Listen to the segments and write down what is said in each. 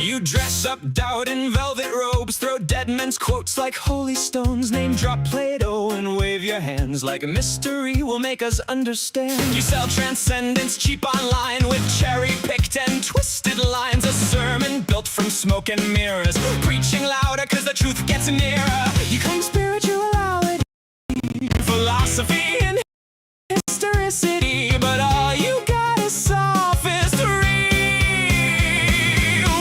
You dress up doubt in velvet robes, throw dead men's quotes like holy stones, name drop Plato and wave your hands like a mystery will make us understand. You sell transcendence cheap online with cherry-picked and twisted lines, a sermon built from smoke and mirrors, preaching louder cause the truth gets nearer. You claim spirituality, philosophy and historicity, but all you got is sophistry.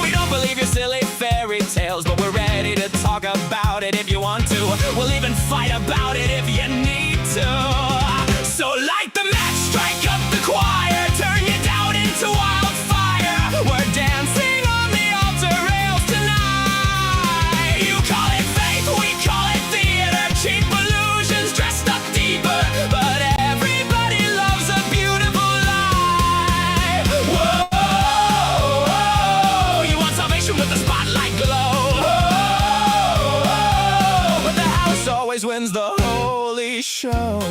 We don't believe your silly fairy tales, but we're ready to talk about it if you want to. We'll even fight about it if you need to. So light the match, strike up the choir, turn your doubt into wildfire. We're dancing on the altar rails tonight. You call it faith, we call it theater, cheap illusions dressed up deeper, but everybody loves a beautiful lie. Whoa, whoa, you want salvation with the spotlight glow. Whoa, but the house always wins the holy show.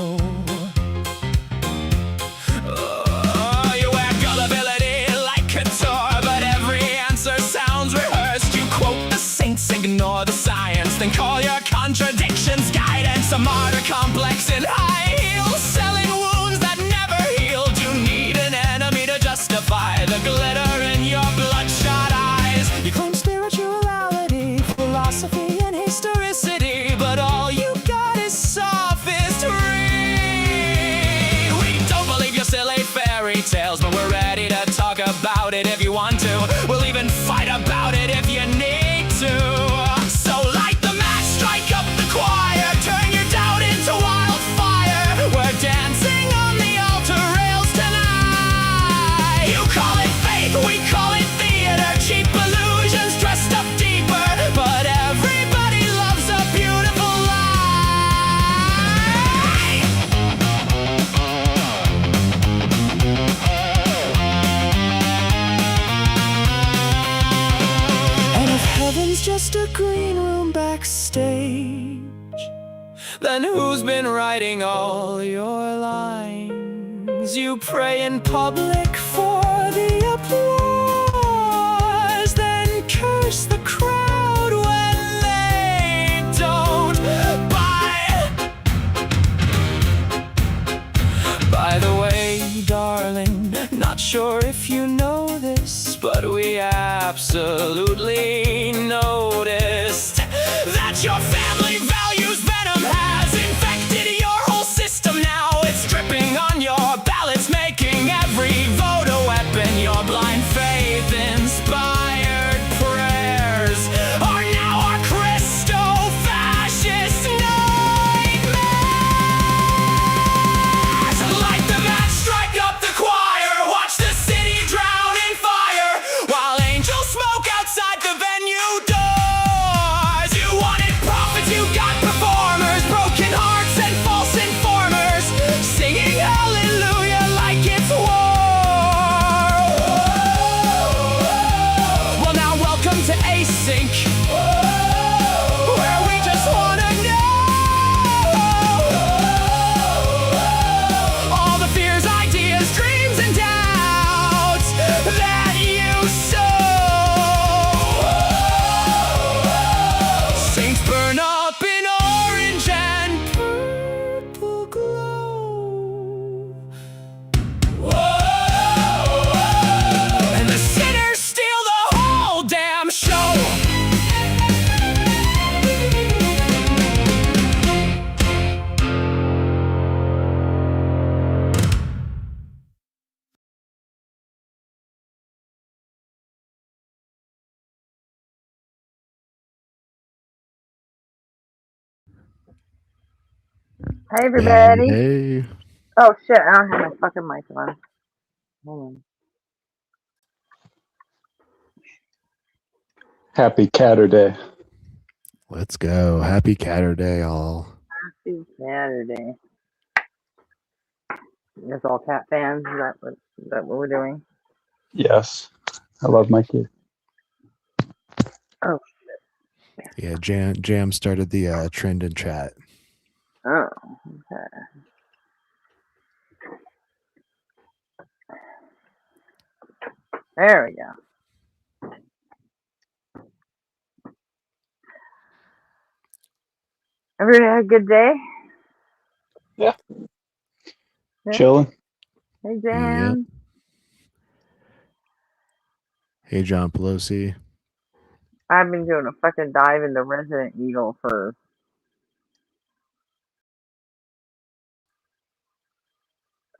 You wear gullibility like couture, but every answer sounds rehearsed. You quote the saints, ignore the science, then call your contradictions guidance. A martyr complex in high heels, selling wounds that never healed. You need an enemy to justify the glitter in your bloodshot eyes. You claim spirituality, philosophy and historicity, but all you got is sophistry. We don't believe your silly fairy tales, but we're ready to talk about it if you want to. We'll even fight about it if you need to. So light the match, strike up the choir, turn your doubt into wildfire. We're dancing on the altar rails tonight. You call it faith, we call it theater, cheap illusions dressed up deeper, but everybody loves a beautiful lie. And if heaven's just a green room backstage, then who's been writing all your lines? You pray in public for the applause, then curse the crowd when they don't buy. By the way, darling, not sure if you know this, but we absolutely noticed that your family values venom has infected your whole system now. It's dripping on your ballots, making every vote a weapon. Your blind faith inspired prayers are now our Christo-fascist nightmares. Light the match, strike up the choir, watch the city drown in fire, while angels smoke outside the venue doors. You wanted prophets, you got performers, broken hearts and false informers, singing hallelujah like it's war. Well, now welcome to Async, where we just wanna know all the fears, ideas, dreams, and doubts that you sow. Saints burn up in orange and purple glow. And the sinners steal the whole damn show. Hi, everybody. Hey. Oh, shit. I don't have my fucking mic on. Hold on. Happy Catterday. Let's go. Happy Catterday, all. Happy Saturday. It's all cat fans. Is that what we're doing? Yes. I love my kid. Oh, Yeah, Jam started the trend in chat. Oh, okay. There we go. Everybody had a good day? Yeah. Yeah. Chilling. Hey, Yep. Jan. Hey, John Pelosi. I've been doing a fucking dive into Resident Evil for...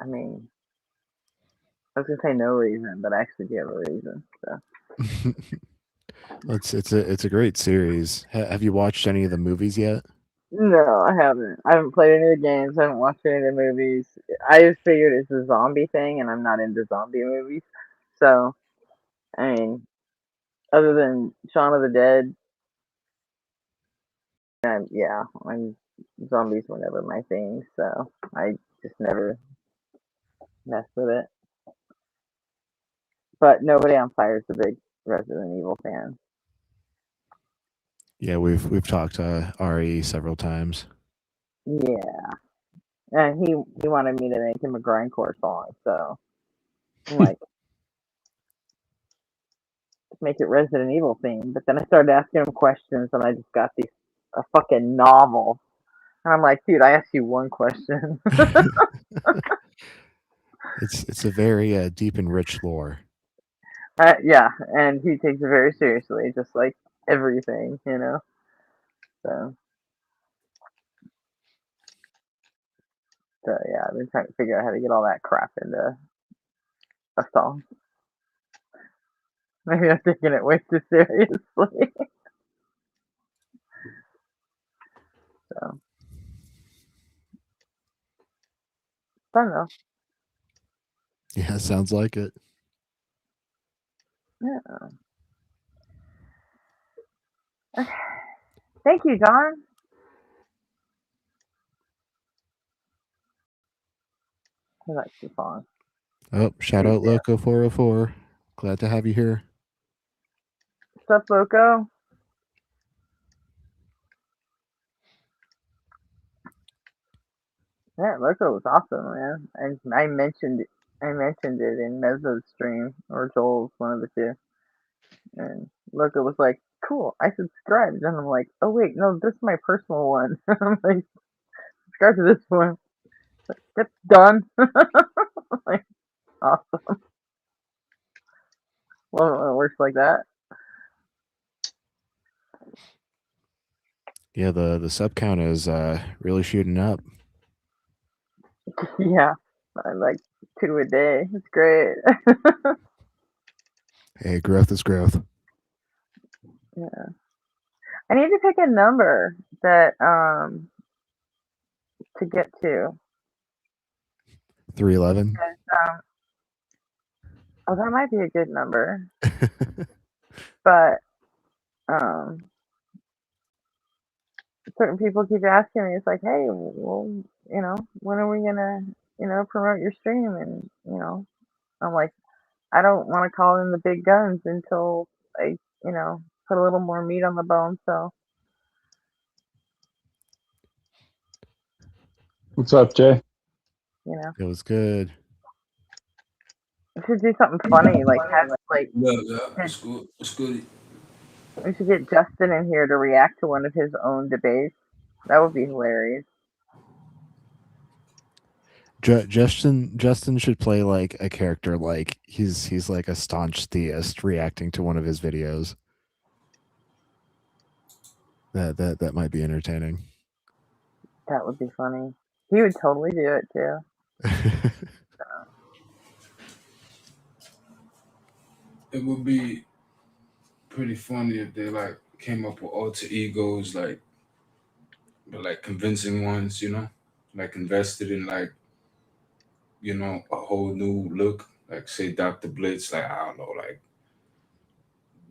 I mean, I was gonna say no reason, but I actually do have a reason. So It's a great series. Have you watched any of the movies yet? no, I haven't. I haven't played any of the games. I haven't watched any of the movies. I just figured it's a zombie thing, and I'm not into zombie movies. So I mean, other than Shaun of the Dead, I'm zombies were never my thing. So I just never messed with it. But nobody on fire is a big Resident Evil fan. Yeah, we've talked to Ari several times. Yeah, and he wanted me to make him a grindcore song. So I'm like, make it Resident Evil themed. But then I started asking him questions, and I just got a fucking novel. And I'm like, dude, I asked you one question. It's a very deep and rich lore. Yeah, and he takes it very seriously, just like everything, you know. So yeah, I've been trying to figure out how to get all that crap into a song. Maybe I'm taking it way too seriously. So fun though. Yeah, sounds like it. Yeah. Thank you, John. He likes the song. Oh, shout out Loco 404. Glad to have you here. What's up, Loco? Yeah, Loco was awesome, man. And I mentioned it in Mezzo's stream or Joel's, one of the two. And Loco was like, "Cool, I subscribed." And I'm like, "Oh wait, no, this is my personal one." I'm like, "Subscribe to this one." Like, "That's done." Like, awesome. Well, it works like that. Yeah, the sub count is really shooting up. Yeah, I like 2 a day. It's great. Hey, growth is growth. Yeah, I need to pick a number that to get to. 311. Oh, that might be a good number, but um, certain people keep asking me. It's like, hey, well, when are we gonna, promote your stream? And I'm like, I don't want to call in the big guns until I, put a little more meat on the bone. So, What's up, Jay? It was good. we should do something funny, like have like What's good? What's good? we should get Justin in here to react to one of his own debates. That would be hilarious. Justin should play like a character like he's like a staunch theist reacting to one of his videos. That might be entertaining. That would be funny. He would totally do it too. It would be pretty funny if they like came up with alter egos, like, but like convincing ones, like invested in like, a whole new look. Like say Dr. Blitz, like I don't know, like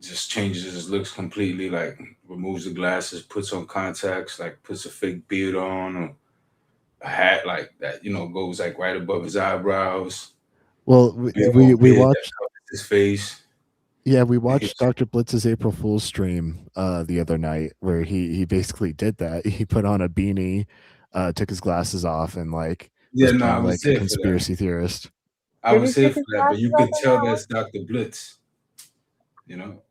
just changes his looks completely, like removes the glasses, puts on contacts, like puts a fake beard on or a hat like that, goes like right above his eyebrows. Well, we watched his face. Yeah, we watched Dr. Blitz's April Fool's stream the other night where he basically did that. He put on a beanie, took his glasses off and like Yeah, was no, I playing was like a here for that. conspiracy theorist. I Did was he here take for his that, but you glasses could off in tell that one? that's Dr. Blitz. You know,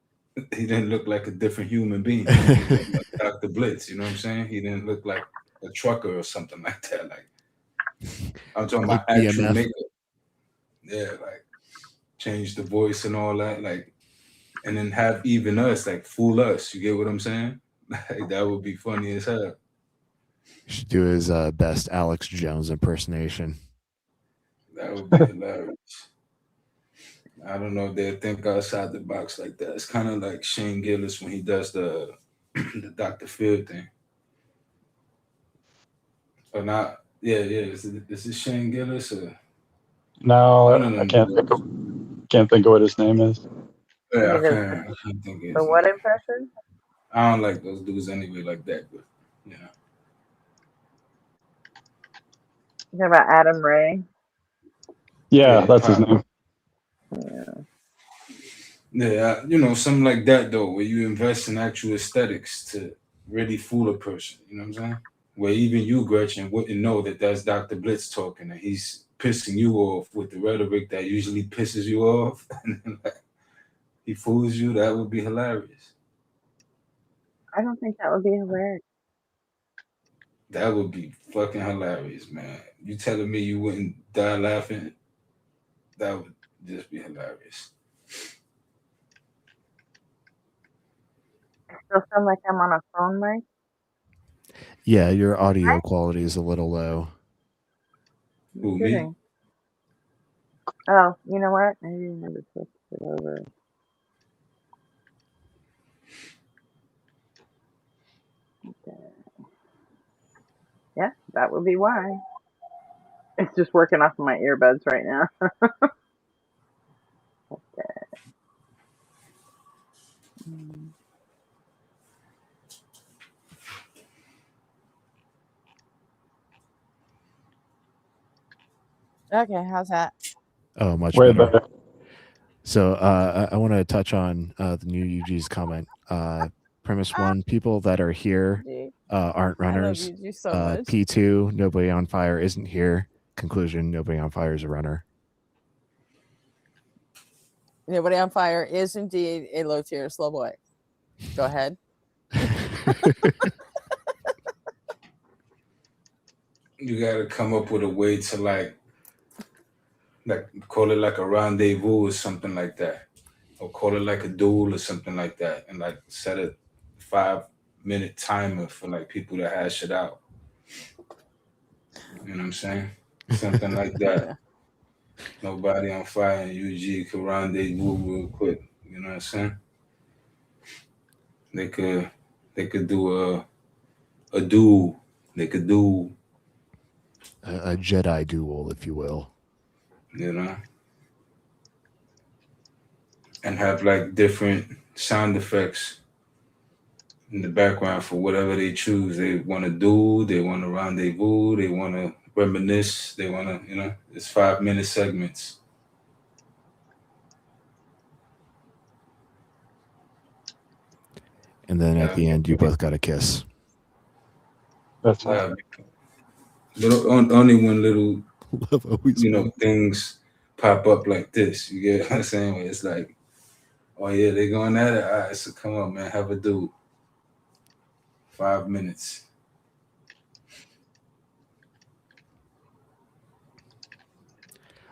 he didn't look like a different human being. He looked like Dr. Blitz. You know what I'm saying? He didn't look like a trucker or something like that. Like I'm talking Like about actual BMF. makeup. Yeah, like change the voice and all that. Like, and then have even us like fool us. You get what I'm saying? Like that would be funny as hell. Should do his best Alex Jones impersonation. That would be hilarious. I don't know if they'll think outside the box like that. It's kind of like Shane Gillis when he does the the Dr. Phil thing. Or not? Yeah, yeah. Is it Shane Gillis or No, one of I them dudes? can't think of what his name is. Yeah, He I does can't think of the his what name. impression? I don't like those dudes anyway like that, but you know. You talking about Adam Ray? Yeah, Yeah, that's his pop. name. Yeah. Yeah, you know, something like that though, where you invest in actual aesthetics to really fool a person. You know what I'm saying? Where even you, Gretchen, wouldn't know that that's Dr. Blitz talking, and he's pissing you off with the rhetoric that usually pisses you off, and then, like, he fools you. That would be hilarious. I don't think that would be hilarious. That would be fucking hilarious, man. You telling me you wouldn't die laughing? That would just be hilarious. I still sound like I'm on a phone mic. Yeah, your audio quality is a little low. Who, me? Kidding. Oh, you know what? Maybe I never switched it over. Okay. Yeah, that would be why. It's just working off of my earbuds right now. Okay. Mm. Okay, how's that? Oh, much Way better. better. So I want to touch on the new UG's comment. Premise one: people that are here Gee, aren't I love runners. you so much. P2: nobody on fire isn't here. Conclusion: nobody on fire is a runner. Nobody on fire is indeed a low tier slow boy. Go ahead. You gotta come up with a way to like call it like a rendezvous or something like that, or call it like a duel or something like that, and like set a 5-minute timer for like people to hash it out. You know what I'm saying? Something like that. Nobody on fire and UG could rendezvous real quick. You know what I'm saying? They could do a duel. They could do, A Jedi duel, if you will. you know, and have like different sound effects in the background for whatever they choose. They want to do, they want to rendezvous, they want to reminisce, they want to, you know, it's 5-minute segments. And then at the end, you both got a kiss. That's right. Only when little, Love always you know, wins. things pop up like this. You get what I'm saying? Where it's like, oh yeah, they going at it. All right, so come on, man, have a dude. 5 minutes.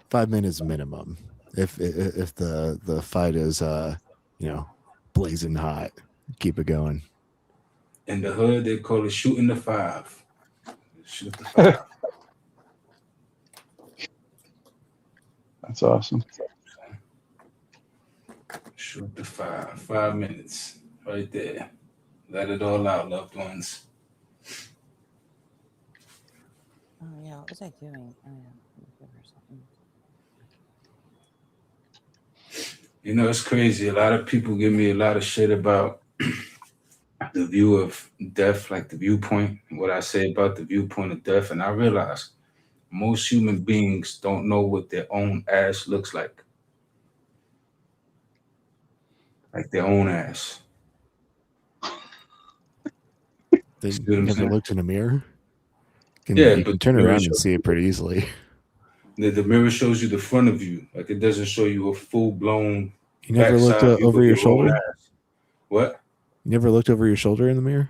Five minutes minimum. If the fight is blazing hot, keep it going. In the hood, they call it shooting the 5. Shoot the 5. That's awesome. Shoot the 5. 5 minutes. Right there. Let it all out, loved ones. Oh yeah, what was I doing? Oh yeah, let me give her something. You know, it's crazy. A lot of people give me a lot of shit about the view of death, like the viewpoint, what I say about the viewpoint of death. And I realize most human beings don't know what their own ass looks like their own ass. They See what I'm never saying? looked in a mirror. You can turn around and see it pretty easily. The mirror shows you the front of you, like it doesn't show you a full blown. You never looked over your shoulder? What? You never looked over your shoulder in the mirror?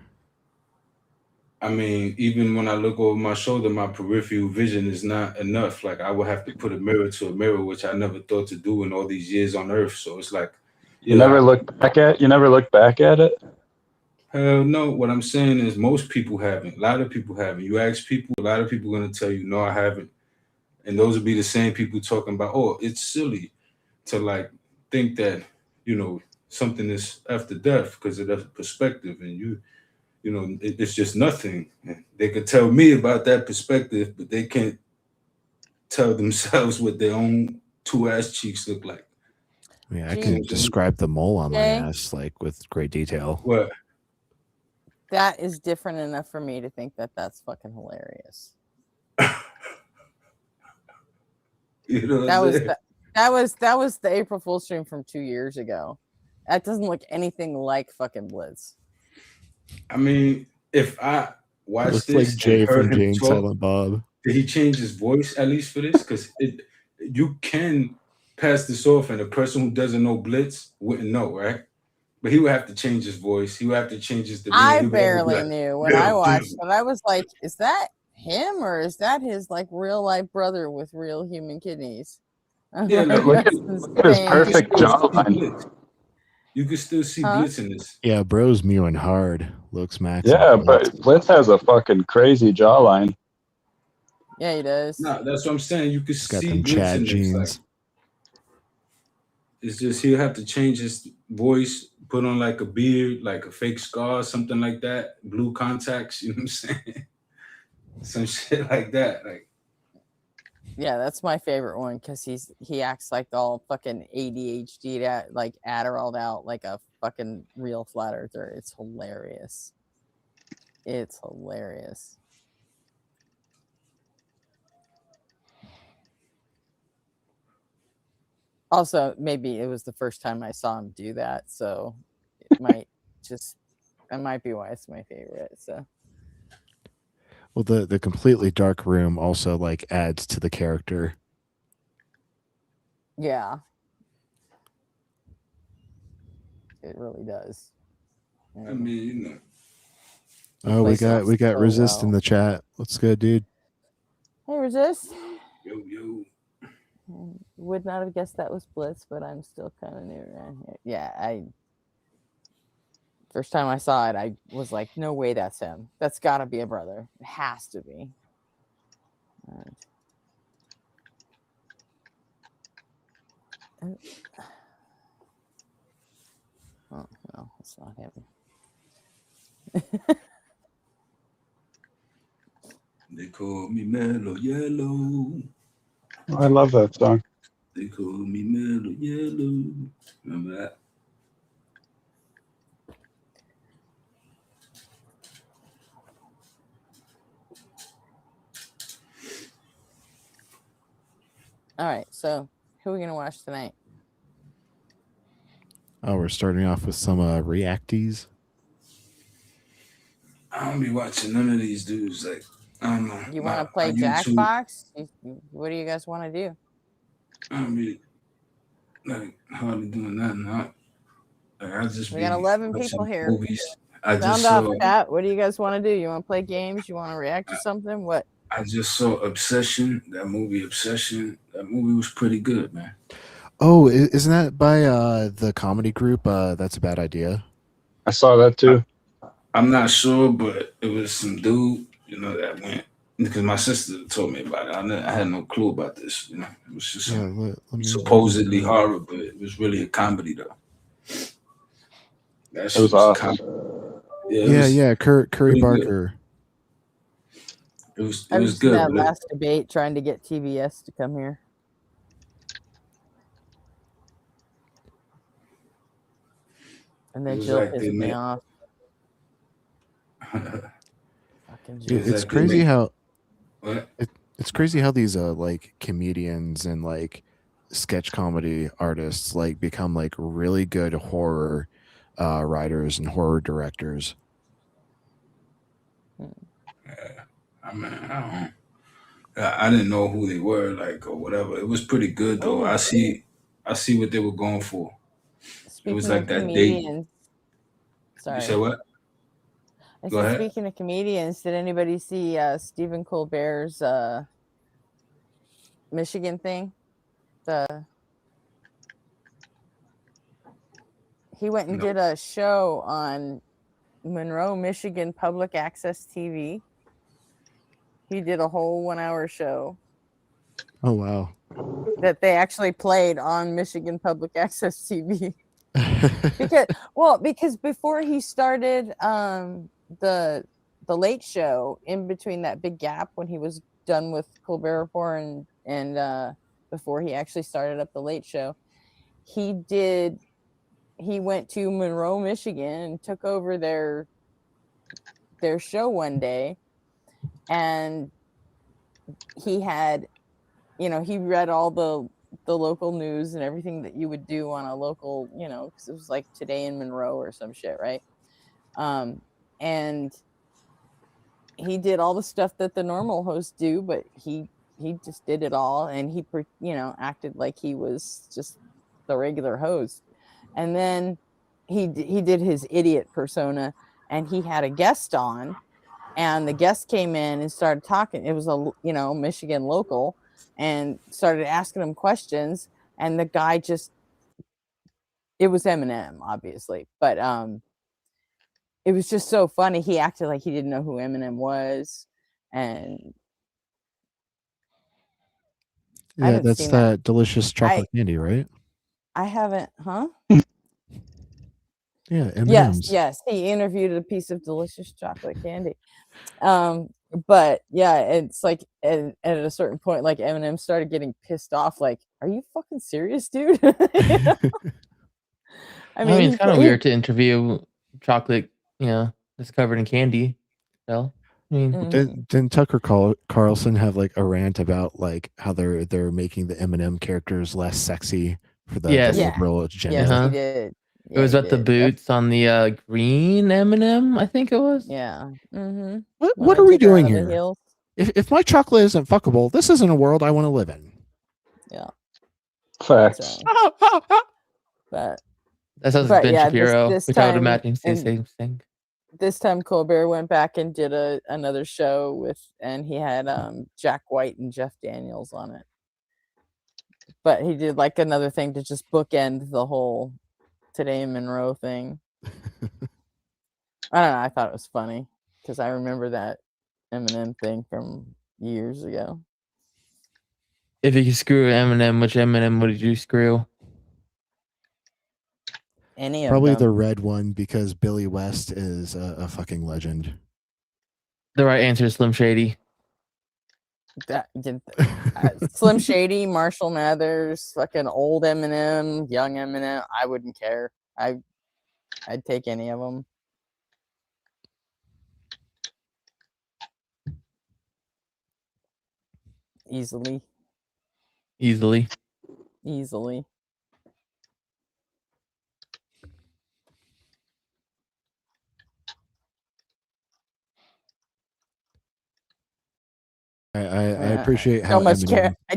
I mean, even when I look over my shoulder, my peripheral vision is not enough. Like I would have to put a mirror to a mirror, which I never thought to do in all these years on Earth. So it's like, You never look back at it? Hell no. What I'm saying is most people haven't. A lot of people haven't. You ask people, a lot of people are going to tell you, no, I haven't. And those would be the same people talking about, oh, it's silly to like think that, you know, something is after death because of that perspective. And you know, it's just nothing. And they could tell me about that perspective, but they can't tell themselves what their own two ass cheeks look like. Yeah, I can describe the mole on my ass like with great detail. What? That is different enough for me to think that that's fucking hilarious. You know that was the April Fool's stream from 2 years ago. That doesn't look anything like fucking Blitz. I mean, if I watch this, like Jay from Jay and talk, Silent Bob. Did he change his voice at least for this? Because you can pass this off, and a person who doesn't know Blitz wouldn't know, right? But he would have to change his voice. He would have to change his demeanor. I barely knew when I watched it. I was like, is that him or is that his like real life brother with real human kidneys? Yeah, look at his perfect jawline. You can still see Blitz in this. Yeah, bro's mewing hard. Looks max. Yeah, but Blitz has a fucking crazy jawline. Yeah, he does. No, that's what I'm saying. You can He's got see them Blitz Chad in jeans. this. Like, it's just he'll have to change his voice, put on like a beard, like a fake scar, something like that, blue contacts. You know what I'm saying? Some shit like that. Like, yeah, that's my favorite one because he acts like all fucking ADHD, like Adderalled out like a fucking real flat earther. It's hilarious. It's hilarious. Also, maybe it was the first time I saw him do that, so that might be why it's my favorite. So, well, the completely dark room also like adds to the character. yeah, it really does. I mean, you know. Oh, we got Resist in the chat. What's good, dude? Hey, Resist. Yo. Would not have guessed that was Blitz, but I'm still kind of new around here. Yeah, first time I saw it, I was like, no way that's him. That's got to be a brother. It has to be. Oh, no, it's not him. They call me Mellow Yellow. I love that song. They call me Mellow Yellow. Remember that? All right, so who are we going to watch tonight? Oh, we're starting off with some reactees. I don't be watching none of these dudes. Like, I don't know. You want to play Jackbox? What do you guys want to do? I don't be like hardly doing nothing. We got 11 people here. Movies. Sound off, chat. What do you guys want to do? You want to play games? You want to react to something? What? I just saw Obsession. That movie, Obsession. That movie was pretty good, man. Oh, isn't that by the comedy group? That's a Bad Idea. I saw that too. I'm not sure, but it was some dude, you know, that went because my sister told me about it. I had no clue about this. You know, it was just supposedly horror, but it was really a comedy though. That was awesome. Yeah, Curry Barker. It was I was good. That last debate trying to get TBS to come here. And then Jill like pissed me off. It's crazy how what? It's crazy how these like comedians and like sketch comedy artists like become like really good horror writers and horror directors. I I mean, I didn't know who they were, like, or whatever. It was pretty good though. Oh, I see what they were going for. It was speaking like of that date. comedians, You said sorry. what? I Go said, ahead. speaking of comedians, did anybody see Stephen Colbert's Michigan thing? He went and No. did a show on Monroe, Michigan public access TV. He did a whole 1 hour show Oh wow. that they actually played on Michigan public access TV. Because before he started the Late Show, in between that big gap when he was done with Colbert Report and before he actually started up the Late Show, he went to Monroe, Michigan, and took over their show one day, and he had, he read all the local news and everything that you would do on a local, because it was like Today in Monroe or some shit, right? And he did all the stuff that the normal hosts do, but he just did it all, and he acted like he was just the regular host. And then he did his idiot persona, and he had a guest on, and the guest came in and started talking. It was a Michigan local, and started asking him questions, and the guy just, it was Eminem, obviously, but it was just so funny. He acted like he didn't know who Eminem was, and I Yeah, haven't that's seen that delicious chocolate candy, right? I haven't, huh? Yeah, M&Ms. Yes, he interviewed a piece of delicious chocolate candy. But yeah, it's like at a certain point, like Eminem started getting pissed off, like, are you fucking serious, dude? I mean, it's kind of weird to interview chocolate, that's covered in candy. So, I mean, Didn't Tucker Carlson have like a rant about like how they're making the M&M characters less sexy for the liberal agenda? Yes, he did. It was about the boots on the green M&M, I think it was. Yeah. Mm-hmm. What are we doing here? If my chocolate isn't fuckable, this isn't a world I want to live in. Yeah. Facts. But that sounds like Ben yeah, Shapiro, this which I would time, imagine say the same thing. This time Colbert went back and did another show and he had Jack White and Jeff Daniels on it. But he did like another thing to just bookend the whole Today in Monroe thing. I don't know. I thought it was funny because I remember that Eminem thing from years ago. If you could screw Eminem, which Eminem would you screw? Any of Probably them. the red one, because Billy West is a fucking legend. The right answer is Slim Shady. Slim Shady, Marshall Mathers, fucking old Eminem, young Eminem. I wouldn't care. I'd take any of them. Easily. I appreciate how so much Eminem... care. I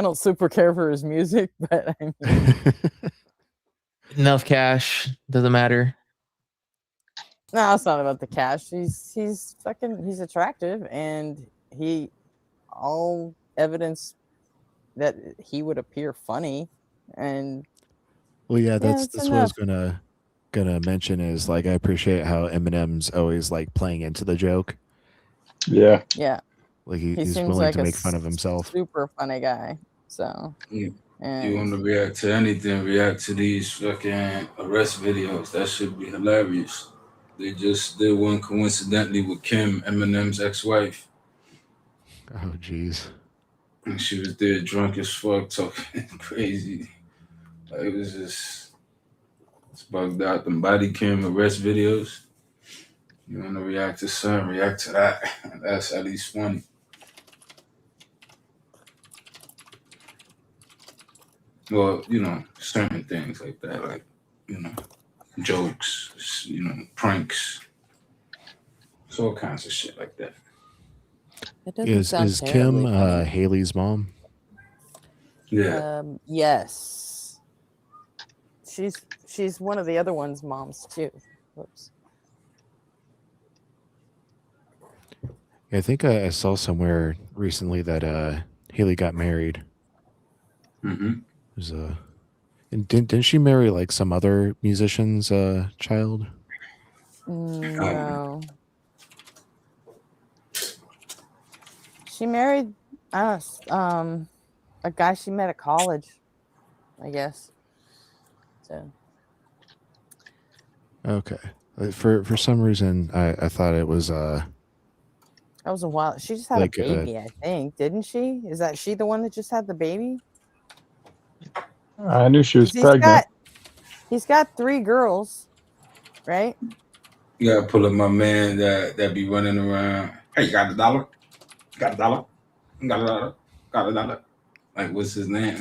don't super care for his music, but I mean, enough cash doesn't matter. No, it's not about the cash. He's attractive, and all evidence that he would appear funny, and well, yeah, that's what I was gonna mention is like I appreciate how Eminem's always like playing into the joke. Yeah. Like he's willing to make fun of himself. Super funny guy. So you want to react to anything? React to these fucking arrest videos. That should be hilarious. They just did one coincidentally with Kim, Eminem's ex-wife. Oh, jeez. And she was there drunk as fuck, talking crazy. Like, it was just, it's bugged out. Them body cam arrest videos. You want to react to something, react to that. That's at least funny. Well, certain things like that, like, jokes, pranks. It's all kinds of shit like that. That doesn't sound Is terribly Kim funny. Haley's mom? Yeah. Yes. She's one of the other one's moms too. Whoops. I think I saw somewhere recently that Haley got married. Mm-hmm. There's and didn't she marry like some other musician's child? No. She married a guy she met at college, I guess. So Okay. For some reason I thought it was that was a while. She just had like a baby, I think, didn't she? Is that she the one that just had the baby? I knew she was 'Cause pregnant. He's got 3 girls, right? You gotta pull up my man that be running around. Hey, you got $1? Got $1? Got $1? Got $1? Like, what's his name?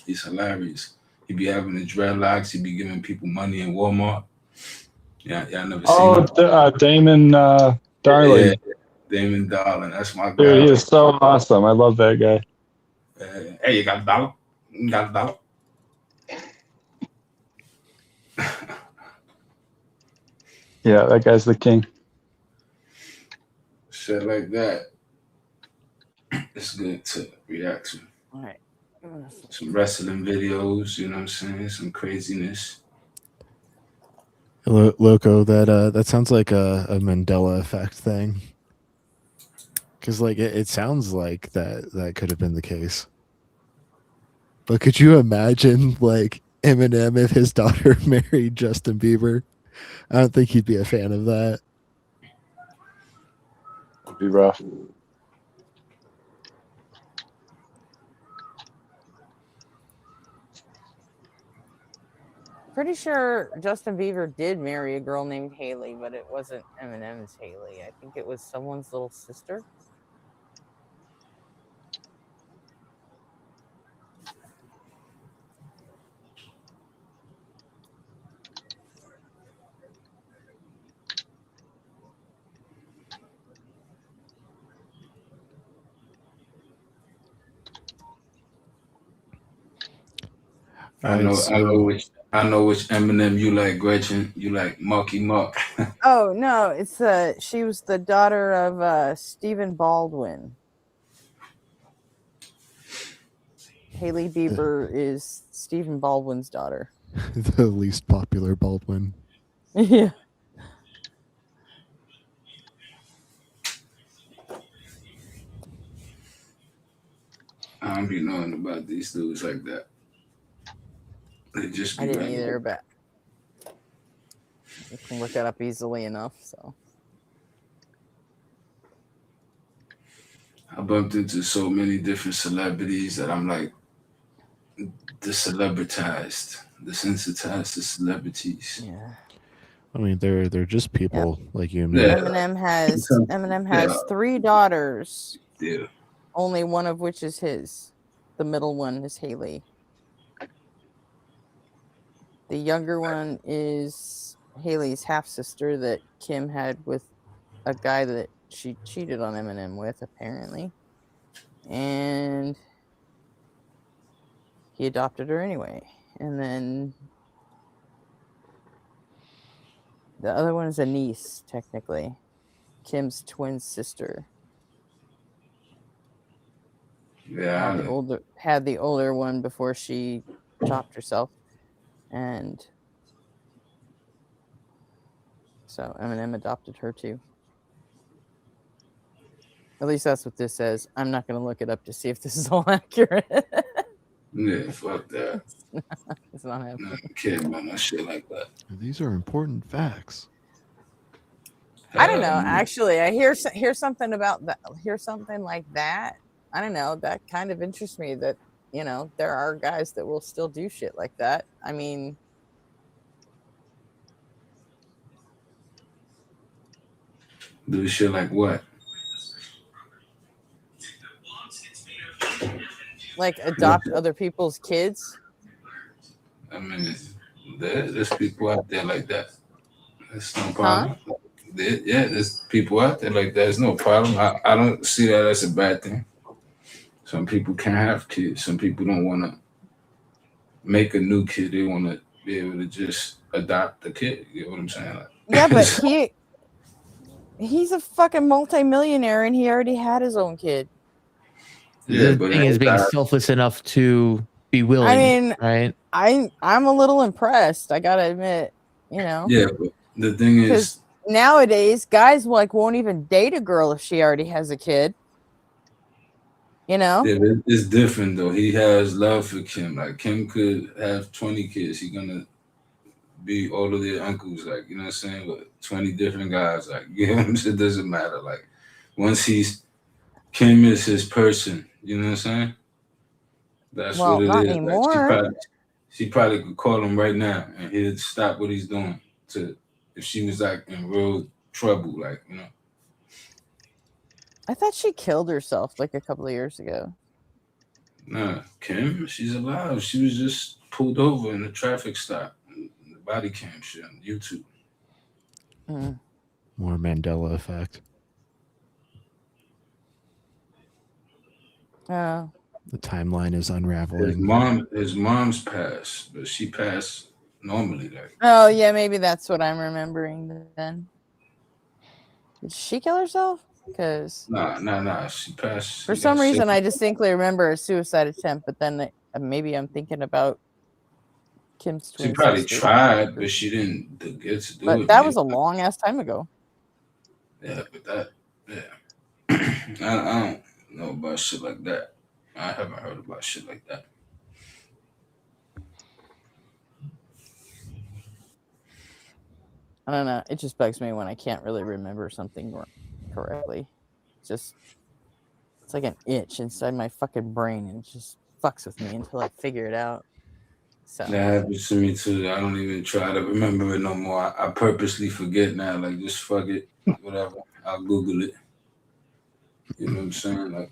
He's hilarious. He be having the dreadlocks. He be giving people money in Walmart. Yeah, y'all never seen him. Damon Darling. Yeah, Damon Darling. That's my guy. Dude, he is so awesome. I love that guy. Hey, you got $1? You got $1? Yeah, that guy's the king. Shit like that. It's good to react to. All right. Some wrestling videos, you know what I'm saying? Some craziness. Loco, that sounds like a Mandela effect thing. Because like it sounds like that could have been the case. But could you imagine like Eminem if his daughter married Justin Bieber? I don't think he'd be a fan of that. It'd be rough. Pretty sure Justin Bieber did marry a girl named Haley, but it wasn't Eminem's Haley. I think it was someone's little sister. I know which Eminem you like, Gretchen. You like Marky Mark. Oh no, it's she was the daughter of Stephen Baldwin. Haley Bieber is Stephen Baldwin's daughter. The least popular Baldwin. Yeah. I don't be knowing about these dudes like that. They just be I didn't like, either, but you can look it up easily enough. So I bumped into so many different celebrities that I'm like desensitized to celebrities. yeah. I mean, they're just people like you and me. Yeah. Eminem has 3 daughters. Yeah. Only one of which is his. The middle one is Haley. The younger one is Haley's half sister that Kim had with a guy that she cheated on Eminem with, apparently. And he adopted her anyway. And then the other one is a niece, technically. Kim's twin sister. Yeah. Had the older one before she chopped herself. And so Eminem adopted her too. At least that's what this says. I'm not going to look it up to see if this is all accurate. Yeah, fuck that. It's not happening. I don't care about no shit like that. These are important facts. I don't know. Actually, I hear something about that. Hear something like that. I don't know. That kind of interests me. That there are guys that will still do shit like that. I mean, do shit like what? Like adopt other people's kids. I mean, there's people out there like that. That's no problem. Yeah, there's people out there like that. It's no problem. I don't see that as a bad thing. Some people can't have kids. Some people don't want to make a new kid. They want to be able to just adopt the kid. You know what I'm saying? Like, Yeah, but he's a fucking multimillionaire and he already had his own kid. yeah, The but thing is being selfless enough to be willing. I mean, right? I'm a little impressed. I gotta admit, you know. yeah, but the thing is, Because nowadays, guys like won't even date a girl if she already has a kid. You know? yeah, it's different though. He has love for Kim. Like Kim could have 20 kids. He's gonna be all of their uncles, like, you know what I'm saying, with 20 different guys. Like, you know what I'm saying? It doesn't matter. Like once Kim is his person, you know what I'm saying? That's Well, what it not is. anymore. Like she probably could call him right now and he'd stop what he's doing to if she was like in real trouble, like, you know. I thought she killed herself like a couple of years ago. Nah, Kim, she's alive. She was just pulled over in a traffic stop. The body cam shit on YouTube. More Mandela effect. Oh. The timeline is unraveling. His mom's passed, but she passed normally. Like, Oh yeah, maybe that's what I'm remembering then. Did she kill herself? Because nah. She passed. for some reason, I distinctly remember a suicide attempt, but then maybe I'm thinking about Kim's twin She probably sister. tried, but she didn't get to do it. But that was a long ass time ago. Yeah, but I don't know about shit like that. I haven't heard about shit like that. I don't know. It just bugs me when I can't really remember something correctly. It's like an itch inside my fucking brain, and it just fucks with me until I figure it out. So that happens to me too. I don't even try to remember it no more. I purposely forget now. Like, just fuck it, whatever. I'll Google it. You know what I'm saying? Like,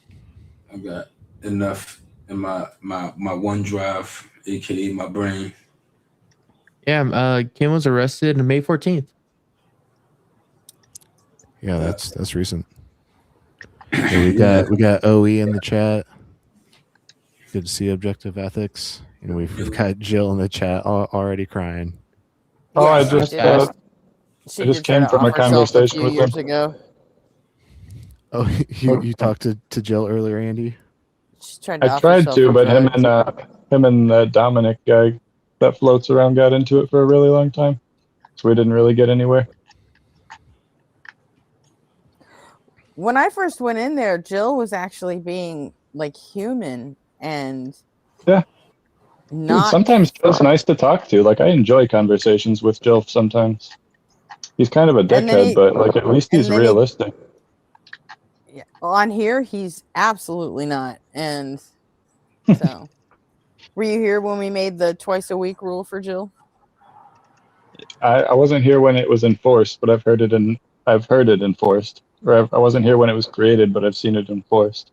I got enough in my OneDrive, aka my brain. Yeah, Kim was arrested on May 14th. Yeah, that's recent. Yeah, we got OE in the chat. Good to see Objective Ethics, and we've got Jill in the chat already crying. Oh, yeah, I she just did try came to from a off herself conversation few with years him. ago. Oh, you talked to Jill earlier, Andy? She tried to I off tried herself to, for but him drugs. and that Dominic guy that floats around got into it for a really long time, so we didn't really get anywhere. When I first went in there, Jill was actually being like human and Yeah. not. Dude, sometimes Jill's nice to talk to. Like, I enjoy conversations with Jill sometimes. He's kind of a dickhead, but like at least he's realistic. Yeah, on here, he's absolutely not. And so, were you here when we made the twice a week rule for Jill? I wasn't here when it was enforced, but I've heard it enforced. Or I wasn't here when it was created, but I've seen it enforced.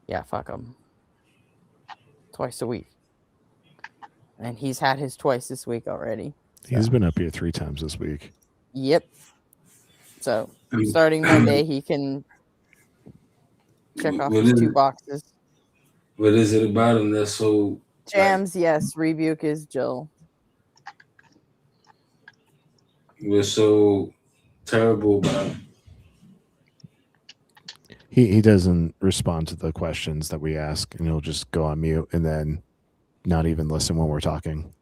Yeah, fuck him. Twice a week. And he's had his twice this week already. So. He's been up here 3 times this week. Yep. So, starting Monday, he can check off his 2 boxes. What is it about him that's so... Jams, yes. Rebuke is Jill. We're so terrible about him. He doesn't respond to the questions that we ask, and he'll just go on mute and then not even listen when we're talking.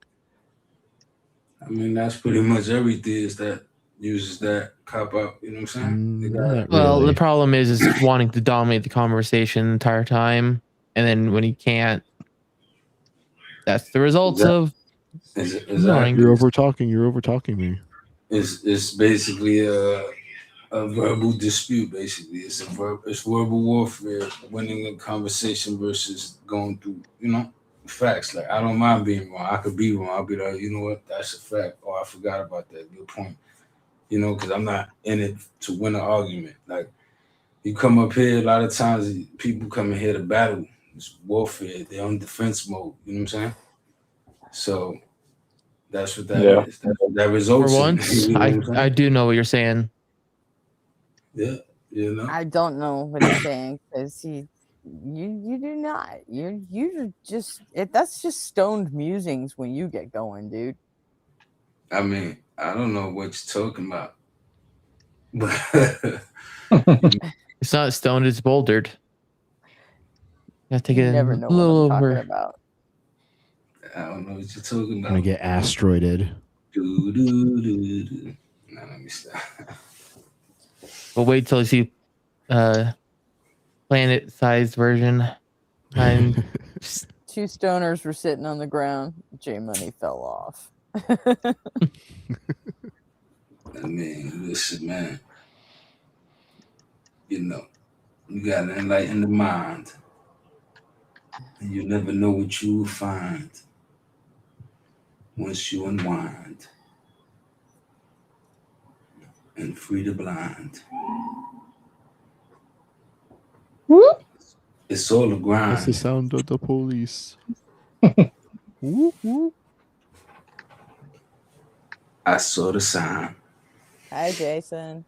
I mean, that's pretty much every theist that uses that cop out. You know what I'm saying? Well, the problem is wanting to dominate the conversation the entire time, and then when he can't, that's the results of. Exactly. You're over talking me. It's basically a verbal dispute. Basically, it's verbal warfare, winning a conversation versus going through, facts. Like, I don't mind being wrong. I could be wrong. I'll be like, you know what, that's a fact. Oh, I forgot about that. Good point. Because I'm not in it to win an argument. Like, you come up here, a lot of times people come in here to battle. It's warfare. They're on defense mode. You know what I'm saying? So That's what that Yeah. is. That's what that For results in. once, You know what I'm I saying? do know what you're saying. Yeah, you know. I don't know what he's saying because you do not. You're just that's just stoned musings when you get going, dude. I mean, I don't know what you're talking about, but It's not stoned, it's bouldered. Yeah, take You it never a know what little I'm talking over. about. I don't know what you're talking Gonna about. get asteroided. Do, do, do, do. Now let me stop. But wait till you see planet-sized version. And Two stoners were sitting on the ground. J Money fell off. I mean, listen, man. You know, you gotta enlighten the mind, and you never know what you will find once you unwind and free the blind. It's all a That's the grind. sound of the police. Whoop, whoop. I saw the sign. Hi, Jason.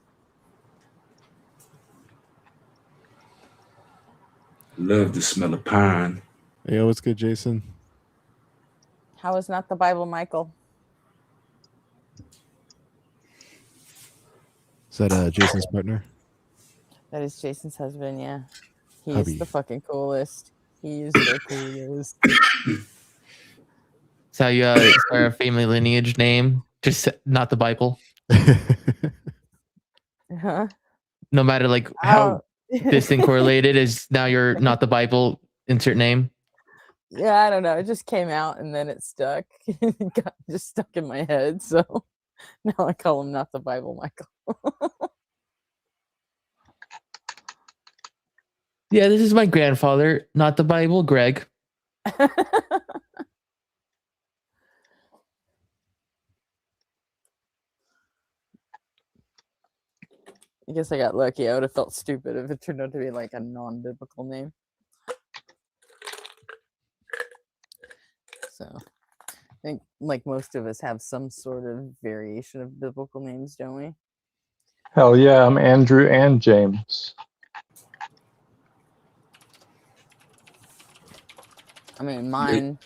Love the smell of pine. Hey, what's good, Jason? How is not the Bible, Michael? Is that Jason's partner? That is Jason's husband. Yeah, he Hubby. is the fucking coolest. He is the coolest. it's how you start a family lineage name, just not the Bible. Huh? No matter like how distant correlated is, now you're not the Bible. Insert name. Yeah, I don't know. It just came out and then it stuck. It got just stuck in my head. So now I call him not the Bible, Michael. Yeah, this is my grandfather, not the Bible, Greg. I guess I got lucky. I would have felt stupid if it turned out to be like a non-biblical name. So I think like most of us have some sort of variation of biblical names, don't we? Hell yeah, I'm Andrew and James. I mean, mine.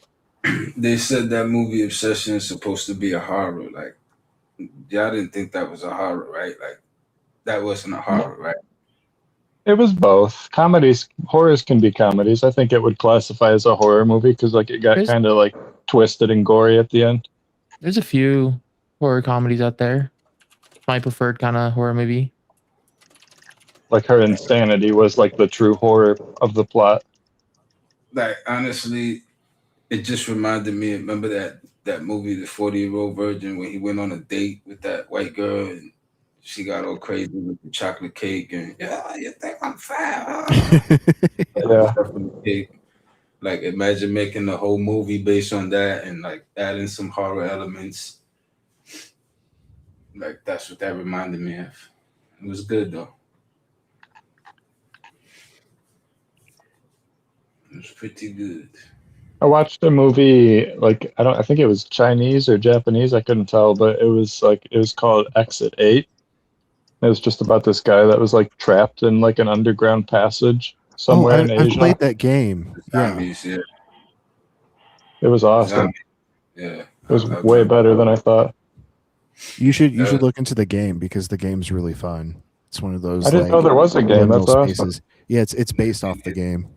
They said that movie Obsession is supposed to be a horror. Like, y'all didn't think that was a horror, right? Like, that wasn't a horror, right? It was both. Horrors can be comedies. I think it would classify as a horror movie because like it got There's- kind of like twisted and gory at the end. There's a few horror comedies out there. My preferred kind of horror movie. Like her insanity was like the true horror of the plot. Like, honestly, it just reminded me. Remember that movie, The 40-Year-Old Virgin, when he went on a date with that white girl and she got all crazy with the chocolate cake and yeah, you think I'm fat? Yeah. Cake. Like, imagine making the whole movie based on that and like adding some horror elements. Like, that's what that reminded me of. It was good though. It was pretty good. I watched a movie like I think it was Chinese or Japanese, I couldn't tell, but it was called Exit 8. It was just about this guy that was like trapped in like an underground passage somewhere in I've Asia. played that game. Yeah. Zombies, yeah. It was awesome. Zombies. Yeah. It was way better than I thought. You should look into the game because the game's really fun. It's one of those I didn't know there was a game. liminal That's awesome. spaces. Yeah, it's based off the game.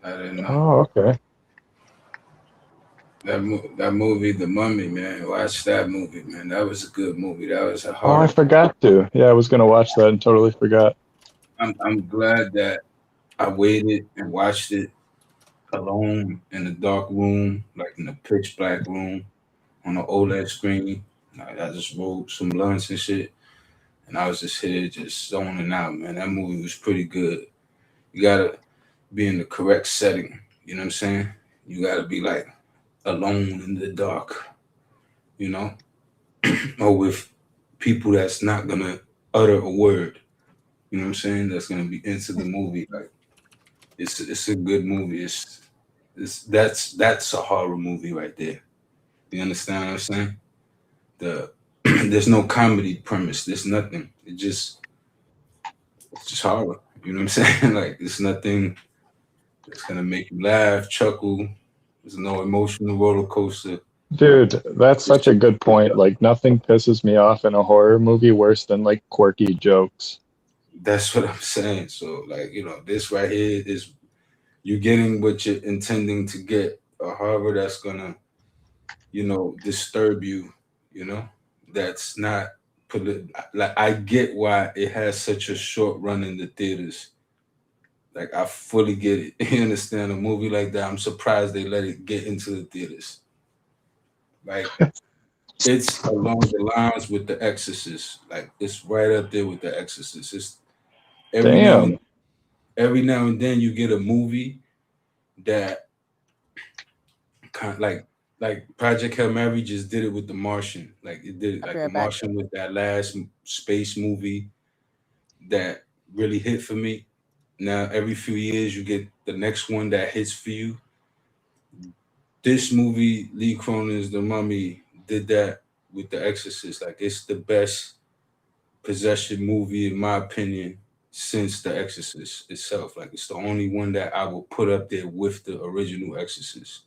I didn't know. Oh, okay. That movie, The Mummy, man. Watch that movie, man. That was a good movie. That was a Oh, horror. I forgot to. Yeah, I was gonna watch that and totally forgot. I'm glad that I waited and watched it alone in the dark room, like in the pitch black room, on an OLED screen. Like, I just rolled some blunts and shit, and I was just here, just zoning out, man. That movie was pretty good. You gotta be in the correct setting. You know what I'm saying? You gotta be like alone in the dark, you know, or with people that's not gonna utter a word. You know what I'm saying? That's gonna be into the movie. Like, it's a good movie. That's a horror movie right there. You understand what I'm saying? There's no comedy premise. There's nothing. It's just horror. You know what I'm saying? Like it's nothing that's gonna make you laugh, chuckle. There's no emotional roller coaster. Dude, that's such a good point. Like nothing pisses me off in a horror movie worse than like quirky jokes. That's what I'm saying. So like, this right here is you're getting what you're intending to get. A horror that's gonna, disturb you, that's not like I get why it has such a short run in the theaters. Like I fully get it. You understand a movie like that? I'm surprised they let it get into the theaters. Like it's along the lines with The Exorcist. Like it's right up there with The Exorcist. It's every now Damn. and every now and then you get a movie that kind of like Project Hail Mary just did it with The Martian. Like it did it. I'll Like be The right back. Martian with that last space movie that really hit for me. Now every few years you get the next one that hits for you. This movie, Lee Cronin's The Mummy, did that with The Exorcist. Like it's the best possession movie in my opinion since The Exorcist itself. Like it's the only one that I will put up there with the original Exorcist.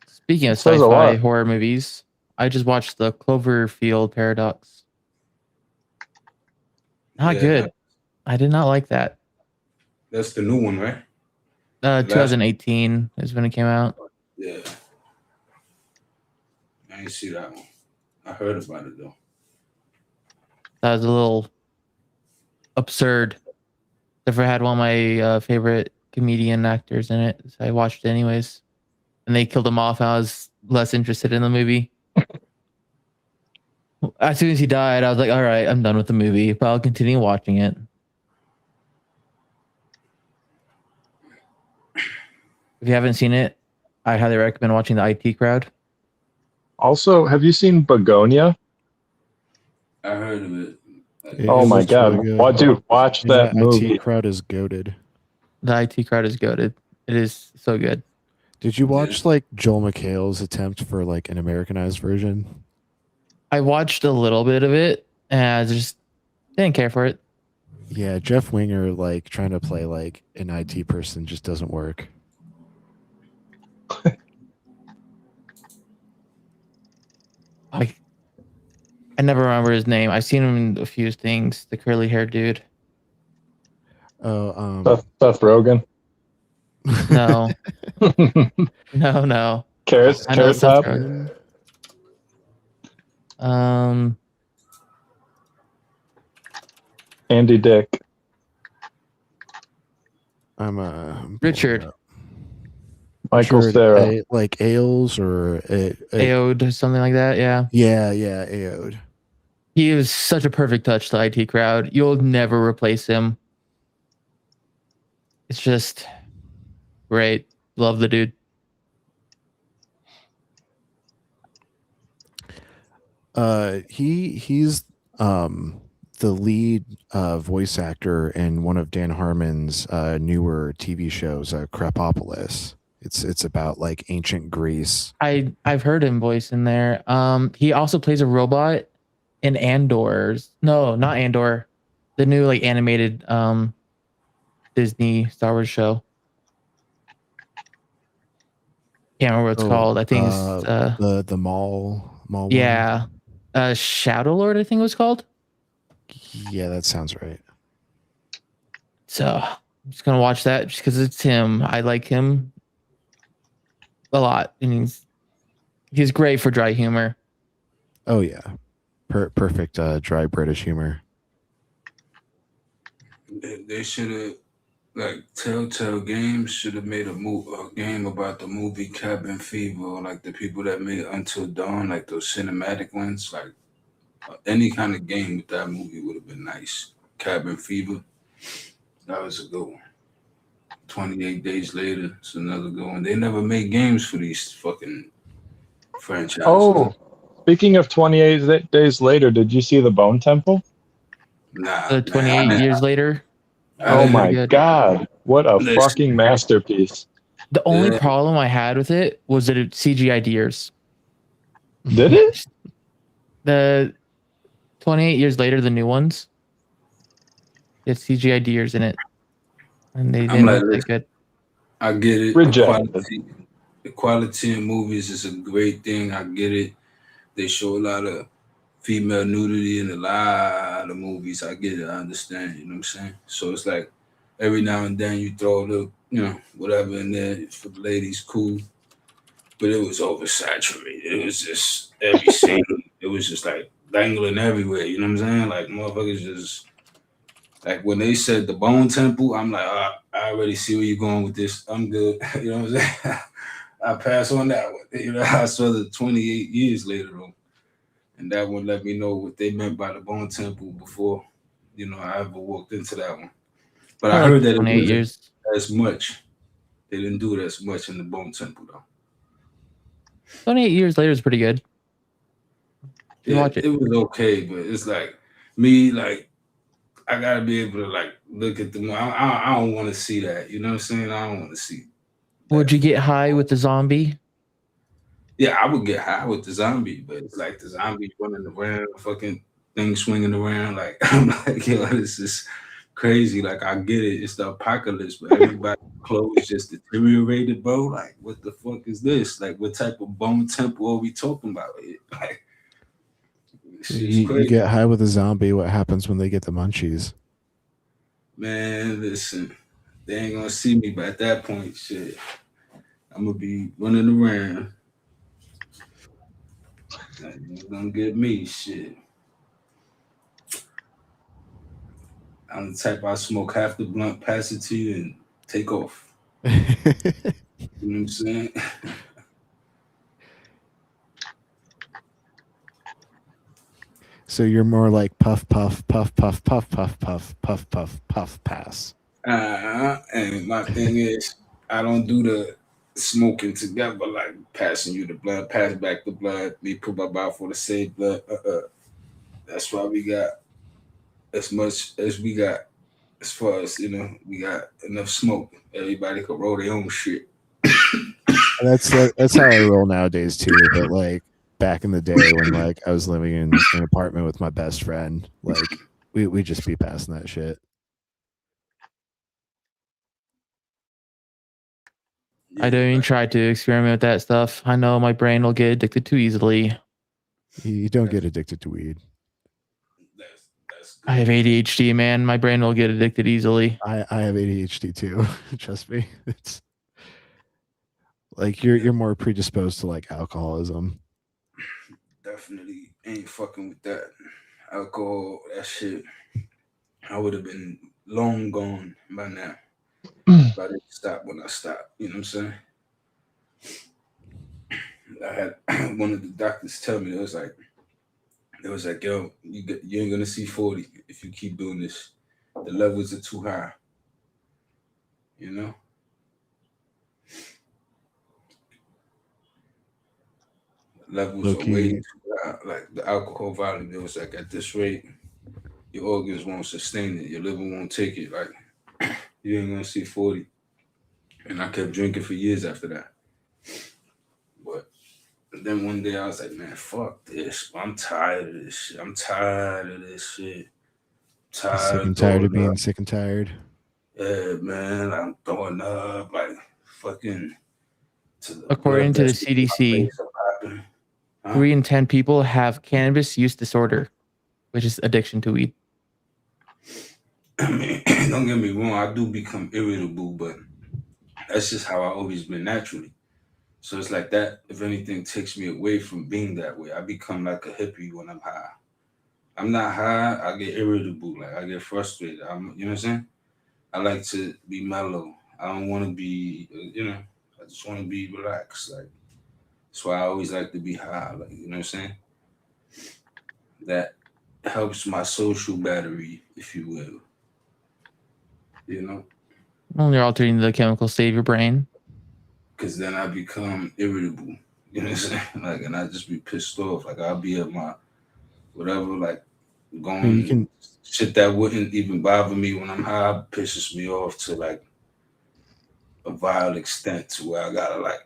Speaking of It says a sci-fi lot. horror movies, I just watched the Cloverfield Paradox. Not Yeah, good. I did not like that. That's the new one, right? 2018 is when it came out. Yeah. I didn't see that one. I heard about it though. That was a little absurd. If I had one of my favorite comedian actors in it, so I watched it anyways. And they killed him off. And I was less interested in the movie. As soon as he died, I was like, all right, I'm done with the movie, but I'll continue watching it. If you haven't seen it, I highly recommend watching The IT Crowd. Also, have you seen Begonia? I heard of it. Oh It my looks god. really good. Dude, watch Yeah, that movie. IT Crowd is goated. The IT Crowd is goated. It is so good. Did you watch like Joel McHale's attempt for like an Americanized version? I watched a little bit of it and I just didn't care for it. Yeah, Jeff Winger like trying to play like an IT person just doesn't work. I never remember his name. I've seen him in a few things. The curly haired dude. Oh, Seth Rogen. No. No. Carrot I know Seth Top. Rogen. Andy Dick. I'm Richard. Michael Richard, Cera. like Ailes or Aode, something like that. Yeah. Yeah, Aode. He is such a perfect touch to IT Crowd. You'll never replace him. It's just great. Love the dude. He's the lead voice actor in one of Dan Harmon's newer TV shows, Crepopolis. It's about like ancient Greece. I've heard him voice in there. He also plays a robot in Andor's. No, not Andor. The new like animated Disney Star Wars show. Can't remember what it's called. I think it's the mall one. yeah. Shadow Lord, I think it was called. Yeah, that sounds right. So I'm just gonna watch that just because it's him. I like him a lot, and he's great for dry humor. Oh yeah, perfect dry British humor. They should have, like Telltale Games should have made a game about the movie Cabin Fever, or like the people that made Until Dawn, like those cinematic ones. Like any kind of game with that movie would have been nice. Cabin Fever, that was a good one. 28 Days Later, it's another good one. They never made games for these fucking franchises. Oh, speaking of 28 Days Later, did you see The Bone Temple? Nah. 28 years later. Oh my god. What a fucking masterpiece. The only problem I had with it was that it CGI deers. Did it? The 28 years later, the new ones, it's CGI deers in it, and they I'm didn't like, look that listen, good. I get it. Rejected. The quality in movies is a great thing. I get it. They show a lot of female nudity in a lot of movies. I get it. I understand. You know what I'm saying? So it's like every now and then you throw a little, whatever in there for the ladies, cool. But it was oversaturated. It was just every scene. It was just like dangling everywhere. You know what I'm saying? Like motherfuckers just like when they said the Bone Temple, I'm like, I already see where you're going with this. I'm good. You know what I'm saying? I pass on that one. You know, I saw the 28 years later though. And that one let me know what they meant by the Bone Temple before, I ever walked into that one. But I I like heard that it 28 wasn't years. as much. They didn't do it as much in the Bone Temple though. 28 years later is pretty good. You Yeah, watch it. it was okay, but it's like me, like I gotta be able to like look at the. I don't want to see that. You know what I'm saying? I don't want to see. Would you get high with the zombie? Yeah, I would get high with the zombie, but it's like the zombie running around, fucking thing swinging around. Like I'm like, yo, this is crazy. Like I get it, it's the apocalypse, but everybody's clothes just deteriorated, bro. Like what the fuck is this? Like what type of Bone Temple are we talking about? Like shit's You crazy. get high with a zombie. What happens when they get the munchies? Man, listen, they ain't gonna see me, but at that point, shit, I'm gonna be running around. Like, you ain't gonna get me, shit. I'm the type I smoke half the blunt, pass it to you, and take off. You know what I'm saying? So you're more like puff, puff, puff, puff, puff, puff, puff, puff, puff, puff, pass. And my thing is, I don't do the smoking together, like passing you the blood, pass back the blood, me put my mouth for the same blood. That's why we got as much as we got. As far as we got enough smoke. Everybody could roll their own shit. That's how I roll nowadays too. But like back in the day when like I was living in an apartment with my best friend, like we just be passing that shit. I don't even try to experiment with that stuff. I know my brain will get addicted too easily. You don't get addicted to weed. That's I have ADHD, man. My brain will get addicted easily. I have ADHD too. Trust me. It's like you're more predisposed to like alcoholism. definitely ain't fucking with that. Alcohol, that shit. I would have been long gone by now. But I didn't stop when I stopped. You know what I'm saying? I had one of the doctors tell me, it was like, yo, you ain't gonna see 40 if you keep doing this. The levels are too high. You know? Levels are way too high. Like the alcohol volume, it was like at this rate, your organs won't sustain it. Your liver won't take it. Like you ain't gonna see 40. And I kept drinking for years after that. But then one day I was like, man, fuck this. I'm tired of this shit. I'm tired of this shit. Sick and tired of being sick and tired. Yeah, man. I'm throwing up. Like fucking. According to the CDC, 3 in 10 people have cannabis use disorder, which is addiction to weed. I mean, don't get me wrong, I do become irritable, but that's just how I always been naturally. So it's like that, if anything, takes me away from being that way. I become like a hippie when I'm high. I'm not high, I get irritable, like I get frustrated. You know what I'm saying? I like to be mellow. I don't want to be, I just want to be relaxed. Like that's why I always like to be high. Like, you know what I'm saying? That helps my social battery, if you will. You know? Well, you're altering the chemical state of your brain. Because then I become irritable. You know what I'm saying? Like, and I just be pissed off. Like, I'll be at my whatever, like going shit that wouldn't even bother me when I'm high pisses me off to like a vile extent to where I gotta like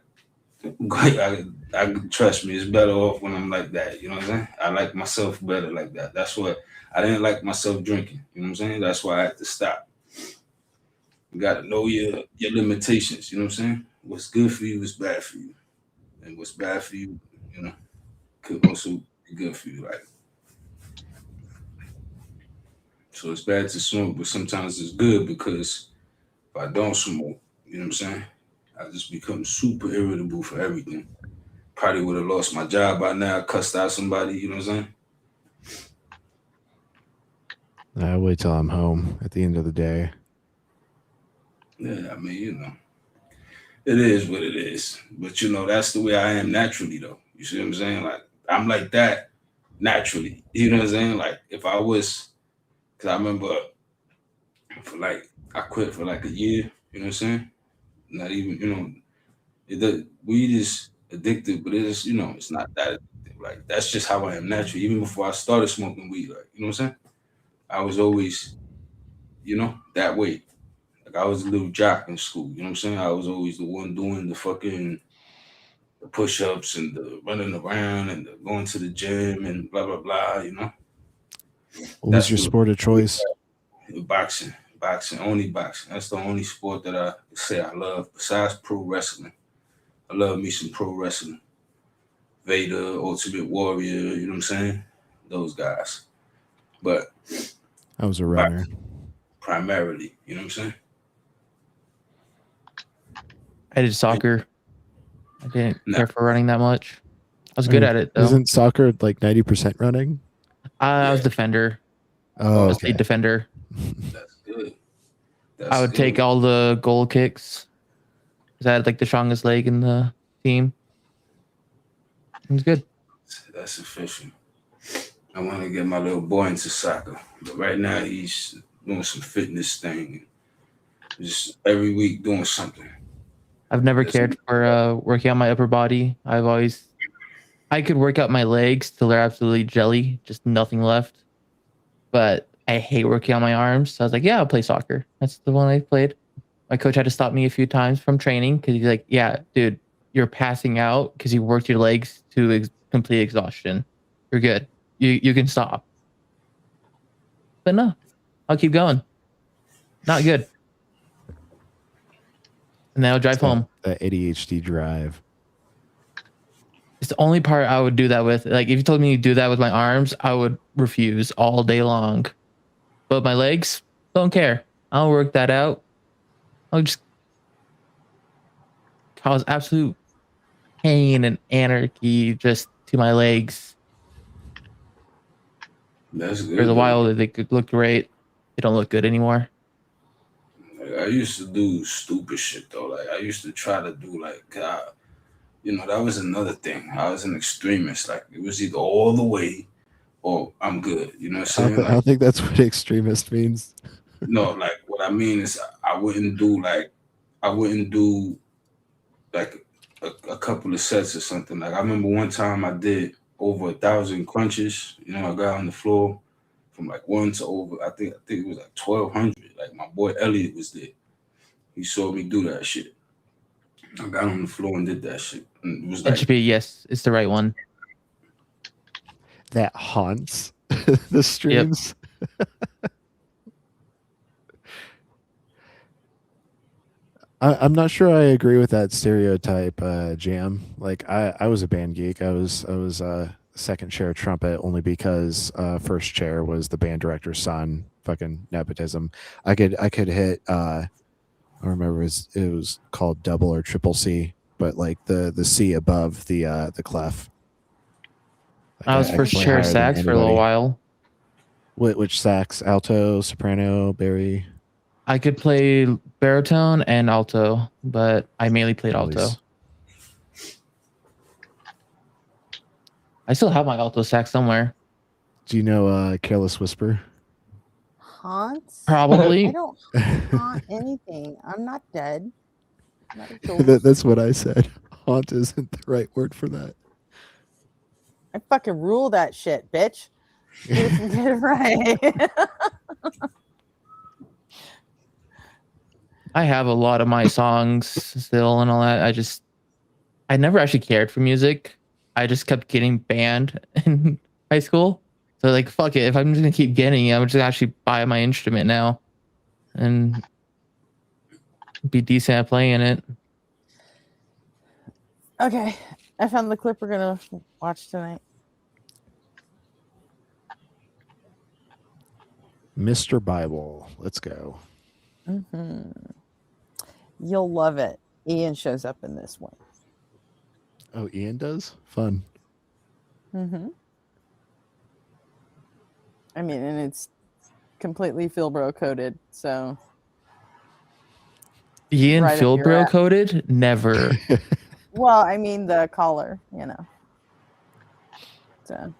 Trust me, it's better off when I'm like that. You know what I'm saying? I like myself better like that. That's what I didn't like myself drinking. You know what I'm saying? That's why I had to stop. You got to know your limitations. You know what I'm saying? What's good for you is bad for you, and what's bad for you, you know, could also be good for you. Like, so it's bad to smoke, but sometimes it's good because if I don't smoke, you know what I'm saying? I just become super irritable for everything. Probably would have lost my job by now, cussed out somebody, you know what I'm saying? I wait till I'm home at the end of the day. Yeah, I mean, it is what it is. But that's the way I am naturally though. You see what I'm saying? Like I'm like that naturally. You know what I'm saying? Like if I was, cause I remember for like I quit for like a year, you know what I'm saying? Not even, weed is addictive, but it's not that addictive. Like that's just how I am naturally. Even before I started smoking weed, like, you know what I'm saying? I was always, that way. Like I was a little jock in school, you know what I'm saying? I was always the one doing the push-ups and the running around and the going to the gym and blah blah blah. What was That's your what sport of choice? boxing, only boxing. That's the only sport that I say I love besides pro wrestling. I love me some pro wrestling. Vader, Ultimate Warrior, you know what I'm saying? Those guys. But I was a runner. boxing primarily, you know what I'm saying? I did soccer. I didn't Nah. care for running that much. I was good at it though. Isn't soccer like 90% running? I was defender. Oh, I was okay. lead defender. That's good. I would take all the goal kicks because I had like the strongest leg in the team. It was good. That's efficient. I want to get my little boy into soccer, but right now he's doing some fitness thing. Just every week doing something. I've never cared for working out my upper body. I could work out my legs till they're absolutely jelly, just nothing left. But I hate working out my arms. So I was like, yeah, I'll play soccer. That's the one I played. My coach had to stop me a few times from training because he's like, yeah, dude, you're passing out because you worked your legs to complete exhaustion. You're good. You can stop. But no, I'll keep going. Not good. And then I'll drive home. That ADHD drive. It's the only part I would do that with. Like if you told me to do that with my arms, I would refuse all day long. But my legs, don't care. I'll work that out. I'll just cause absolute pain and anarchy just to my legs. That's good. There's a while that they could look great. They don't look good anymore. I used to do stupid shit though. Like I used to try to do like that was another thing. I was an extremist. Like it was either all the way or I'm good. You know what I'm saying? I don't think that's what extremist means. No, like what I mean is I wouldn't do like a couple of sets or something. Like I remember one time I did over 1,000 crunches. I got on the floor from like one to over. I think it was like 1,200. Like my boy Elliot was there. He saw me do that shit. I got on the floor and did that shit. And it was like, NGP, yes, it's the right one. That haunts the streams. I'm not sure I agree with that stereotype, Jam. Like I was a band geek. I was second chair trumpet only because first chair was the band director's son. Fucking nepotism. I could hit I don't remember it was called double or triple C, but like the C above the clef. Like I was first play chair higher than sax for a little anybody. while. Which sax? Alto, soprano, bari? I could play baritone and alto, but I mainly played alto. Nice. I still have my alto sax somewhere. Do you know Careless Whisper? Haunts? Probably. I don't haunt anything. I'm not dead. I'm not a ghost. That's what I said. Haunt isn't the right word for that. I fucking rule that shit, bitch. Get it right. I have a lot of my songs still and all that. I never actually cared for music. I just kept getting banned in high school. So like, fuck it. If I'm just gonna keep getting it, I'm just gonna actually buy my instrument now and be decent at playing it. Okay, I found the clip we're gonna watch tonight. Mr. Bible. Let's go. You'll love it. Ian shows up in this one. Oh, Ian does? Fun. I mean, and it's completely Philbro coded, so Ian right up your Philbro alley. coded? Never. Well, I mean the collar, you know. So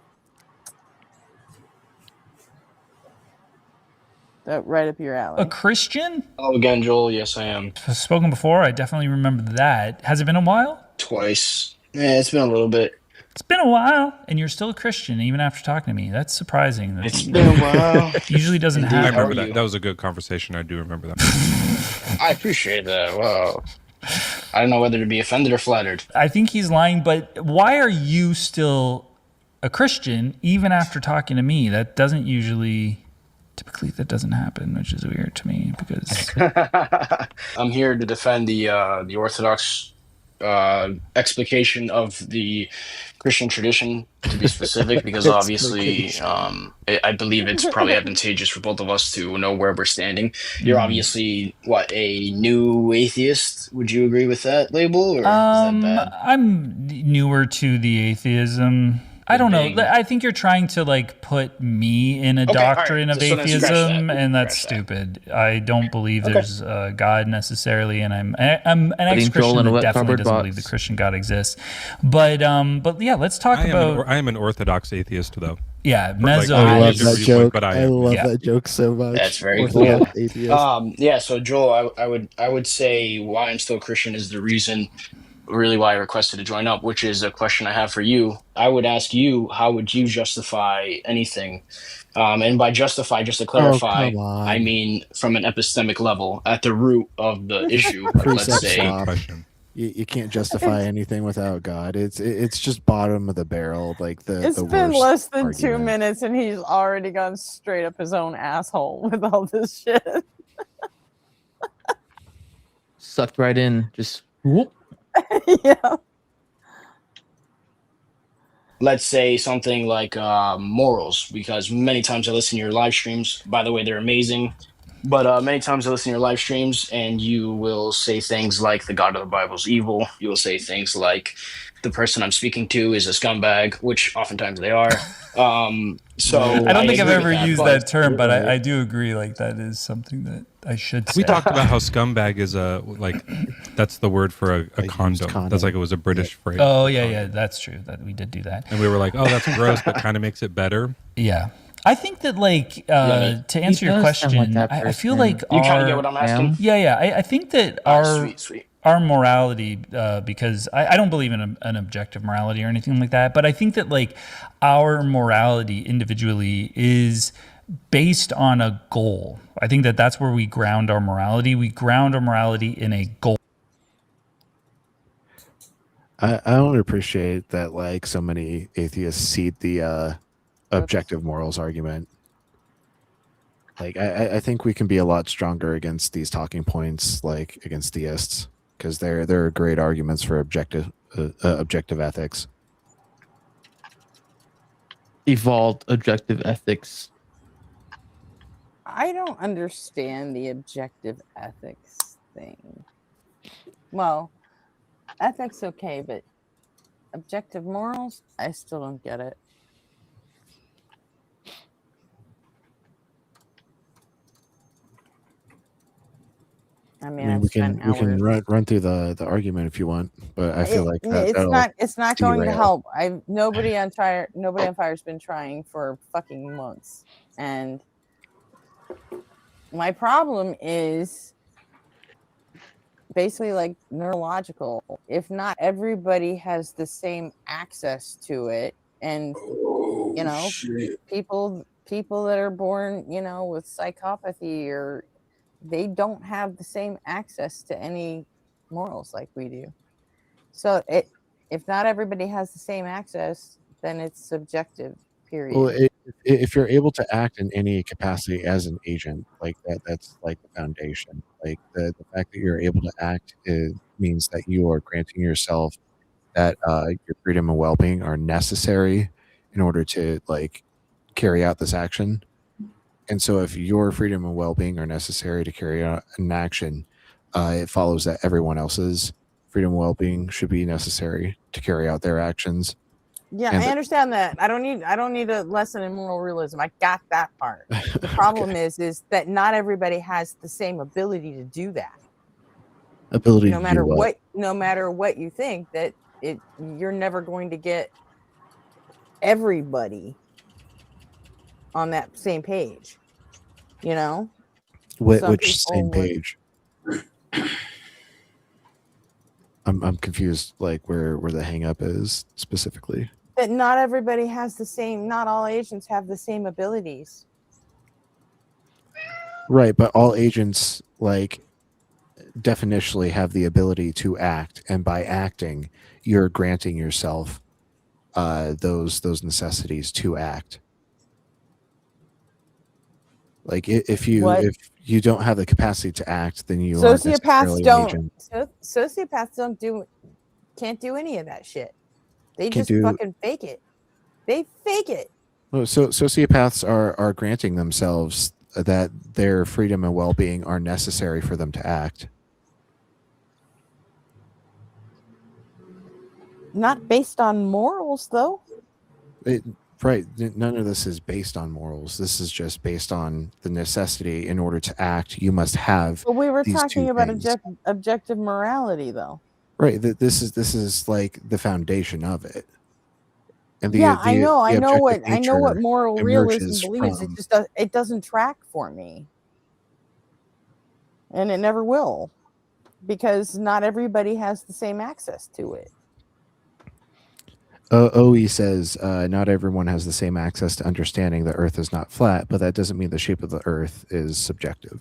right up your alley. A Christian? Hello again, Joel. Yes, I am. I've spoken before. I definitely remember that. Has it been a while? Twice. Yeah, it's been a little bit. It's been a while, and you're still a Christian even after talking to me. That's surprising. It's been a while. Usually doesn't Indeed. I happen. remember How are that. you? That was a good conversation. I do remember that. I appreciate that. Wow. I don't know whether to be offended or flattered. I think he's lying, but why are you still a Christian even after talking to me? That doesn't usually, typically that doesn't happen, which is weird to me because I'm here to defend the Orthodox explication of the Christian tradition, to be specific, because obviously I believe it's probably advantageous for both of us to know where we're standing. You're obviously, what, a new atheist? Would you agree with that label, or is that bad? I'm newer to the atheism. I don't know. Dang. I think you're trying to like put me in a Okay, all right. doctrine of So then scratch atheism, that. and that's Scratch stupid. I don't believe Okay. there's a God necessarily, and I'm an Joel ex-Christian in a that wet definitely cardboard doesn't box. believe the Christian God exists. But yeah, let's talk about I am an Orthodox atheist, though. yeah, Like, mezzo. I I love have that different joke. but I I am. love Yeah. that joke so much. That's very Orthodox cool. atheist. Yeah, so Joel, I would say why I'm still Christian is the reason really why I requested to join up, which is a question I have for you. I would ask you, how would you justify anything? And by justify, just to clarify, come on. I mean from an epistemic level, at the root of the issue. Precept Let's say, swap. Question. You can't justify anything without God. It's just bottom of the barrel, like It's the been worst less than 2 argument. minutes and he's already gone straight up his own asshole with all this shit. Sucked right in. Just whoop. Yeah. let's say something like morals, because many times I listen to your live streams. By the way, they're amazing. But many times I listen to your live streams and you will say things like the God of the Bible is evil. You will say things like the person I'm speaking to is a scumbag, which oftentimes they are. So I don't think I've agree ever with that, used but- that term, but I do agree. Like that is something that I should say. We talked about how scumbag is that's the word for a used condom. condom. That's like it was a British phrase. Oh yeah, that's true. That we did do that. And we were like, oh, that's gross, but kind of makes it better. Yeah. I think that like to answer your does sound like question, that I feel person. like You kind our of get what I'm asking? yeah. I think that Sweet. our morality, because I don't believe in an objective morality or anything like that, but I think that like our morality individually is based on a goal. I think that that's where we ground our morality. We ground our morality in a goal. I don't appreciate that like so many atheists cede the objective morals argument. Like I think we can be a lot stronger against these talking points, like against theists, because they're great arguments for objective ethics. Evolved objective ethics. I don't understand the objective ethics thing. Well, ethics okay, but objective morals, I still don't get it. I mean, I've we spent can hours. run through the argument if you want, but I feel like it's not going to derail. help. Nobody on Fire's been trying for fucking months, and my problem is basically like neurological. If not everybody has the same access to it, and you know, Shit. people that are born, you know, with psychopathy, or they don't have the same access to any morals like we do. So If not everybody has the same access, then it's subjective. Period. Well, if you're able to act in any capacity as an agent, like that's like the foundation. Like the fact that you're able to act means that you are granting yourself that your freedom and well-being are necessary in order to like carry out this action. And so, if your freedom and well-being are necessary to carry out an action, it follows that everyone else's freedom and well-being should be necessary to carry out their actions. Yeah, And I understand that. I don't need a lesson in moral realism. I got that part. The problem is that not everybody has the same ability to do that. Ability no to matter do what? no matter what you think, that you're never going to get everybody on that same page. You know, Which same page? I'm confused. Like where the hang up is specifically. That not everybody has the same. Not all agents have the same abilities. Right, but all agents like definitionally have the ability to act, and by acting, you're granting yourself those necessities to act. Like if you don't have the capacity to act, then you aren't necessarily an agent. Sociopaths can't do any of that shit. They just fucking fake it. They fake it. Well, so sociopaths are granting themselves that their freedom and well-being are necessary for them to act. Not based on morals, though. Right. None of this is based on morals. This is just based on the necessity. In order to act, you must have. But we were talking about objective morality, though. Right. This is like the foundation of it. And I know what moral realism believes. It doesn't track for me, and it never will, because not everybody has the same access to it. OE says not everyone has the same access to understanding the Earth is not flat, but that doesn't mean the shape of the Earth is subjective.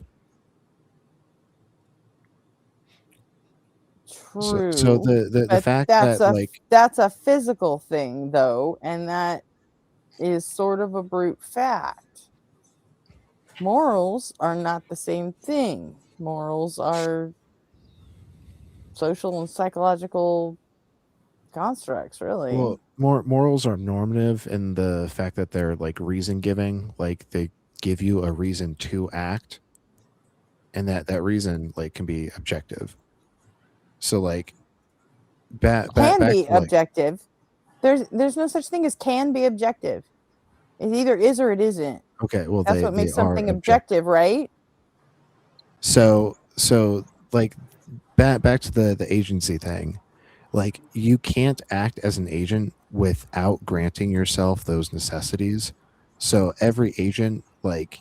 True. So the fact that's a physical thing, though, and that is sort of a brute fact. Morals are not the same thing. Morals are social and psychological constructs, really. Well, morals are normative in the fact that they're like reason giving, like they give you a reason to act, and that reason like can be objective. So like can be objective. There's no such thing as can be objective. It either is or it isn't. Okay, well that's what makes something objective, right? So like back to the agency thing. Like you can't act as an agent without granting yourself those necessities. So every agent, like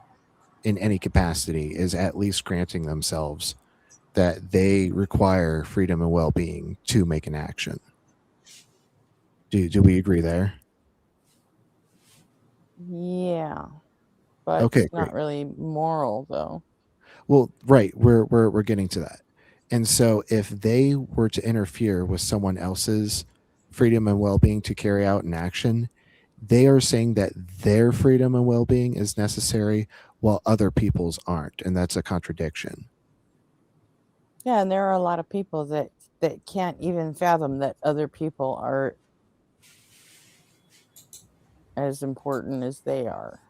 in any capacity, is at least granting themselves that they require freedom and well-being to make an action. Do we agree there? Yeah, but okay, it's not really moral, though. Well, right, we're getting to that. And so if they were to interfere with someone else's freedom and well-being to carry out an action, they are saying that their freedom and well-being is necessary while other people's aren't, and that's a contradiction. Yeah, and there are a lot of people that can't even fathom that other people are as important as they are.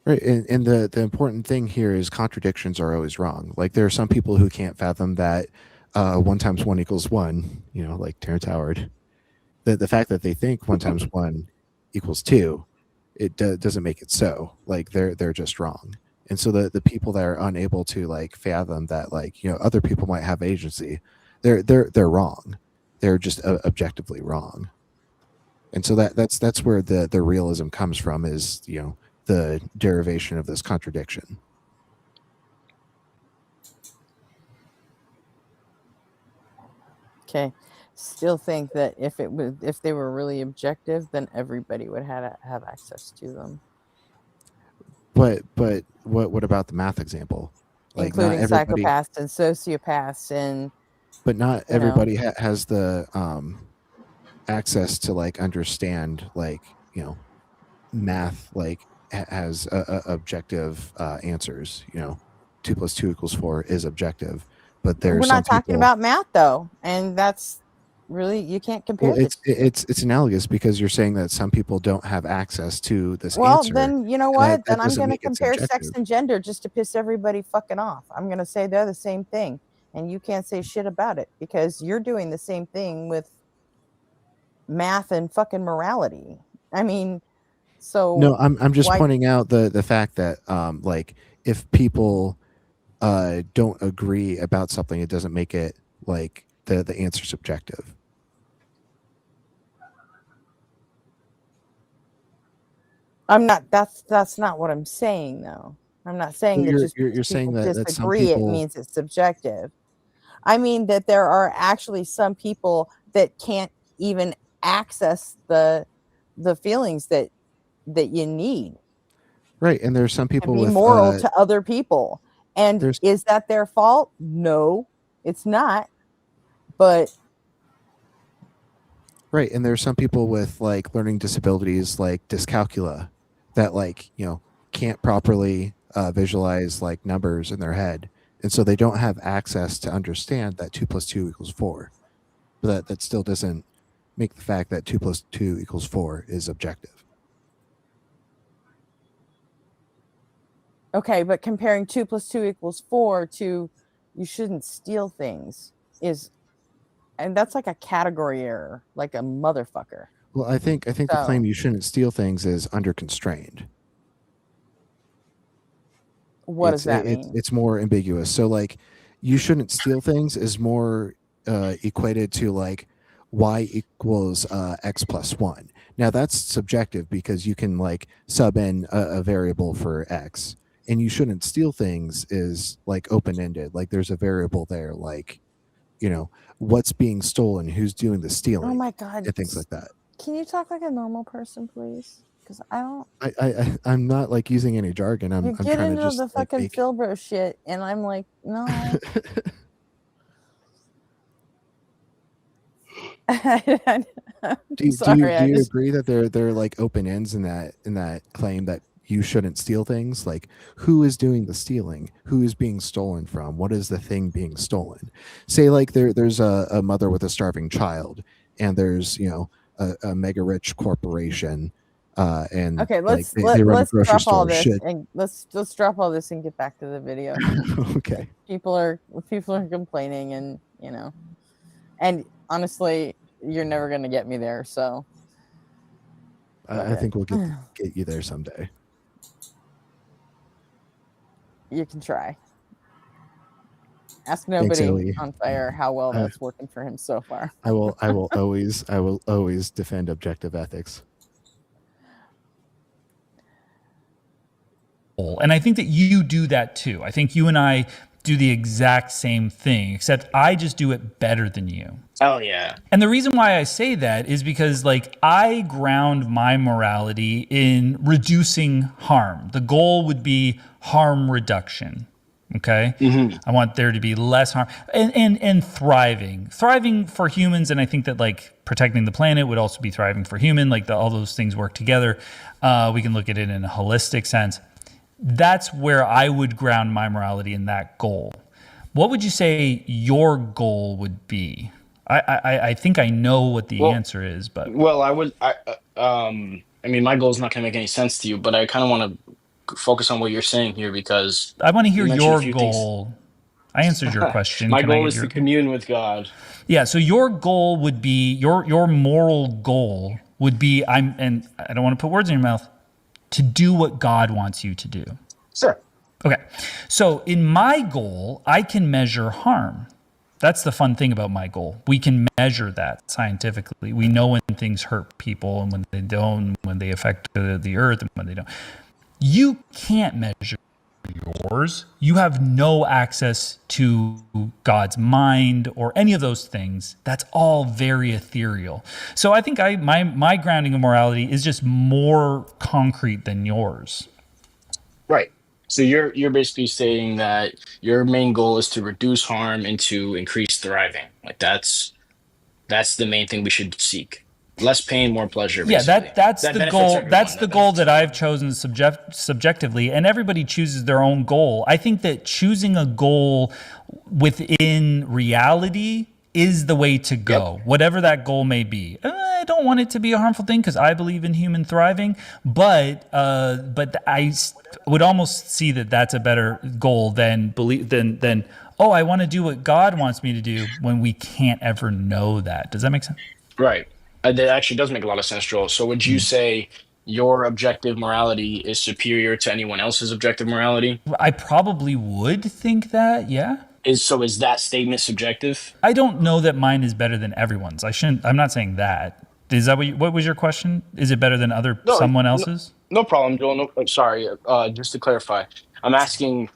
Right, and the important thing here is contradictions are always wrong. Like there are some people who can't fathom that 1 × 1 = 1, you know, like Terrence Howard. The fact that they think 1 × 1 = 2, it doesn't make it so. Like they're just wrong. And so the people that are unable to like fathom that, like, you know, other people might have agency, they're wrong. They're just objectively wrong. And so that's where the realism comes from, is, you know, the derivation of this contradiction. Okay, still think that if they were really objective, then everybody would have access to them. But what about the math example? Like including psychopaths and sociopaths and. But not everybody has the access to like understand like math like has objective answers. 2 + 2 = 4 is objective, but We're there's not some talking people. about math though, and that's really, you can't compare Well, the two. it's analogous because you're saying that some people don't have access to this Well, answer. then you know and what? that Then I'm doesn't going to make it compare sex subjective. and gender just to piss everybody fucking off. I'm going to say they're the same thing, and you can't say shit about it because you're doing the same thing with math and fucking morality. I mean, so No, I'm just why? pointing out the fact that like if people don't agree about something, it doesn't make it like the answer subjective. I'm not. That's not what I'm saying, though. I'm not saying Well, that just you're because saying people that some disagree, it people. means it's subjective. I mean that there are actually some people that can't even access the feelings that you need Right, and there's some to people be with moral to other people. And there's is that their fault? No, it's not. But right, and there's some people with like learning disabilities like dyscalculia that like can't properly visualize like numbers in their head, and so they don't have access to understand that 2 + 2 = 4. But that still doesn't make the fact that 2 + 2 = 4 is objective. okay, but comparing 2 + 2 = 4 to you shouldn't steal things is, and that's like a category error, like a motherfucker. Well, I think the claim you shouldn't steal things is under constrained. What does that mean? It's more ambiguous. So like you shouldn't steal things is more equated to like y equals x + 1. Now that's subjective because you can like sub in a variable for x, and you shouldn't steal things is like open-ended. Like there's a variable there, like what's being stolen, who's doing the stealing, Oh my god, and things like that. can you talk like a normal person, please? Because I don't. I'm not like using any jargon. You I'm get trying into to just the like fucking make. Philbro shit, and I'm like, no. Do you Sorry, agree that there are like open ends in that claim that you shouldn't steal things? Like who is doing the stealing? Who is being stolen from? What is the thing being stolen? Say like there's a mother with a starving child, and there's a mega rich corporation, and okay, like let's they run a let's grocery drop all store. this Should and let's drop all this and get back to the video. okay. People are complaining, and and honestly, you're never gonna get me there. So I think we'll get you there someday. you can try. Ask Thanks, nobody Ellie. on fire how well that's working for him so far. I will always defend objective ethics. And I think that you do that too. I think you and I do the exact same thing, except I just do it better than you. Oh yeah. And the reason why I say that is because like I ground my morality in reducing harm. The goal would be harm reduction. Okay. Mm-hmm. I want there to be less harm and thriving for humans. And I think that like protecting the planet would also be thriving for human. Like all those things work together. We can look at it in a holistic sense. That's where I would ground my morality in that goal. What would you say your goal would be? I think I know what the answer is, but I would. I mean, my goal is not going to make any sense to you, but I kind of want to focus on what you're saying here because I want to hear your few goal. I answered your question. My Can I goal get is your to commune with God. Yeah, so your goal would be your moral goal would be and I don't want to put words in your mouth, to do what God wants you to do. Sure. Okay. So in my goal, I can measure harm. That's the fun thing about my goal. We can measure that scientifically. We know when things hurt people and when they don't, when they affect the earth and when they don't. You can't measure yours. You have no access to God's mind or any of those things. That's all very ethereal. So I think my grounding of morality is just more concrete than yours. Right. So you're basically saying that your main goal is to reduce harm and to increase thriving. Like that's the main thing we should seek. less pain, more pleasure. Yeah, Basically. that's That the benefits goal. everyone. That's That the goal benefits that I've chosen subjectively, and everybody chooses their own goal. I think that choosing a goal within reality is the way to go, whatever that goal may be. I don't want it to be a harmful thing because I believe in human thriving, but I would almost see that that's a better goal than oh, I want to do what God wants me to do when we can't ever know that. Does that make sense? Right. That actually does make a lot of sense, Joel. So would you say your objective morality is superior to anyone else's objective morality? I probably would think that, yeah. Is that statement subjective? I don't know that mine is better than everyone's. I'm not saying that. Is that what was your question? Is it better than someone else's? No problem, Joel. No, sorry. Just to clarify, I'm asking: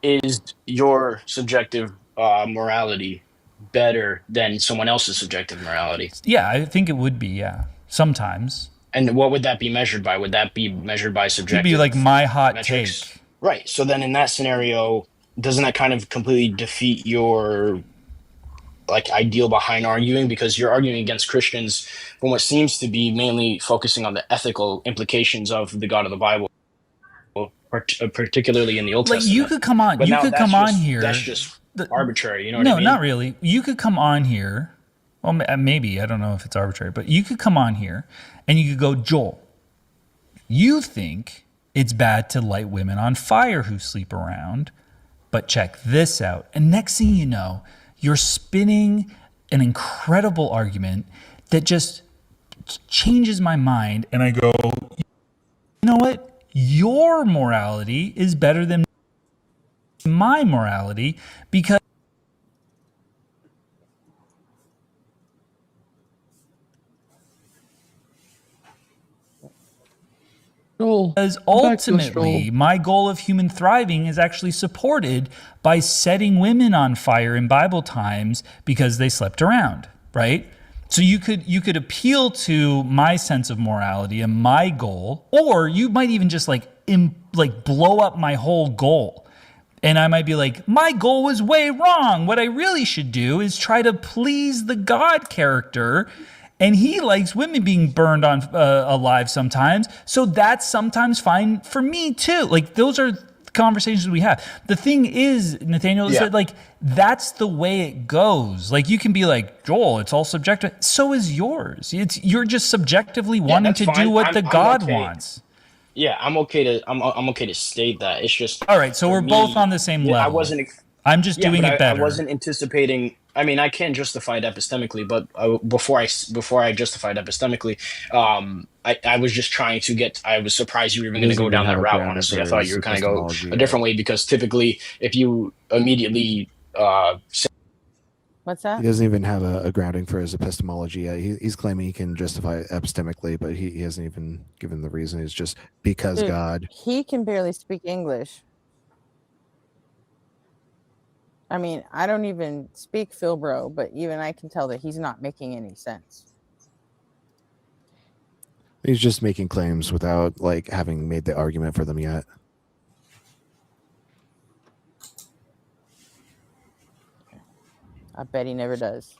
is your subjective morality better than someone else's subjective morality? Yeah, I think it would be. Yeah, sometimes. And what would that be measured by? Would that be measured by subjective? It'd be like my hot metrics? take. Right. So then, in that scenario, doesn't that kind of completely defeat your ideal behind arguing, because you're arguing against Christians from what seems to be mainly focusing on the ethical implications of the God of the Bible, particularly in the Old Testament. You could come on. But you now could that's come on just- here. That's just arbitrary. You know what No, I mean? not really. You could come on here. Well, maybe. I don't know if it's arbitrary, but you could come on here and you could go, Joel, you think it's bad to light women on fire who sleep around, but check this out. And next thing you know, you're spinning an incredible argument that just changes my mind. And I go, you know what? Your morality is better than my morality because ultimately my goal of human thriving is actually supported by setting women on fire in Bible times because they slept around, right? So you could appeal to my sense of morality and my goal, or you might even just blow up my whole goal. And I might be like, my goal was way wrong. What I really should do is try to please the God character. And he likes women being burned on alive sometimes. So that's sometimes fine for me too. Those are conversations we have. The thing is, Nathaniel, is that that's the way it goes. You can be like, Joel, it's all subjective. So is yours. You're just subjectively wanting to do what the God wants. Yeah, I'm okay to state that. It's just all right. So we're both on the same level. I'm just doing it better. I wasn't anticipating. I mean, I can justify it epistemically, but before I justified epistemically, I was just trying to get. I was surprised you were even going to go down that route. Honestly, I thought you were going to go a different way, because typically, if you immediately what's that? He doesn't even have a grounding for his epistemology. He's claiming he can justify it epistemically, but he hasn't even given the reason. It's just because Dude, God. He can barely speak English. I mean, I don't even speak Philbro, but even I can tell that he's not making any sense. He's just making claims without having made the argument for them yet. I bet he never does.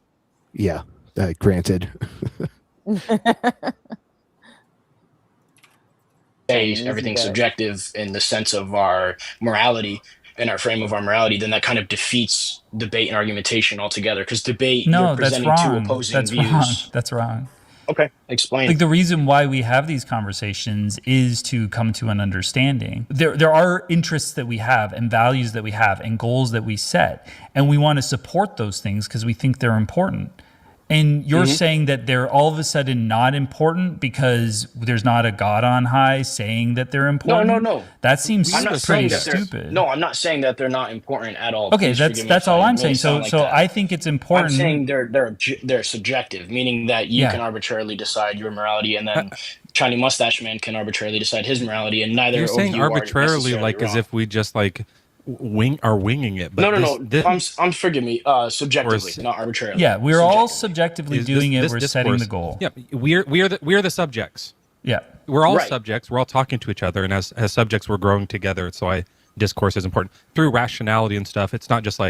Yeah, granted. say everything's subjective in the sense of our morality and our frame of our morality, then that kind of defeats debate and argumentation altogether. Because debate, you're presenting two opposing views. That's wrong. Okay, explain. The reason why we have these conversations is to come to an understanding. There are interests that we have and values that we have and goals that we set, and we want to support those things because we think they're important. And you're saying that they're all of a sudden not important because there's not a God on high saying that they're important? No. That seems pretty that stupid. No, I'm not saying that they're not important at all. Okay, that's all I'm saying. So I think it's important. I'm saying they're subjective, meaning that you can arbitrarily decide your morality, and then Shiny Mustache Man can arbitrarily decide his morality, and neither You're of saying you arbitrarily, are as if we just winging it. But I'm forgive me. Subjectively, not arbitrarily. Yeah, we're all subjectively doing it. We're setting the goal. Yeah, we are the subjects. Yeah, we're all subjects. We're all talking to each other, and as subjects, we're growing together. So discourse is important through rationality and stuff. It's not just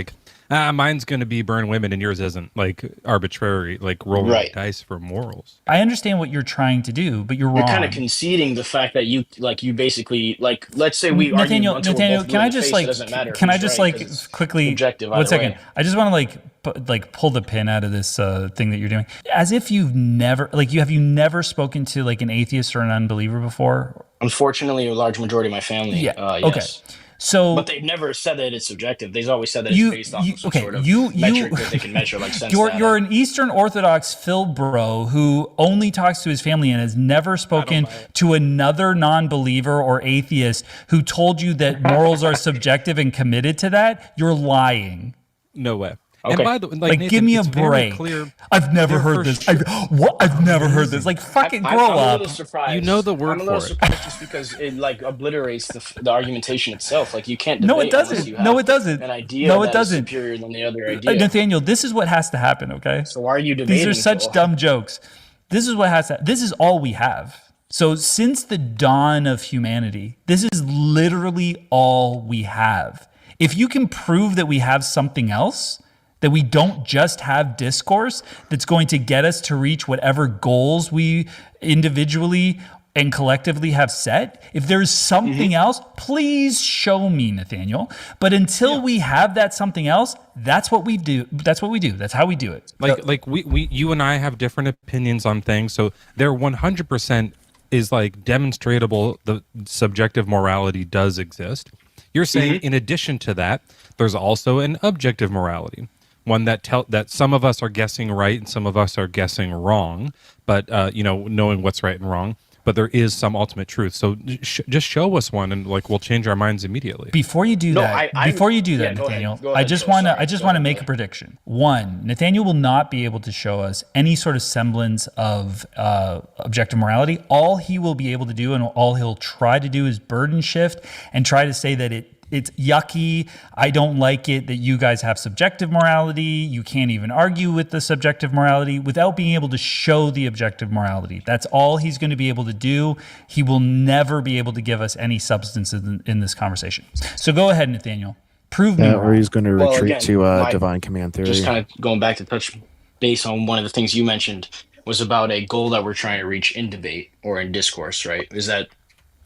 Mine's going to be burn women and yours isn't, like arbitrary, like rolling Right. dice for morals. I understand what you're trying to do, but you're You're wrong. kind of conceding the fact that you basically like, let's say we argue Nathaniel, until we're both can blue I in the just face, like it doesn't matter can I who's just right, like 'cause it's quickly subjective 1 either second? way. I just want to like pull the pin out of this thing that you're doing, as if you've never you never spoken to like an atheist or an unbeliever before. Unfortunately, a large majority of my family, Yeah. yes. Okay. So, but they've never said that it's subjective. They've always said that it's based off of some sort of metric that they can measure, like sense data. You're an Eastern Orthodox Phil bro who only talks to his family and has never spoken to another non-believer or atheist who told you that morals are subjective and committed to that. You're lying. No way. Okay. And by the way, Like, Nathan, give me a it's very break. Clear. I've never heard this. I've never heard this. Like, fucking grow I'm a up. little surprised. You know the word I'm a little for it. surprised just because it like obliterates the argumentation itself. Like you can't debate No, it unless doesn't. you have No, it doesn't. an idea No, it that is doesn't. superior than the other idea. Nathaniel, this is what has to happen, okay? So why are you debating? These are such Phil? dumb jokes. This is what has to. This is all we have. So since the dawn of humanity, this is literally all we have. If you can prove that we have something else, that we don't just have discourse that's going to get us to reach whatever goals we individually and collectively have set, if there's something else, please show me, Nathaniel. But until we have that something else, that's what we do. That's what we do. That's how we do it. Like you and I have different opinions on things, so there 100% is like demonstrable the subjective morality does exist. You're saying in addition to that, there's also an objective morality. One that that some of us are guessing right and some of us are guessing wrong, but knowing what's right and wrong. But there is some ultimate truth. So just show us one, and like we'll change our minds immediately. Before you do that, Nathaniel, go I ahead, just Phil. want to Sorry. I just Go want to ahead, make go a prediction. One, Nathaniel will not be able to show us any sort of semblance of objective morality. All he will be able to do, and all he'll try to do, is burden shift and try to say that it's yucky. I don't like it that you guys have subjective morality. You can't even argue with the subjective morality without being able to show the objective morality. That's all he's going to be able to do. He will never be able to give us any substance in this conversation. So go ahead, Nathaniel. Prove me wrong. Or he's going to retreat again, to divine command theory. Just kind of going back to touch base on one of the things you mentioned was about a goal that we're trying to reach in debate or in discourse, right? Is that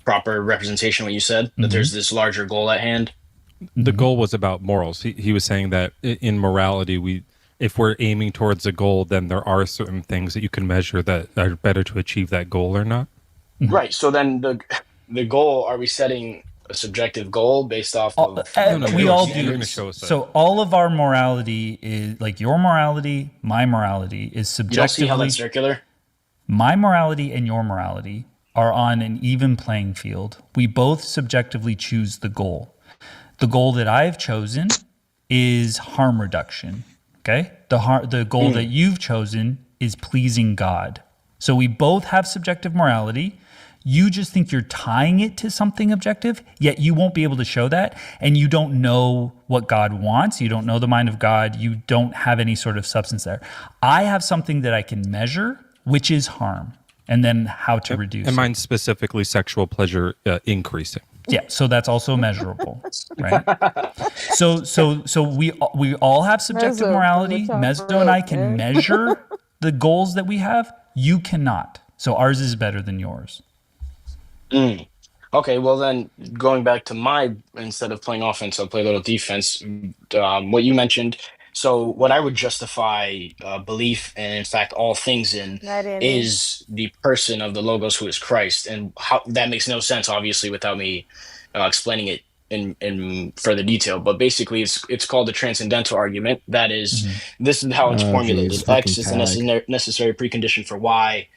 proper representation what you said? That there's this larger goal at hand? The goal was about morals. He was saying that in morality, if we're aiming towards a goal, then there are certain things that you can measure that are better to achieve that goal or not. Right. So then the goal, are we setting a subjective goal based off of We all You're do. gonna show us that. So all of our morality is like your morality, my morality is You don't see how subjectively. that's circular? My morality and your morality are on an even playing field. We both subjectively choose the goal. The goal that I've chosen is harm reduction. Okay? The goal that you've chosen is pleasing God. So we both have subjective morality. You just think you're tying it to something objective, yet you won't be able to show that. And you don't know what God wants. You don't know the mind of God. You don't have any sort of substance there. I have something that I can measure, which is harm, and then how to reduce And it. mine's specifically sexual pleasure increasing. Yeah, so that's also measurable, right? So we all have subjective Mezzo, morality. from the top Mezzo and I right, can man. measure the goals that we have. You cannot. So ours is better than yours. Okay, well then, going back to instead of playing offense, I'll play a little defense. What you mentioned. So what I would justify belief and in fact all things in is the person of the Logos, who is Christ, and how that makes no sense, obviously, without me explaining it in further detail. But basically, it's called the transcendental argument. That is, this is how it's formulated. geez, X is the fucking necessary precondition for Y.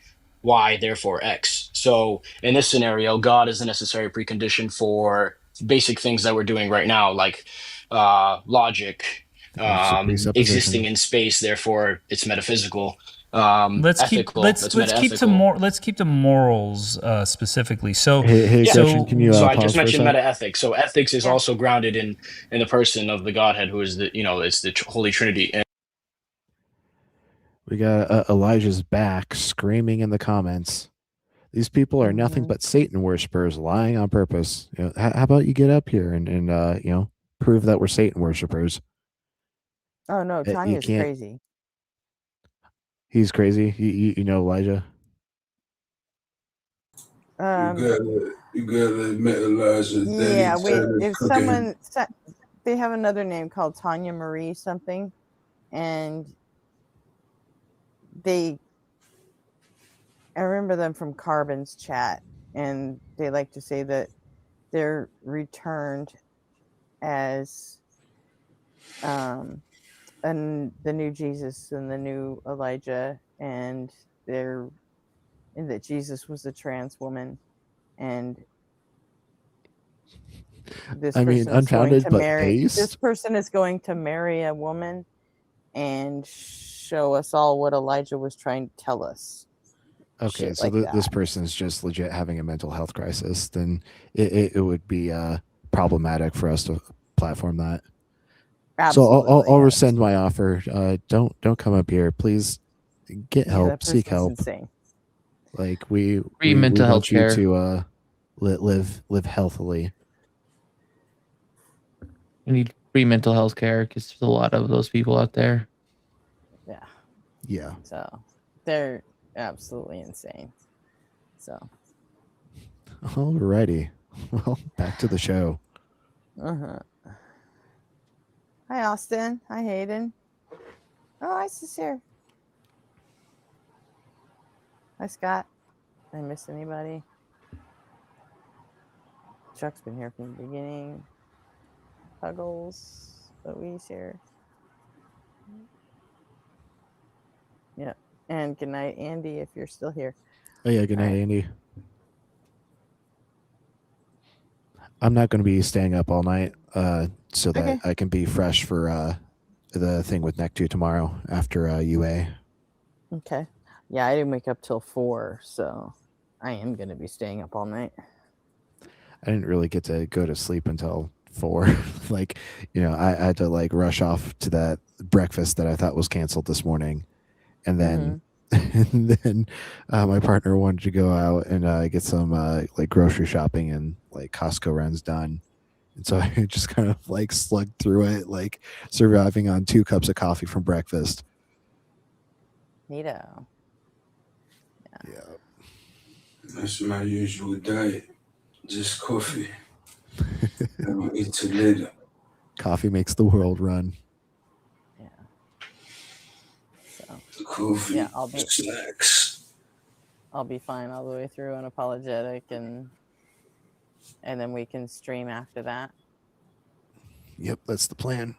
Y, therefore X. So in this scenario, God is the necessary precondition for basic things that we're doing right now, like logic, existing in space, therefore it's metaphysical. Let's ethical, let's keep the morals specifically. So Hey, Yeah. Gretchen, can you so I pause just for a mentioned sec? metaethics. So ethics is also grounded in the person of the Godhead, who is it's the Holy Trinity. And We got Elijah's back screaming in the comments. These people are nothing but Satan worshippers lying on purpose. How about you get up here and prove that we're Satan worshippers? Oh no, You Tanya's can't. crazy. He's crazy. You know Elijah. You gotta admit, Elijah, Daddy Yeah, Turner's if cooking. they have another name called Tanya Marie something, and I remember them from Carbon's chat, and they like to say that they're returned as and the new Jesus and the new Elijah, and that Jesus was a trans woman, and this I mean, person is going unfounded to but marry this based. person is going to marry a woman and show us all what Elijah was trying to tell us. Okay, Shit so like this that. person is just legit having a mental health crisis. Then it would be problematic for us to platform that. Absolutely. So I'll rescind my offer. Don't come up here, please. Get help. That Seek person's help. insane. Like we mental health want you care. to live healthily. We need free mental health care because there's a lot of those people out there. Yeah. Yeah. So they're absolutely insane. So. Alrighty. Well, back to the show. Hi, Austin. Hi, Hayden. Oh, hi, Sincere. Hi, Scott. Did I miss anybody? Chuck's been here from the beginning. Puggles. Louise here. Yeah. And good night, Andy, if you're still here. Oh yeah, good night, Andy. I'm not going to be staying up all night, so that I can be fresh for the thing with Nectu tomorrow after UA. Okay. Yeah, I didn't wake up till 4, so I am going to be staying up all night. I didn't really get to go to sleep until 4. Like, I had to like rush off to that breakfast that I thought was canceled this morning, and then my partner wanted to go out and get some like grocery shopping and like Costco runs done. And so I just kind of like slugged through it, like surviving on 2 cups of coffee from breakfast. Neato. Yeah. That's my usual diet. Just coffee. I'll eat till later. Coffee makes the world run. Yeah. So coffee. Yeah, snacks. I'll be fine all the way through unapologetic, and then we can stream after that. Yep, that's the plan.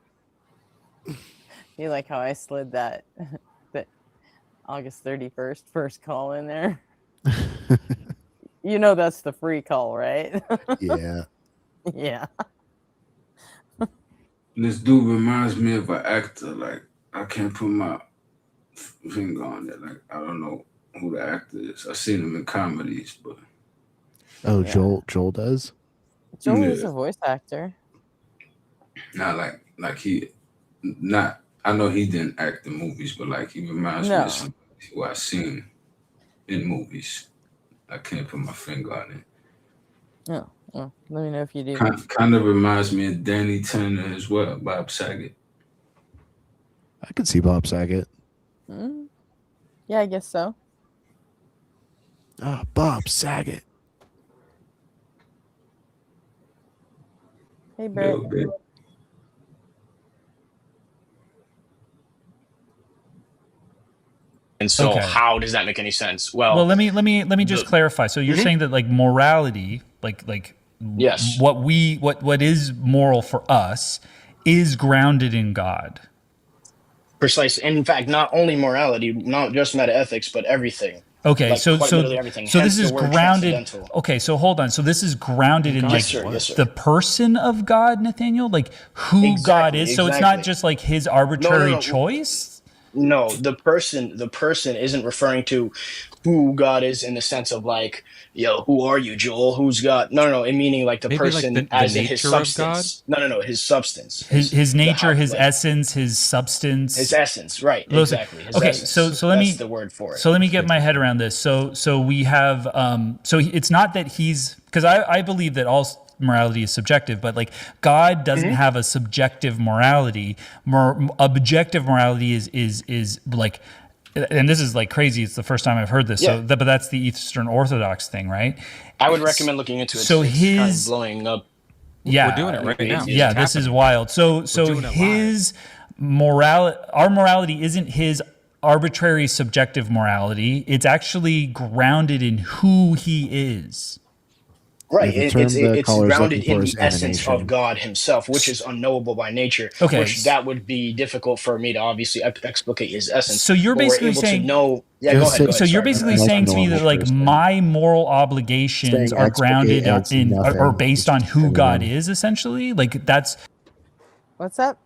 You like how I slid that August 31st first call in there? That's the free call, right? Yeah. Yeah. This dude reminds me of an actor. Like, I can't put my finger on it. Like, I don't know who the actor is. I've seen him in comedies, but. Oh, yeah. Joel does? Joel is a voice actor. Not like he, not, I know he didn't act in movies, but like he reminds me of somebody who I've seen in movies. I can't put my finger on it. Oh, well, let me know if you do. Kind of reminds me of Danny Tanner as well, Bob Saget. I could see Bob Saget. Yeah, I guess so. Oh, Bob Saget. Hey, Brett. And so how does that make any sense? Well, let me just clarify. So you're saying that like morality, like yes, what is moral for us is grounded in God. Precise. In fact, not only morality, not just metaethics, but everything. Okay, like so everything. So Hence this is grounded. Okay, so hold on. So this is grounded in like the person of God, Nathaniel, like who God is. So it's not just like his arbitrary choice. No, the person isn't referring to who God is in the sense of like, who are you, Joel? Who's God? No, in meaning like the person like as in his substance. No, his substance. His nature, his essence, his substance. His essence, right? Exactly. His essence. So let me. That's the word for it. So let me get my head around this. So we have. So it's not that he's, because I believe that morality is subjective, but like God doesn't have a subjective morality. Objective morality is like, and this is like crazy. It's the first time I've heard this. Yeah. So, but that's the Eastern Orthodox thing, right? I would recommend looking into it. So it's his kind of blowing up. Yeah, We're doing it right now. Yeah, this is wild. So doing it his our morality isn't his arbitrary subjective morality. It's actually grounded in who he is. Right, Yeah, the term the it's caller's grounded looking for in is the essence emanation. of God himself, which is unknowable by nature, Okay. which that would be difficult for me to obviously explicate his essence. So you're but we're basically able saying- to know. Yeah, Just go ahead. Go say- So ahead. you're Sorry, basically go ahead. saying to me that like First, my moral obligations Saying are explicate grounded adds in or nothing. based on It's who God synonym. is, essentially. Like that's What's that?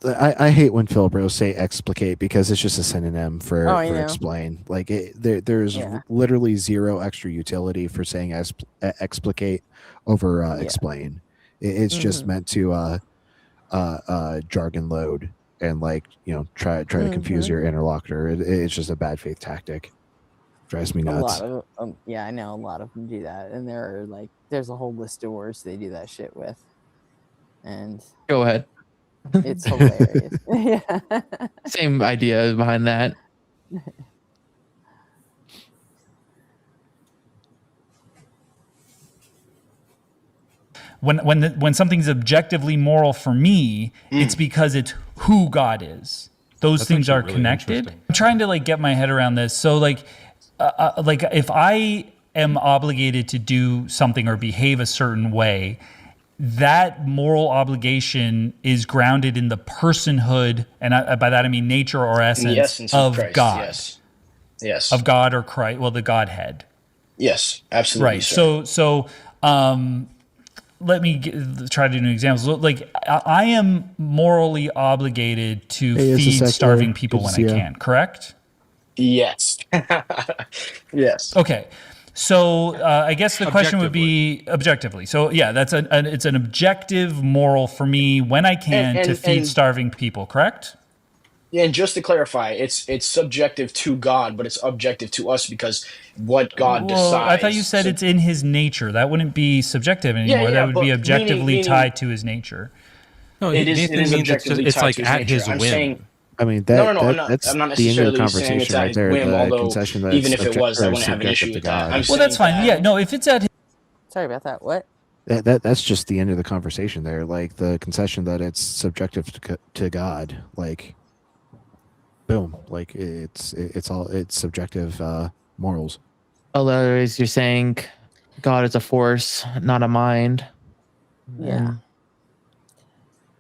I hate when Philbros say explicate because it's just a synonym for Oh, I know. explain. Like there's Yeah. literally zero extra utility for saying explicate over Yeah. explain. It's just meant to jargon load and like try to confuse your interlocutor. It's just a bad faith tactic. Drives me A nuts. lot of yeah, I know a lot of them do that, and there's a whole list of words they do that shit with, and Go ahead. it's hilarious. Yeah. Same idea behind that. when something's objectively moral for me, it's because it's who God is. Those That's things are actually really connected. interesting. I'm trying to like get my head around this. So like if I am obligated to do something or behave a certain way, that moral obligation is grounded in the personhood, and by that I mean nature or In essence, the essence of Christ. God, Yes. of God or Christ. Well, the Godhead. Yes. Absolutely. Right. Sir. So let me try to do an example. Like I am morally obligated to Hey, it's a feed secular. starving people Good when to I see ya. can. Correct? Yes. Yes. Okay. So I guess the question would be objectively. So yeah, that's it's an objective moral for me when I can to feed starving people. Correct? Yeah, and just to clarify, it's subjective to God, but it's objective to us because what God decides. I thought you said it's in his nature. That wouldn't be subjective anymore. yeah, That would be but objectively meaning- tied to his nature. No, It is Nathan means objectively it's tied like to his at nature. his I'm whim. saying I mean no, that's I'm not the end of the necessarily saying it's conversation at right his there. whim, The although concession that even it's if it was, I subject- wouldn't have an subjective issue to with that. God. I'm Well, that's saying fine. that- Yeah, no, if it's at Sorry about that. What? That's just the end of the conversation there. Like the concession that it's subjective to God. Like, boom. Like it's subjective morals. Otherwise, you're saying God is a force, not a mind. Yeah.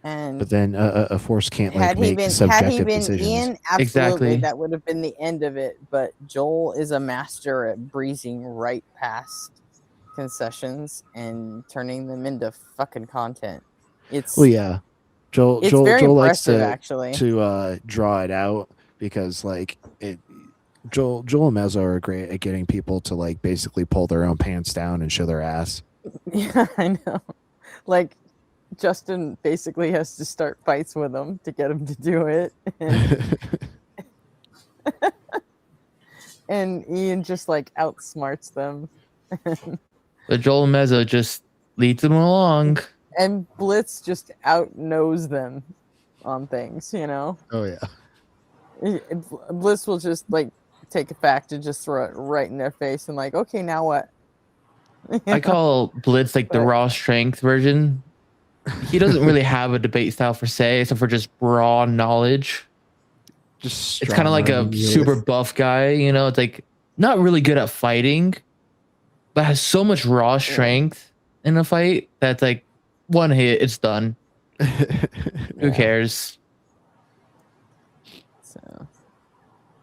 And But then a force can't like had he make been subjective decisions. Ian, absolutely, Exactly. that would have been the end of it. But Joel is a master at breezing right past concessions and turning them into fucking content. It's Well, yeah. Joel very likes impressive, to actually. draw it out because like it. Joel and Mezzo are great at getting people to like basically pull their own pants down and show their ass. Yeah, I know. Like Justin basically has to start fights with them to get him to do it. And Ian just like outsmarts them. But Joel Mezzo just leads them along. And Blitz just outknows them on things, you know? Oh yeah. Blitz will just like take a fact and just throw it right in their face and like, okay, now what? I call Blitz like the But- raw strength version. He doesn't really have a debate style per se, except for just raw knowledge. Just It's kind of like a strong-arming you. super buff guy, you know? It's like not really good at fighting, but has so much raw strength in a fight that's like one hit, it's done. Who cares? So.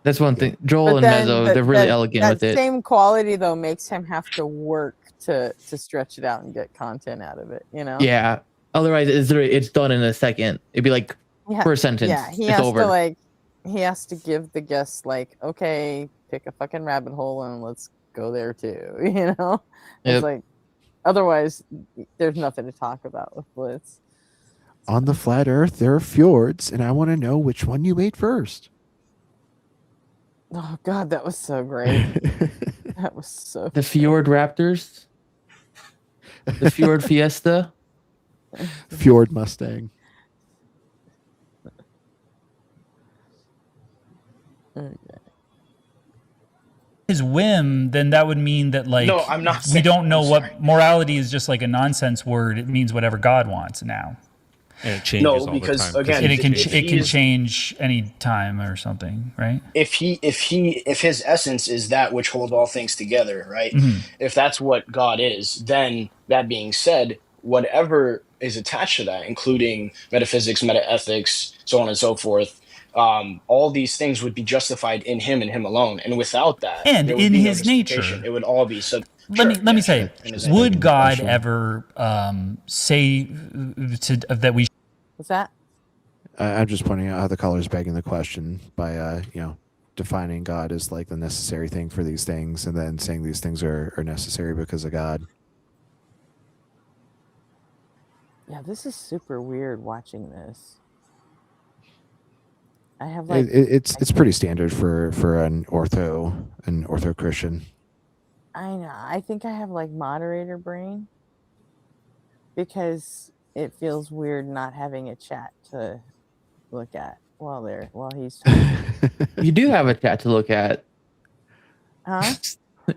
That's one thing. Joel But and then Mezzo, that- they're really that- elegant that with it. same quality though makes him have to work to stretch it out and get content out of it, you know? Yeah. Otherwise, it's done in a second. It'd be like Yeah, first sentence. yeah, he it's has over. to like he has to give the guests like, okay, pick a fucking rabbit hole and let's go there too, you know? It's Yep. like otherwise there's nothing to talk about with Blitz. On the flat Earth, there are fjords, and I want to know which one you ate first. Oh god, that was so great. That was so The Fjord Raptors. The Fjord Fiesta. Fjord Mustang. His whim, then that would mean that like No, I'm not we saying- don't know I'm what sorry. morality is, just like a nonsense word. It means whatever God wants now. And it changes No, all because, the time. again, And it can if it can he's- change any time or something, right? if his essence is that which holds all things together, right? Mhm. If that's what God is, then that being said, whatever is attached to that, including metaphysics, metaethics, so on and so forth, all these things would be justified in him and him alone. And without that, And there would in be his no justification. nature. It would all be sub. Let me say, sure, in his Begging would the God question. ever say that we What's that? I'm just pointing out how the caller's begging the question by, defining God as like the necessary thing for these things, and then saying these things are necessary because of God. Yeah, this is super weird watching this. I have like It's pretty standard for an ortho Christian. I know. I think I have like moderator brain because it feels weird not having a chat to look at while he's talking. You do have a chat to look at. Huh?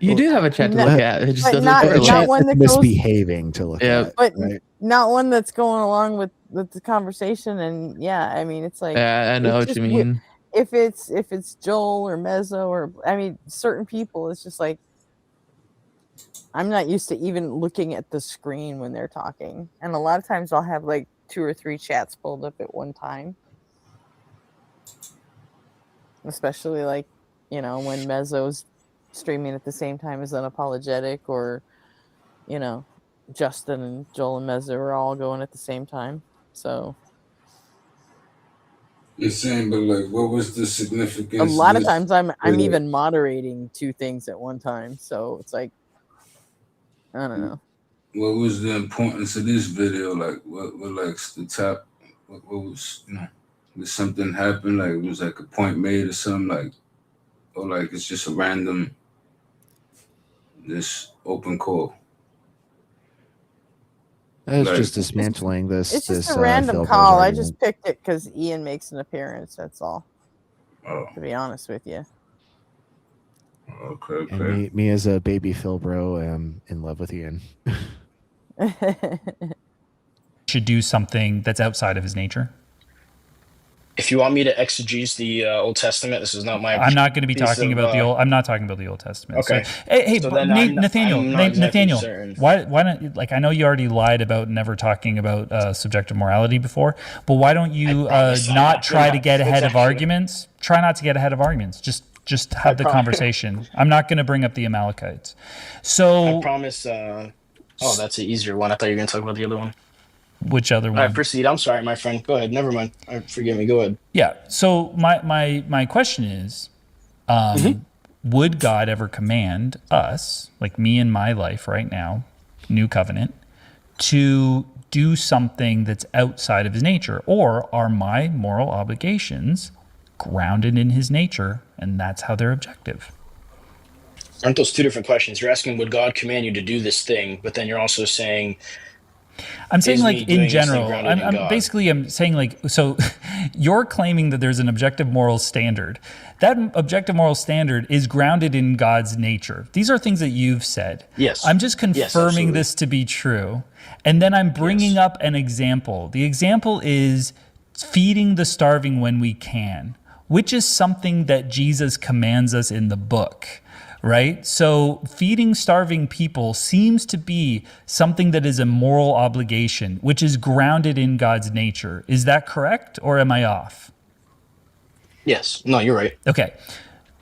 You do have a chat to No, look at. It just but doesn't not- A correlate. not one that goes- misbehaving to look Yeah. at. But right? not one that's going along with the conversation. And yeah, I mean, it's like Yeah, I know it's what you just mean. if it's Joel or Mezzo or I mean certain people, it's just like I'm not used to even looking at the screen when they're talking, and a lot of times I'll have like 2 or 3 chats pulled up at one time, especially like when Mezzo's streaming at the same time as Unapologetic, or Justin and Joel and Mezzo are all going at the same time. So You're saying, but like, what was the significance? a lot of this times I'm video? even moderating 2 things at one time. So it's like I don't know. What was the importance of this video? Like, what like the top? What was did something happen? Like, it was like a point made or something? Like, or like it's just a random this open call? It's Like- just dismantling this. It's just this, a random Philbro's call. I argument. just picked it because Ian makes an appearance. That's all. Oh, To be honest with you. okay. And me as a baby Philbro am in love with Ian. should do something that's outside of his nature? If you want me to exegese the Old Testament, this is not my. I'm not going to be piece talking of, about the old. I'm not talking about the Old Testament. Okay. So, hey, So but then I'm not Nathaniel, exactly Nathaniel, certain. why don't like I know you already lied about never talking about subjective morality before, but why don't you promise I'm not not try gonna- to get it's ahead of actually- arguments? Try not to get ahead of arguments. Just have the promise. conversation. I'm not going to bring up the Amalekites. I So, promise. Oh, that's an easier one. I thought you were going to talk about the other one. which other All one? right, proceed. I'm sorry, my friend. Go ahead. Never mind. Forgive me. Go ahead. Yeah. So my question is, would God ever command us, like me in my life right now, New Covenant, to do something that's outside of his nature? Or are my moral obligations grounded in his nature and that's how they're objective? Aren't those two different questions? You're asking, would God command you to do this thing? But then you're also saying, I'm saying Is me like doing in this thing general, grounded in God? I'm saying like, so you're claiming that there's an objective moral standard. That objective moral standard is grounded in God's nature. These are things that you've said. Yes. I'm just confirming absolutely. this to be true. And then I'm bringing up an example. The example is feeding the starving when we can, which is something that Jesus commands us in the book. Right? So feeding starving people seems to be something that is a moral obligation, which is grounded in God's nature. Is that correct, or am I off? yes. No, you're right. Okay.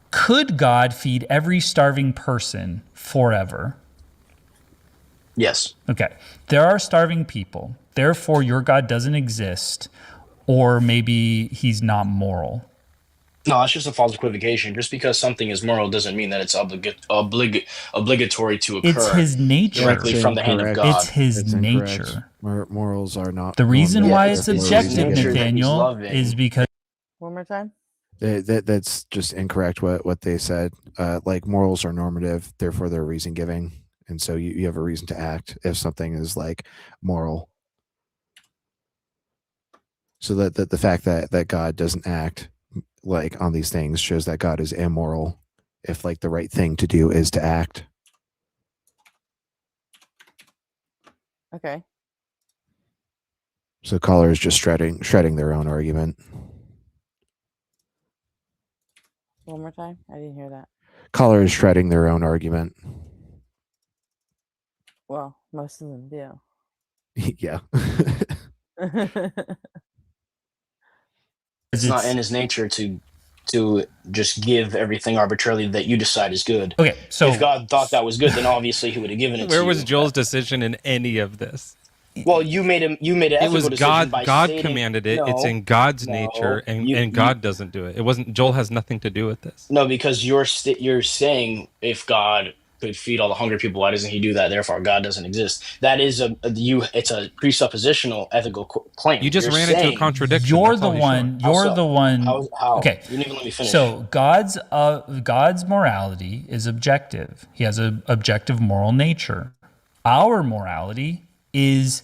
Could God feed every starving person forever? Yes. Okay. There are starving people. Therefore, your God doesn't exist, or maybe he's not moral. No, that's just a false equivocation. Just because something is moral doesn't mean that it's obligatory to occur. It's his nature. directly from the hand of incorrect. God. It's his It's incorrect. nature. Morals are not. The reason normative. why Yeah, it's it's his objective, nature that he's Nathaniel, loving. is because One more time. That's just incorrect. What they said. Like morals are normative, therefore they're reason giving. and so you have a reason to act if something is like moral. So that the fact that God doesn't act like on these things shows that God is immoral if like the right thing to do is to act. Okay. So caller is just shredding their own argument. One more time. I didn't hear that. Caller is shredding their own argument. Well, most of them do. Yeah. It's not in his nature to just give everything arbitrarily that you decide is good. Okay, so if God thought that was good, then obviously he would have given it to you. Where was Joel's decision in any of this? Well, you made an ethical It was decision by God stating, commanded it. No, it's in God's no, nature, and you- God doesn't do it. It wasn't. Joel has nothing to do with this. No, because you're saying if God could feed all the hungry people, why doesn't he do that? Therefore, God doesn't exist. That is it's a presuppositional ethical claim. You just You're ran into a saying- contradiction. You're That's the all he's one. showing. You're the one. How? Okay. You didn't even let me finish. So God's morality is objective. He has an objective moral nature. Our morality is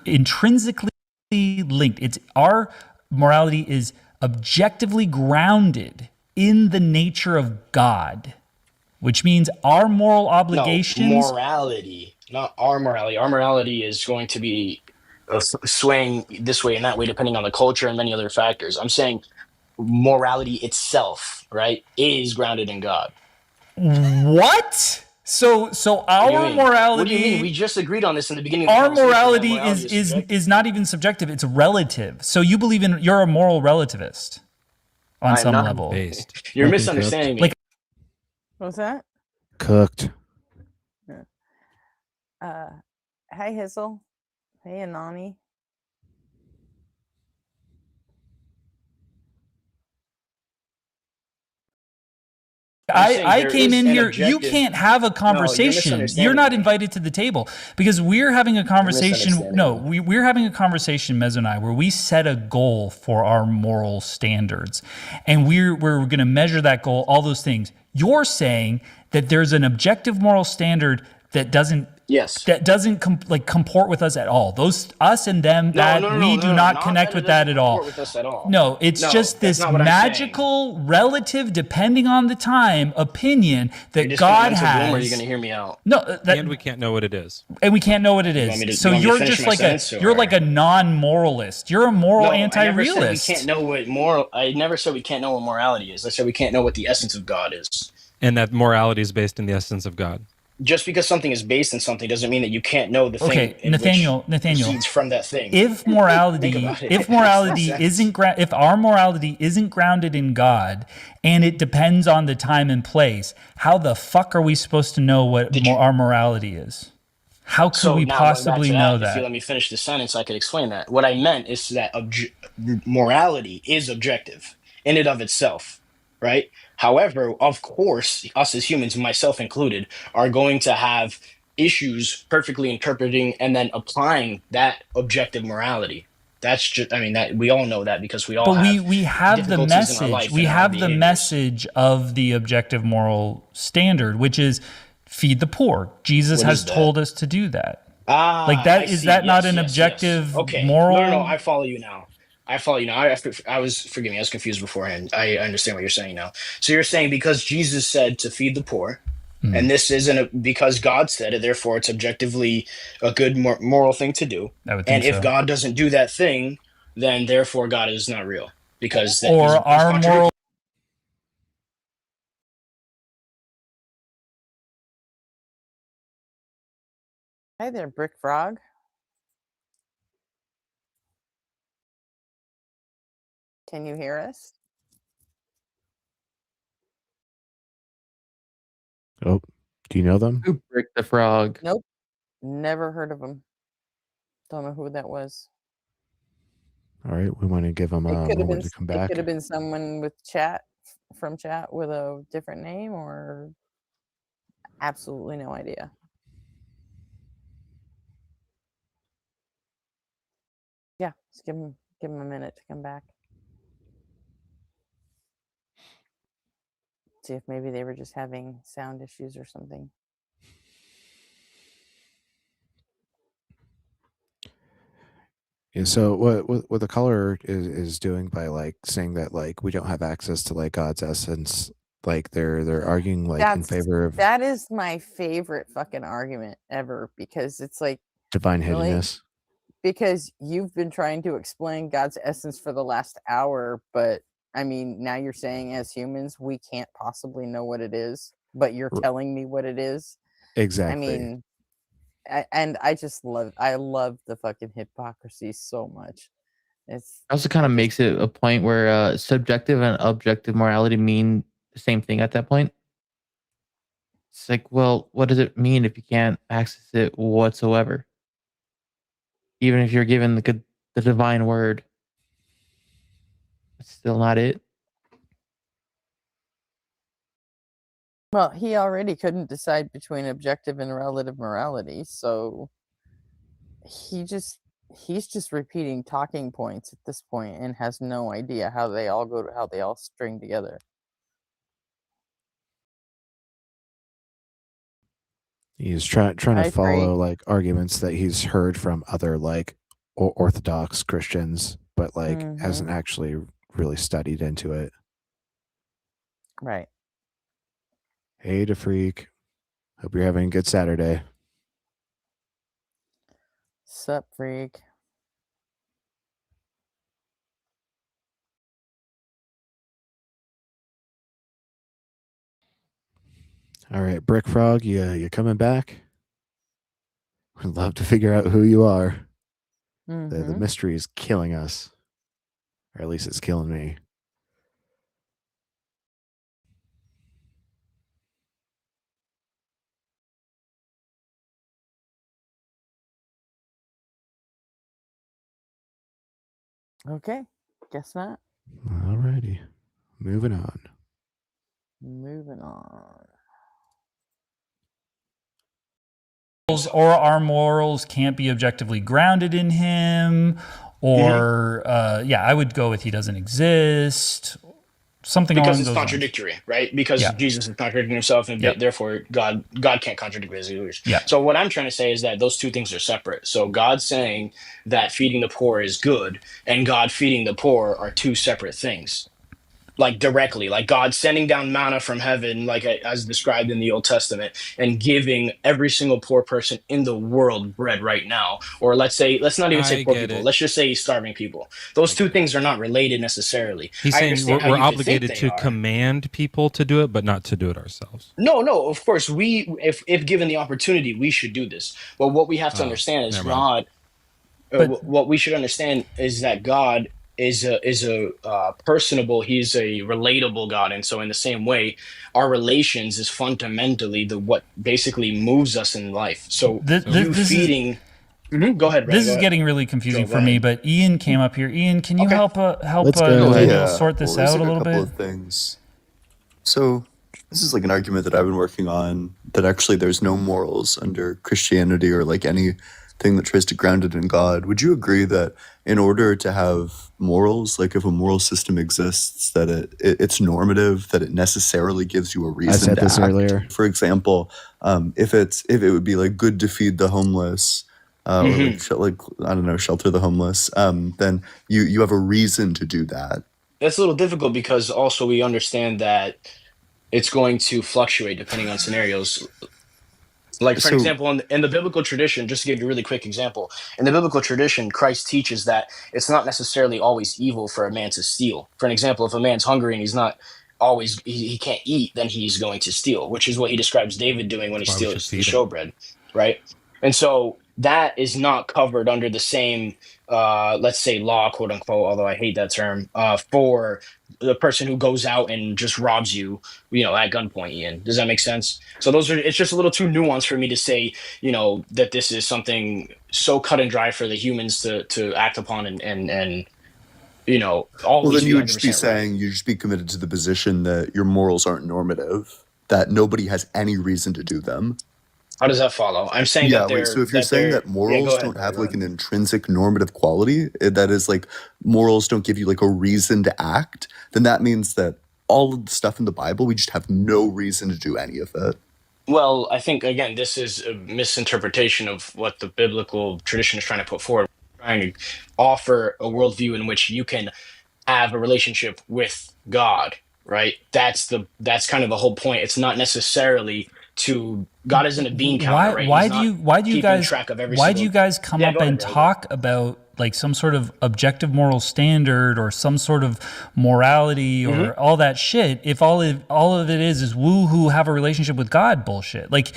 intrinsically linked. Our morality is objectively grounded in the nature of God, which means our moral obligations. No, morality, not our morality. Our morality is going to be swaying this way and that way depending on the culture and many other factors. I'm saying morality itself, right, is grounded in God. What? So our morality. What do you mean? We just agreed on this in the beginning of the Our conversation, morality that is not even subjective. It's relative. So you believe you're a moral relativist on some not level. Based. You're misunderstanding me. Like, What's that? Cooked. Hey, Hizzle. Hey, Anani. I came in here. You can't have a conversation. You're not invited to the table because we're having a conversation. No, we're having a conversation, Mez and I, where we set a goal for our moral standards, and we're going to measure that goal. All those things. You're saying that there's an objective moral standard that doesn't. Yes. That doesn't comport with us at all. Those us and them we do not connect with that at all. With us at all. No, it's just this magical, relative, depending on the time, opinion that God has. Or are you going to hear me out? No, and we can't know what it is. And we can't know what it is. So you're just like you're like a non-moralist. You're a moral anti-realist. I never said we can't know what morality is. I said we can't know what the essence of God is. And that morality is based in the essence of God. Just because something is based in something doesn't mean that you can't know the thing. Okay, Nathaniel, proceeds from that thing. If our morality isn't grounded in God, and it depends on the time and place, how the fuck are we supposed to know what our morality is? How could we possibly know that? If you let me finish the sentence, I could explain that. What I meant is that morality is objective in and of itself, right? However, of course, us as humans, myself included, are going to have issues perfectly interpreting and then applying that objective morality. That's just, that we all know that because we all have. But we have the message. We have the message of the objective moral standard, which is feed the poor. Jesus has told us to do that. Is that not an objective moral? No, I follow you now. Forgive me, I was confused beforehand. I understand what you're saying now. So you're saying because Jesus said to feed the poor, and this isn't because God said it, therefore it's objectively a good moral thing to do. And if God doesn't do that thing, then therefore God is not real. Because our moral. Hi there, Brick Frog. Can you hear us? Oh, do you know them? Who Brick the Frog? Nope. Never heard of him. Don't know who that was. All right, we want to give them a moment to come back. It could have been someone with from chat with a different name, or absolutely no idea. Yeah, just give him a minute to come back. See if maybe they were just having sound issues or something. Yeah, so what the color is doing by like saying that like we don't have access to like God's essence, like they're arguing like in favor of that is my favorite fucking argument ever, because it's like, divine really? hiddenness. Because you've been trying to explain God's essence for the last hour, but I mean, now you're saying as humans we can't possibly know what it is, but you're telling me what it is. Exactly. I mean, and I love the fucking hypocrisy so much. It's also kind of makes it a point where subjective and objective morality mean the same thing at that point. It's like, well, what does it mean if you can't access it whatsoever? Even if you're given the divine word, it's still not it. Well, he already couldn't decide between objective and relative morality, so he's just repeating talking points at this point and has no idea how they all string together. He's trying I to follow agree. like arguments that he's heard from other like Orthodox Christians, but like hasn't actually really studied into it. Right. Hey, to freak. Hope you're having a good Saturday. Sup, freak. All right, Brick Frog, you coming back? We'd love to figure out who you are. The mystery is killing us, or at least it's killing me. Okay, guess not. All righty, moving on. Moving on. Or our morals can't be objectively grounded in him, or yeah, I would go with he doesn't exist. Something because along it's those contradictory, lines. Right? Because Jesus is contradicting himself, and therefore God can't contradict his words. Yeah. So what I'm trying to say is that those two things are separate. So God saying that feeding the poor is good, and God feeding the poor are two separate things. Like directly, like God sending down manna from heaven, like as described in the Old Testament, and giving every single poor person in the world bread right now. Or let's not even say poor people. Let's just say starving people. Those two things are not related necessarily. He's saying we're obligated to command people to do it, but not to do it ourselves. No, of course, if given the opportunity, we should do this. But what we have to understand is God. What we should understand is that God is a personable. He's a relatable God, and so in the same way, our relations is fundamentally what basically moves us in life. So feeding. Go ahead, Ray. This is getting really confusing for me, but Ian came up here. Ian, can you help Daniel sort this out a little bit? Of things. So this is like an argument that I've been working on, that actually there's no morals under Christianity or like anything that tries to ground it in God. Would you agree that in order to have morals, like if a moral system exists, that it's normative, that it necessarily gives you a reason I said to this act? earlier. For example, if it would be like good to feed the homeless, or like I don't know, shelter the homeless, then you have a reason to do that. That's a little difficult because also we understand that it's going to fluctuate depending on scenarios. Like, for example, in the biblical tradition, just to give you a really quick example, in the biblical tradition, Christ teaches that it's not necessarily always evil for a man to steal. For an example, if a man's hungry and he's not always, he can't eat, then he's going to steal, which is what he describes David doing when he steals the showbread, right? And so that is not covered under the same, let's say, law, quote unquote, although I hate that term, for the person who goes out and just robs you, at gunpoint, Ian. Does that make sense? So it's just a little too nuanced for me to say, that this is something so cut and dry for the humans to act upon and always. Well, then you would just be saying, you just be committed to the position that your morals aren't normative, that nobody has any reason to do them. How does that follow? I'm saying that they're... so if you're saying that morals don't have like an intrinsic normative quality, that is like morals don't give you like a reason to act, then that means that all of the stuff in the Bible, we just have no reason to do any of it. Well, I think, again, this is a misinterpretation of what the biblical tradition is trying to put forward. trying to offer a worldview in which you can have a relationship with God, right? That's kind of the whole point. It's not necessarily to God isn't a bean counter, right? Why do you guys track of every why do single... you guys come Yeah, up go ahead, and brother. talk about like some sort of objective moral standard or some sort of morality or all that shit if all of it is woo-hoo have a relationship with God bullshit? Like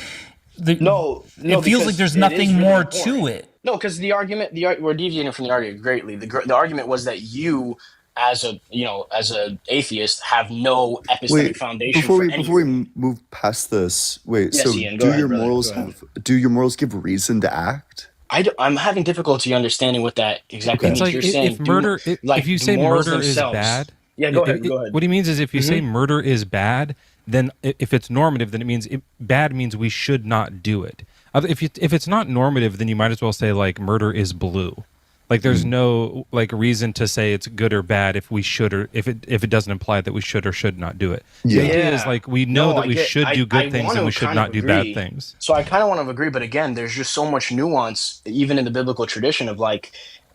No, it feels like there's nothing more to it. No, because we're deviating from the argument greatly. The argument was that you, as a atheist, have no epistemic Wait, foundation before for we anything. move past this, wait. Yes, So Ian, go ahead, brother. Go ahead. do your morals give reason to act? I'm having difficulty understanding what that exactly Okay. It's means. like You're if saying murder, if you do say morals murder is themselves... bad, Yeah, go ahead. Go ahead. what he means is if you say murder is bad, then if it's normative, then it means bad means we should not do it. If it's not normative, then you might as well say like murder is blue. Like there's no like reason to say it's good or bad if we should or if it doesn't imply that we should or should not do it. The idea is like we know that we should do good things and we should not do bad things. So I kind of want to agree, but again, there's just so much nuance, even in the biblical tradition, of like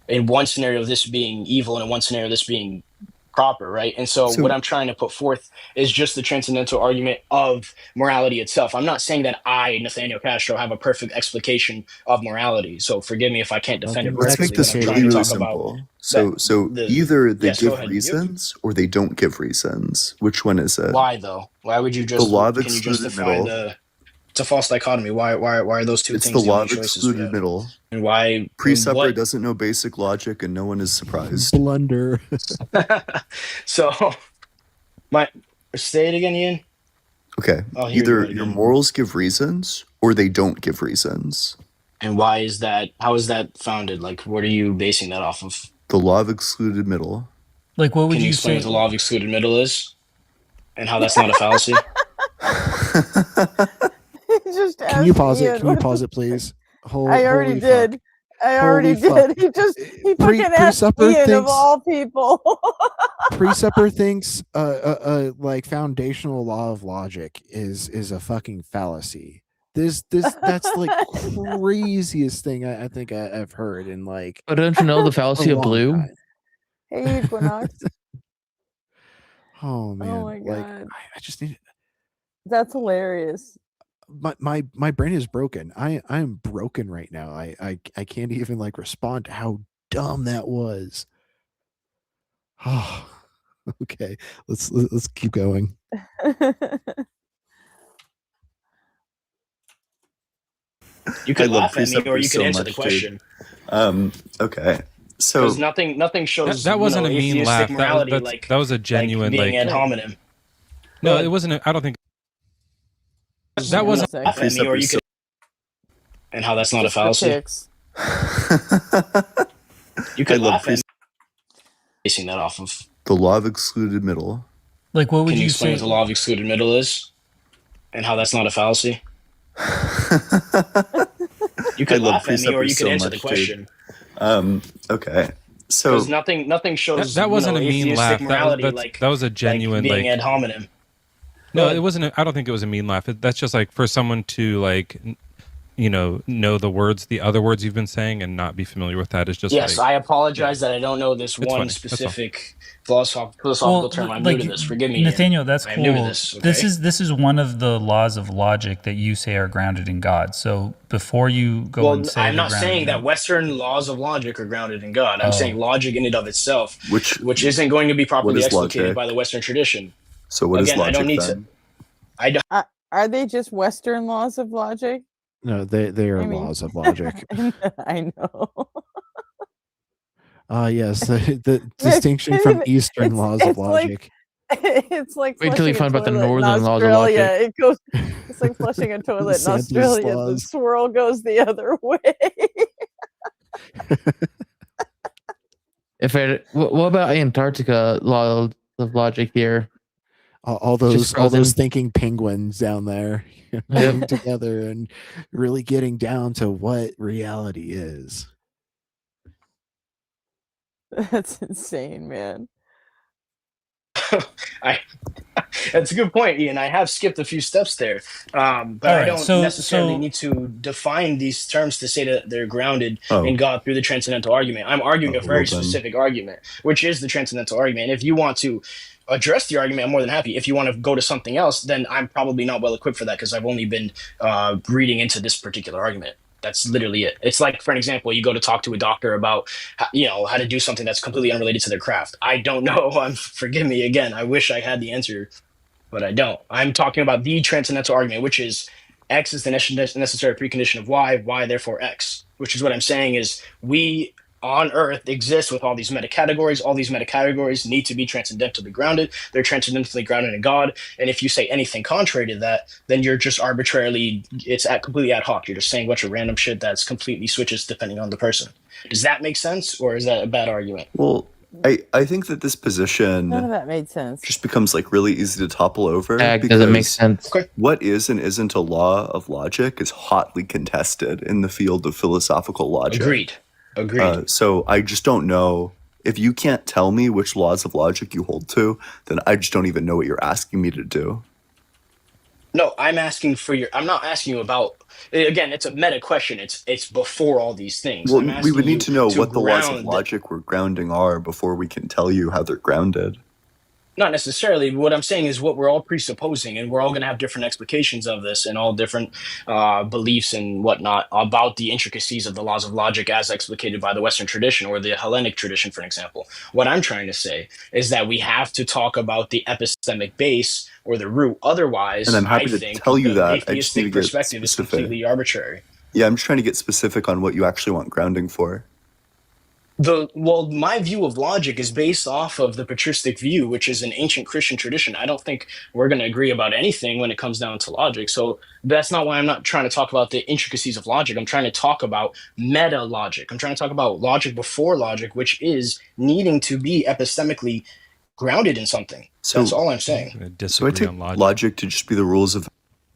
in one scenario this being evil and in one scenario this being proper, right? And so what I'm trying to put forth is just the transcendental argument of morality itself. I'm not saying that I, Nathaniel Castro, have a perfect explication of morality. So forgive me if I can't defend it Let's perfectly. make this really simple. So either they give reasons or they don't give reasons. Which one is it? Why though? Why would you just... The law of can you excluded justify middle. It's a false dichotomy. Why are those two It's things the law only of choices we excluded have? middle. And why... Preceptor doesn't know basic logic and no one is surprised. Blunder. So, say it again, Ian. Okay. Either your morals give reasons or they don't give reasons. And why is that? How is that founded? Like, what are you basing that off of? The law of excluded middle. Like, what would Can you explain what the law of excluded middle is? And how that's not a fallacy? Can you pause it? Can you pause it, please? I already did. I already did. He fucking asked Ian of all people. Preceptor thinks like foundational law of logic is a fucking fallacy. That's like craziest thing I think I've heard in like. But don't you know the fallacy of blue? Time. Hey, Equinox. Oh man! Oh my god! Like, I just need. That's hilarious. My brain is broken. I am broken right now. I can't even like respond to how dumb that was. Oh, okay. Let's keep going. You could laugh at me, or you could answer the question. Okay. So because nothing shows that wasn't a mean laugh. Morality, that was a genuine being like ad hominem. No, it wasn't. I don't think that wasn't. Laugh at me, or you could, and how that's not a fallacy. You could laugh at me. Basing that off of the law of excluded middle. Like, what would Can you you explain say? what the law of excluded middle is, and how that's not a fallacy? You could laugh at me, or you could answer the question. Okay. So because nothing shows that wasn't a mean laugh. That was a genuine being like ad hominem. No, it wasn't. I don't think it was a mean laugh. That's just like for someone to like, know the words, the other words you've been saying, and not be familiar with that is just. Yes, like, I apologize that I don't know this one funny. specific philosophical term. I'm new to this. Forgive me, Nathaniel. That's cool. I'm new to this. Okay? This is one of the laws of logic that you say are grounded in God. So before you go and say, I'm not saying that Western laws of logic are grounded in God. I'm saying logic in and of itself, which isn't going to be properly explicated by the Western tradition. So what is logic? I don't need then? to. Are they just Western laws of logic? No, they are laws of logic. I know. Yes, the distinction from Eastern laws of logic. It's like wait till you find about the Northern laws of logic. It's like flushing a toilet in Australia. The swirl goes the other way. What about Antarctica law of logic here? All those thinking penguins down there getting together and really getting down to what reality is. That's insane, man. That's a good point, Ian. I have skipped a few steps there, but All I right, don't so necessarily need to define these terms to say that they're grounded Oh. in God through the transcendental argument. I'm arguing a Oh, very well then. specific argument, which is the transcendental argument. And if you want to address the argument, I'm more than happy. If you want to go to something else, then I'm probably not well equipped for that because I've only been reading into this particular argument. That's literally it. It's like, for an example, you go to talk to a doctor about, how to do something that's completely unrelated to their craft. I don't know. Forgive me again. I wish I had the answer, but I don't. I'm talking about the transcendental argument, which is X is the necessary precondition of Y therefore X, which is what I'm saying is we on Earth exist with all these meta-categories. All these meta-categories need to be transcendentally grounded. They're transcendentally grounded in God. And if you say anything contrary to that, then you're just arbitrarily, completely ad hoc. You're just saying a bunch of random shit that's completely switches depending on the person. Does that make sense, or is that a bad argument? Well, I think that this position None of that made sense. just becomes like really easy to topple over. Doesn't make sense. Okay. What is and isn't a law of logic is hotly contested in the field of philosophical logic. Agreed. So I just don't know. If you can't tell me which laws of logic you hold to, then I just don't even know what you're asking me to do. No, I'm asking for I'm not asking you about, again, it's a meta question. It's before all these things. Well, I'm we asking would you need to know what the laws of ground- logic we're grounding are before we can tell you how they're grounded. Not necessarily. What I'm saying is what we're all presupposing, and we're all going to have different explications of this and all different beliefs and whatnot about the intricacies of the laws of logic as explicated by the Western tradition or the Hellenic tradition, for example. What I'm trying to say is that we have to talk about the epistemic base or the root. Otherwise, And I'm happy I to think tell you the that. I just need atheistic to get perspective is specific. completely arbitrary. Yeah, I'm just trying to get specific on what you actually want grounding for. My view of logic is based off of the patristic view, which is an ancient Christian tradition. I don't think we're going to agree about anything when it comes down to logic. So that's not why I'm not trying to talk about the intricacies of logic. I'm trying to talk about meta logic. I'm trying to talk about logic before logic, which is needing to be epistemically grounded in something. So that's all I'm saying. I So I disagree take on logic. logic to just be the rules of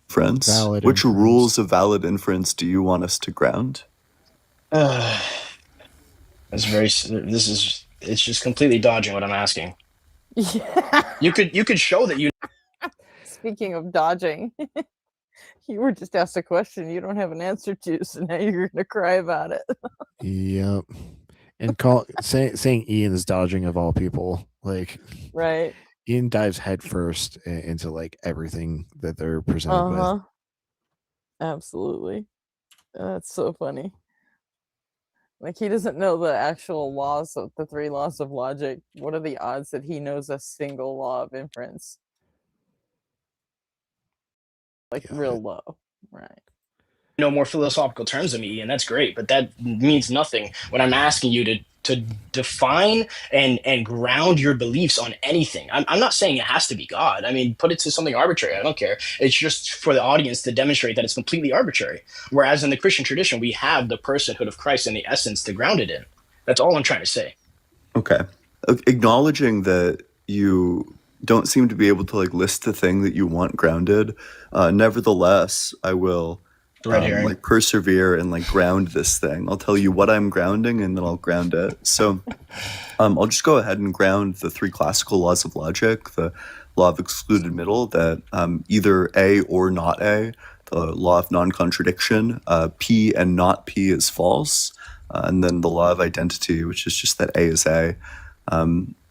inference. Valid Which inference. rules of valid inference do you want us to ground? It's just completely dodging what I'm asking. Yeah. You could show that you Speaking of dodging, you were just asked a question you don't have an answer to, so now you're gonna cry about it. Yep. And saying Ian is dodging of all people, like Right. Ian dives headfirst into like everything that they're presented with. Absolutely. That's so funny. Like he doesn't know the actual laws of the 3 laws of logic. What are the odds that he knows a single law of inference? Like real low. Right. know more philosophical terms than me, and that's great, but that means nothing when I'm asking you to define and ground your beliefs on anything. I'm not saying it has to be God. I mean, put it to something arbitrary. I don't care. It's just for the audience to demonstrate that it's completely arbitrary. Whereas in the Christian tradition, we have the personhood of Christ and the essence to ground it in. That's all I'm trying to say. Okay. Acknowledging that you don't seem to be able to like list the thing that you want grounded, nevertheless, I will like persevere and like ground this thing. I'll tell you what I'm grounding and then I'll ground it. So I'll just go ahead and ground the 3 classical laws of logic, the law of excluded middle, that either A or not A, the law of non-contradiction, P and not P is false, and then the law of identity, which is just that A is A.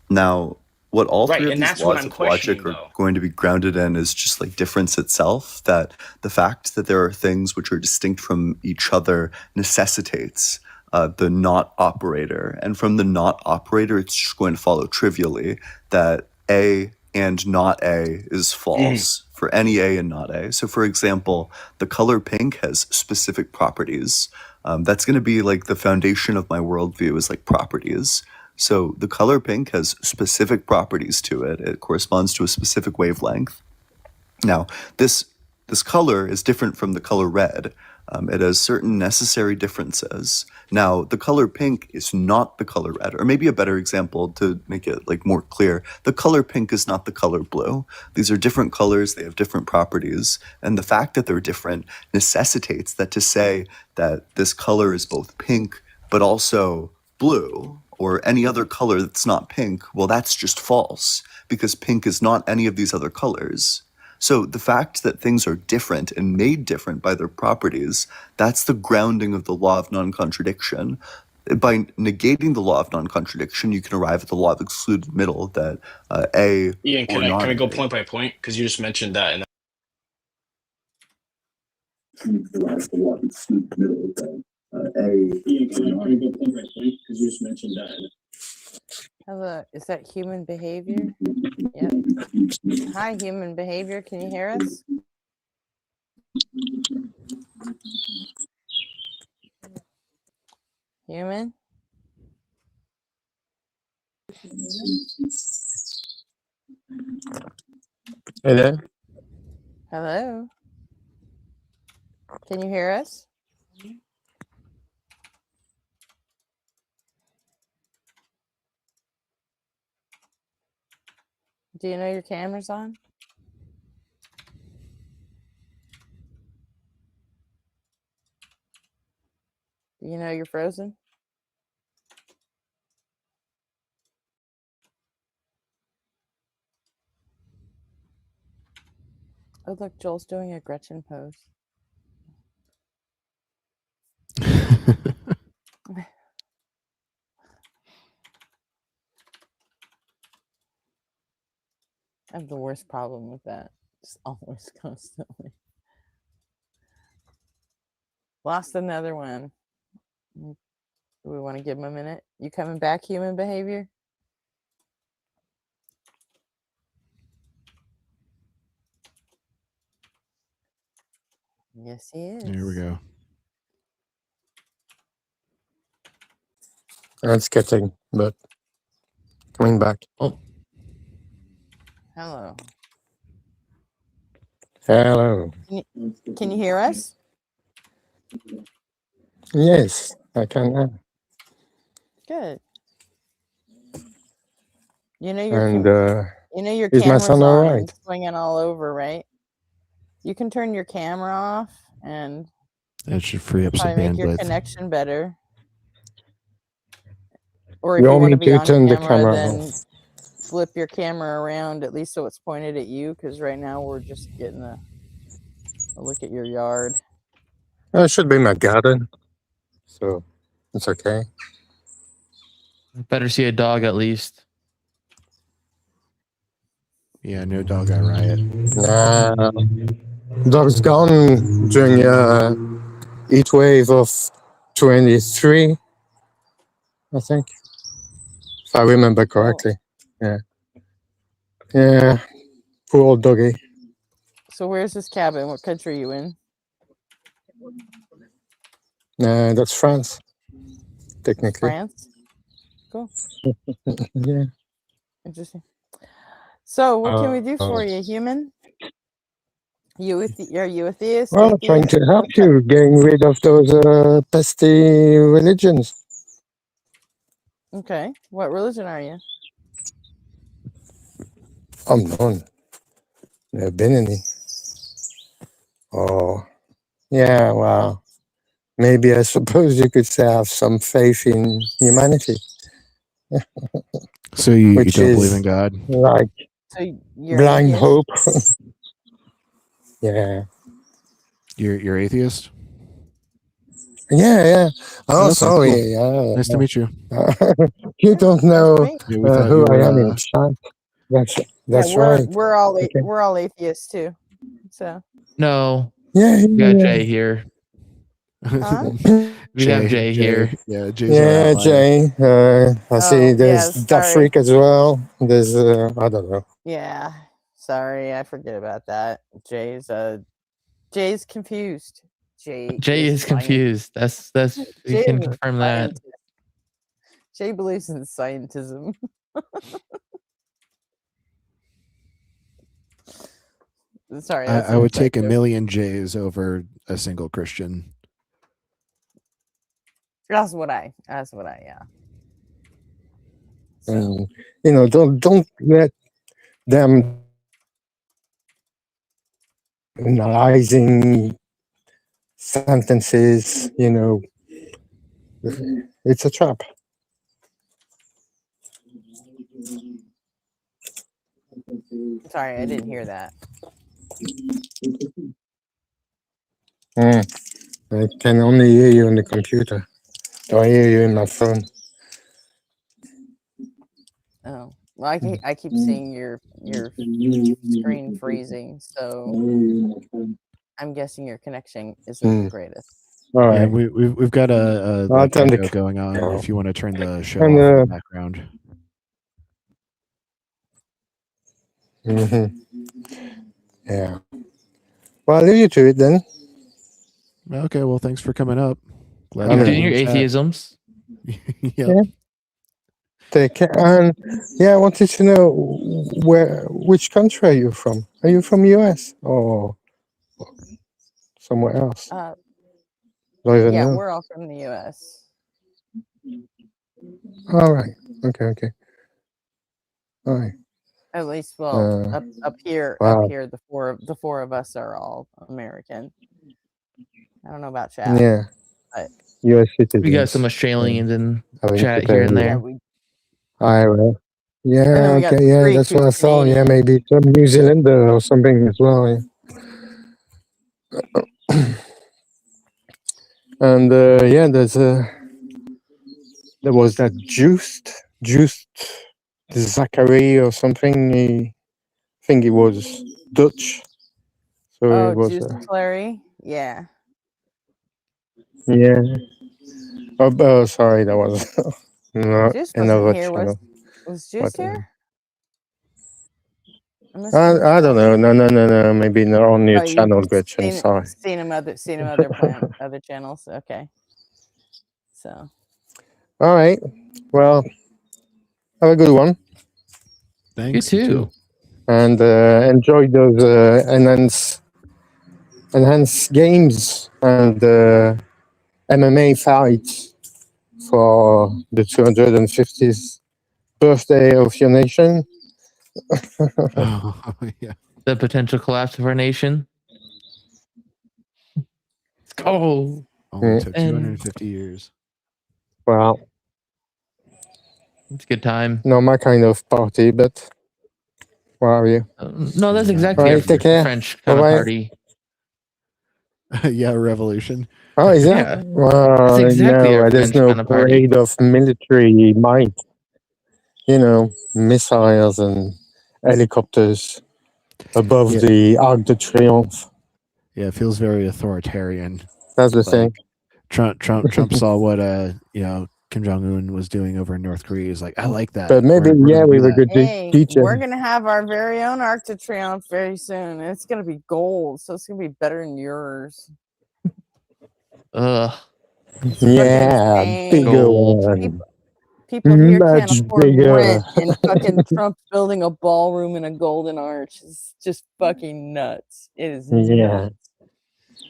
Now, what all 3 of these laws of logic are going to be grounded in is just like difference itself, that the fact that there are things which are distinct from each other necessitates the not operator. And from the not operator, it's just going to follow trivially that A and not A is false for any A and not A. So for example, the color pink has specific properties. That's going to be like the foundation of my worldview is like properties. So the color pink has specific properties to it. It corresponds to a specific wavelength. Now, this color is different from the color red. It has certain necessary differences. Now, the color pink is not the color red, or maybe a better example to make it like more clear. The color pink is not the color blue. These are different colors. They have different properties. And the fact that they're different necessitates that to say that this color is both pink, but also blue, or any other color that's not pink, well, that's just false, because pink is not any of these other colors. So the fact that things are different and made different by their properties, that's the grounding of the law of non-contradiction. By negating the law of non-contradiction, you can arrive at the law of excluded middle, that A Ian, or can I not go A. point by point? Because you just mentioned that. And Derive the law of excluded middle, that A. Ian, can I go point by point? Because you just mentioned that. Hello, is that human behavior? Yep. Hi, human behavior. Can you hear us? Human? Hello? Hello? Can you hear us? Do you know your camera's on? Do you know you're frozen? Oh, look, Joel's doing a Gretchen pose. I have the worst problem with that. Just always constantly. Lost another one. Do we want to give him a minute? You coming back, human behavior? Yes, he is. Here we go. It's getting, but coming back. Oh, Hello. Hello. Can you hear us? Yes, I can now. Good. You know your And you know your is my camera's son on all and right? swinging all over, right? You can turn your camera off and That should free up some probably make your bandwidth. connection better. Or if You you want want me to be to on turn the camera, camera then off? flip your camera around at least so it's pointed at you, because right now we're just getting a look at your yard. It should be my garden, so it's okay. better see a dog at least. Yeah, no dog got riot. Nah, dog's gone during heat wave of 23, I think, if I remember correctly. Yeah, yeah, poor old doggy. So where's this cabin? What country are you in? That's France, technically. France? Cool. Yeah. Interesting. So what can we do for you, human? Are you a theist? Well, trying Atheist? to help you getting rid of those pesky religions. Okay. What religion are you? I'm none. Never been any. Oh, yeah, well, maybe I suppose you could say I have some faith in humanity. So you Which don't believe in is God? like So you're blind atheist? hope. Yeah. You're atheist? Yeah. Oh, Okay, sorry. cool. Yeah. Nice to meet you. You don't Nice to know meet Yeah, we thought who you I were. am in chat. Yeah, That's right. we're all Okay. we're all atheists too. So No, Yeah. we got Jay here. huh? We have Jay here. Yeah, Jay's our Yeah, outlier. Jay. I see Oh, there's yeah, the sorry. freak as well. There's I don't know. Yeah. Sorry, I forget about that. Jay's confused. Jay is science. confused. That's we Jay can is a confirm that. scientist. Jay believes in scientism. Sorry, I would take a million Jays over a single Christian. That's what I yeah. So. And, don't let them analyzing sentences. It's a trap. Sorry, I didn't hear that. I can only hear you on the computer. Don't hear you in my phone. Oh, well, I keep seeing your screen freezing, so I'm guessing your connection isn't the greatest. All right. Yeah, we've got a I'll like turn the echo going on. If you want to turn the show And, off in the background. Yeah. Well, I'll leave you to it then. Okay, well, thanks for coming up. Glad Keep to doing have your you chat. atheisms. Yep. Yeah. Take care. And yeah, I wanted to know which country are you from? Are you from US or somewhere else? Don't even Yeah, know. we're all from the U.S. All right. Okay. All right. At least, well, up here, wow. the four of us are all American. I don't know about chat. Yeah. But US citizens. We got some Australians in having to chat pay. here and yeah, there. we I will. and Yeah, then we got okay, yeah, three that's what I saw. Yeah, Canadians. maybe some New Zealander or something as well. Yeah. And yeah, there was that juiced Zachary or something. I think he was Dutch. So Oh, it was Juice Clary. Yeah. yeah. Oh, sorry, that was no, Juice another wasn't here. channel. Was Juice here? I don't know. No. Maybe not only a channel glitch. I'm sorry. Seen him other channels. Okay. So. All right. Well, have a good one. Thanks. You too. And enjoy those enhanced games and MMA fights for the 250th birthday of your nation. Oh, yeah. The potential collapse of our nation. Let's go. Only took 250 years. Well, it's a good time. Not my kind of party, but where are you? No, that's exactly Right, take care. French kind Bye-bye. of party. Yeah, revolution. Oh, is that? Yeah. Well, That's exactly our there's French no kind of party. parade of military might. You know, missiles and helicopters above the Arc de Triomphe. Yeah, it feels very authoritarian. That's the thing. Trump saw what Kim Jong-un was doing over in North Korea. He's like, I like that. But maybe We're gonna we do were that. good Hey, teacher. we're gonna have our very own Arc de Triomphe very soon. And it's gonna be gold, so it's gonna be better than yours. Ugh. Yeah, bigger Gold. one. People here can't Much afford bigger. rent, and fucking Trump's building a ballroom in a golden arch. It's just fucking nuts. It is Yeah.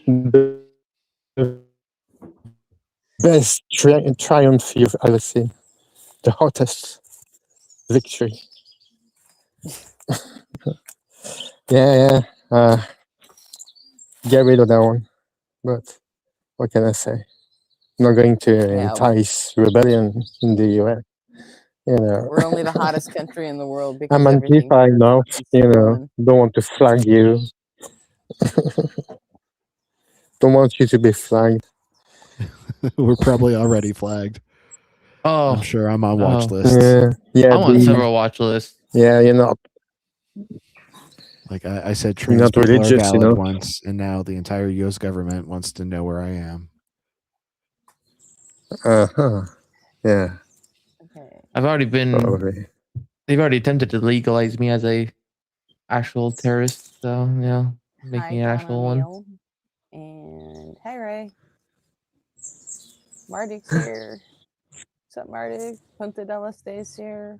nuts. The best triumph you've ever seen. The hottest victory. Yeah. Get rid of that one. But what can I say? I'm not going to entice rebellion in the US. You know. We're only the hottest country in the world because I'm everything Antifa here is enough, fucking fun. don't want to flag you. Don't want you to be flagged. We're probably already flagged. Oh, I'm sure I'm on watch lists. Yeah. I'm on several watch lists. Yeah, you're not. Like I said, You're trans not people are religious, valid once, and now the entire U.S. government wants to know where I am. Yeah. I've already been. Probably. They've already attempted to legalize me as a actual terrorist. So make me an actual one. And hi Ray. Marduk's here. What's up, Marduk? Punta Della stays here.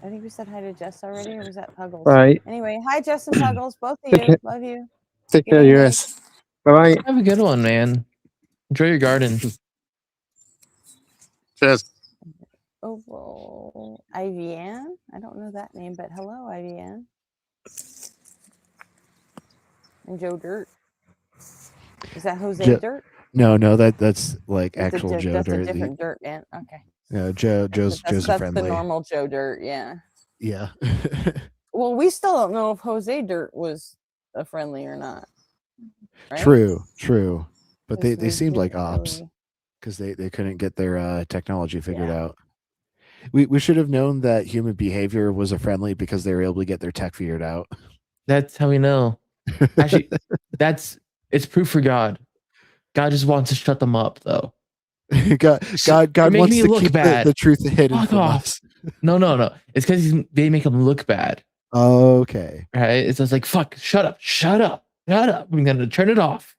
I think we said hi to Jess already, or was that Puggles? Right. Anyway, hi Jess and Puggles, both of you. Love you. Take care, US. Bye-bye. Have a good one, man. Enjoy your garden. Cheers. Oh, well, Ivian. I don't know that name, but hello, Ivian. And Joe Dirt. Is that Jose Dirt? No, that's like actual Joe That's Dirt. a different Dirt, man. Okay, Yeah, Joe's That's a the friendly. normal Joe Dirt, yeah. Yeah. Well, we still don't know if Jose Dirt was a friendly or not. Right? True. But they We seemed like didn't ops really- because they couldn't get their technology figured Yeah. out. We should have known that human behavior was a friendly because they were able to get their tech figured out. That's how we know. Actually, it's proof for God. God just wants to shut them up, though. God You're making wants me to look keep bad. the truth hidden Fuck from off. us. No. It's because they make him look bad. Okay. Right? It's just like, fuck, shut up. I'm gonna turn it off.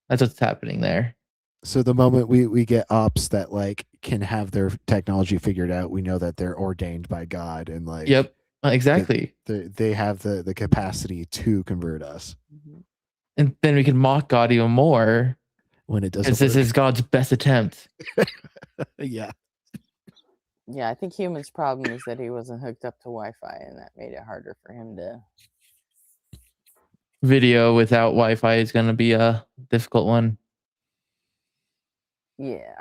That's what's happening there. So the moment we get ops that like can have their technology figured out, we know that they're ordained by God and like Yep, exactly. They have the capacity to convert us. And then we can mock God even more when it doesn't because this work. is God's best attempt. Yeah. Yeah, I think human's problem is that he wasn't hooked up to Wi-Fi, and that made it harder for him to. Video without Wi-Fi is going to be a difficult one. Yeah.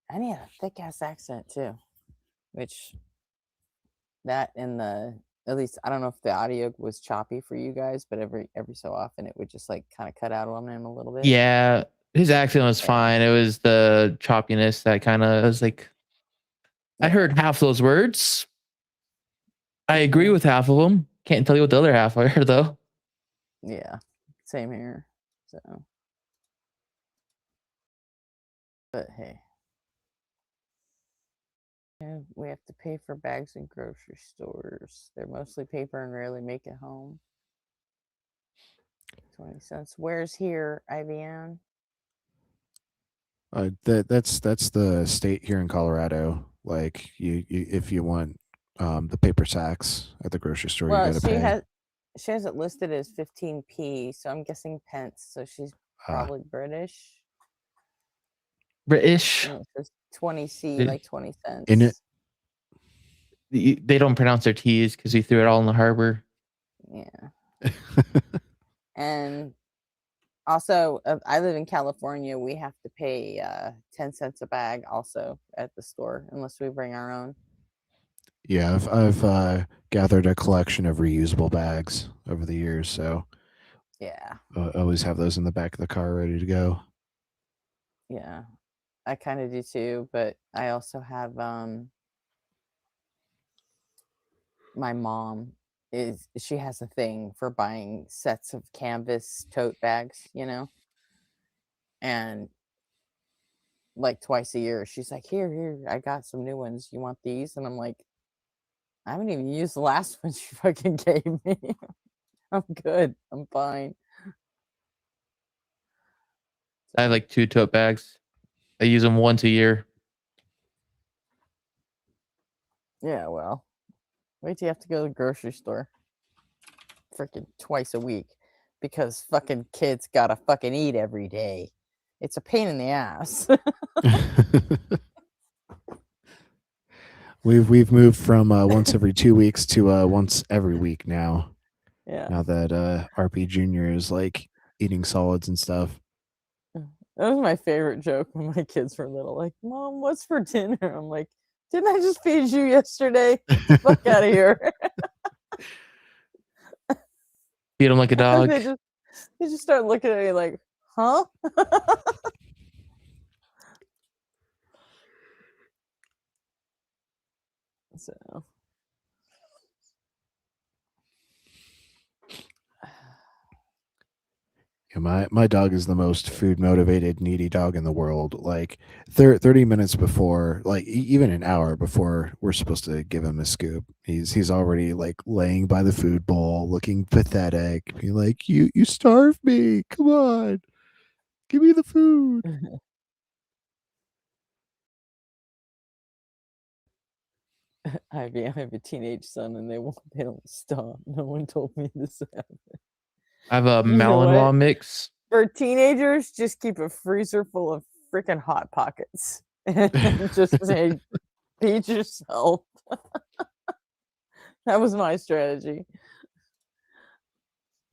And he had a thick ass accent too, which that in the at least I don't know if the audio was choppy for you guys, but every so often it would just like kind of cut out on him a little bit. Yeah, his accent was fine. It was the choppiness that kind of was like. I heard half those words. I agree with half of them. Can't tell you what the other half are though. Yeah, same here. So, but hey. We have to pay for bags in grocery stores. They're mostly paper and rarely make it home. 20 cents. Where's here, IBM? That's the state here in Colorado. Like you if you want the paper sacks at the grocery store, you gotta pay. She has it listed as 15p, so I'm guessing pence. So she's probably British. British. And it says 20c, like 20 cents. In it. They don't pronounce their T's because we threw it all in the harbor. Yeah. And also, I live in California. We have to pay 10 cents a bag also at the store, unless we bring our own. Yeah, I've gathered a collection of reusable bags over the years, so yeah, I always have those in the back of the car ready to go. Yeah, I kind of do too, but I also have my mom she has a thing for buying sets of canvas tote bags, you know, and like twice a year she's like, here, I got some new ones, you want these? And I'm like, I haven't even used the last one she fucking gave me. I'm good, I'm fine. I have like 2 tote bags. I use them once a year. Yeah, well, wait till you have to go to the grocery store freaking twice a week because fucking kids gotta fucking eat every day. It's a pain in the ass. We've moved from once every 2 weeks to once every week now. Yeah. Now that RP Jr. is like eating solids and stuff. That was my favorite joke when my kids were little. Like, Mom, what's for dinner? I'm like, didn't I just feed you yesterday? Get the fuck out of here. Feed them like a dog. they just start looking at me like, huh? So. My dog is the most food motivated, needy dog in the world. Like 30 minutes before, like even an hour before we're supposed to give him a scoop, he's already like laying by the food bowl, looking pathetic, being like, "You starved me. Come on, give me the food." I have a teenage son, and they don't stop. No one told me this happened. I have a You know Malinois what? mix. For teenagers, just keep a freezer full of freaking Hot Pockets and just say, feed yourself. That was my strategy.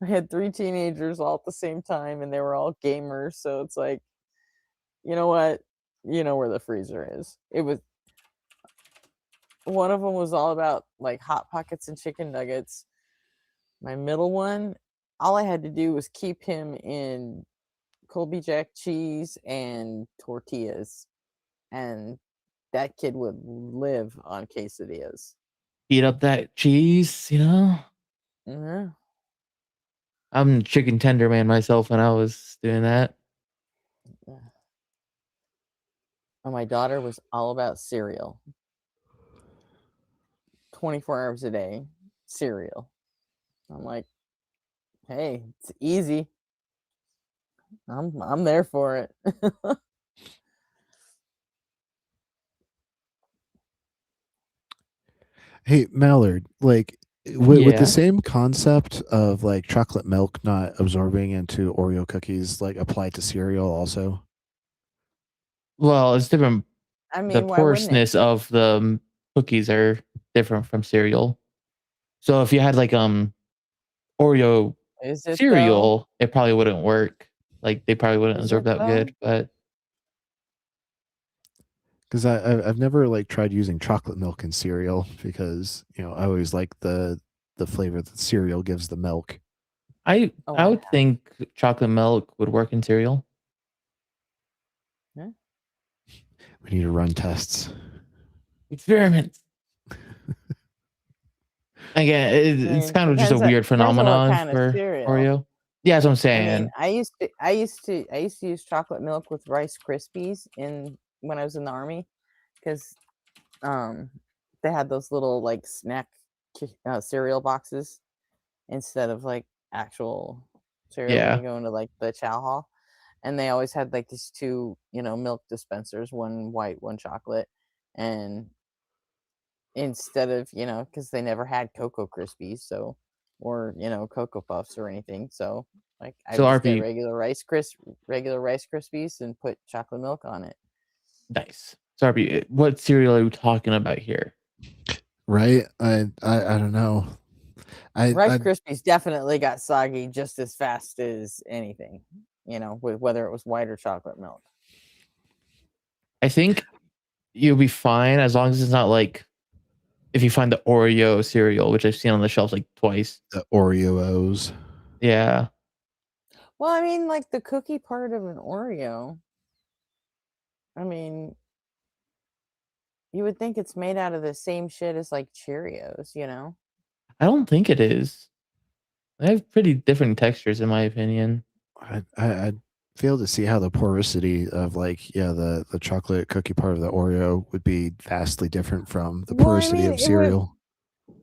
I had 3 teenagers all at the same time, and they were all gamers. So it's like, you know what? you know where the freezer is. It was one of them was all about like hot pockets and chicken nuggets. My middle one, all I had to do was keep him in Colby Jack cheese and tortillas, and that kid would live on quesadillas. Eat up that cheese, you know. Yeah. I'm a chicken tender man myself when I was doing that. Yeah. And my daughter was all about cereal. 24 hours a day, cereal. I'm like, hey, it's easy. I'm there for it. Hey, Mallard, like with the Yeah. same concept of like chocolate milk not absorbing into Oreo cookies, like applied to cereal also. Well, it's different. I The mean, why wouldn't it? porousness of the cookies are different from cereal. So if you had like Oreo Is it though? cereal, it probably wouldn't work. Like they probably wouldn't Is absorb it that though? good. But Because I've never like tried using chocolate milk in cereal because I always like the flavor that cereal gives the milk. I Oh, I I would have. think chocolate milk would work in cereal. Yeah. We need to run tests. Experiments. Again, it's mean, kind of just a weird depends on what phenomenon kind of for cereal. Oreo. Yeah, that's what I'm I saying. mean, I used to use chocolate milk with Rice Krispies when I was in the Army, because they had those little like snack cereal boxes instead of like actual cereal when Yeah. you go into like the chow hall, and they always had like these two milk dispensers, one white, one chocolate, and instead of because they never had Cocoa Krispies, so or Cocoa Puffs or anything, so like I So would just get RP, regular Rice Krispies and put chocolate milk on it. nice. So RP, what cereal are we talking about here? Right? I don't know. Rice Krispies definitely got soggy just as fast as anything, with whether it was white or chocolate milk. I think you'll be fine as long as it's not like if you find the Oreo cereal, which I've seen on the shelves like twice. The Oreos. Yeah. Well, I mean, like the cookie part of an Oreo, I mean, you would think it's made out of the same shit as like Cheerios, I don't think it is. They have pretty different textures, in my opinion. I fail to see how the porosity of the chocolate cookie part of the Oreo would be vastly different from the porosity of cereal.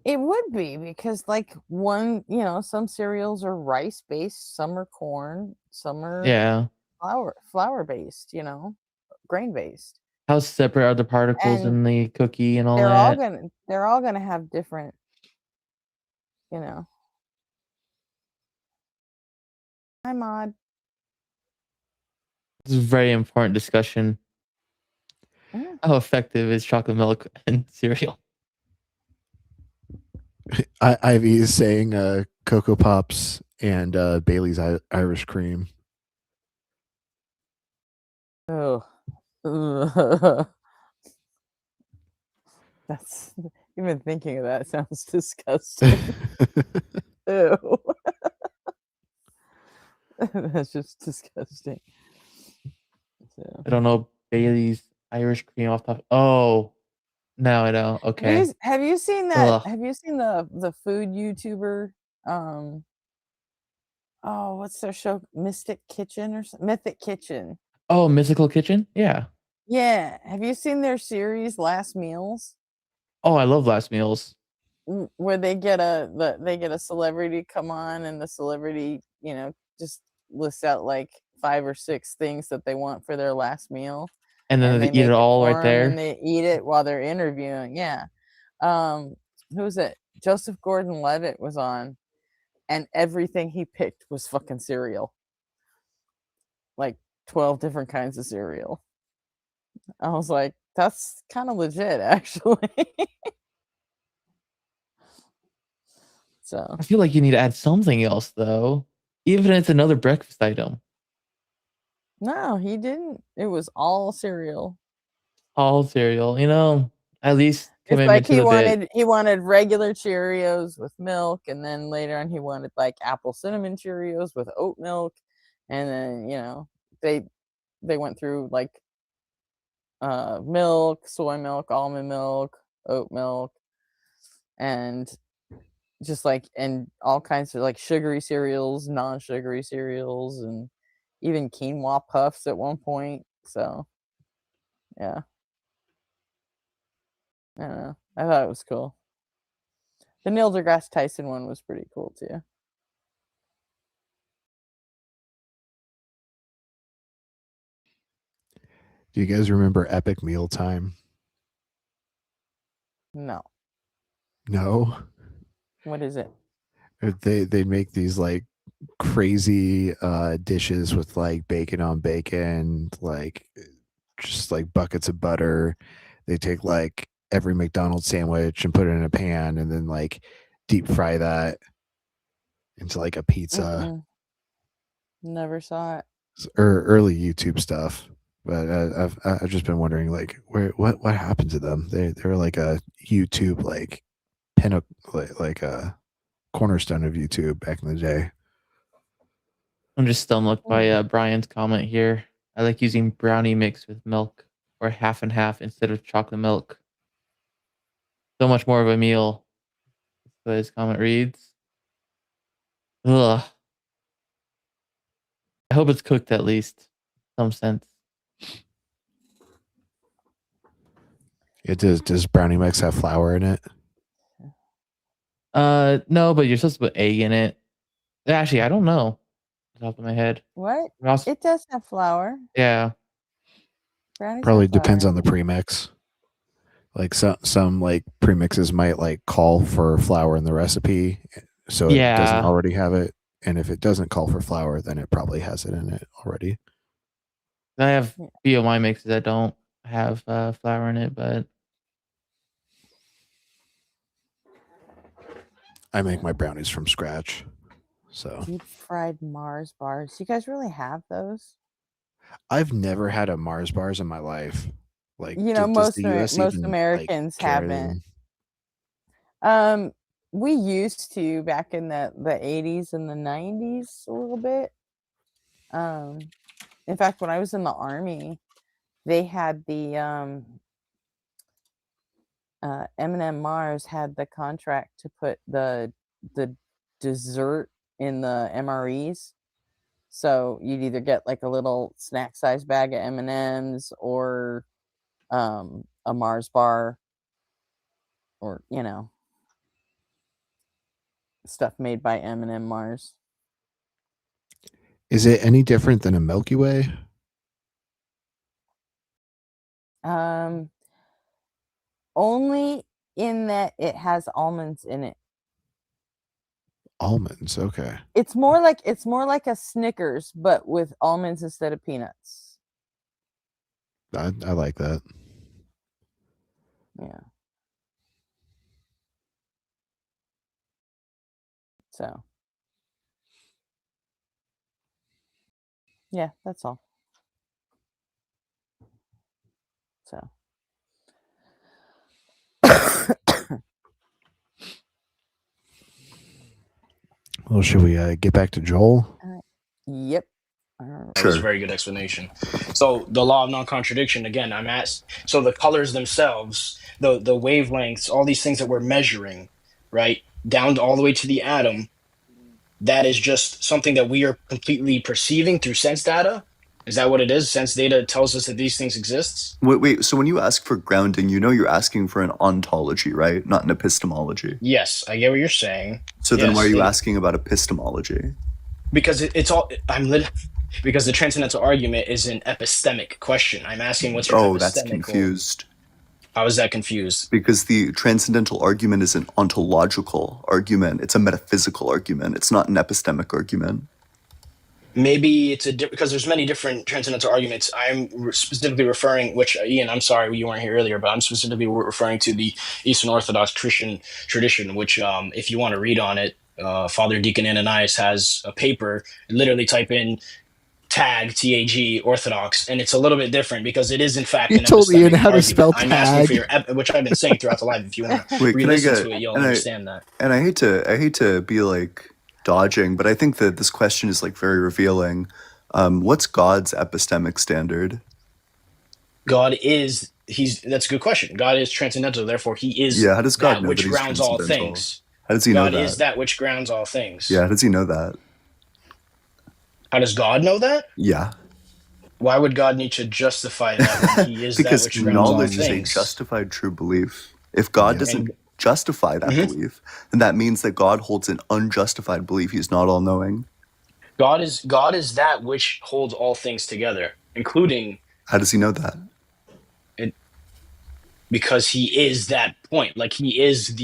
It would be, because like some cereals are rice based, some are corn, some are flour based, grain based. How separate are the particles in the cookie and all that? They're all gonna have different, Hi, Mod. This is a very important discussion. Yeah. How effective is chocolate milk and cereal? Ivy is saying Cocoa Pops and Bailey's Irish Cream. Oh. That's even thinking of that sounds disgusting. Ew. That's just disgusting. So. I don't know Bailey's Irish Cream off top. Oh, now I know. Okay. Have you seen that? Ugh. Have you seen the food YouTuber? Oh, what's their show? Mystic Kitchen or something? Mythic Kitchen. Oh, Mythical Kitchen? Yeah. Yeah. Have you seen their series Last Meals? Oh, I love Last Meals. Where they get a celebrity come on, and the celebrity, just lists out like 5 or 6 things that they want for their last meal, and then they eat it all right there, and they eat it while they're interviewing. Yeah. Who's it? Joseph Gordon-Levitt was on, and everything he picked was fucking cereal, like 12 different kinds of cereal. I was like, that's kind of legit, actually. So I feel like you need to add something else, though, even if it's another breakfast item. No, he didn't. It was all cereal. All cereal, at least It's commitment like to the bit. he wanted regular Cheerios with milk, and then later on he wanted like apple cinnamon Cheerios with oat milk, and then they went through like milk, soy milk, almond milk, oat milk, and just like and all kinds of like sugary cereals, non-sugary cereals, and even quinoa puffs at one point. So yeah, I don't know. I thought it was cool. The Neil deGrasse Tyson one was pretty cool too. Do you guys remember Epic Mealtime? No. No. What is it? They make these like crazy dishes with like bacon on bacon, like just like buckets of butter. They take like every McDonald's sandwich and put it in a pan and then like deep fry that into like a pizza. Mm-mm. Never saw it. Or early YouTube stuff. But I've just been wondering like what happened to them? They were like a YouTube like like a cornerstone of YouTube back in the day. I'm just stomached by Brian's comment here. I like using brownie mix with milk or half and half instead of chocolate milk. So much more of a meal. That's what his comment reads. Ugh. I hope it's cooked at least. Some sense. Yeah, does brownie mix have flour in it? No, but you're supposed to put egg in it. Actually, I don't know. Off the top of my head. What? Ross- It does have flour. Yeah. Brownies Probably have flour depends in on the it. premix. Like some like premixes might like call for flour in the recipe, so it doesn't already have it. And if it doesn't call for flour, then it probably has it in it already. I have BOI mixes that don't have flour in it, but I make my brownies from scratch. So deep fried Mars bars. You guys really have those? I've never had a Mars bars in my life. Like, most the US most even, Americans like, carry haven't. them? We used to back in the 80s and the 90s a little bit. In fact, when I was in the Army, they had the M&M Mars had the contract to put the dessert in the MREs. So you'd either get like a little snack size bag of M&Ms or a Mars bar, or stuff made by M&M Mars. Is it any different than a Milky Way? Only in that it has almonds in it. Almonds, okay. It's more like a Snickers, but with almonds instead of peanuts. I like that. Yeah. So. Yeah, that's all. So. Well, should we get back to Joel? Yep. That was a very good explanation. So the law of non-contradiction, again, I'm asked. So the colors themselves, the wavelengths, all these things that we're measuring, right, down all the way to the atom, that is just something that we are completely perceiving through sense data. Is that what it is? Sense data tells us that these things exist? Wait, so when you ask for grounding, you're asking for an ontology, right? Not an epistemology. Yes, I get what you're saying. So then why are you asking about epistemology? Because because the transcendental argument is an epistemic question. I'm asking what's your epistemic. That's confused. How is that confused? Because the transcendental argument is an ontological argument. It's a metaphysical argument. It's not an epistemic argument. Maybe it's because there's many different transcendental arguments. I'm specifically referring, which Ian, I'm sorry you weren't here earlier, but I'm specifically referring to the Eastern Orthodox Christian tradition, which if you want to read on it, Father Deacon Ananias has a paper. Literally type in tag TAG Orthodox, and it's a little bit different because it is in fact You an told Ian epistemic how to argument. spell I'm asking for tag. your which I've been saying throughout the live. If you want to Wait, can I re-listen get? to it, you'll And understand that. And I hate to be like dodging, but I think that this question is like very revealing. What's God's epistemic standard? God is that's a good question. God is transcendental, therefore he is Yeah, how does God that know that which he's grounds all transcendental? things. How does he know God is that? that which grounds all things. Yeah, how does he know that? How does God know that? Yeah. Why would God need to justify that when he is that Because which grounds all knowledge is a things? justified true belief. If God doesn't justify that belief, then that means that God holds an unjustified belief. He's not all-knowing. God is that which holds all things together, including. How does he know that? Because he is that point. Like he is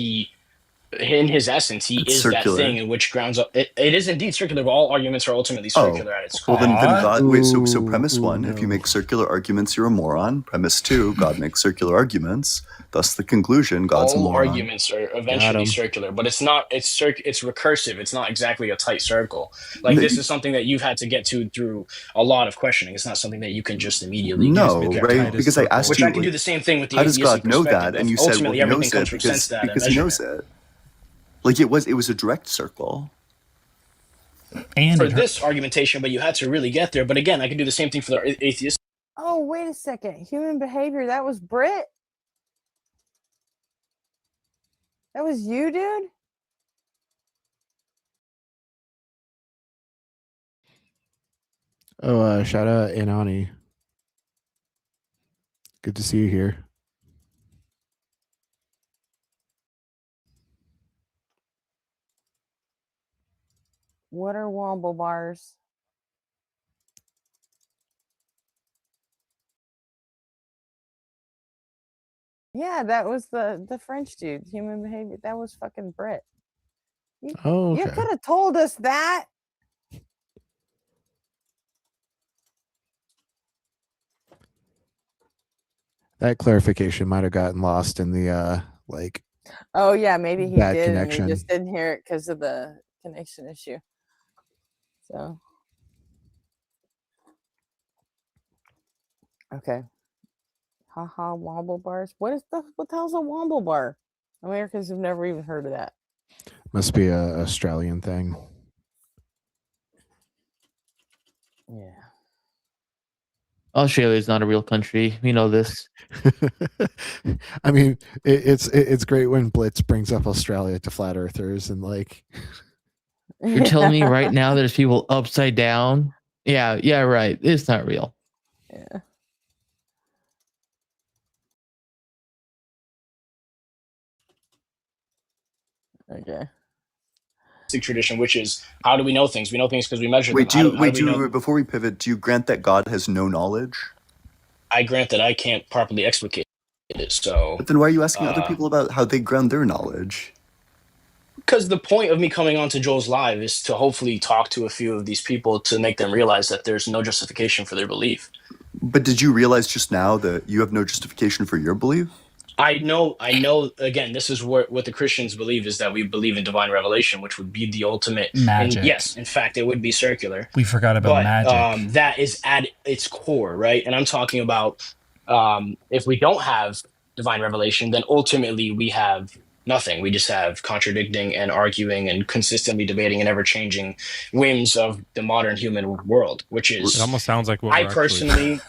in his essence, he is circular. that thing in which grounds up. It is indeed circular, but all arguments are ultimately circular at its core. Well, then God. Wait. So premise one: if you make circular arguments, you're a moron. Premise two: God makes circular arguments. Thus, the conclusion: God's a all moron. arguments are eventually circular, but it's not. It's recursive. It's not exactly a tight circle. Like this is something that you've had to get to through a lot of questioning. It's not something that you can just immediately. Right? Because I asked which you, I can do the same thing with the how does atheistic God know perspective. that? And you said, well, ultimately he knows everything comes it from sense data because he knows it. Like it was a direct circle. And for this argumentation, but you had to really get there. But again, I can do the same thing for the atheist. Oh, wait a second. Human behavior. That was Brit? That was you, dude? Oh, shout out Inani. Good to see you here. What are womble bars? Yeah, that was the French dude. Human behavior. That was fucking Brit. You could have told us that. That clarification might have gotten lost in the like. Oh yeah, maybe he bad did, connection. and we just didn't hear it because of the connection issue. So, okay. Haha, womble bars. What the hell's a womble bar? Americans have never even heard of that. Must be a Australian thing. Yeah. Australia is not a real country. We know this. I mean, it's great when Blitz brings up Australia to flat earthers and like. You're telling me right now there's people upside down? Yeah, right. It's not real. Yeah. Okay. Tradition, which is how do we know things? We know things because we measure them. Know? Before we pivot, do you grant that God has no knowledge? I grant that I can't properly explicate it. So, but then why are you asking other people about how they ground their knowledge? Because the point of me coming on to Joel's live is to hopefully talk to a few of these people to make them realize that there's no justification for their belief. But did you realize just now that you have no justification for your belief? I know. Again, this is what the Christians believe is that we believe in divine revelation, which would be the ultimate magic. And yes, in fact, it would be circular. We forgot about magic. That is at its core, right? And I'm talking about if we don't have divine revelation, then ultimately we have nothing. We just have contradicting and arguing and consistently debating and ever-changing whims of the modern human world, which is. It almost sounds like what I personally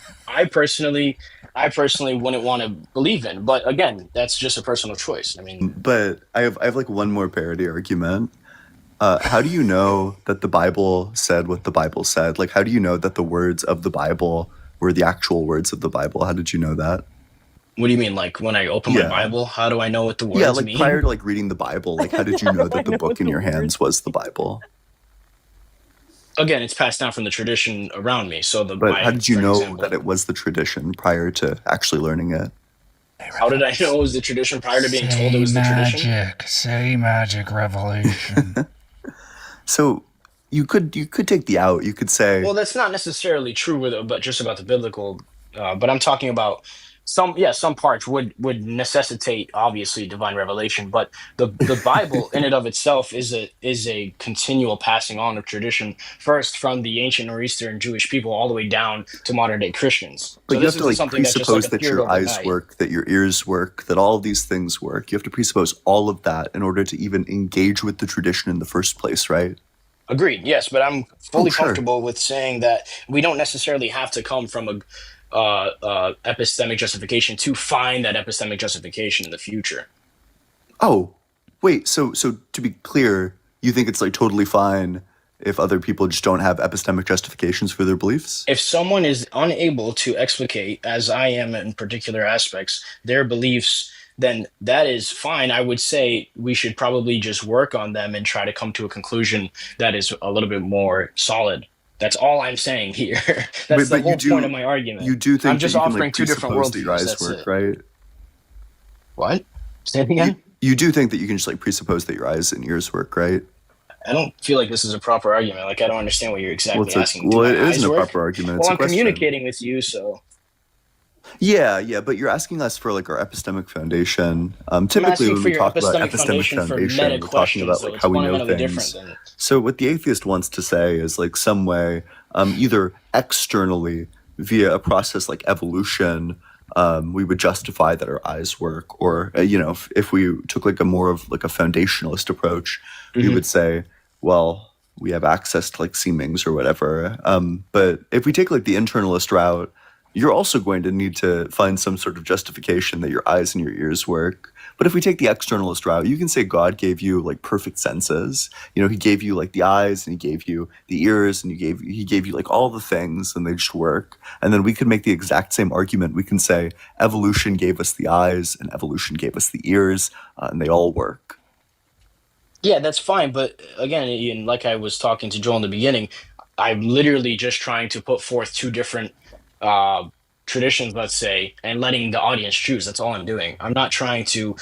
wouldn't want to believe in, but again, that's just a personal choice. I mean, but I have like one more parody argument. How do you know that the Bible said what the Bible said? Like, how do you know that the words of the Bible were the actual words of the Bible? How did you know that? What do you mean? Like when I open my Bible, how do I know what the words mean? Yeah, like prior to like reading the Bible, like how did you know that the book in your hands was the Bible? Again, it's passed down from the tradition around me. So But how did you know that it was the tradition prior to actually learning it? How did I know it was the tradition prior to being told it was the tradition? Say magic revelation. So you could take the out. You could say, well, that's not necessarily true but just about the biblical. But I'm talking about some parts would necessitate obviously divine revelation, but the Bible in and of itself is a continual passing on of tradition, first from the ancient Near Eastern Jewish people all the way down to modern day Christians. But So you this have to isn't like something that just like presuppose that appeared your eyes overnight. work, that your ears work, that all of these things work. You have to presuppose all of that in order to even engage with the tradition in the first place, right? Agreed. Yes, but I'm fully sure. comfortable with saying that we don't necessarily have to come from a epistemic justification to find that epistemic justification in the future. Oh, wait. So to be clear, you think it's like totally fine if other people just don't have epistemic justifications for their beliefs? If someone is unable to explicate, as I am in particular aspects, their beliefs, then that is fine. I would say we should probably just work on them and try to come to a conclusion that is a little bit more solid. That's all I'm saying here. That's the whole point of my argument. You do think I'm just that you can, offering like, two different presuppose that your worldviews. eyes That's work, it. right? What? Say it again? You do think that you can just like presuppose that your eyes and ears work, right? I don't feel like this is a proper argument. Like, I don't understand what you're exactly asking. Well, Do it my isn't eyes a work? proper argument. Well, It's a I'm question. communicating with you, so. Yeah, but you're asking us for like our epistemic foundation. Typically, asking when for we your talk about epistemic epistemic foundation for foundation, meta we're talking questions, about so like it's how we know fundamentally things. different than- So what the atheist wants to say is like some way, either externally via a process like evolution, we would justify that our eyes work, or if we took like a more of like a foundationalist approach, we would say, well, we have access to like seemings or whatever. But if we take like the internalist route, you're also going to need to find some sort of justification that your eyes and your ears work. But if we take the externalist route, you can say God gave you like perfect senses. He gave you like the eyes, and he gave you the ears, and he gave you like all the things, and they just work. And then we could make the exact same argument. We can say evolution gave us the eyes, and evolution gave us the ears, and they all work. Yeah, that's fine. But again, Ian, like I was talking to Joel in the beginning, I'm literally just trying to put forth two different traditions, let's say, and letting the audience choose. That's all I'm doing. I'm not trying to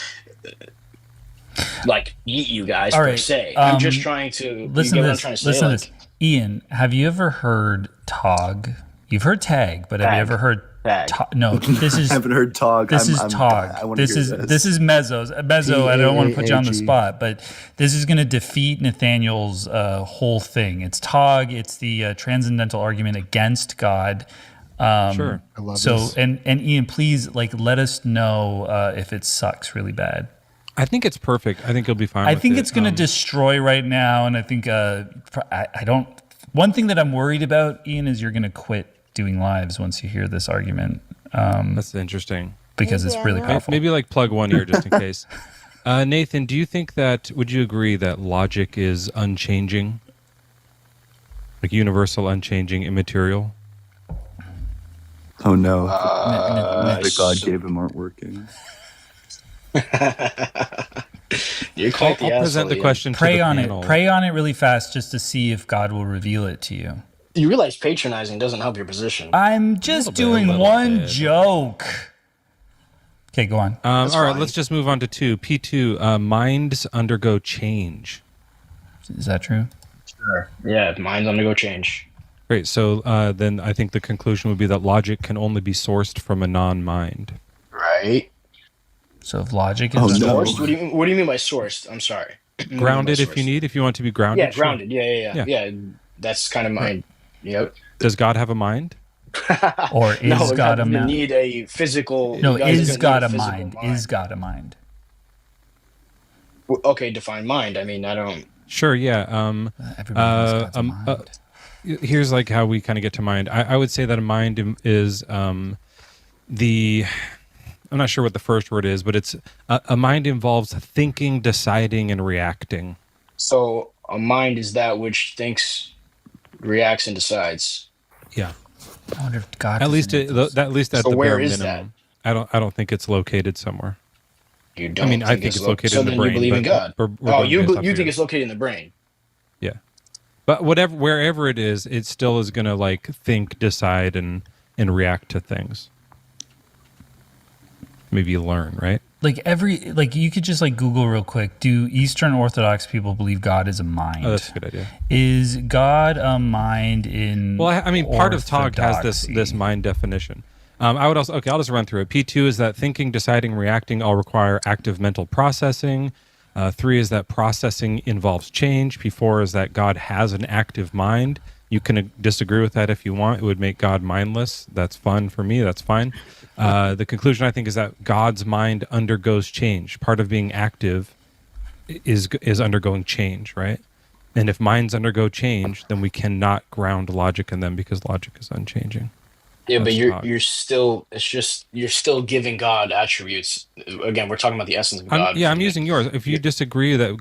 like eat you guys per se. I'm just trying to listen you get to what I'm this. trying to say. Listen to Like, this. Ian, have you ever heard Tog? You've heard Tag, but have you ever heard Tag? No, this is I haven't heard Tog. This is Tog. I want to This hear is this is Mezzo's. Mezzo, I don't want to put you on the T-A-A-G. spot, but this is going to defeat Nathaniel's whole thing. It's Tog. It's the transcendental argument against God. Sure. I love So this. and Ian, please let us know if it sucks really bad. I think it's perfect. I think you'll be fine. I with think it. it's going to destroy right now, and I think I don't. One thing that I'm worried about, Ian, is you're going to quit doing lives once you hear this argument. That's interesting because it's really powerful. Maybe like plug one ear just in case. Nathan, do you think that? Would you agree that logic is unchanging, like universal, unchanging, immaterial? Oh no, that God gave him aren't working. you're quite the I'll present asshole, the Ian. question Pray to the on panel. it. Pray on it really fast just to see if God will reveal it to you. You realize patronizing doesn't help your position. I'm just doing one joke. Okay, go on. All right, fine. let's just move on to P2. Minds undergo change. Is that true? Sure. Yeah, minds undergo change. Great. So then I think the conclusion would be that logic can only be sourced from a non-mind. Right. So if logic is Sourced? What do you mean by sourced? I'm sorry. Grounded, if you need, if you want to be grounded. Yeah, grounded. Sure. Yeah. That's kind of my. Yep. Does God have a mind? Or is No, God a you mind? need a physical. No, you guys is need God a physical mind? Is God a mind? Okay, define mind. I mean, I don't. Sure, yeah. Everybody knows God's a mind. Here's like how we kind of get to mind. I would say that a mind is the. I'm not sure what the first word is, but it's a mind involves thinking, deciding, and reacting. So a mind is that which thinks, reacts, and decides. Yeah. I wonder if God. At least at So the where bare is minimum. I don't think it's located somewhere. You don't. I mean, I think it's located so in the then brain. you believe in but God. we're Oh, going based off you here. think it's located in the brain? Yeah. But wherever it is, it still is going to like think, decide, and react to things. Maybe learn, right? Like you could just like Google real quick. Do Eastern Orthodox people believe God is a mind? Oh, that's a good idea. Is God a mind in? Well, I mean, part of Tog has orthodoxy? this mind definition. I would also, okay, I'll just run through it. P2 is that thinking, deciding, reacting all require active mental processing. 3 is that processing involves change. P4 is that God has an active mind. You can disagree with that if you want. It would make God mindless. That's fun for me. That's fine. The conclusion, I think, is that God's mind undergoes change. Part of being active is undergoing change, right? And if minds undergo change, then we cannot ground logic in them because logic is unchanging. Yeah, but That's you're still, it's just, you're still giving God attributes. Again, we're talking about the essence of God. I'm using yours. If you disagree that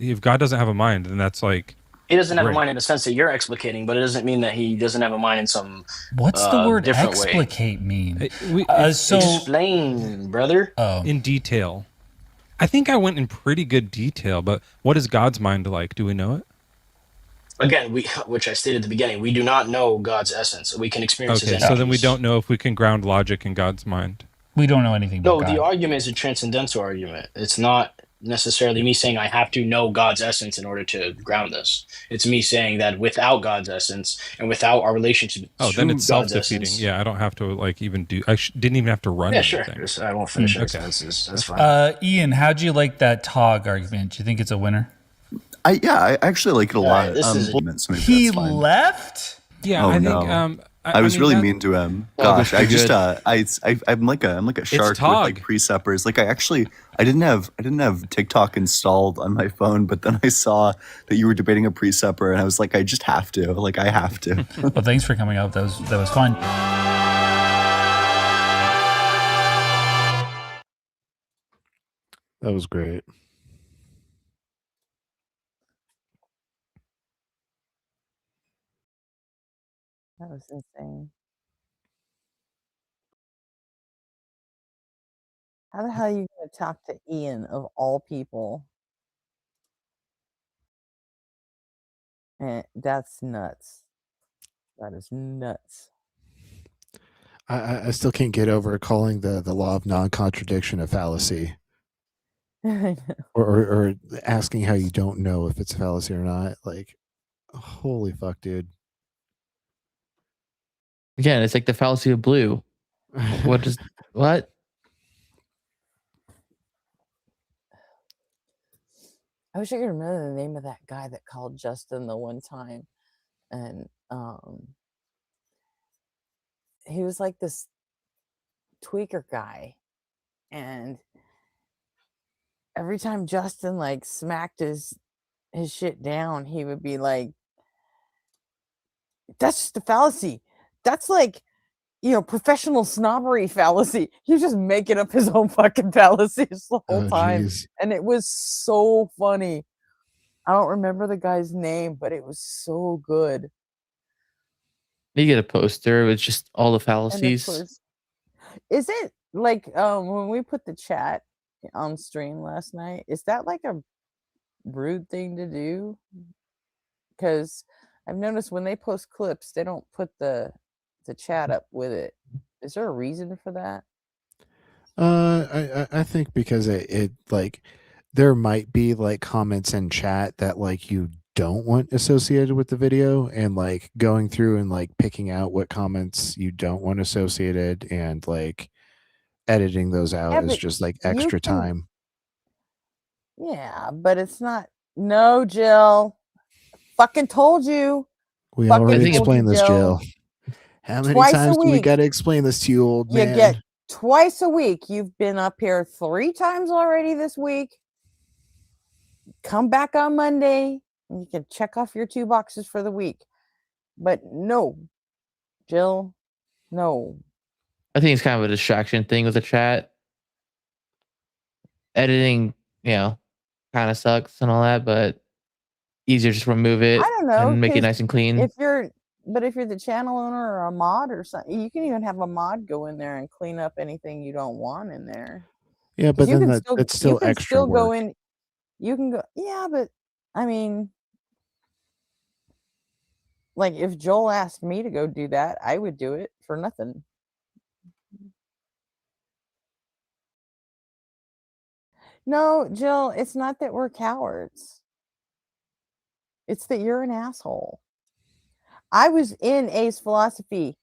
if God doesn't have a mind, then that's like He doesn't have a great. mind in the sense that you're explicating, but it doesn't mean that he doesn't have a mind in some What's the word different way. explicate mean? So explain, brother. In detail. I think I went in pretty good detail, but what is God's mind like? Do we know it? Again, which I stated at the beginning, we do not know God's essence. We can experience his Okay, energies. so then we don't know if we can ground logic in God's mind. We don't know anything about No, God. the argument is a transcendental argument. It's not necessarily me saying I have to know God's essence in order to ground this. It's me saying that without God's essence and without our relationship Oh, to then it's God's self-defeating. essence. Yeah, I don't have to like even do. I didn't even have to run. Yeah, anything. sure. I won't finish Okay. sentences. That's fine. Ian, how'd you like that Tog argument? Do you think it's a winner? I actually like it a lot. this is so maybe He that's fine. left? Yeah, Oh, I think. no. I was mean, really that- mean to him. Oh, Gosh, I that's just good. I'm like a shark with Tog. like preceptors. Like I didn't have TikTok installed on my phone, but then I saw that you were debating a preceptor, and I was like, I just have to. Like I have to. Well, thanks for coming out. That was fun. That was great. That was insane. How the hell are you going to talk to Ian of all people? And that's nuts. That is nuts. I still can't get over calling the law of non-contradiction a fallacy, or asking how you don't know if it's a fallacy or not. Like, holy fuck, dude. Again, it's like the fallacy of blue. What? I wish I could remember the name of that guy that called Justin the one time. And he was like this tweaker guy. And every time Justin like smacked his shit down, he would be like, that's just a fallacy. That's like, professional snobbery fallacy. He was just making up his own fucking fallacies the whole time. Geez. And it was so funny. I don't remember the guy's name, but it was so good. You get a poster with just all the And of fallacies. course, is it like when we put the chat on stream last night, is that like a rude thing to do? Because I've noticed when they post clips, they don't put the chat up with it. Is there a reason for that? I think because it like there might be like comments in chat that like you don't want associated with the video, and like going through and like picking out what comments you don't want associated and like editing those out is but just like you extra can- time. Yeah, but it's not. No, Jill. Fucking told you. We Fucking already told you, explained this, Jill. Jill. How many Twice a times do we week. got to explain this to you, old You man? get twice a week. You've been up here 3 times already this week. Come back on Monday and you can check off your 2 boxes for the week. But no, Jill, no. I think it's kind of a distraction thing with the chat. Editing, kind of sucks and all that, but easier just remove it I don't know, and make it 'cause nice and clean. If you're the channel owner or a mod or something, you can even have a mod go in there and clean up anything you don't want in there. Yeah, 'Cause but then that's still you can extra still go work. in. You can go, yeah, but I mean, like if Joel asked me to go do that, I would do it for nothing. No, Jill, it's not that we're cowards. It's that you're an asshole. I was in A's philosophy.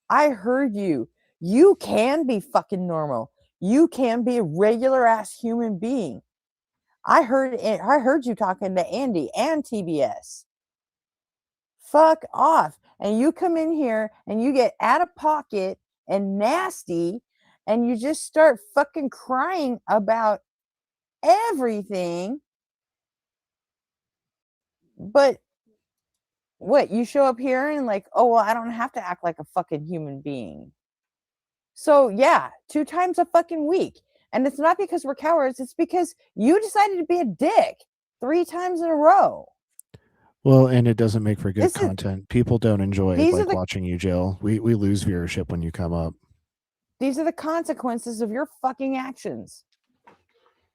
I heard you. You can be fucking normal. You can be a regular ass human being. I heard you talking to Andy and TBS. Fuck off. And you come in here and you get out of pocket and nasty and you just start fucking crying about everything. But what, you show up here and like, oh, well, I don't have to act like a fucking human being. So yeah, 2 times a fucking week. And it's not because we're cowards, it's because you decided to be a dick 3 times in a row. Well, and it doesn't make for good content. People don't enjoy like watching you, Jill. We lose viewership when you come up. These are the consequences of your fucking actions.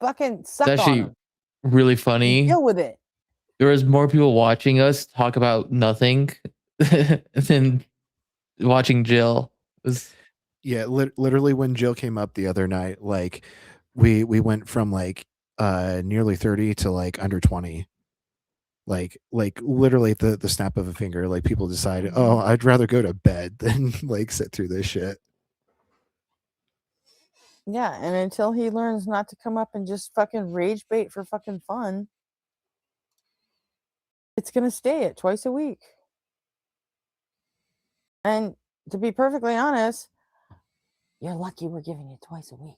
Fucking suck It's on actually them. really funny. Deal with it. There was more people watching us talk about nothing than watching Jill. Yeah, literally when Jill came up the other night, like we went from like nearly 30 to like under 20. Like literally the snap of a finger. Like people decided, oh, I'd rather go to bed than like sit through this shit. Yeah, and until he learns not to come up and just fucking rage bait for fucking fun, it's gonna stay at twice a week. And to be perfectly honest, you're lucky we're giving you twice a week.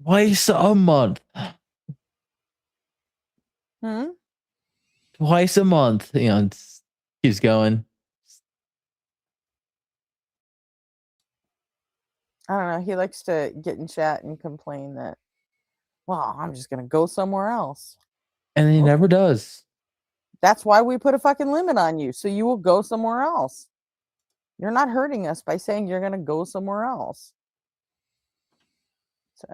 Twice a month. Twice a month. You know, keeps going. I don't know. He likes to get in chat and complain that, well, I'm just gonna go somewhere else. And he never does. That's why we put a fucking limit on you, so you will go somewhere else. You're not hurting us by saying you're gonna go somewhere else. So.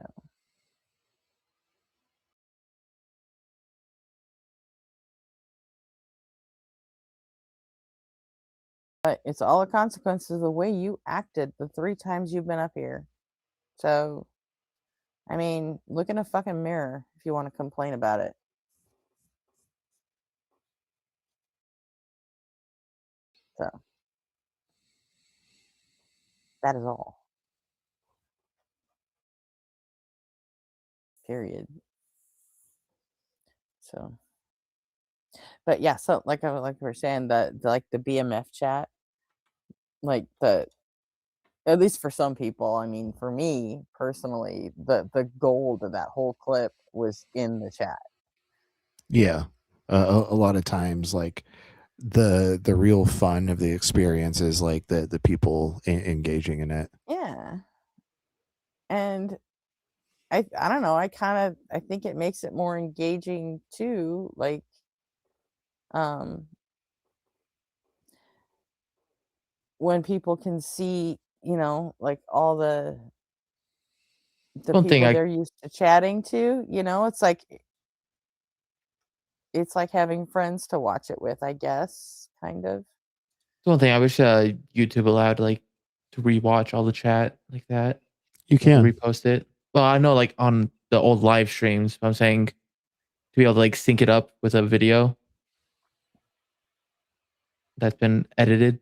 But it's all a consequence of the way you acted the 3 times you've been up here. So, I mean, look in a fucking mirror if you want to complain about it. So, that is all. Period. So, but yeah, so like we were saying, the BMF chat, like at least for some people, I mean, for me personally, the gold of that whole clip was in the chat. Yeah, a lot of times, like the real fun of the experience is like the people engaging in it. Yeah, and I don't know. I think it makes it more engaging too. Like, when people can see, you know, like all the people they're used to chatting to, you know, it's like having friends to watch it with, I guess, kind of. One thing I wish YouTube allowed like to rewatch all the chat like that. You can repost it. Well, I know like on the old live streams, but I'm saying to be able to like sync it up with a video that's been edited.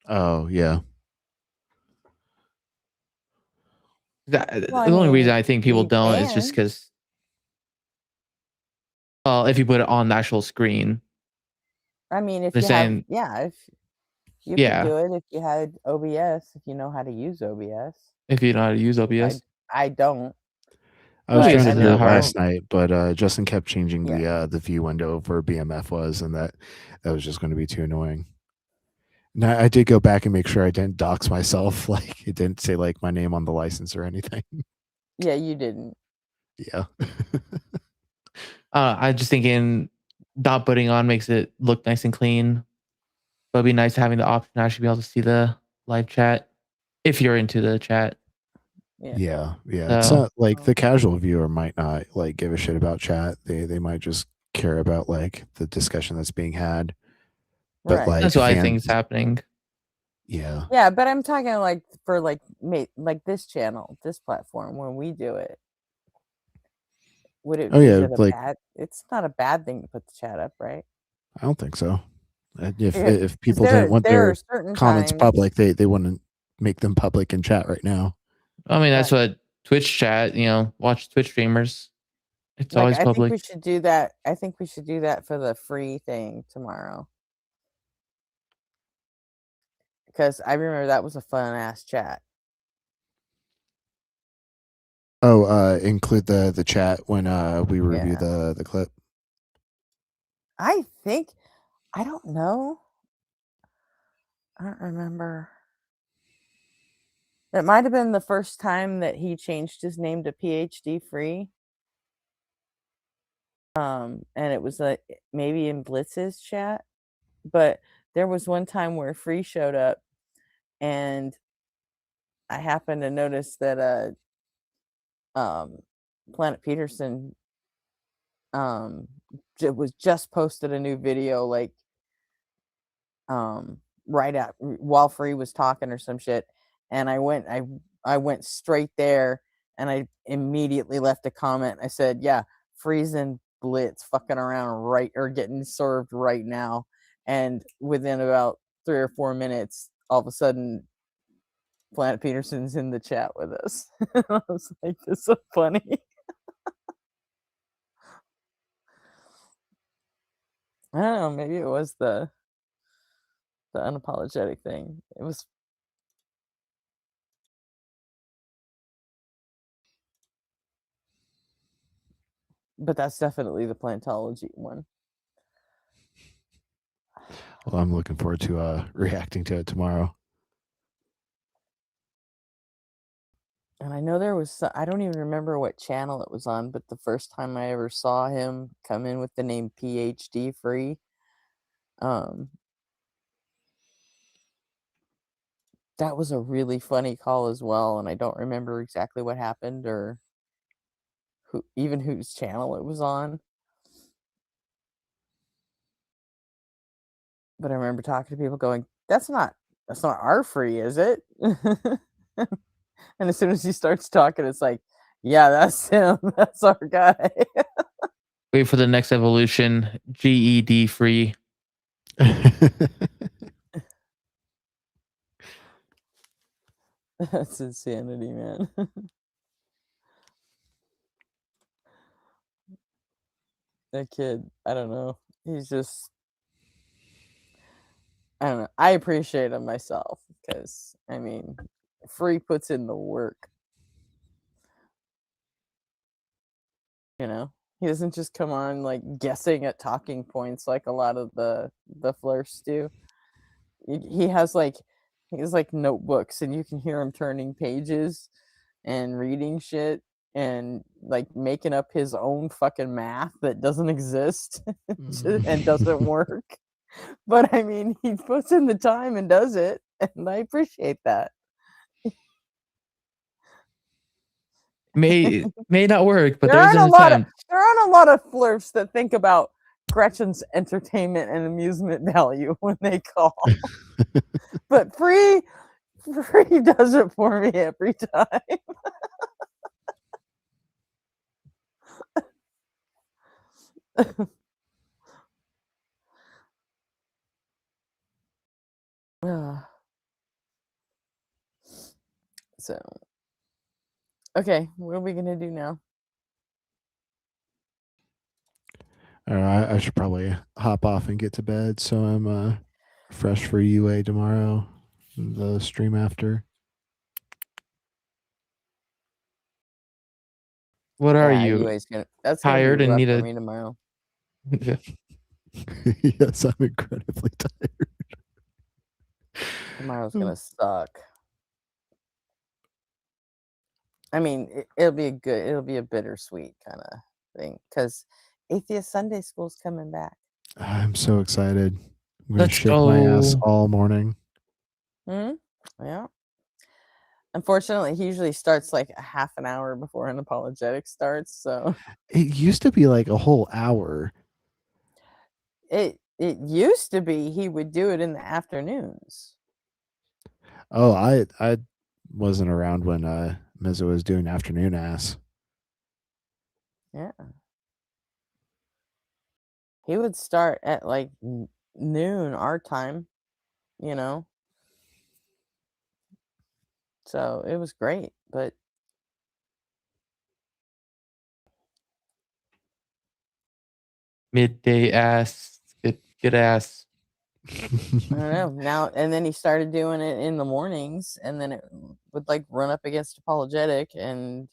Oh yeah. The only reason I think people don't is just because, well, if you put it on the actual screen. I mean, if you have, if you could do it if you had OBS, if you know how to use OBS. If you know how to use OBS. I don't. I was trying to do it last night, but Justin kept changing the view window for BMF was, and that was just going to be too annoying. Now I did go back and make sure I didn't dox myself. Like it didn't say like my name on the license or anything. Yeah, you didn't. Yeah. I'm just thinking not putting on makes it look nice and clean. But it'd be nice having the option to actually be able to see the live chat if you're into the chat. Yeah. It's not like the casual viewer might not like give a shit about chat. They might just care about like the discussion that's being had. But like that's what I think is happening. Yeah. Yeah, but I'm talking like for like this channel, this platform, when we do it. Would it? Oh yeah, like it's not a bad thing to put the chat up, right? I don't think so. If people there, didn't want there are their certain comments times, public, they wouldn't make them public in chat right now. I mean, that's Right. what Twitch chat, watch Twitch streamers. It's like always I think public. we should do that. I think we should do that for the free thing tomorrow. Because I remember that was a fun ass chat. Oh, include the chat when we review Yeah. the clip. I think, I don't know. I don't remember. It might have been the first time that he changed his name to PhD Free. And it was maybe in Blitz's chat. But there was one time where Free showed up, and I happened to notice that Planet Peterson was just posted a new video right out while Free was talking or some shit, and I went straight there, and I immediately left a comment. I said, yeah, Free's and Blitz fucking around right, or getting served right now. And within about 3 or 4 minutes, all of a sudden Planet Peterson's in the chat with us. I was like, this is so funny. I don't know, maybe it was the unapologetic thing. It was, but that's definitely the Plantology one. Well, I'm looking forward to reacting to it tomorrow. And I know there was, I don't even remember what channel it was on, but the first time I ever saw him come in with the name PhD Free, that was a really funny call as well. And I don't remember exactly what happened or even whose channel it was on. But I remember talking to people going, that's not our Free, is it? And as soon as he starts talking, it's like, yeah, that's him. That's our guy. Wait for the next evolution. GED Free. That's insanity, man. That kid, I don't know. He's just, I don't know. I appreciate him myself because, I mean, Free puts in the work. He doesn't just come on like guessing at talking points like a lot of the flirts do. He has notebooks, and you can hear him turning pages and reading shit and like making up his own fucking math that doesn't exist and doesn't work. But I mean, he puts in the time and does it, and I appreciate that. May not work, but there there's an attempt. There aren't a lot of flirts that think about Gretchen's entertainment and amusement value when they call. But Free does it for me every time. So, okay, what are we gonna do now? I should probably hop off and get to bed, so I'm fresh for UA tomorrow. The stream after. What are you? That's tired gonna be and need for a me tomorrow. Yes, I'm incredibly tired. Tomorrow's gonna suck. I mean, it'll be a bittersweet kind of thing because Atheist Sunday School's coming back. I'm so excited. I'm gonna Let's shake my ass go. all morning. Yeah. Unfortunately, he usually starts like a half an hour before an apologetic starts. So It used to be like a whole hour. it used to be he would do it in the afternoons. Oh, I wasn't around when Mezzo was doing afternoon ass. Yeah. He would start at like noon our time, you know. So it was great, but Midday ass, good ass. I don't know now. And then he started doing it in the mornings, and then it would like run up against apologetic, and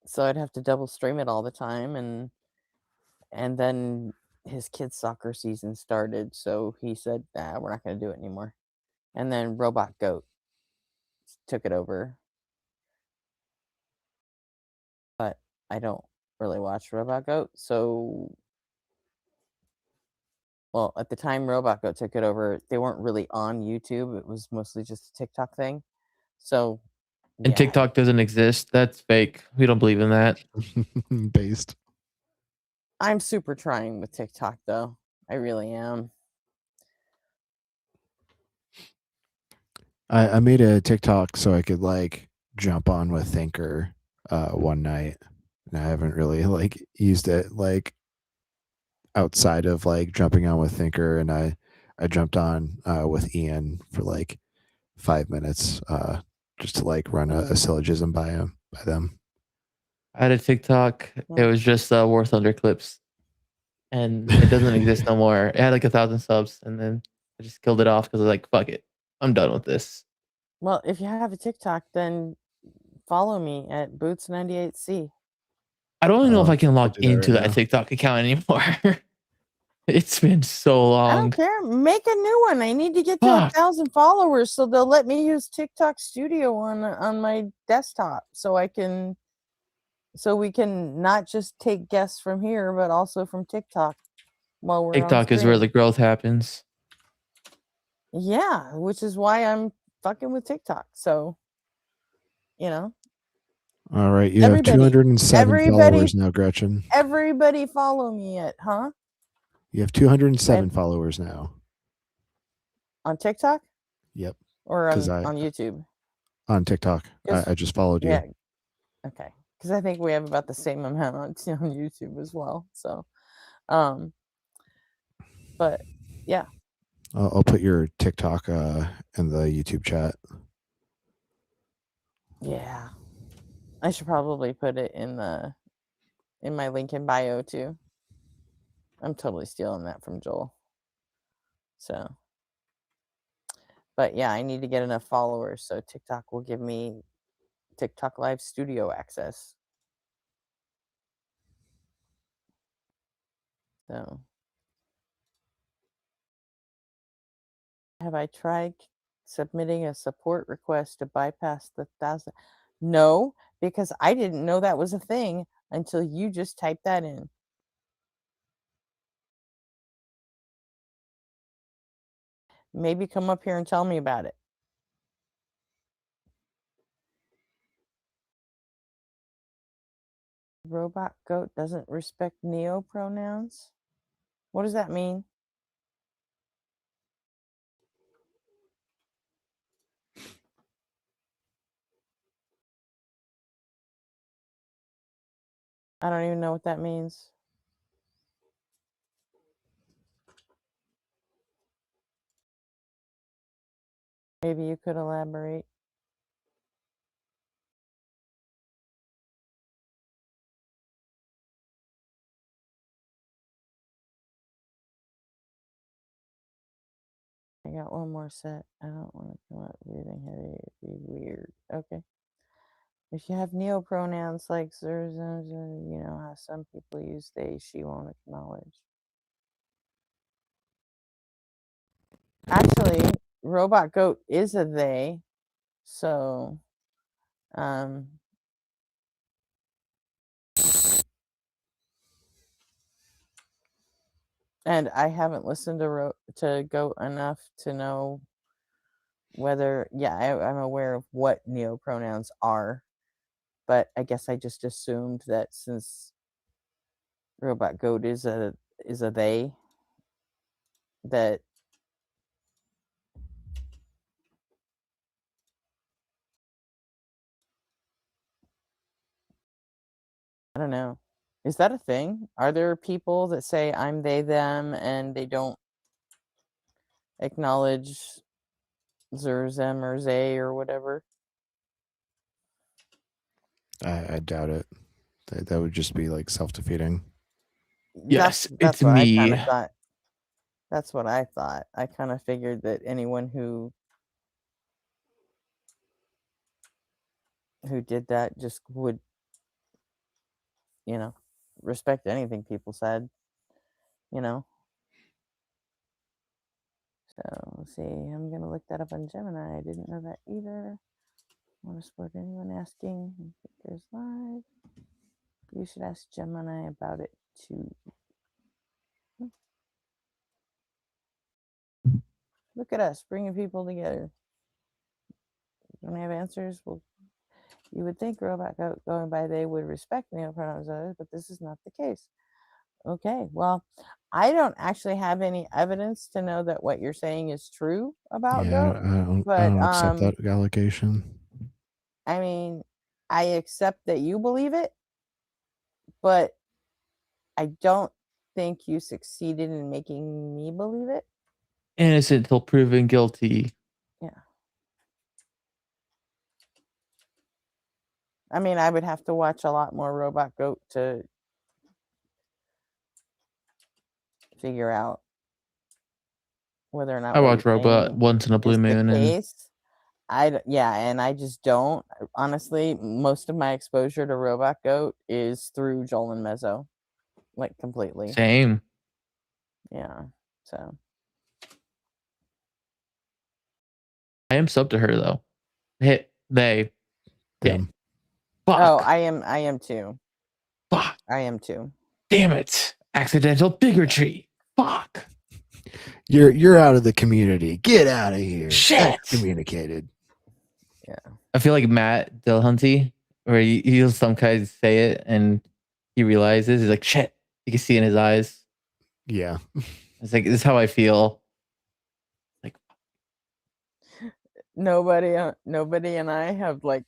so I'd have to double stream it all the time, and then his kids' soccer season started, so he said, "Nah, we're not going to do it anymore." And then Robot Goat took it over, but I don't really watch Robot Goat, so well, at the time Robot Goat took it over, they weren't really on YouTube. It was mostly just a TikTok thing. So, And yeah. TikTok doesn't exist. That's fake. We don't believe in that. Based. I'm super trying with TikTok though. I really am. I made a TikTok so I could like jump on with Thinker one night, and I haven't really like used it like outside of like jumping on with Thinker, and I jumped on with Ian for like 5 minutes just to like run a syllogism by them. I had a TikTok. It was just War Thunder clips, and it doesn't exist no more. It had like 1,000 subs, and then I just killed it off because I was like, "Fuck it, I'm done with this." Well, if you have a TikTok, then follow me at Boots98C. I don't even know if I can log do that into right that now. TikTok account anymore. It's been so I long. don't care. Make a new one. I need to get to Fuck. 1,000 followers, so they'll let me use TikTok Studio on my desktop, so we can not just take guests from here, but also from TikTok while we're on TikTok is where the stream. growth happens. Yeah, which is why I'm fucking with TikTok. So, you know, All right, you have 207 followers now, Gretchen. everybody follow me at You have 207 followers now. on TikTok Yep. or 'Cause on YouTube. On TikTok. I just followed you. Yeah. Okay. Because I think we have about the same amount on YouTube as well. So, but yeah. I'll put your TikTok in the YouTube chat. Yeah. I should probably put it in my link in bio too. I'm totally stealing that from Joel. So, but yeah, I need to get enough followers so TikTok will give me TikTok Live Studio access. So, have I tried submitting a support request to bypass the 1,000? No, because I didn't know that was a thing until you just typed that in. Maybe come up here and tell me about it. Robot Goat doesn't respect neo pronouns. What does that mean? I don't even know what that means. Maybe you could elaborate. I got one more set. I don't want to come up breathing heavy. It'd be weird. Okay. If you have neo pronouns like there's, you know how some people use they, she won't acknowledge. Actually, Robot Goat is a they, so and I haven't listened to Goat enough to know whether I'm aware of what neo pronouns are, but I guess I just assumed that since Robot Goat is a they, that I don't know. Is that a thing? Are there people that say I'm they them and they don't acknowledge zer them or they or whatever? I doubt it. That would just be like self-defeating. Yes, That's it's what I me. kind of thought. That's what I thought. I kind of figured that anyone who did that just would, respect anything people said, So let's see. I'm gonna look that up on Gemini. I didn't know that either. I want to support anyone asking if there's live. You should ask Gemini about it too. Look at us bringing people together. When we have answers, well, you would think robot going by they would respect male pronouns, but this is not the case. Okay, well, I don't actually have any evidence to know that what you're saying is true about goat. I don't accept that allegation. I mean, I accept that you believe it, but I don't think you succeeded in making me believe it. Innocent till proven guilty. Yeah. I mean, I would have to watch a lot more Robot Goat to figure out whether or not I what watch you're Robot saying once in a blue is the moon, and case. And I just don't. Honestly, most of my exposure to Robot Goat is through Joel and Mezzo, like completely. same. Yeah. So I am sub to her though. Hit they. Damn. Fuck. Oh, I am too. Fuck. I am too. Damn it. Accidental bigotry. Fuck. You're out of the community. Get out of here. Shit. Excommunicated. Yeah. I feel like Matt Dillahunty, where he'll some guys say it and he realizes he's like, shit. You can see in his eyes. Yeah. It's like, this is how I feel. Like, Nobody and I have like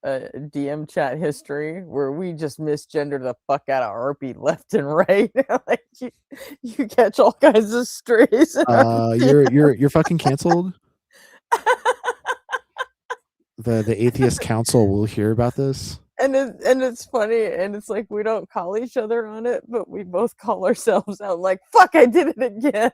a DM chat history where we just misgender the fuck out of Arpy left and right. Like you catch all kinds of strays. You're fucking canceled. The Atheist Council will hear about this. And it's funny, and it's like we don't call each other on it, but we both call ourselves out like, fuck, I did it again.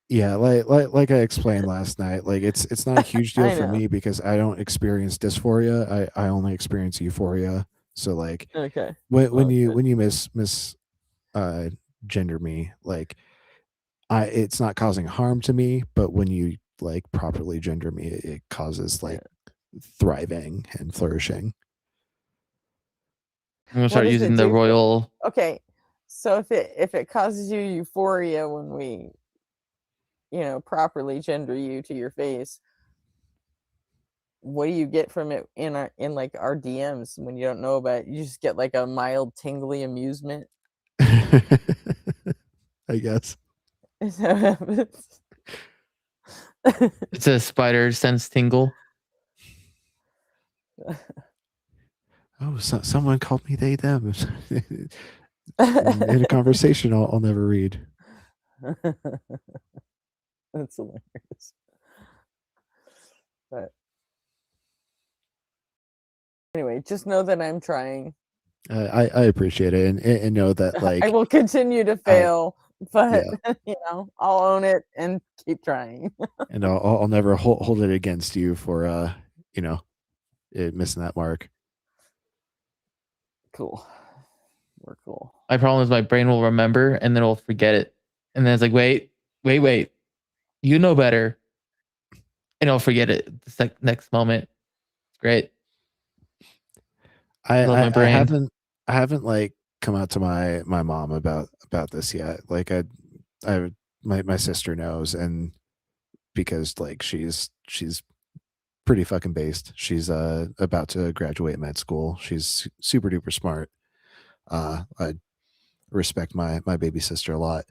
Yeah, like I explained last night, like it's not a huge deal I for know. me because I don't experience dysphoria. I only experience euphoria. So like Okay. when you miss gender me, like it's not causing harm to me, but when you like properly gender me, it causes like thriving and flourishing. I'm gonna start using the royal. Okay, so if it causes you euphoria when we, properly gender you to your face, what do you get from it in like our DMs when you don't know about it? You just get like a mild tingly amusement. I guess. Is that what happens? It's a spider sense tingle. Oh, someone called me they them in a conversation I'll never read. That's hilarious. But anyway, just know that I'm trying. I appreciate it and know that like I will continue to fail, but I'll own it and keep trying. And I'll never hold it against you for it missing that mark. Cool. We're cool. My problem is my brain will remember and then it'll forget it. And then it's like, wait. You know better. And I'll forget it the next moment. It's great. I haven't like come out to my mom about this yet. Like my sister knows, and because like she's pretty fucking based. She's about to graduate med school. She's super duper smart. I respect my baby sister a lot.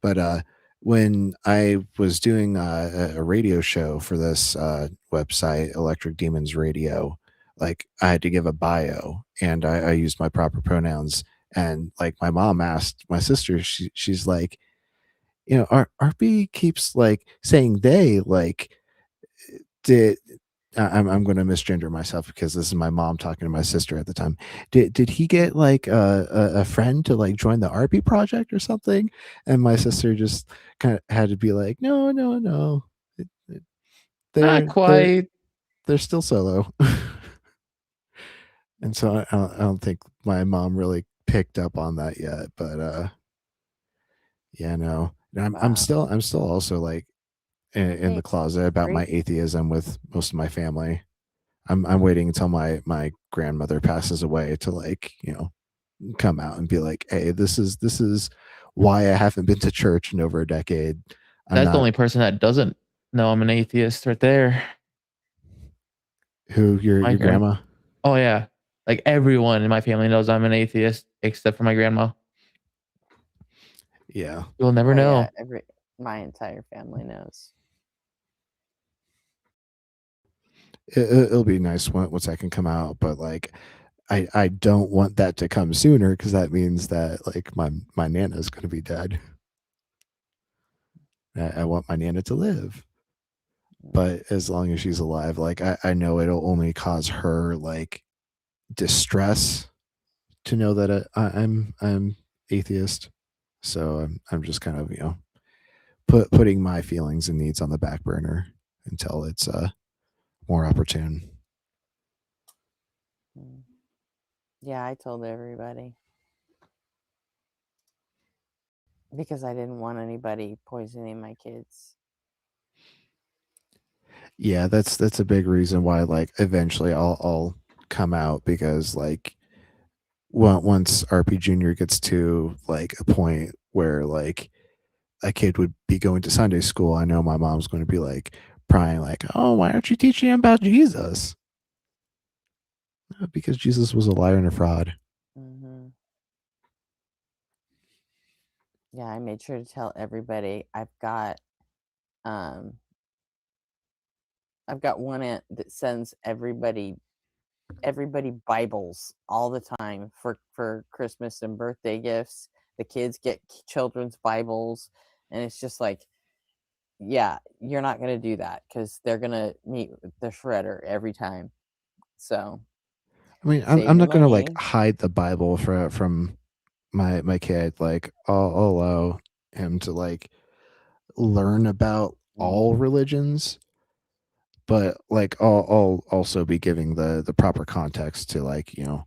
But when I was doing a radio show for this website, Electric Demons Radio, like I had to give a bio, and I used my proper pronouns. And like my mom asked my sister, she's like, you know, RP keeps like saying they, like, did I'm going to misgender myself because this is my mom talking to my sister at the time. Did he get like a friend to like join the RP project or something? And my sister just kind of had to be like, no, no, no. Not quite. They're still solo. And so I don't think my mom really picked up on that yet, but yeah, no. And I'm still also like in the closet about my atheism with most of my family. I'm waiting until my grandmother passes away to, like, you know, come out and be like, hey, this is why I haven't been to church in over a decade. That's the only person that doesn't know I'm an atheist right there. Who, your grandma? Oh yeah, like everyone in my family knows I'm an atheist except for my grandma. Yeah, you'll never know. Yeah, my entire family knows. It'll be nice once I can come out, but like I don't want that to come sooner, because that means that like my nana is going to be dead. I want my nana to live, but as long as she's alive, like I know it'll only cause her like distress to know that I'm atheist. So I'm just kind of, you know, putting my feelings and needs on the back burner until it's more opportune. Yeah, I told everybody because I didn't want anybody poisoning my kids. Yeah, that's a big reason why, like, eventually I'll come out, because like once RP Junior gets to like a point where like a kid would be going to Sunday school, I know my mom's going to be like prying, like, oh, why aren't you teaching him about Jesus? Because Jesus was a liar and a fraud. Mm-hmm. Yeah, I made sure to tell everybody. I've got one aunt that sends everybody Bibles all the time for Christmas and birthday gifts. The kids get children's Bibles, and it's just like, yeah, you're not gonna do that because they're gonna meet the shredder every time. So, I mean, I'm not going to like hide the Bible from my kid. Like I'll allow him to like learn about all religions, but like I'll also be giving the proper context to, like, you know,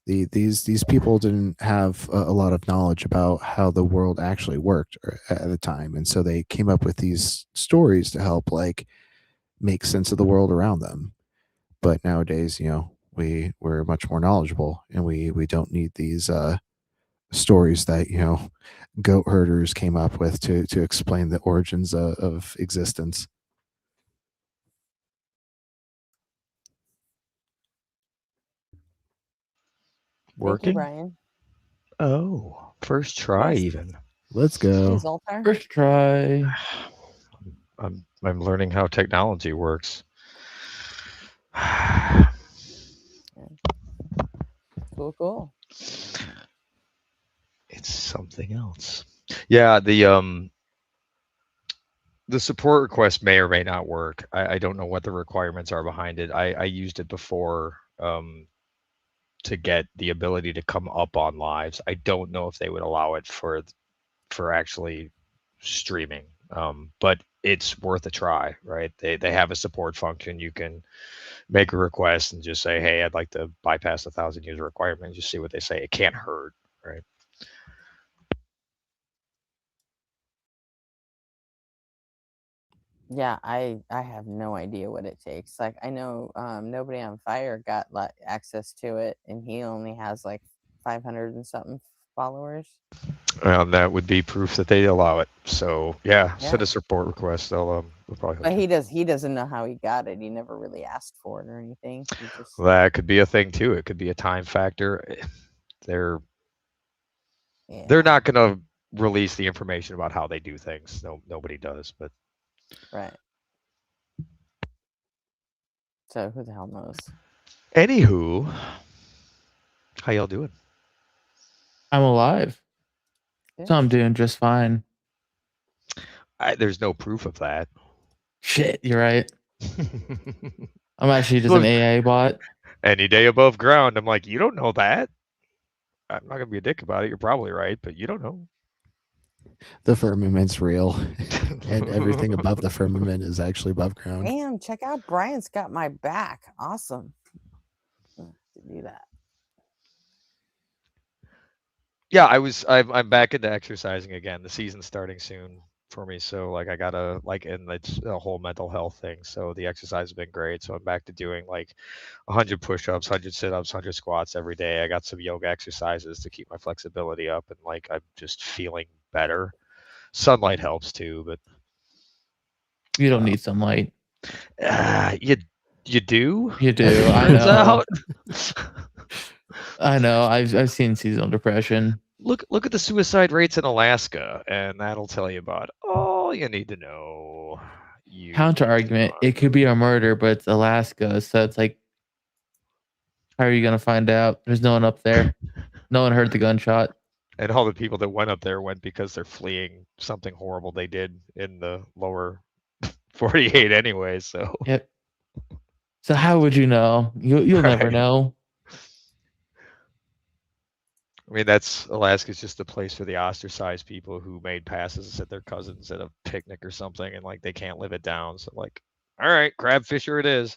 these people didn't have a lot of knowledge about how the world actually worked at the time, and so they came up with these stories to help like make sense of the world around them. But nowadays, you know, we're much more knowledgeable, and we don't need these stories that, you know, goat herders came up with to explain the origins of existence. Thank you, Brian. Oh, first try even. Let's go. Jeez, Altar. First try. I'm learning how technology works. Cool. It's something else. Yeah, the support request may or may not work. I don't know what the requirements are behind it. I used it before to get the ability to come up on lives. I don't know if they would allow it for actually streaming. But it's worth a try, right? They have a support function. You can make a request and just say, hey, I'd like to bypass the 1,000 user requirement. Just see what they say. It can't hurt, right? Yeah, I have no idea what it takes. Like, I know Nobody on Fire got access to it, and he only has like 500 and something followers. And that would be proof that they allow it. So yeah, send a support request. They'll probably help. But he doesn't know how he got it. He never really asked for it or anything. He just... That could be a thing too. It could be a time factor. They're not going to release the information about how they do things. Nobody does, but right. So who the hell knows? Anywho, how y'all doing? I'm alive. Yeah. So I'm doing just fine. There's no proof of that. Shit, you're right. I'm actually just an AI bot. Any day above ground, I'm like, you don't know that. I'm not gonna be a dick about it. You're probably right, but you don't know. The firmament's real, and everything above the firmament is actually above ground. Damn, check out Brian's got my back. Awesome. To do that. Yeah, I'm back into exercising again. The season's starting soon for me, so like I gotta like, and it's a whole mental health thing. So the exercise has been great. So I'm back to doing like 100 push-ups, 100 sit-ups, 100 squats every day. I got some yoga exercises to keep my flexibility up, and like I'm just feeling better. Sunlight helps too, but You don't need sunlight. you do. You do. I Turns know. out. I know. I've seen seasonal depression. Look at the suicide rates in Alaska, and that'll tell you about all you need to know. Counter argument: it could be a murder, but it's Alaska, so it's like, how are you gonna find out? There's no one up there. No one heard the gunshot. And all the people that went up there went because they're fleeing something horrible they did in the lower 48 anyway. So Yep. So how would you know? You'll never Right. know. I mean, Alaska's just a place for the ostracized people who made passes at their cousins at a picnic or something, and like they can't live it down. So like, all right, crab fisher it is.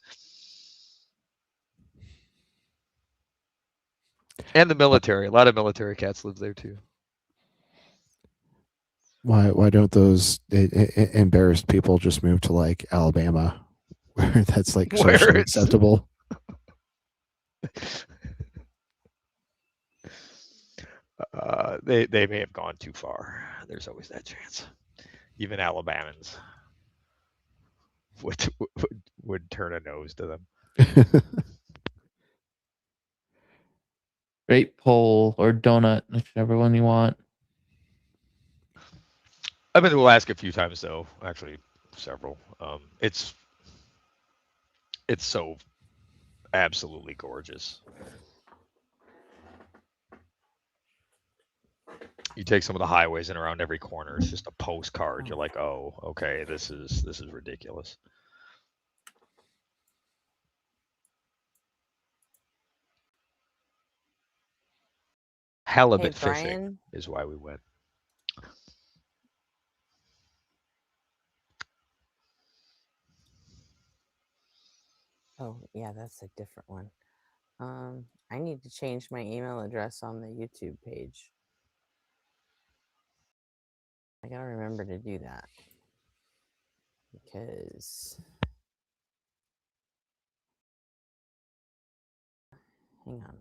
And the military, a lot of military cats live there too. Why don't those embarrassed people just move to like Alabama, where that's like socially acceptable? They may have gone too far. There's always that chance. Even Alabamans would turn a nose to them. Grape pole or donut, whichever one you want. I've been to Alaska a few times though, actually several. It's so absolutely gorgeous. You take some of the highways and around every corner, it's just a postcard. You're like, oh, okay, this is ridiculous. Halibut fishing is why we went. Oh, yeah, that's a different one. I need to change my email address on the YouTube page. I gotta remember to do that. Because... Hang on.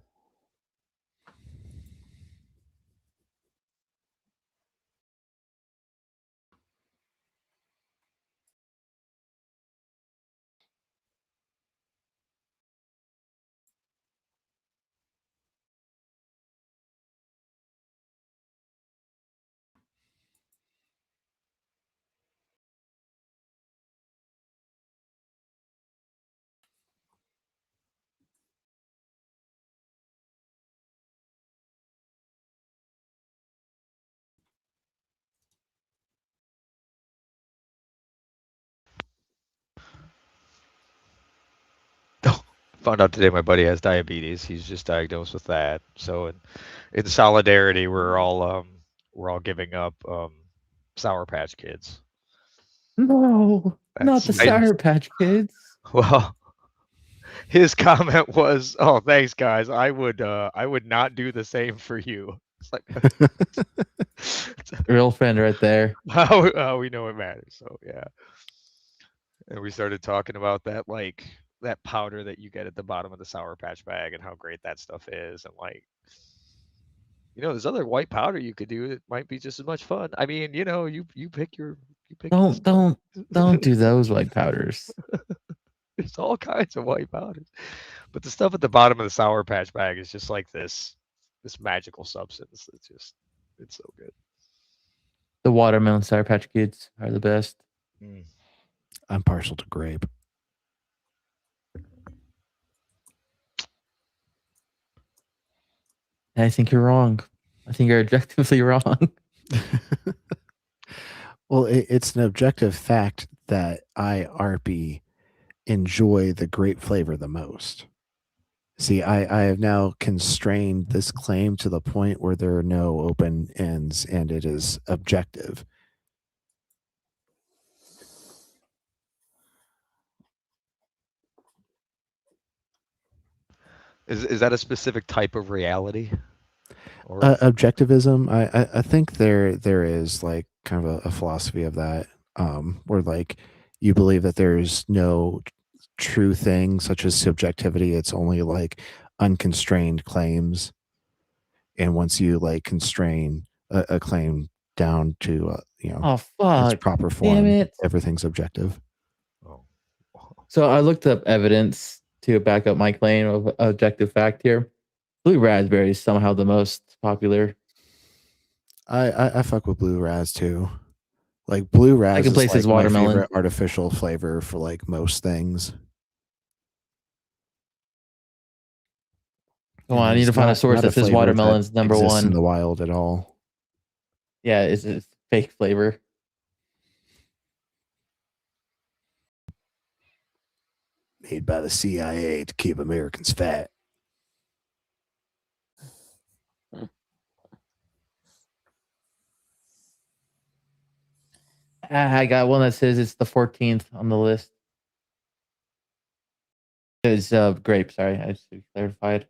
Found out today my buddy has diabetes. He's just diagnosed with that. So in solidarity, we're all giving up Sour Patch Kids. No, not the Sour Patch Kids. Well, his comment was, "Oh, thanks, guys. I would not do the same for you." It's like real friend right there. How we know it matters. So yeah, and we started talking about that, like that powder that you get at the bottom of the Sour Patch bag and how great that stuff is, and like, there's other white powder you could do that might be just as much fun. I mean, you pick your Don't do those white powders. There's all kinds of white powders, but the stuff at the bottom of the Sour Patch bag is just like this magical substance. It's so good. The watermelon Sour Patch Kids are the best. I'm partial to grape. I think you're wrong. I think you're objectively wrong. Well, it's an objective fact that I, RP, enjoy the grape flavor the most. See, I have now constrained this claim to the point where there are no open ends and it is objective. Is that a specific type of reality? Or Objectivism, I think there is like kind of a philosophy of that, where like you believe that there's no true thing such as subjectivity. It's only like unconstrained claims, and once you like constrain a claim down to Oh its fuck! proper Damn form, it! everything's objective. oh. So I looked up evidence to back up my claim of objective fact here. Blue raspberry is somehow the most popular. I fuck with blue raz too. Like blue raz Second is place like is my watermelon. favorite artificial flavor for like most things. Come on, I need to find a source that says flavor watermelon's number exists in one. the wild at all. Yeah, it's fake flavor. Made by the CIA to keep Americans fat. I got one that says it's the 14th on the list. It's grape, sorry, I just clarified.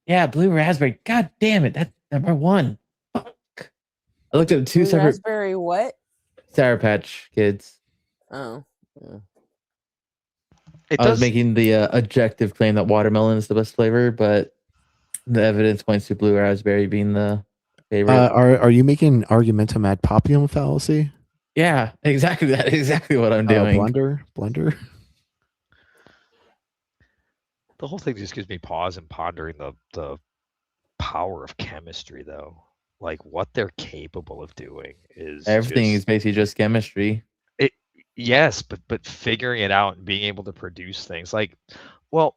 Yeah, blue raspberry. God damn it, that's number one. Fuck. I looked at two Blue separate raspberry what? Sour Patch Kids. Oh. Yeah. I was making the objective claim that watermelon is the best flavor, but the evidence points to blue raspberry being the favorite. Are you making argumentum ad populum fallacy? Yeah, exactly that. Exactly what I'm doing. Blender. The whole thing just gives me pause and pondering the power of chemistry, though. Like what they're capable of doing is everything is basically just chemistry. Yes, but figuring it out and being able to produce things like, well,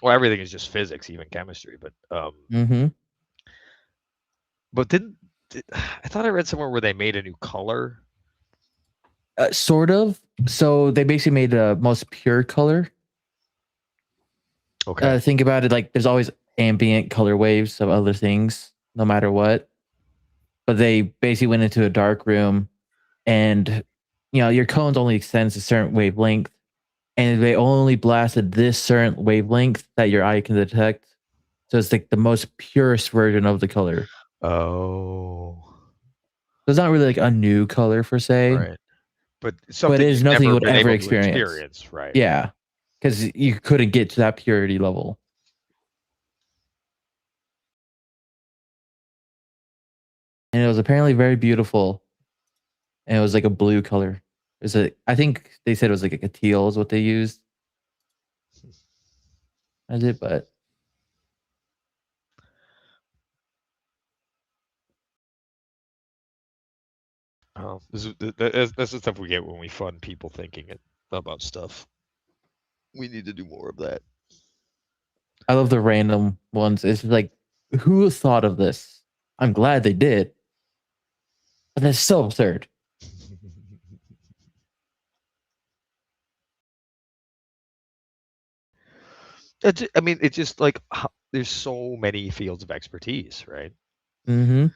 everything is just physics, even chemistry. But but I thought I read somewhere where they made a new color. Sort of. So they basically made a most pure color. Okay. Think about it like there's always ambient color waves of other things, no matter what. But they basically went into a dark room, and your cones only extends a certain wavelength, and they only blasted this certain wavelength that your eye can detect. So it's like the most purest version of the color. Oh. So it's not really like a new color per se. Right. But something it is nothing you would ever experience. Right. Yeah. Because you couldn't get to that purity level. And it was apparently very beautiful. And it was like a blue color. I think they said it was like a teal is what they used. As it, but oh, that's the stuff we get when we fund people thinking about stuff. We need to do more of that. I love the random ones. It's like, who thought of this? I'm glad they did. But that's so absurd. I mean, it's just like there's so many fields of expertise, right? Mm-hmm.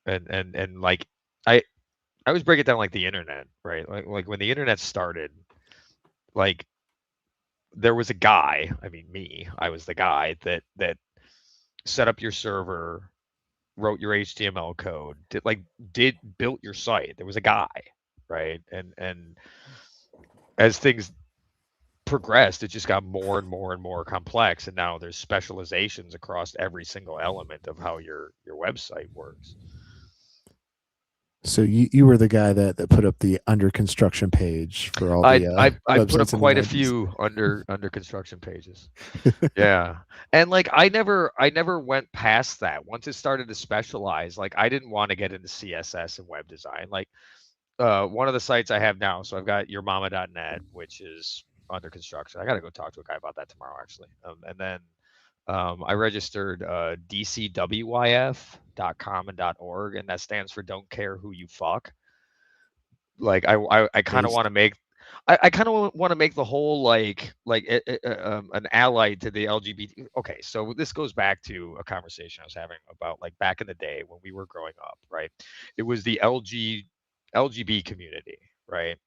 And like I always break it down like the internet, right? Like when the internet started, like there was a guy, I mean me, I was the guy that set up your server, wrote your HTML code, built your site. There was a guy, right? And as things progressed, it just got more and more and more complex, and now there's specializations across every single element of how your website works. So you were the guy that put up the under construction page for all the I put up quite a few under construction pages. Yeah. And like I never went past that. Once it started to specialize, like I didn't want to get into CSS and web design. Like one of the sites I have now, so I've got yourmama.net, which is under construction. I got to go talk to a guy about that tomorrow actually. And then I registered dcwyf.com and .org, and that stands for Don't Care Who You Fuck. Like I kind of want to make I kind of want to make the whole like an ally to the LGBT. Okay, so this goes back to a conversation I was having about like back in the day when we were growing up, right? It was the LGB community, right?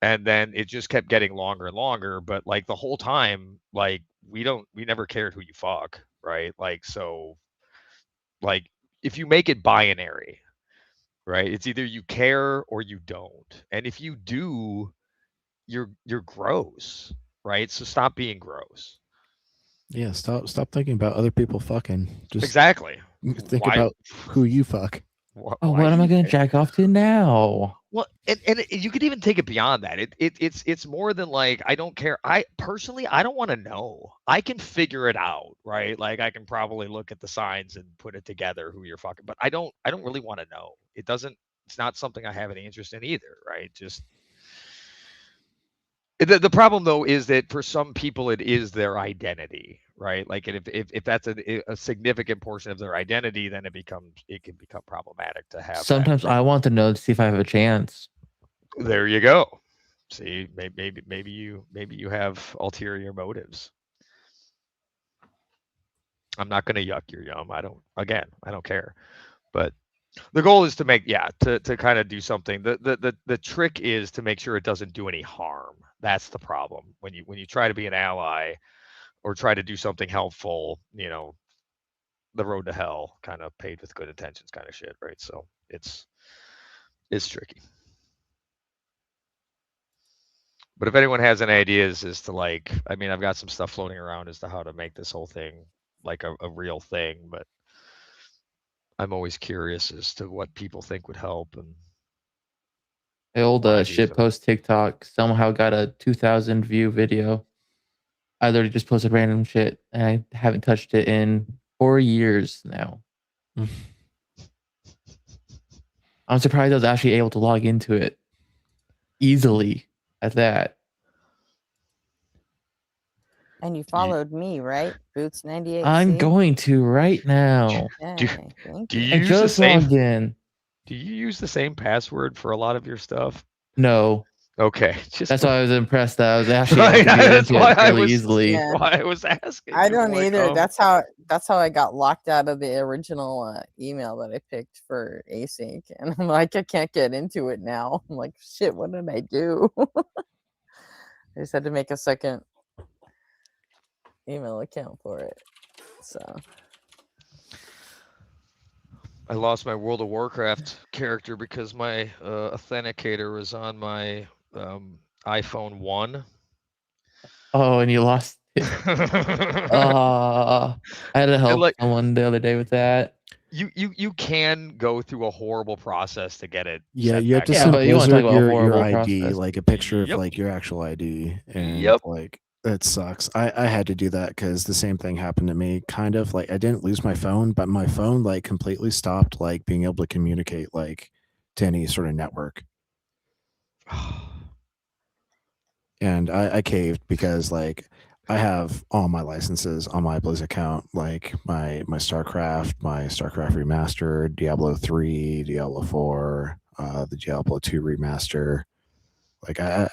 And then it just kept getting longer and longer, but like the whole time, like we never cared who you fuck, right? Like so, like if you make it binary, right? It's either you care or you don't. And if you do, you're gross, right? So stop being gross. Yeah, stop thinking about other people fucking. Just Exactly. think Why? about who you fuck. Oh, what am I going to jack off to now? Well, and you could even take it beyond that. It's more than like I don't care. I personally I don't want to know. I can figure it out, right? Like I can probably look at the signs and put it together who you're fucking, but I don't really want to know. It's not something I have any interest in either, right? Just the problem though is that for some people it is their identity, right? Like if that's a significant portion of their identity, then it can become problematic to have that. Sometimes I want to know to see if I have a chance. There you go. See, maybe you have ulterior motives. I'm not going to yuck your yum. I don't care. But the goal is to make to kind of do something. The trick is to make sure it doesn't do any harm. That's the problem. When you try to be an ally or try to do something helpful, you know, the road to hell kind of paved with good intentions kind of shit, right? So it's tricky. But if anyone has any ideas as to like, I mean, I've got some stuff floating around as to how to make this whole thing like a real thing, but I'm always curious as to what people think would help. And the old shitpost TikTok somehow got a 2,000 view video. I literally just posted random shit, and I haven't touched it in 4 years now. I'm surprised I was actually able to log into it easily at that. And you followed me, right? Boots98. I'm going to right now. Do you I use just the same? logged in. Do you use the same password for a lot of your stuff? No. Okay, that's why I was impressed that I was actually able to get into it fairly easily. Yeah. Why I was asking. I don't like, either. That's how I got locked out of the original email that I picked for async, and I'm like, I can't get into it now. I'm like, shit, what did I do? I just had to make a second email account for it. So I lost my World of Warcraft character because my authenticator was on my iPhone 1. Oh, and you lost it. I had to help someone the other day with that. You can go through a horrible process to get it. Yeah, you have to send Blizzard your ID, like a picture of like your actual ID, and like that sucks. I had to do that because the same thing happened to me. Kind of like I didn't lose my phone, but my phone like completely stopped like being able to communicate like to any sort of network. And I caved because like I have all my licenses on my Blizz account, like my StarCraft Remastered, Diablo 3, Diablo 4, the Diablo 2 remaster. Like I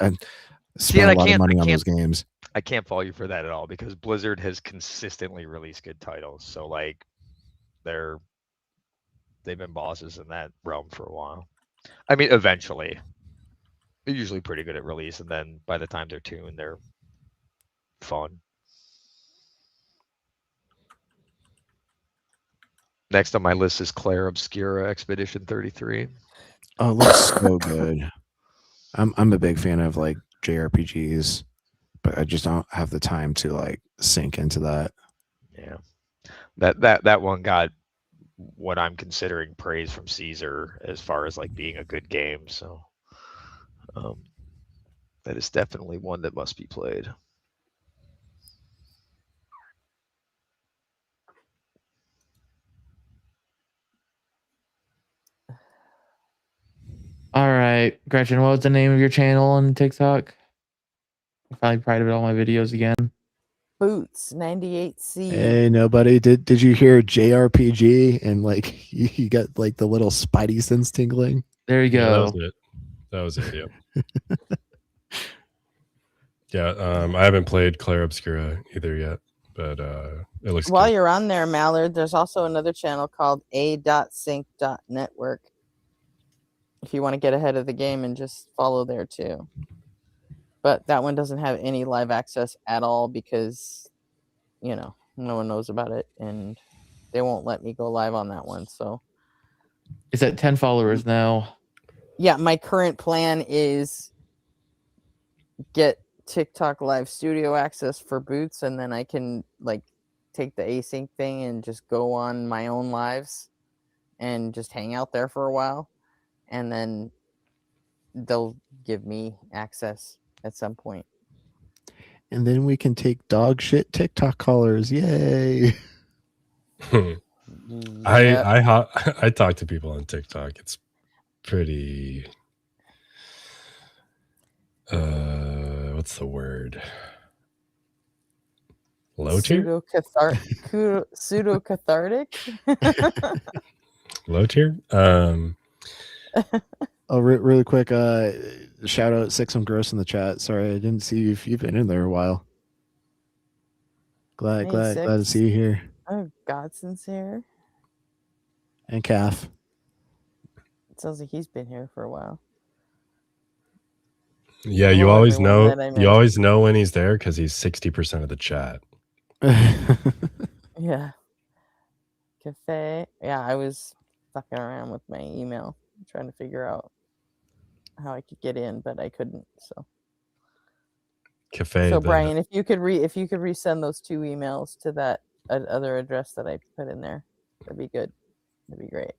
spent a lot of money on those games. I can't fault you for that at all because Blizzard has consistently released good titles. So like they've been bosses in that realm for a while. I mean, eventually. They're usually pretty good at release, and then by the time they're tuned, they're fun. Next on my list is Claire Obscura Expedition 33. Oh, it looks so good. I'm a big fan of like JRPGs, but I just don't have the time to like sink into that. Yeah, that one got what I'm considering praise from Caesar as far as like being a good game. So. That is definitely one that must be played. All right, Gretchen, what was the name of your channel on TikTok? I finally prided all my videos again. Boots 98C. Hey, nobody. Did you hear JRPG and like you got like the little spidey sense tingling? There you Yeah, that go. was it. That was it. Yep. Yeah. I haven't played Claire Obscura either yet, but it looks While good. you're on there, Mallard, there's also another channel called a.sync.network. If you want to get ahead of the game and just follow there too. But that one doesn't have any live access at all because, you know, no one knows about it and they won't let me go live on that one. So It's at 10 followers now. yeah, my current plan is get TikTok live studio access for Boots, and then I can like take the async thing and just go on my own lives and just hang out there for a while, and then they'll give me access at some point. And then we can take dog shit TikTok callers. Yay. I talk to people on TikTok. It's pretty what's the word? Low tier? Pseudo cathartic. Low tier? Oh, really quick, shout out Six and Gross in the chat. Sorry, I didn't see you. If you've been in there a while. Glad to see you here. Oh, Godson's here. And Calf. It sounds like he's been here for a while. Yeah, you always know. You always know when he's there because he's 60% of the chat. Yeah. Cafe. Yeah, I was fucking around with my email, trying to figure out how I could get in, but I couldn't. So. Cafe. So Brian, if you could resend those 2 emails to that other address that I put in there, that'd be good. That'd be great.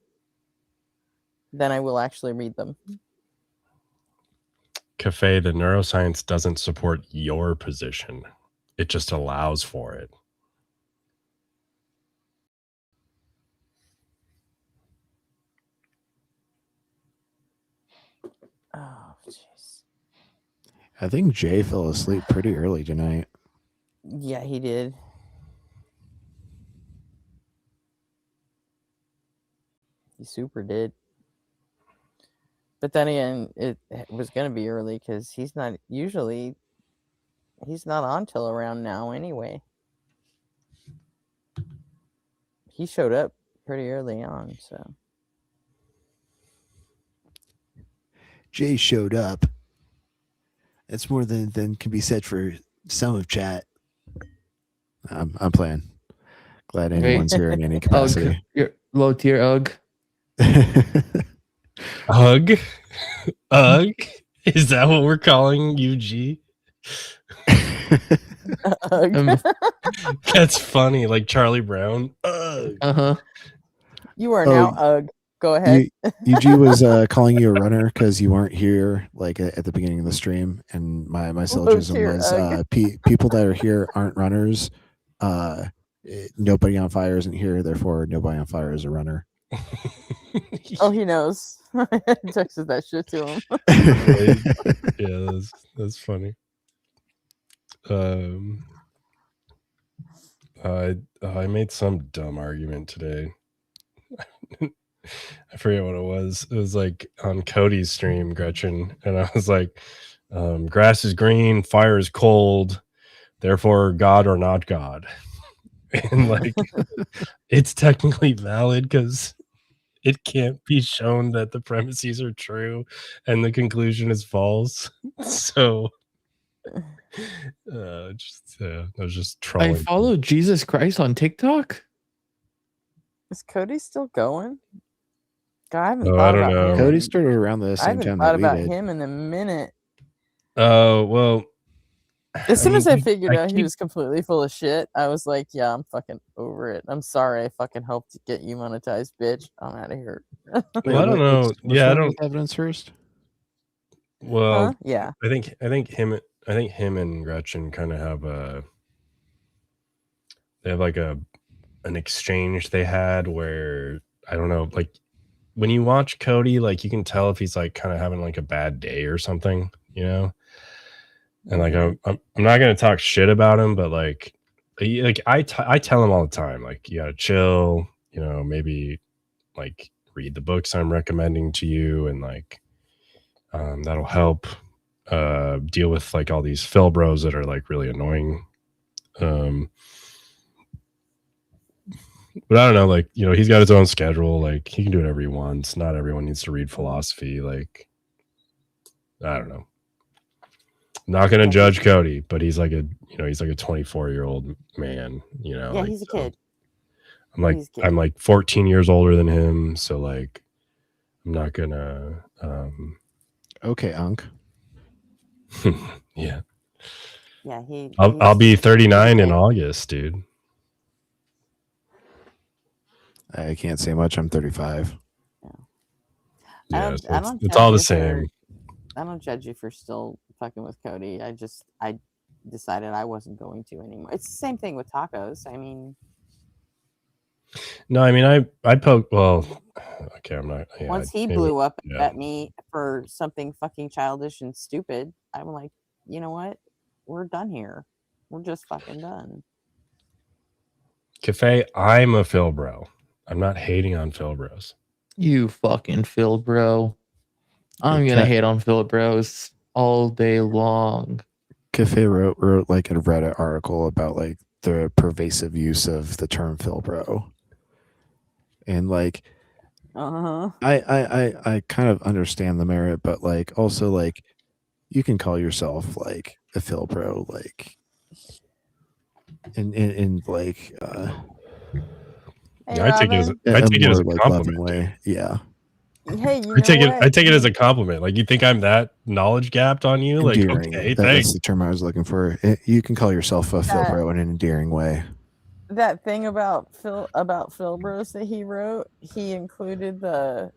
Then I will actually read them. Cafe, the neuroscience doesn't support your position. It just allows for it. Oh, jeez. I think Jay fell asleep pretty early tonight. Yeah, he did. He super did. But then again, it was going to be early because he's not on till around now anyway. He showed up pretty early on, so. Jay showed up. That's more than can be said for some of chat. I'm playing. Glad anyone's here in any capacity. You're low tier UG. Ugh. Ugh. Is that what we're calling UG? That's funny, like Charlie Brown. Uh-huh. You are now UG. Go ahead. UG was calling you a runner because you weren't here like at the beginning of the stream, and my syllogism was people that are here aren't runners. Nobody on fire isn't here, therefore nobody on fire is a runner. Oh, he knows. I texted that shit to him. Yeah, that's funny. I made some dumb argument today. I forget what it was. It was like on Cody's stream, Gretchen, and I was like, grass is green, fire is cold, therefore God or not God. And like it's technically valid because it can't be shown that the premises are true and the conclusion is false. So I was just trolling. I follow Jesus Christ on TikTok. Is Cody still going? God, I haven't Oh, thought I don't about know. him. Cody started around the I same haven't time thought that we about did. him in a minute. Oh, well. As soon as I figured out he was completely full of shit, I was like, yeah, I'm fucking over it. I'm sorry I fucking helped get you monetized, bitch. I'm out of here. Well, I don't know. Yeah, I don't. Evidence first. Well, yeah. I think him and Gretchen kind of have they have like an exchange they had where I don't know, like when you watch Cody, like you can tell if he's like kind of having like a bad day or something, you know. And like I'm not gonna talk shit about him, but like like I tell him all the time, like, you gotta chill, you know, maybe like read the books I'm recommending to you, and like that'll help deal with like all these Phil bros that are like really annoying. But I don't know, like, you know, he's got his own schedule, like he can do whatever he wants. Not everyone needs to read philosophy. Like, I don't know. Not gonna judge Cody, but he's like a 24-year-old man, you know. Yeah, like, he's a kid. I'm like 14 years older than him, so like I'm not gonna okay, Unc. Yeah. Yeah, I'll be 39 in August, dude. I can't say much. I'm 35. Yeah, I don't it's judge all the you same. I don't judge you for still fucking with Cody. I decided I wasn't going to anymore. It's the same thing with tacos. I mean, No, I mean I poke. Well, okay, I'm not. Yeah, once he blew up at me for something fucking childish and stupid, I'm like, you know what? We're done here. We're just fucking done. Cafe, I'm a Phil bro. I'm not hating on Phil bros. You fucking Phil bro. I'm gonna hate on Phil bros all day long. Cafe wrote like a Reddit article about like the pervasive use of the term Phil bro. And like I kind of understand the merit, but like also like you can call yourself like a Phil bro, like in like yeah, I take it as a compliment way. Yeah. Hey, I take it as a compliment. Like, you think I'm that knowledge gapped on you? Like, Endearing. okay, That's thanks. the term I was looking for. You can call yourself a Phil bro in an endearing way. That thing about Phil bros that he wrote, he included the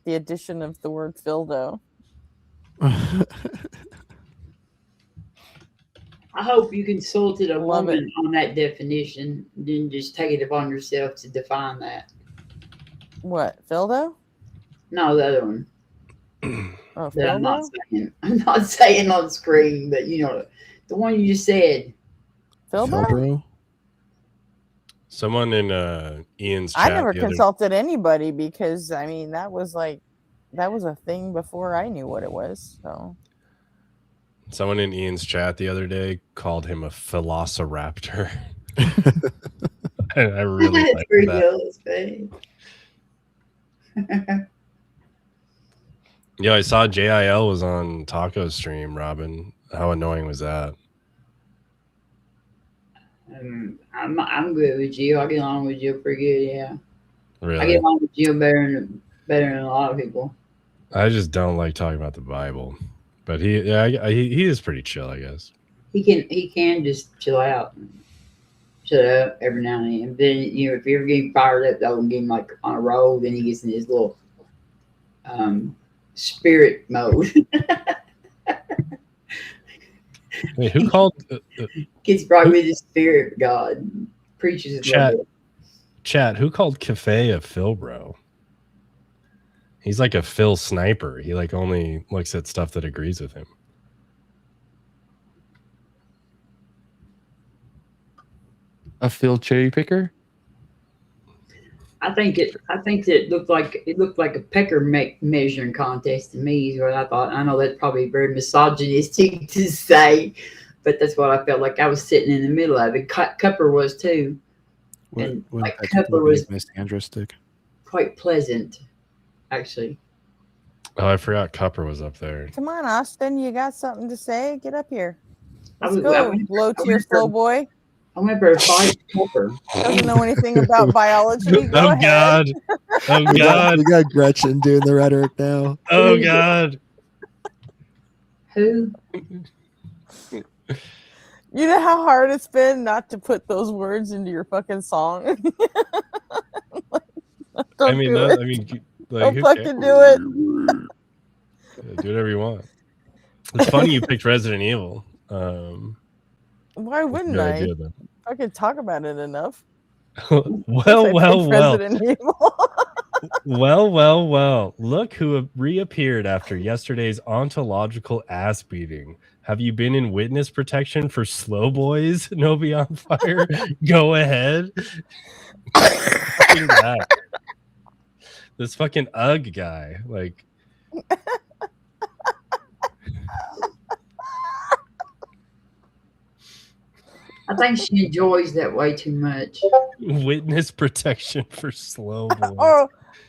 addition of the word Phildo. I hope you consulted a woman on that definition, didn't just take it upon yourself to define that. What, Phildo? No, the other one. Oh, that I'm not saying on screen, but you know, the one you just said. Philbro? Someone in Ian's chat. I never consulted anybody because I mean that was a thing before I knew what it was. So someone in Ian's chat the other day called him a velociraptor. I really like that. Yeah, I saw JIL was on Taco stream, Robin. How annoying was that? I'm good with Gio. I get along with Gio pretty good, yeah. Really? I get along with Gio better than a lot of people. I just don't like talking about the Bible. But he is pretty chill, I guess. He can just chill out. Shut up every now and then. Then, you know, if you're getting fired up, that will get him like on a roll, then he gets in his little spirit mode. Wait, who called gets brought with his spirit God. Preaches his chat, who called Cafe a Phil bro? He's like a Phil sniper. He like only looks at stuff that agrees with him. A Phil cherry picker? I think it looked like a pecker measuring contest to me is what I thought. I know that's probably very misogynistic to say, but that's what I felt like. I was sitting in the middle of it. Cupper was too, and like Cupper was misandristic, quite pleasant, actually. Oh, I forgot Cupper was up there. come on, Austin, you got something to say? Get up here. Let's I go, low tier slow boy. I went for a fight Cupper. Doesn't know anything about biology. Go ahead. God. Oh God. We got Gretchen doing the rhetoric now. Oh God. Who? You know how hard it's been not to put those words into your fucking song? Don't fucking do it. Yeah, do whatever you want. It's funny you picked Resident Evil. Why wouldn't I? Idea, I could talk about it enough. well. Well. Look who reappeared after yesterday's ontological ass beating. Have you been in witness protection for slow boys? No be on fire. Go ahead. Fucking guy. This fucking UGG guy. Like, I think she enjoys that way too much. witness protection for slow boys. Oh,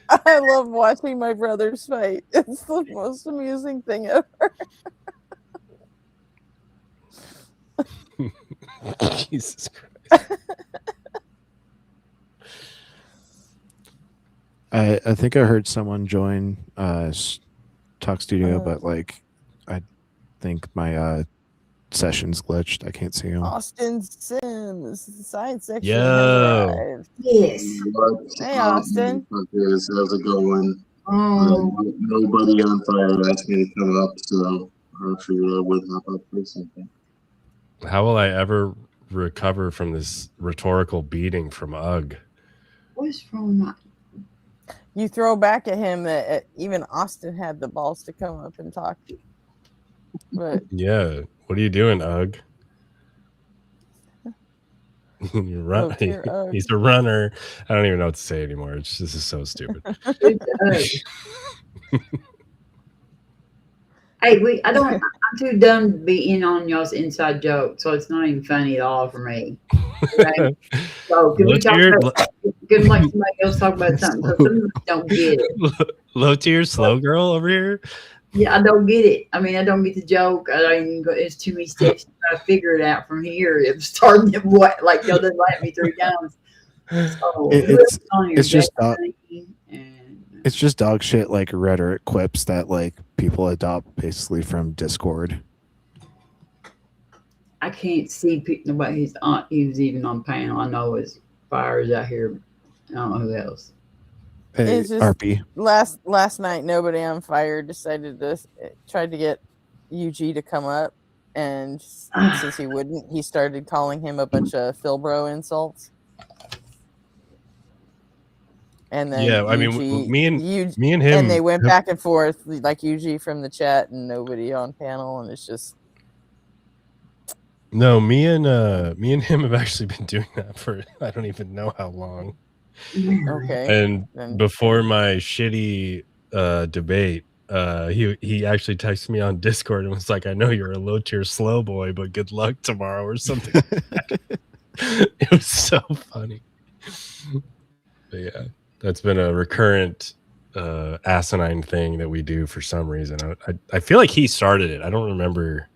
I love watching my brothers fight. It's the most amusing thing ever. Jesus Christ. I think I heard someone join Talk Studio, but like I think my session's glitched. I can't see him. Austin Sims, the science section Yo. has arrived. Yes. Hey, Austin. How's it going? Nobody on fire asked me to come up, so I figured I would hop up for something. How will I ever recover from this rhetorical beating from UGG? What's wrong with You throw back at him that even Austin had the balls to come up and talk. But Yeah. What are you doing, UGG? He's a runner. I don't even know what to say anymore. This is so stupid. Hey, I'm too dumb to be in on y'all's inside joke, so it's not even funny at all for me. Okay? So can we talk about, can like somebody else talk about something? Because some of us don't get it. Low tier slow girl over here. Yeah, I don't get it. I mean, I don't get the joke. I don't even go. It's too many steps to try to figure it out from here. It's starting at what? Like y'all didn't like me 3 times. So It's just it's just dog shit like rhetoric quips that like people adopt basically from Discord. I can't see nobody who's on. He was even on panel. I know his fires out here. I don't know who else. Hey, it's just RP. last night, nobody on fire decided to tried to get UG to come up, and since he wouldn't, he started calling him a bunch of Philbro insults. And then Yeah, I mean, UG, me and him, and they went back and forth like UG from the chat and nobody on panel, and it's just no, me and him have actually been doing that for I don't even know how long. Okay. And before my shitty debate, he actually texted me on Discord and was like, "I know you're a low tier slow boy, but good luck tomorrow," or something. It was so funny. But yeah, that's been a recurrent asinine thing that we do for some reason. I feel like he started it. I don't remember,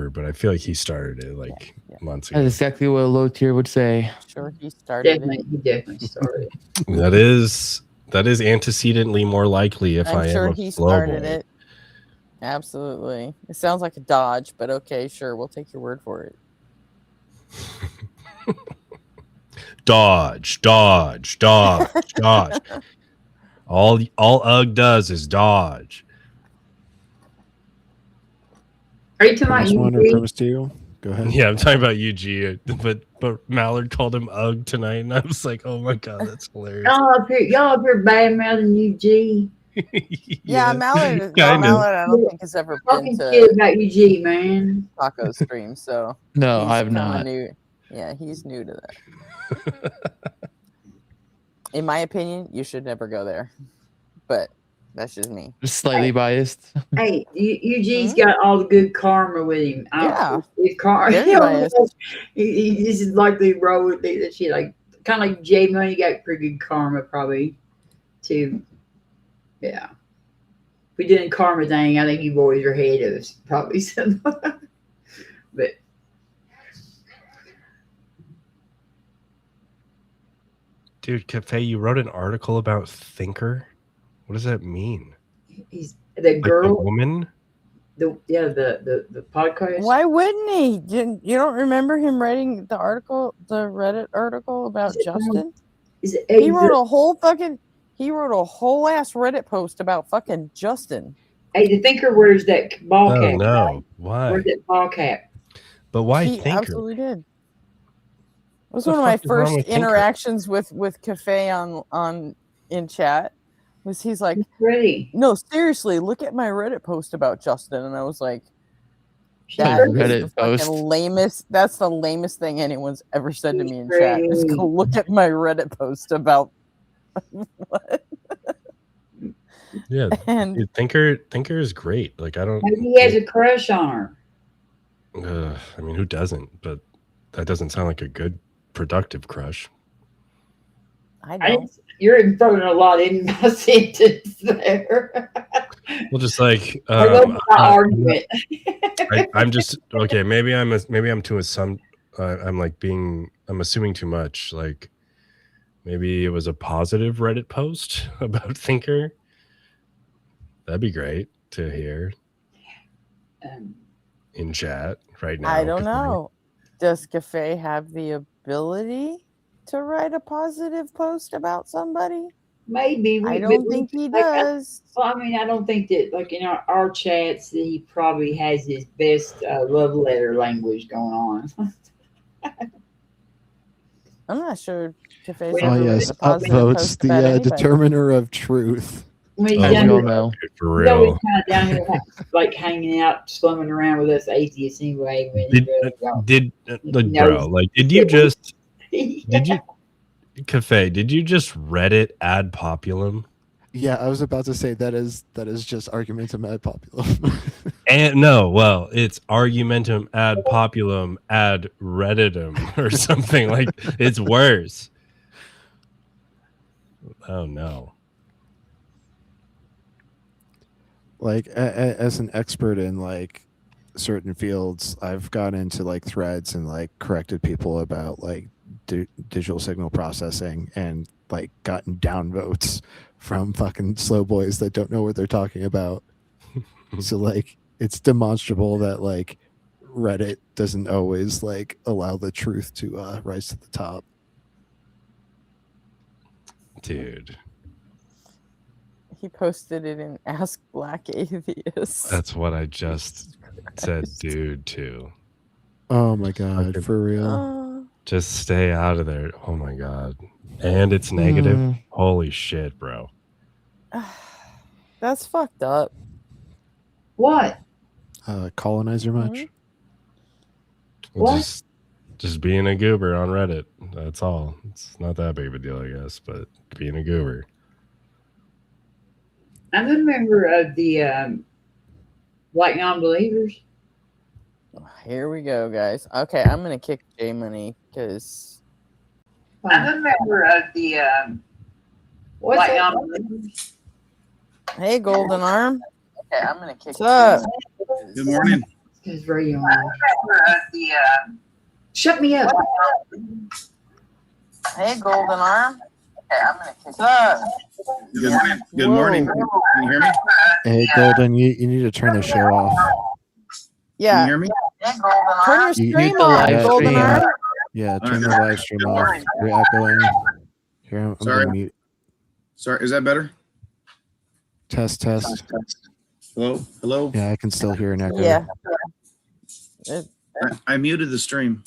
but I feel like he started it like months ago. That's exactly what a low tier would say. Sure, he started it. He definitely started it. That is antecedently more likely if I sure am a he slow started boy. it. Absolutely. It sounds like a dodge, but okay, sure, we'll take your word for it. Dodge. All UGG does is dodge. Are you talking about to you? Go ahead. Yeah, I'm talking about UG, but Mallard called him UGG tonight, and I was like, oh my god, that's hilarious. Y'all up here bad mouthing UG. Yeah, Mallard. Kind of. Mallard, I don't think has ever been to shit about UG, man. Taco stream, so No, he's I've kinda not. New. Yeah, he's new to that. In my opinion, you should never go there, but that's just me. Just slightly biased. Hey, UG's got all the good karma with him. Yeah. His karma. Very biased. He this is like the road that shit, like kind of like J Money got pretty good karma probably too. Yeah. If we did a karma thing, I think you boys are ahead of us probably. So, but Dude, Cafe, you wrote an article about Thinker. What does that mean? he's the girl, like the woman. The podcast. Why wouldn't he? You don't remember him writing the article, the Reddit article about Justin? He wrote a whole ass Reddit post about fucking Justin. Hey, the Thinker wears that ball cap. No, right? why? Wears that ball cap. But why He Thinker? absolutely did. It was one of my first interactions with Cafe on in chat. Was he's like, Ready? no, seriously, look at my Reddit post about Justin, and I was like, My that is Reddit the fucking post. lamest. That's the lamest thing anyone's ever said to me in chat. Is go look at my Reddit post about what? Yeah, And dude, Thinker is great. Like I don't. Maybe he has a crush on her. I mean, who doesn't? But that doesn't sound like a good, productive crush. I don't. You're throwing a lot in my sentence there. Well, just like I love my argument. I'm just okay. Maybe I'm too I'm assuming too much. Like maybe it was a positive Reddit post about Thinker. That'd be great to hear in chat right now. I don't know. Does Cafe have the ability to write a positive post about somebody? Maybe. I don't think he does. Well, I mean, I don't think that, like in our chats, he probably has his best love letter language going on. I'm not sure Cafe's Oh ever yes, written a positive upvotes post about the anybody. determiner of truth. We Oh, down we here, know. For he's always real. kind of down here, like hanging out, slumming around with us atheists anyway. When he really don't. Did knows. bro, like, did you just did you Cafe? Did you just Reddit ad populum? Yeah, I was about to say that is just argumentum ad populum. And no, well, it's argumentum ad populum ad redditum or something. Like it's worse. Oh no. Like as an expert in like certain fields, I've gone into like threads and like corrected people about like digital signal processing and like gotten downvotes from fucking slow boys that don't know what they're talking about. So like it's demonstrable that like Reddit doesn't always like allow the truth to rise to the top. Dude. He posted it in Ask Black Atheists. That's what I just said, dude, too. Oh my god, for real. Just stay out of there. Oh my god. And it's negative. Holy shit, bro. That's fucked up. What? Colonizer much? What? Just being a goober on Reddit. That's all. It's not that big of a deal, I guess, but being a goober. I'm a member of the Black Non-Believers. Here we go, guys. Okay, I'm gonna kick J Money because I'm a member of the Black Non-Believers. Hey, Golden Arm. Okay, I'm gonna kick. What's up? Good morning. This guy's very young. Shut me up. Hey, Golden Arm. Okay, I'm gonna kick. What's up? Good morning. Good morning. Can you hear me? Hey Golden, you need to turn the show off. Yeah. Can you hear me? Turn your You stream need to on, live Golden stream. Arm. Yeah, turn the live stream off. You're echoing. Here, I'm Sorry. gonna mute. Sorry, is that better? Test. Hello? Hello? Yeah, I can still hear an echo. Yeah. I muted the stream.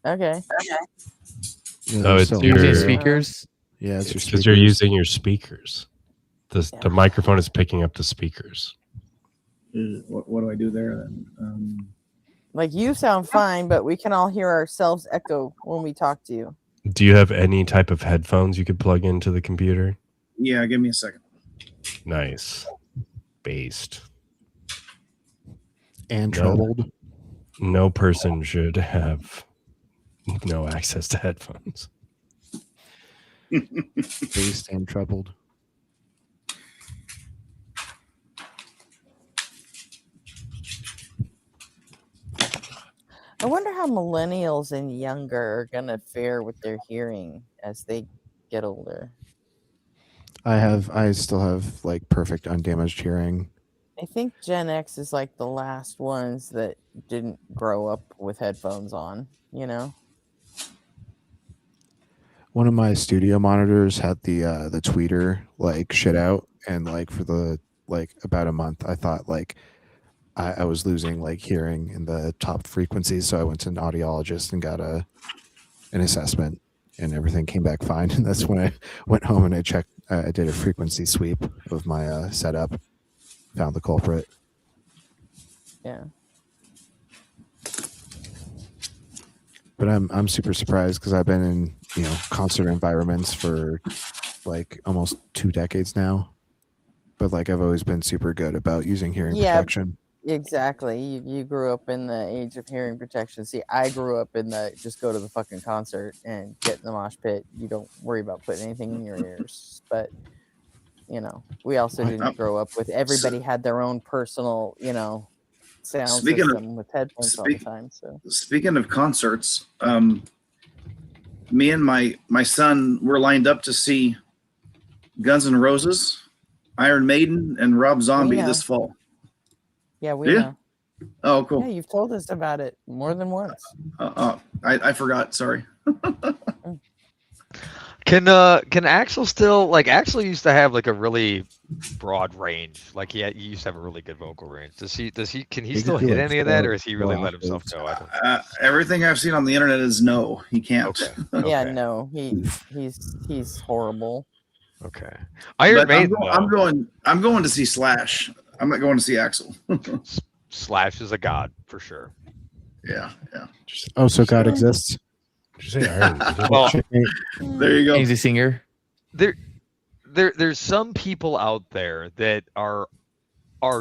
Okay. Yeah, Oh, it's still your using speakers. Yeah, it's your because you're speakers. using your speakers. The microphone is picking up the speakers. What do I do there then? Like you sound fine, but we can all hear ourselves echo when we talk to you. Do you have any type of headphones you could plug into the computer? Yeah, give me a second. Nice. Based. And troubled. No person should have no access to headphones. Based and troubled. I wonder how millennials and younger are gonna fare with their hearing as they get older. I still have like perfect undamaged hearing. I think Gen X is like the last ones that didn't grow up with headphones on, you know? One of my studio monitors had the tweeter like shit out, and like for the like about a month I thought like I was losing like hearing in the top frequencies, so I went to an audiologist and got an assessment, and everything came back fine. And that's when I went home and I checked I did a frequency sweep of my setup, found the culprit. Yeah. But I'm super surprised because I've been in concert environments for like almost 2 decades now. But like I've always been super good about using hearing protection. Exactly. You grew up in the age of hearing protection. See, I grew up in the just go to the fucking concert and get in the mosh pit. You don't worry about putting anything in your ears. But we also didn't grow up with everybody had their own personal, sound system with headphones all the time. So speaking of concerts, me and my son were lined up to see Guns N' Roses, Iron Maiden, and Rob Zombie this fall. Yeah, we know. Oh, cool. Yeah, you've told us about it more than once. I forgot. Sorry. Can Axel still Axel used to have like a really broad range. Like he used to have a really good vocal range. Can he still hit any of that, or has he really let himself go? I don't everything I've seen on the internet is no, he can't. Okay. Yeah, no, he's horrible. Okay. Iron Maiden. I'm going to see Slash. I'm not going to see Axel. Slash is a god for sure. Yeah. Oh, so God exists. Did you say Iron? Well, there you go. He's a singer. There's some people out there that are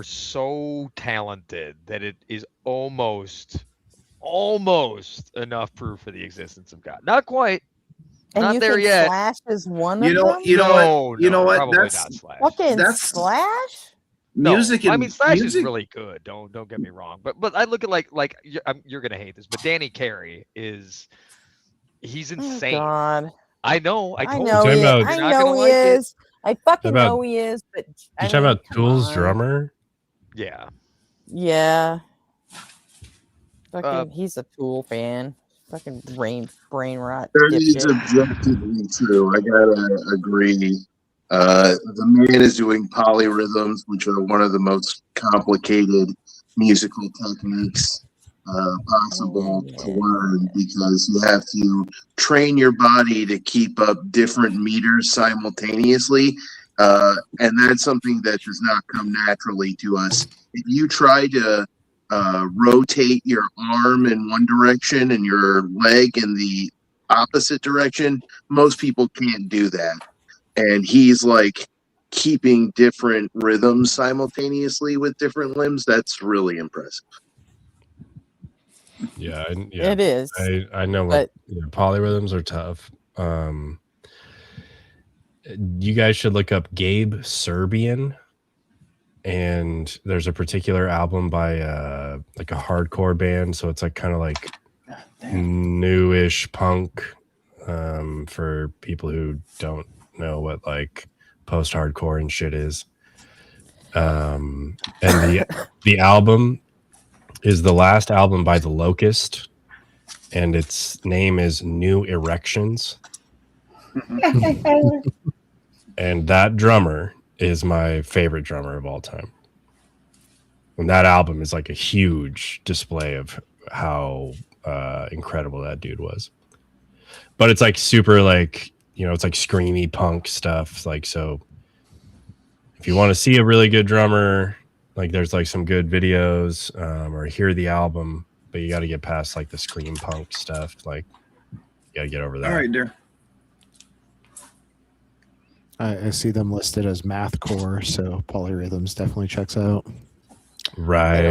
so talented that it is almost enough proof for the existence of God. Not quite. And not you there think yet. Slash is one You of know, them? you know what? You know what? Probably That's not Slash. Fucking that's Slash? music. No, And I mean Slash music, is really good. Don't get me wrong. But I look at you're gonna hate this, but Danny Carey he's insane. Oh, God. I know. I told know you. he, about- I You're not know gonna he like it. is. I fucking About- know he is. But You talking about come Tool's on. drummer? Yeah. Yeah. Fucking, he's a Tool fan. Fucking brain rot. That is dipshit. objectively true. I gotta agree. The man is doing polyrhythms, which are one of the most complicated musical techniques possible to learn, because you have to train your body to keep up different meters simultaneously. And that's something that does not come naturally to us. If you try to rotate your arm in one direction and your leg in the opposite direction, most people can't do that. And he's like keeping different rhythms simultaneously with different limbs. That's really impressive. Yeah, It is. I know what polyrhythms are tough. You guys should look up Gabe Serbian, and there's a particular album by like a hardcore band, so it's like kind of like newish punk for people who don't know what like post-hardcore and shit is. And the album is the last album by The Locust, and its name is New Erections. And that drummer is my favorite drummer of all time. And that album is like a huge display of how incredible that dude was. But it's like super like, it's like screamy punk stuff. Like, so if you want to see a really good drummer, like there's like some good videos or hear the album, but you got to get past like the scream punk stuff. Like you got to get over that. all right, dear. I see them listed as mathcore, so polyrhythms definitely checks out. Right. I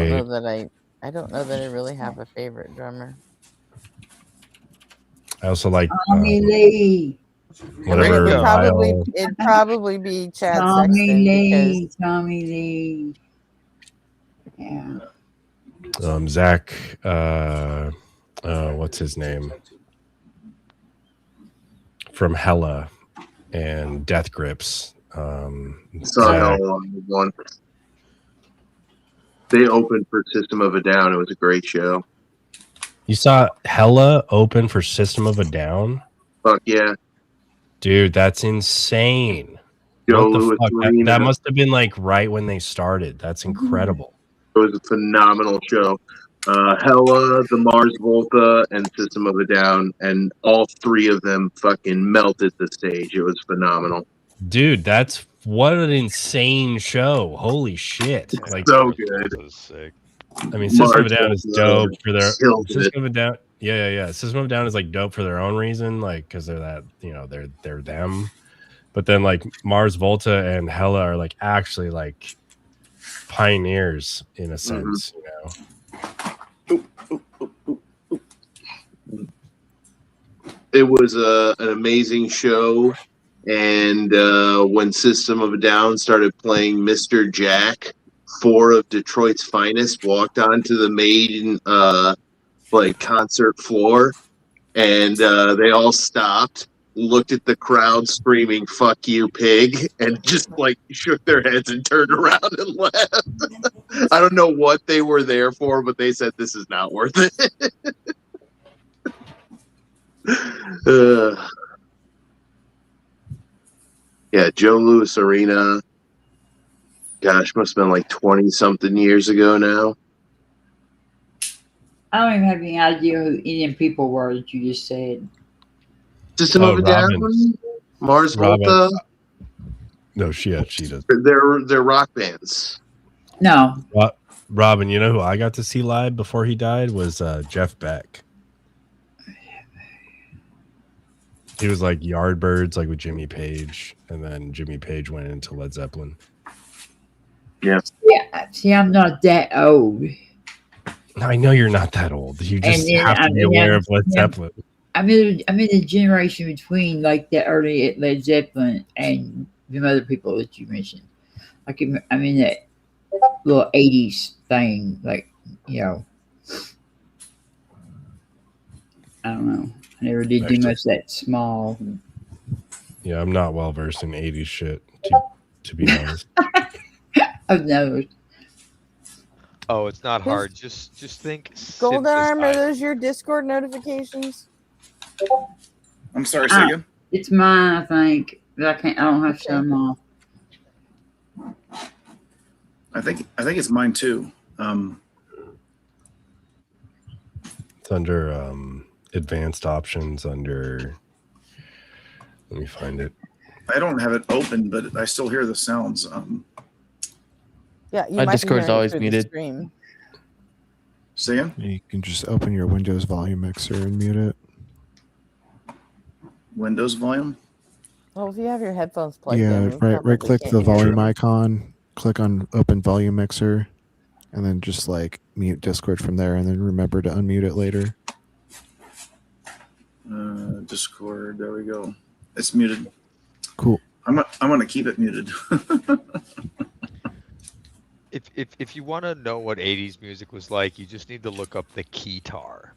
don't know that I really have a favorite drummer. I also like Tommy Lee. whatever. It'd probably be Chad Tommy Sexton Lee. Tommy Lee. Yeah. Zach, what's his name? From Hella and Death Grips. Saw one. They opened for System of a Down. It was a great show. You saw Hella open for System of a Down? Fuck yeah. Dude, that's insane. Joe What the Louis fuck? Arena. That must have been like right when they started. That's incredible. It was a phenomenal show. Hella, the Mars Volta, and System of a Down, and all three of them fucking melted the stage. It was phenomenal. Dude, that's what an insane show. Holy shit. Like, So good. Was sick. I mean, System of a Mars Down is Volta dope for their killed it. System of a Down. Yeah. System of a Down is like dope for their own reason, like because they're that, you know, they're them. But then like Mars Volta and Hella are like actually like pioneers in a sense, you know. It was an amazing show, and when System of a Down started playing Mr. Jack, 4 of Detroit's finest walked onto the main like concert floor, and they all stopped, looked at the crowd screaming "fuck you, pig," and just like shook their heads and turned around and left. I don't know what they were there for, but they said this is not worth it. Yeah, Joe Louis Arena. Gosh, must have been like 20 something years ago now. I don't even have any idea who any of the people were that you just said. System of a Down, Mars Volta. No, she does. They're rock bands. No. Robin, you know who I got to see live before he died was Jeff Beck. He was like Yardbirds, like with Jimmy Page, and then Jimmy Page went into Led Zeppelin. Yeah. Yeah. See, I'm not that old. I know you're not that old. You just have to be aware of Led Zeppelin. I'm in the generation between like the early Led Zeppelin and the other people that you mentioned. Like I'm in that little 80s thing, like, you know. I don't know. I never did do much that small. Yeah, I'm not well versed in 80s shit, to be honest. I've never. Oh, it's not hard. Just think. Golden Arm, are synthesizer. those your Discord notifications? I'm sorry, say again? It's mine, I think. But I don't have to show them off. I think it's mine too. It's under advanced options under. Let me find it. I don't have it open, but I still hear the sounds. Yeah, you My might Discord's be always through the muted. stream. Say again? You can just open your Windows volume mixer and mute it. Windows volume? Well, if you have your headphones plugged Yeah, in, you right probably click can't the hear volume it. icon, click on open volume mixer, and then just like mute Discord from there, and then remember to unmute it later. Discord, there we go. It's muted. Cool. I'm gonna keep it muted. If you want to know what 80s music was like, you just need to look up the keytar.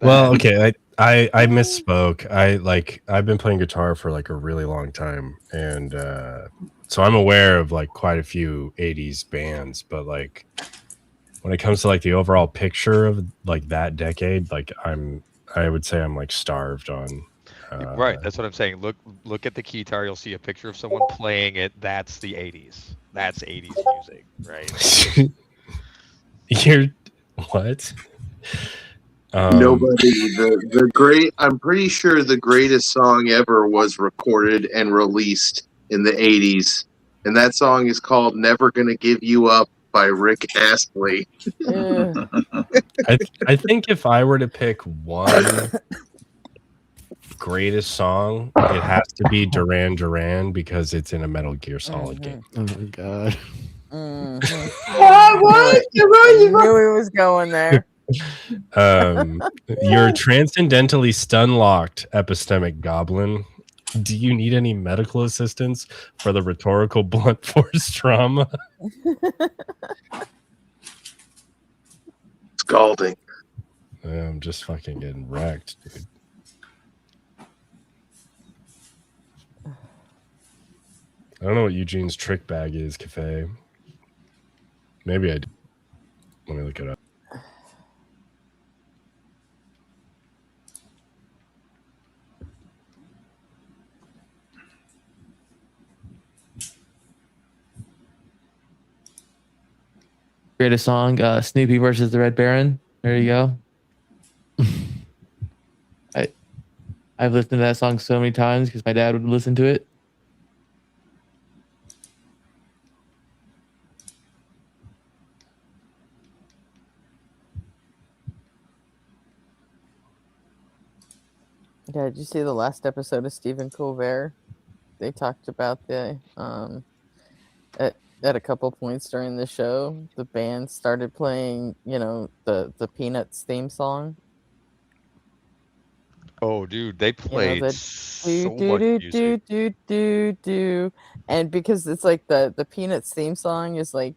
Well, okay, I misspoke. I've been playing guitar for like a really long time, and so I'm aware of like quite a few 80s bands, but like when it comes to like the overall picture of like that decade, like I would say I'm like starved on. Right, that's what I'm saying. Look at the keytar. You'll see a picture of someone playing it. That's the 80s. That's 80s music, right? You're what? Nobody. The great. I'm pretty sure the greatest song ever was recorded and released in the 80s, and that song is called "Never Gonna Give You Up" by Rick Astley. I think if I were to pick one greatest song, it has to be Duran Duran because it's in a Metal Gear Solid game. Oh my god. I knew he was going there. You're transcendentally stun-locked, epistemic goblin. Do you need any medical assistance for the rhetorical blunt force trauma? Scalding. I'm just fucking getting wrecked, dude. I don't know what Eugene's trick bag is, Cafe. Maybe I do. Let me look it up. Greatest song, Snoopy versus the Red Baron. There you go. I I've listened to that song so many times because my dad would listen to it. Yeah, did you see the last episode of Stephen Colbert? They talked about the at a couple points during the show, the band started playing, the Peanuts theme song. Oh, dude, they You know, played the do so do much do music. do do do do, and because it's like the Peanuts theme song is like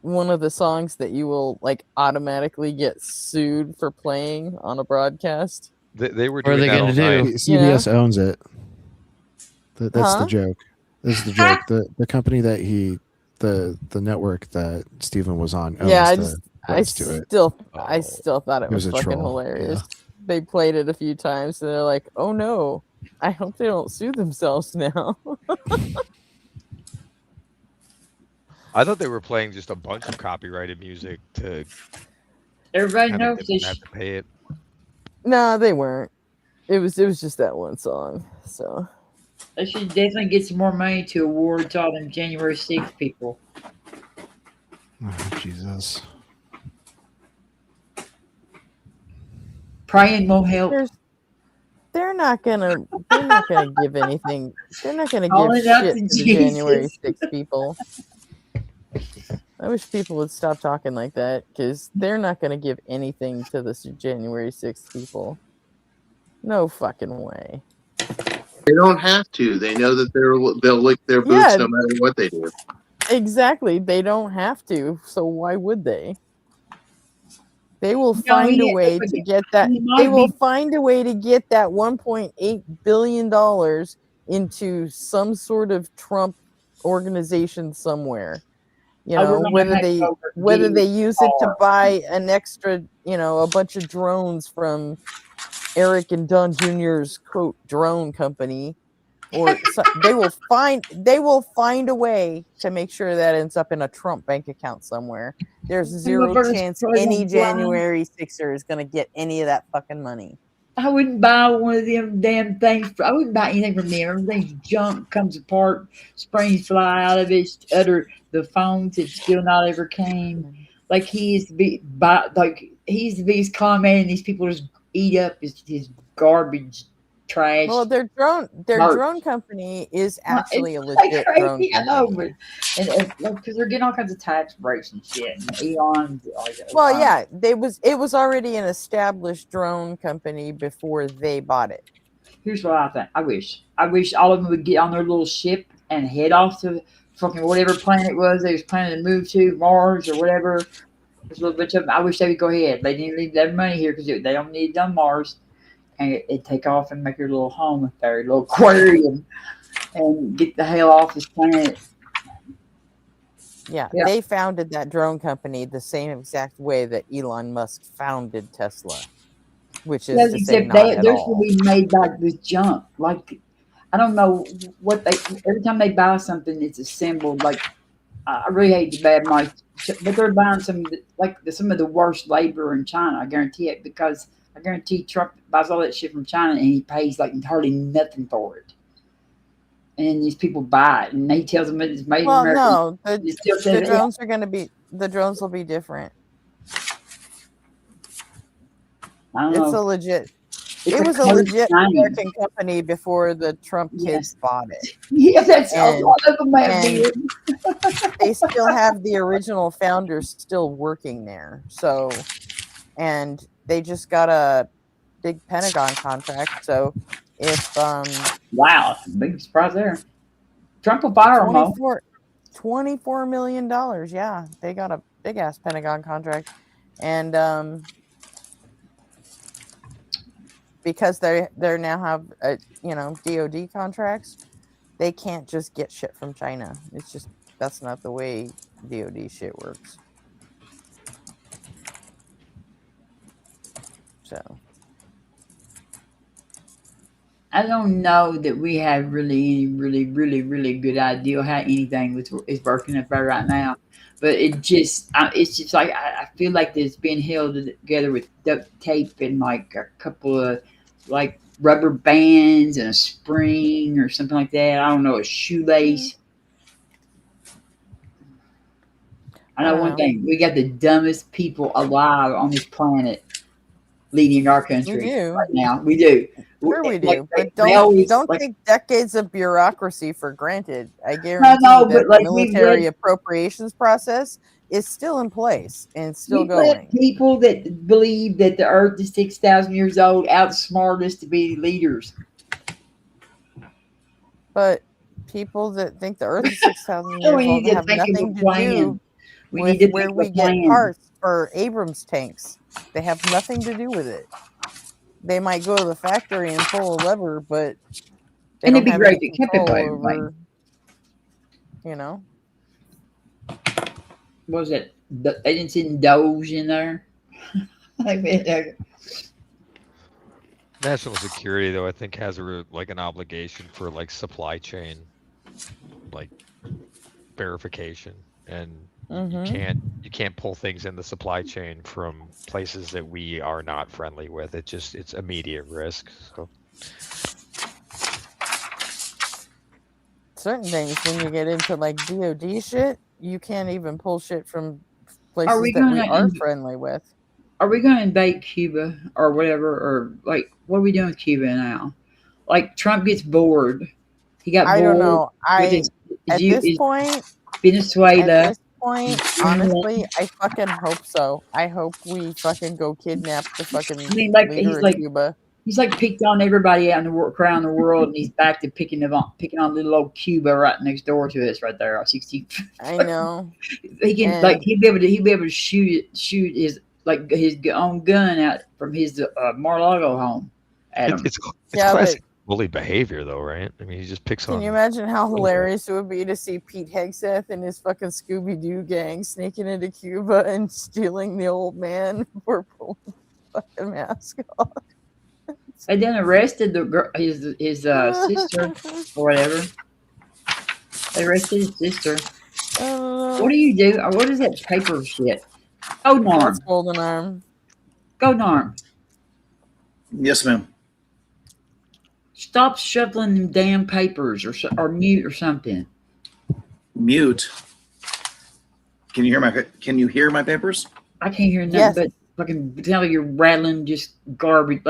one of the songs that you will like automatically get sued for playing on a broadcast. They were What are doing they that all gonna do? night. CBS owns it. That's the Huh? joke. This is the joke. The company that the network that Stephen was on Yeah, owns the rights to it. I still thought it It was was a fucking troll. hilarious. Yeah. They played it a few times and they're like, "Oh no, I hope they don't sue themselves now." I thought they were playing just a bunch of copyrighted music to Everybody kind of knows get they them to have to pay it. No, they weren't. It was just that one song. So They should definitely get some more money to award to all them January 6th people. Oh, Jesus. Praying won't help. they're not gonna give anything. They're not gonna give Calling out shit to to the January Jesus. 6th people. I wish people would stop talking like that because they're not gonna give anything to the January 6th people. No fucking way. They don't have to. They know that they'll lick their boots Yeah, no matter what they do. exactly. They don't have to, so why would they? They will No, find a way to get that. They will find a way to get that $1.8 billion into some sort of Trump organization somewhere. You Oh, we're know, gonna whether have they to whether get they it use it to far. buy an extra, a bunch of drones from Eric and Don Jr.'s quote drone company, or they will find a way to make sure that ends up in a Trump bank account somewhere. There's zero chance any January 6er is going to get any of that fucking money. I wouldn't buy one of them damn things. I wouldn't buy anything from them. Everything's junk, comes apart, springs fly out of it. The phones that still not ever came. Like he used to be, his comment, and these people just eat up his garbage, trash. Well, their drone company is actually a legit crazy, drone company. I know, but because they're getting all kinds of tax breaks and shit. And Elon, well, yeah, it was already an established drone company before they bought it. Here's what I think. I wish all of them would get on their little ship and head off to fucking whatever planet it was they was planning to move to, Mars or whatever. There's a little bit of them. I wish they would go ahead. They didn't leave their money here because they don't need it on Mars. And it take off and make your little home up there, little aquarium, and get the hell off this planet. Yeah, they founded that drone company the same exact way that Elon Musk founded Tesla, which is to say not at they're all. going to be made like this junk. Like, I don't know what every time they buy something, it's assembled. Like, I really hate the bad mice, but they're buying some of the worst labor in China. I guarantee it, because I guarantee Trump buys all that shit from China and he pays like hardly nothing for it. And these people buy it, and he tells them it's made in America. No, the drones are going to be, the drones will be different. It's a legit. It was a legit American company before the Trump kids bought it. Yeah, that's a lot of them have been. They still have the original founders still working there. So, and they just got a big Pentagon contract. So, if wow, big surprise there. Trump will fire them. $24 million. Yeah, they got a big ass Pentagon contract, and because they now have DoD contracts, they can't just get shit from China. It's just that's not the way DoD shit works. So I don't know that we have really good idea how anything is working up there right now. But it's just like I feel like it's been held together with duct tape and like a couple of like rubber bands and a spring or something like that. I don't know, a shoelace. I know one thing: we got the dumbest people alive on this planet leading our country right now. We do. Sure we do, but they don't always, take decades of bureaucracy for granted. I guarantee that but the military appropriations process is still in place and it's still going. People that believe that the Earth is 6,000 years old outsmart us to be leaders. But people that think the Earth is 6,000 years old have nothing to do with where we get parts for Abrams tanks. They have nothing to do with it. They might go to the factory and pull a lever, but they don't have any control over, you know. What was it? They didn't see Doge in there. National security, though, I think has an obligation for supply chain, verification, and you can't pull things in the supply chain from places that we are not friendly with. It's immediate risk. So certain things, when you get into DoD shit, you can't even pull shit from places that we are friendly with. Are we going to invade Cuba or whatever, or what are we doing with Cuba now? Trump gets bored. He got bored. I don't know. At this point, Venezuela. Honestly, I fucking hope so. I hope we fucking go kidnap the fucking leader of Cuba. He's picked on everybody out around the world, and he's back to picking on little old Cuba right next door to us, right there. 60. I know. He can he'd be able to shoot his own gun out from his Mar-a-Lago home. It's classic bully behavior, though, right? I mean, he just picks on. Can you imagine how hilarious it would be to see Pete Hegseth and his fucking Scooby-Doo gang sneaking into Cuba and stealing the old man for pulling the fucking mask off? They then arrested his sister or whatever. They arrested his sister. What do you do? What is that paper shit? Golden Arm. That's Golden Arm. Golden Arm. Yes, ma'am. Stop shuffling them damn papers, or mute or something. Mute. Can you hear my papers? I can't hear nothing but fucking sound like you're rattling just garbage,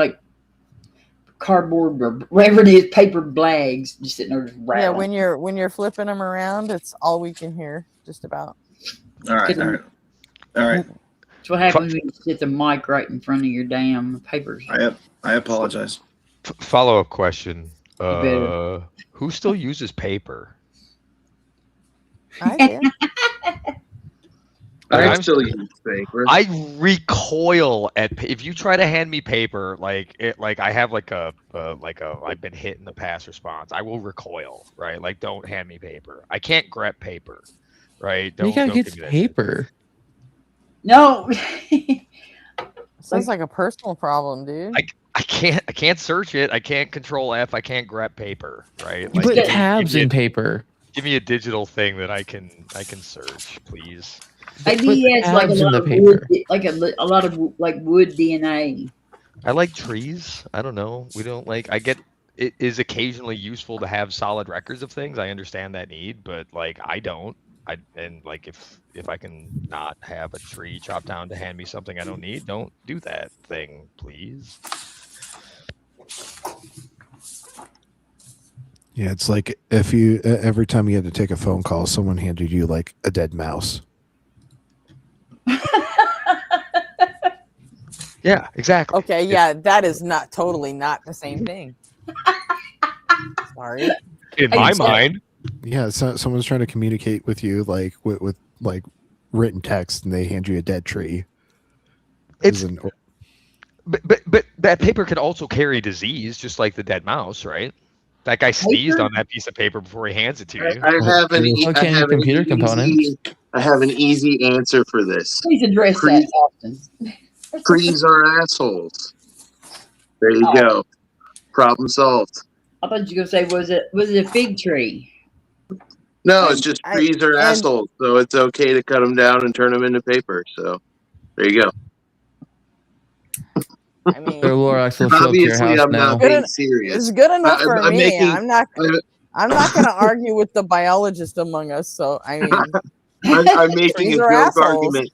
cardboard or whatever it is, paper bags, just sitting there just rattling. Yeah, when you're flipping them around, it's all we can hear, just about. All right. That's what happens when you get the mic right in front of your damn papers. I apologize. Follow-up question. Who still uses paper? I do. I still use paper. I recoil at if you try to hand me paper I have I've been hit in the past response. I will recoil, right? Don't hand me paper. I can't grab paper, right? You gotta get paper. No. Sounds like a personal problem, dude. I can't search it. I can't control F. I can't grab paper, right? You put tabs in paper. Give me a digital thing that I can search, please. Maybe he has a lot of wood, a lot of wood DNA. I like trees. I don't know. We don't I get it is occasionally useful to have solid records of things. I understand that need, but I don't. If I can not have a tree chopped down to hand me something I don't need, don't do that thing, please. Yeah, it's like if you every time you had to take a phone call, someone handed you a dead mouse. Yeah, exactly. Okay, yeah, that is totally not the same thing. Sorry. In my mind. Yeah, someone's trying to communicate with you with written text, and they hand you a dead tree. But that paper could also carry disease, just like the dead mouse, right? That guy sneezed on that piece of paper before he hands it to you. I have an easy answer for this. Please address that, Austin. Trees are assholes. There you go. Problem solved. I thought you were going to say, was it a fig tree? No, it's just trees are assholes, so it's okay to cut them down and turn them into paper. So there you go. I mean, The Lorax will show up to your Obviously, house I'm now. not being serious. it's good enough for I'm me. making. I'm not going to argue with the biologist among us. So I mean, I'm making trees a are joke assholes. argument.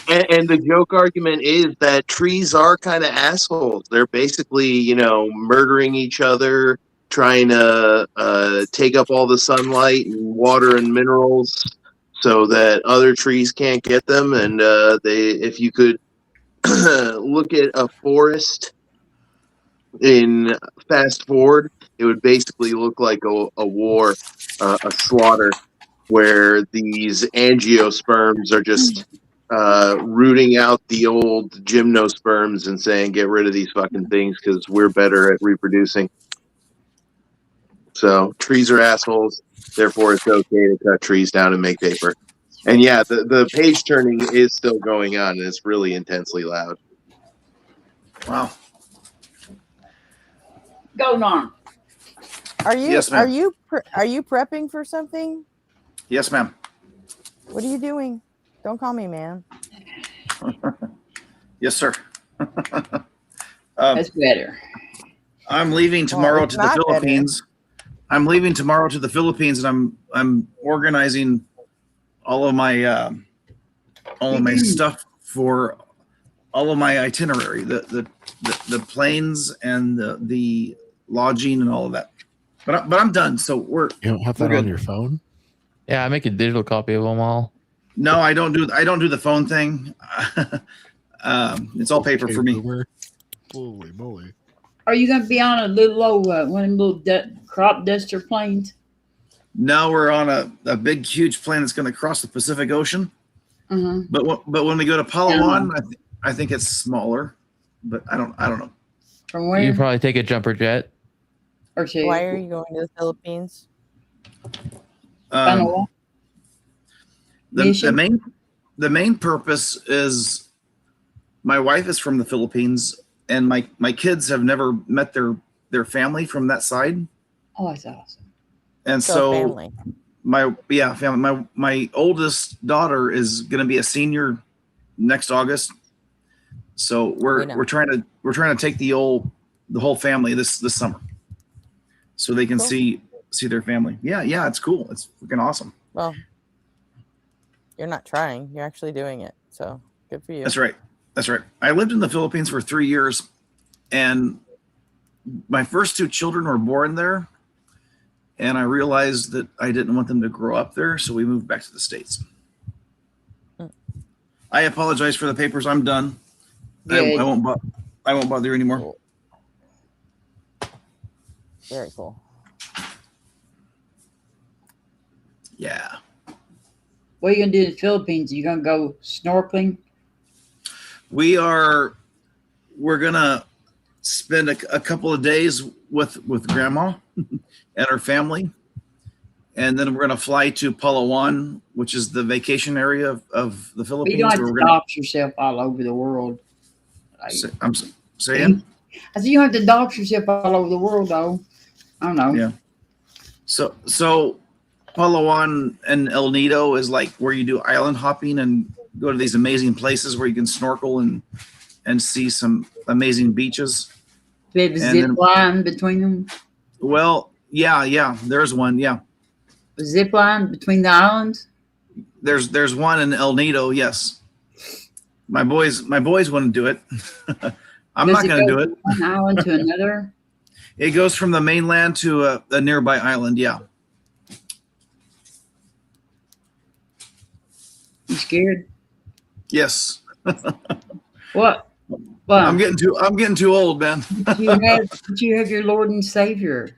And the joke argument is that trees are kind of assholes. They're basically, murdering each other, trying to take up all the sunlight and water and minerals so that other trees can't get them. And if you could look at a forest in fast forward, it would basically look like a war, a slaughter, where these angiosperms are just rooting out the old gymnosperms and saying, get rid of these fucking things because we're better at reproducing. So trees are assholes. Therefore, it's okay to cut trees down and make paper. And yeah, the page turning is still going on, and it's really intensely loud. Wow. Go on. Are you Yes, ma'am. are you prepping for something? Yes, ma'am. What are you doing? Don't call me man. Yes, sir. That's better. I'm leaving tomorrow it's to the not better. Philippines. I'm leaving tomorrow to the Philippines, and I'm organizing all of my stuff for all of my itinerary, the planes and the lodging and all of that. But I'm done. So You don't have that on your phone? Yeah, I make a digital copy of them all. No, I don't do the phone thing. It's all paper for me. Holy moly! Are you going to be on a little old one of them little crop duster planes? No, we're on a big, huge plane that's going to cross the Pacific Ocean. Uh-huh. But when we go to Palawan, I think it's smaller. But I don't know. From where? You probably take a jumper jet. Okay. Why are you going to the Philippines? The main purpose is my wife is from the Philippines, and my kids have never met their family from that side. Oh, that's awesome. And So so family. family. My oldest daughter is going to be a senior next August. So we're trying to take the whole family this summer, so they can Cool. see their family. Yeah, it's cool. It's freaking awesome. Well, you're not trying. You're actually doing it. So good for you. That's right. I lived in the Philippines for 3 years, and my first 2 children were born there, and I realized that I didn't want them to grow up there, so we moved back to the States. I apologize for the papers. I'm done. I won't bother you anymore. Cool. Very cool. Yeah. What are you going to do in the Philippines? Are you going to go snorkeling? We're going to spend a couple of days with grandma and her family. And then we're going to fly to Palawan, which is the vacation area of the Philippines. You don't have to dox yourself all over the world. I'm saying? I said you don't have to dox yourself all over the world, though. I don't know. Yeah. So Palawan and El Nido is like where you do island hopping and go to these amazing places where you can snorkel and see some amazing beaches. Do they have a zip line between them? Well, yeah, there's one, yeah. A zip line between the islands? There's one in El Nido, yes. My boys want to do it. I'm not going to do it. One island to another? It goes from the mainland to a nearby island, yeah. You scared? Yes. What? Well, I'm getting too old, man. you have your Lord and Savior,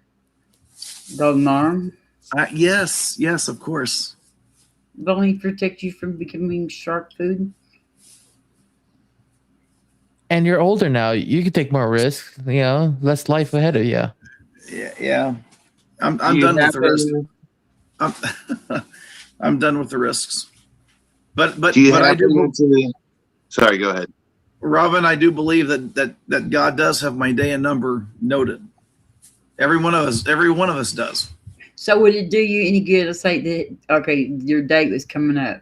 Golden Arm. Yes, of course. Will He protect you from becoming shark food? And you're older now. You can take more risks. Less life ahead of you. Yeah. I'm done with the risks. I'm done with the risks. But I do. Sorry, go ahead. Robin, I do believe that God does have my day and number noted. Every one of us does. So would it do you any good? Let's say that, okay, your date was coming up.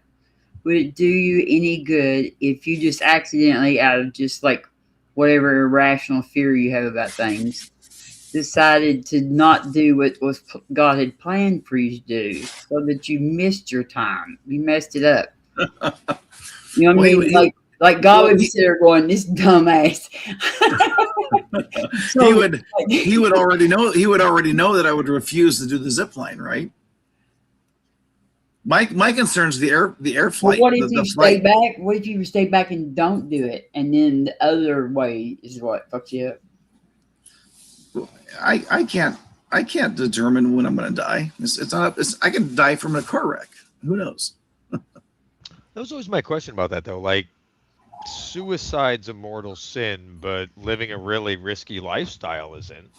Would it do you any good if you just accidentally, out of just like whatever irrational fear you have about things, decided to not do what God had planned for you to do, so that you missed your time. You messed it up. You know what I mean? Like God would be sitting there going, "This dumbass." He would already know. He would already know that I would refuse to do the zip line, right? My concern is the air flight. Well, what if you stay back? What if you stay back and don't do it, and then the other way is what fucks you up? I can't determine when I'm going to die. It's not. I can die from a car wreck. Who knows? That was always my question about that, though. Like, suicide's a mortal sin, but living a really risky lifestyle isn't.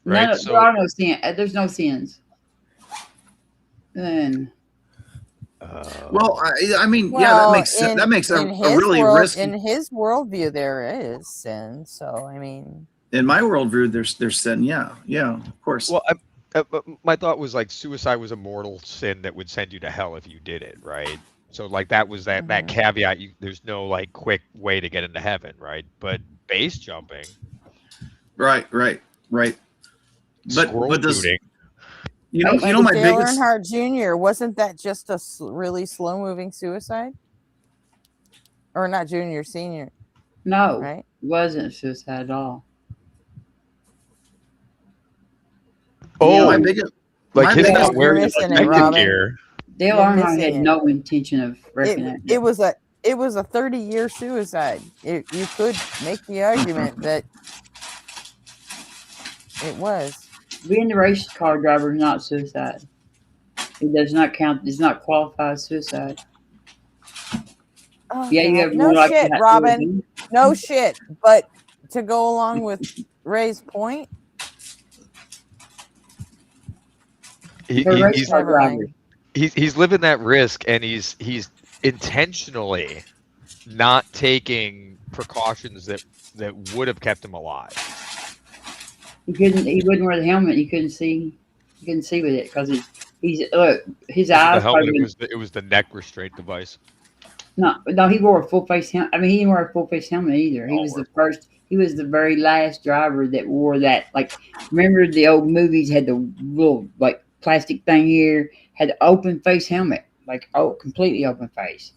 Right? No, there are no sins. There's no sins. Then. Well, I mean, yeah, that makes a really risky. In his worldview, there is sin. So I mean, in my worldview, there's sin. Yeah, of course. Well, my thought was like suicide was a mortal sin that would send you to hell if you did it, right? So like that was that caveat. There's no like quick way to get into heaven, right? But base jumping, right. But does shooting. You know my Dale biggest Earnhardt Jr. wasn't that just a really slow moving suicide, or not junior, senior? No, right? It wasn't suicide at all. Oh, my biggest, like his not wearing protective gear. Dale Earnhardt had no intention of wrecking it. It was a 30-year suicide. You could make the argument that it was. Being a race car driver is not suicide. It does not count. Does not qualify as suicide. Oh, yeah, you have no shit, Robin. No shit. But to go along with Ray's point, he's living that risk, and he's intentionally not taking precautions that would have kept him alive. He wouldn't wear the helmet. He couldn't see. He couldn't see with it because he's look. His eyes. The helmet, it was the neck restraint device. No, he wore a full face helmet. I mean, he didn't wear a full face helmet either. He was the first. He was the very last driver that wore that. Like, remember the old movies had the little like plastic thing here, had the open face helmet, like completely open face.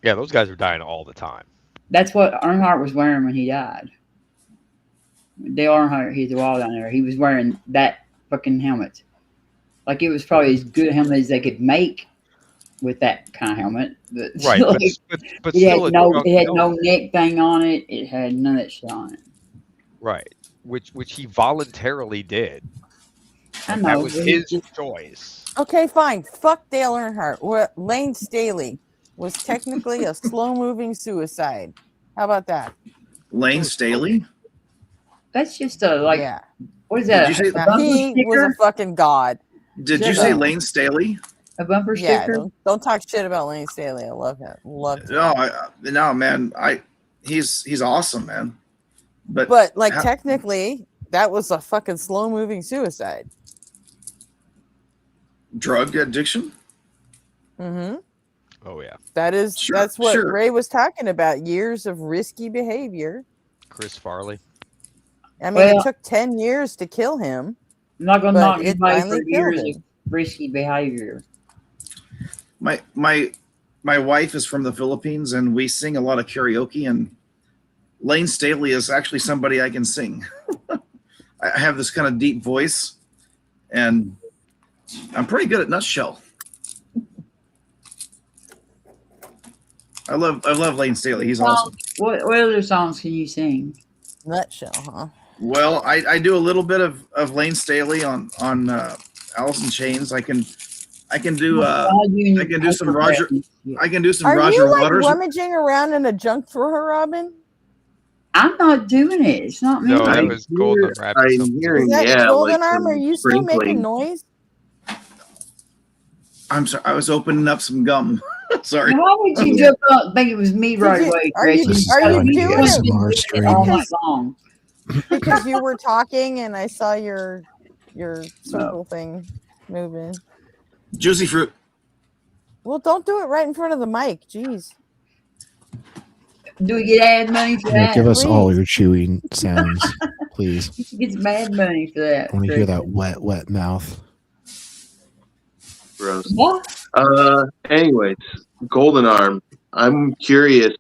Yeah, those guys are dying all the time. That's what Earnhardt was wearing when he died. Dale Earnhardt, he's the wall down there. He was wearing that fucking helmet. Like, it was probably as good a helmet as they could make with that kind of helmet. But right, like, but it had no neck thing on it. It had none of that shit on it. Right, which he voluntarily did. I know. That was his choice. okay, fine. Fuck Dale Earnhardt. Lane Staley was technically a slow-moving suicide. How about that? Lane Staley? That's just a Yeah. What is that? Did you say- a bumper He sticker? was a fucking god. Did you say Lane Staley? A bumper Yeah, sticker? don't talk shit about Lane Staley. I love him. Love him. No, man. He's awesome, man. But like technically, that was a fucking slow-moving suicide. Drug addiction? Mm-hmm. Oh yeah. That's what Ray was talking about. Years of risky behavior. Chris Farley. I mean, it took 10 years to kill him. I'm not gonna knock it anybody finally for years killed of him. risky behavior. My wife is from the Philippines, and we sing a lot of karaoke, and Lane Staley is actually somebody I can sing. I have this kind of deep voice, and I'm pretty good at Nutshell. I love Lane Staley. He's awesome. What other songs can you sing? Nutshell, huh? Well, I do a little bit of Lane Staley on Alice in Chains. I can do some Roger. I can do some Are Roger you like Waters. rummaging around in a junk drawer, Robin? I'm not doing it. It's not me. No, that was Golden Rabbit. Is that Golden Arm? Are you still making noise? I'm sorry. I was opening up some gum. Sorry. Why would you jump up and think it was me right away, Gretchen? Are you doing it all night long? because you were talking and I saw your circle thing moving? Juicy fruit. Well, don't do it right in front of the mic. Jeez. Do we get ad money for Yeah, that? give us all Please. your chewing sounds, please. You should get some ad money for that. I want to hear that Gretchen. wet mouth. Gross. What? Anyways, Golden Arm. I'm curious.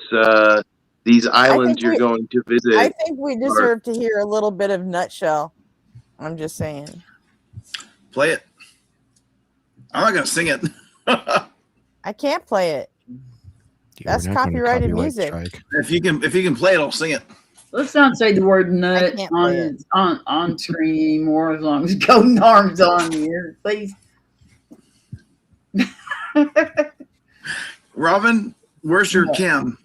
These islands you're going to I visit. think we are- deserve to hear a little bit of Nutshell. I'm just saying. Play it. I'm not gonna sing it. I can't play it. That's copyrighted music. If you can play it, I'll sing it. Let's not say the word nut can't play on screen anymore as long as Golden Arm's on here, please. Robin, where's your cam?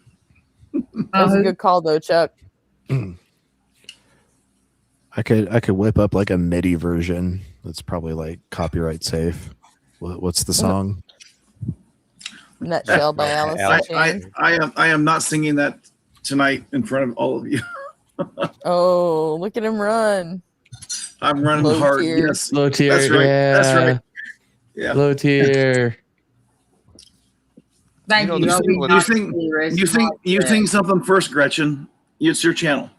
That was a good call though, Chuck. I could whip up like a MIDI version that's probably like copyright safe. What's the song? Nutshell by Alice in Chains. I am not singing that tonight in front of all of you. Oh, look at him run. I'm running Low hard. tier. Yes. Low tier. That's right. Yeah. That's right. Yeah. Low tier. Thank you. You sing something first, Gretchen. It's your channel.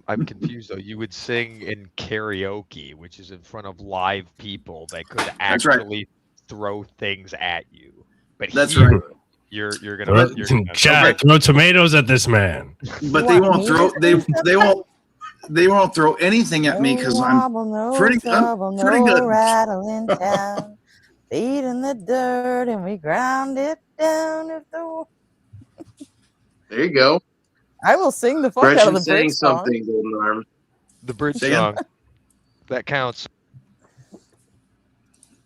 I'm confused though. You would sing in karaoke, which is in front of live people that could That's right. actually throw things at you. But That's here, right. You're gonna Chad, throw tomatoes at this man. But they won't throw they won't throw anything at me because I'm pretty good. Rattling down, feet in the dirt, and we ground it down. There you go. I will sing the fuck out of Gretchen the saying bridge song. something, Golden Arm. The bridge Say again? song. That counts.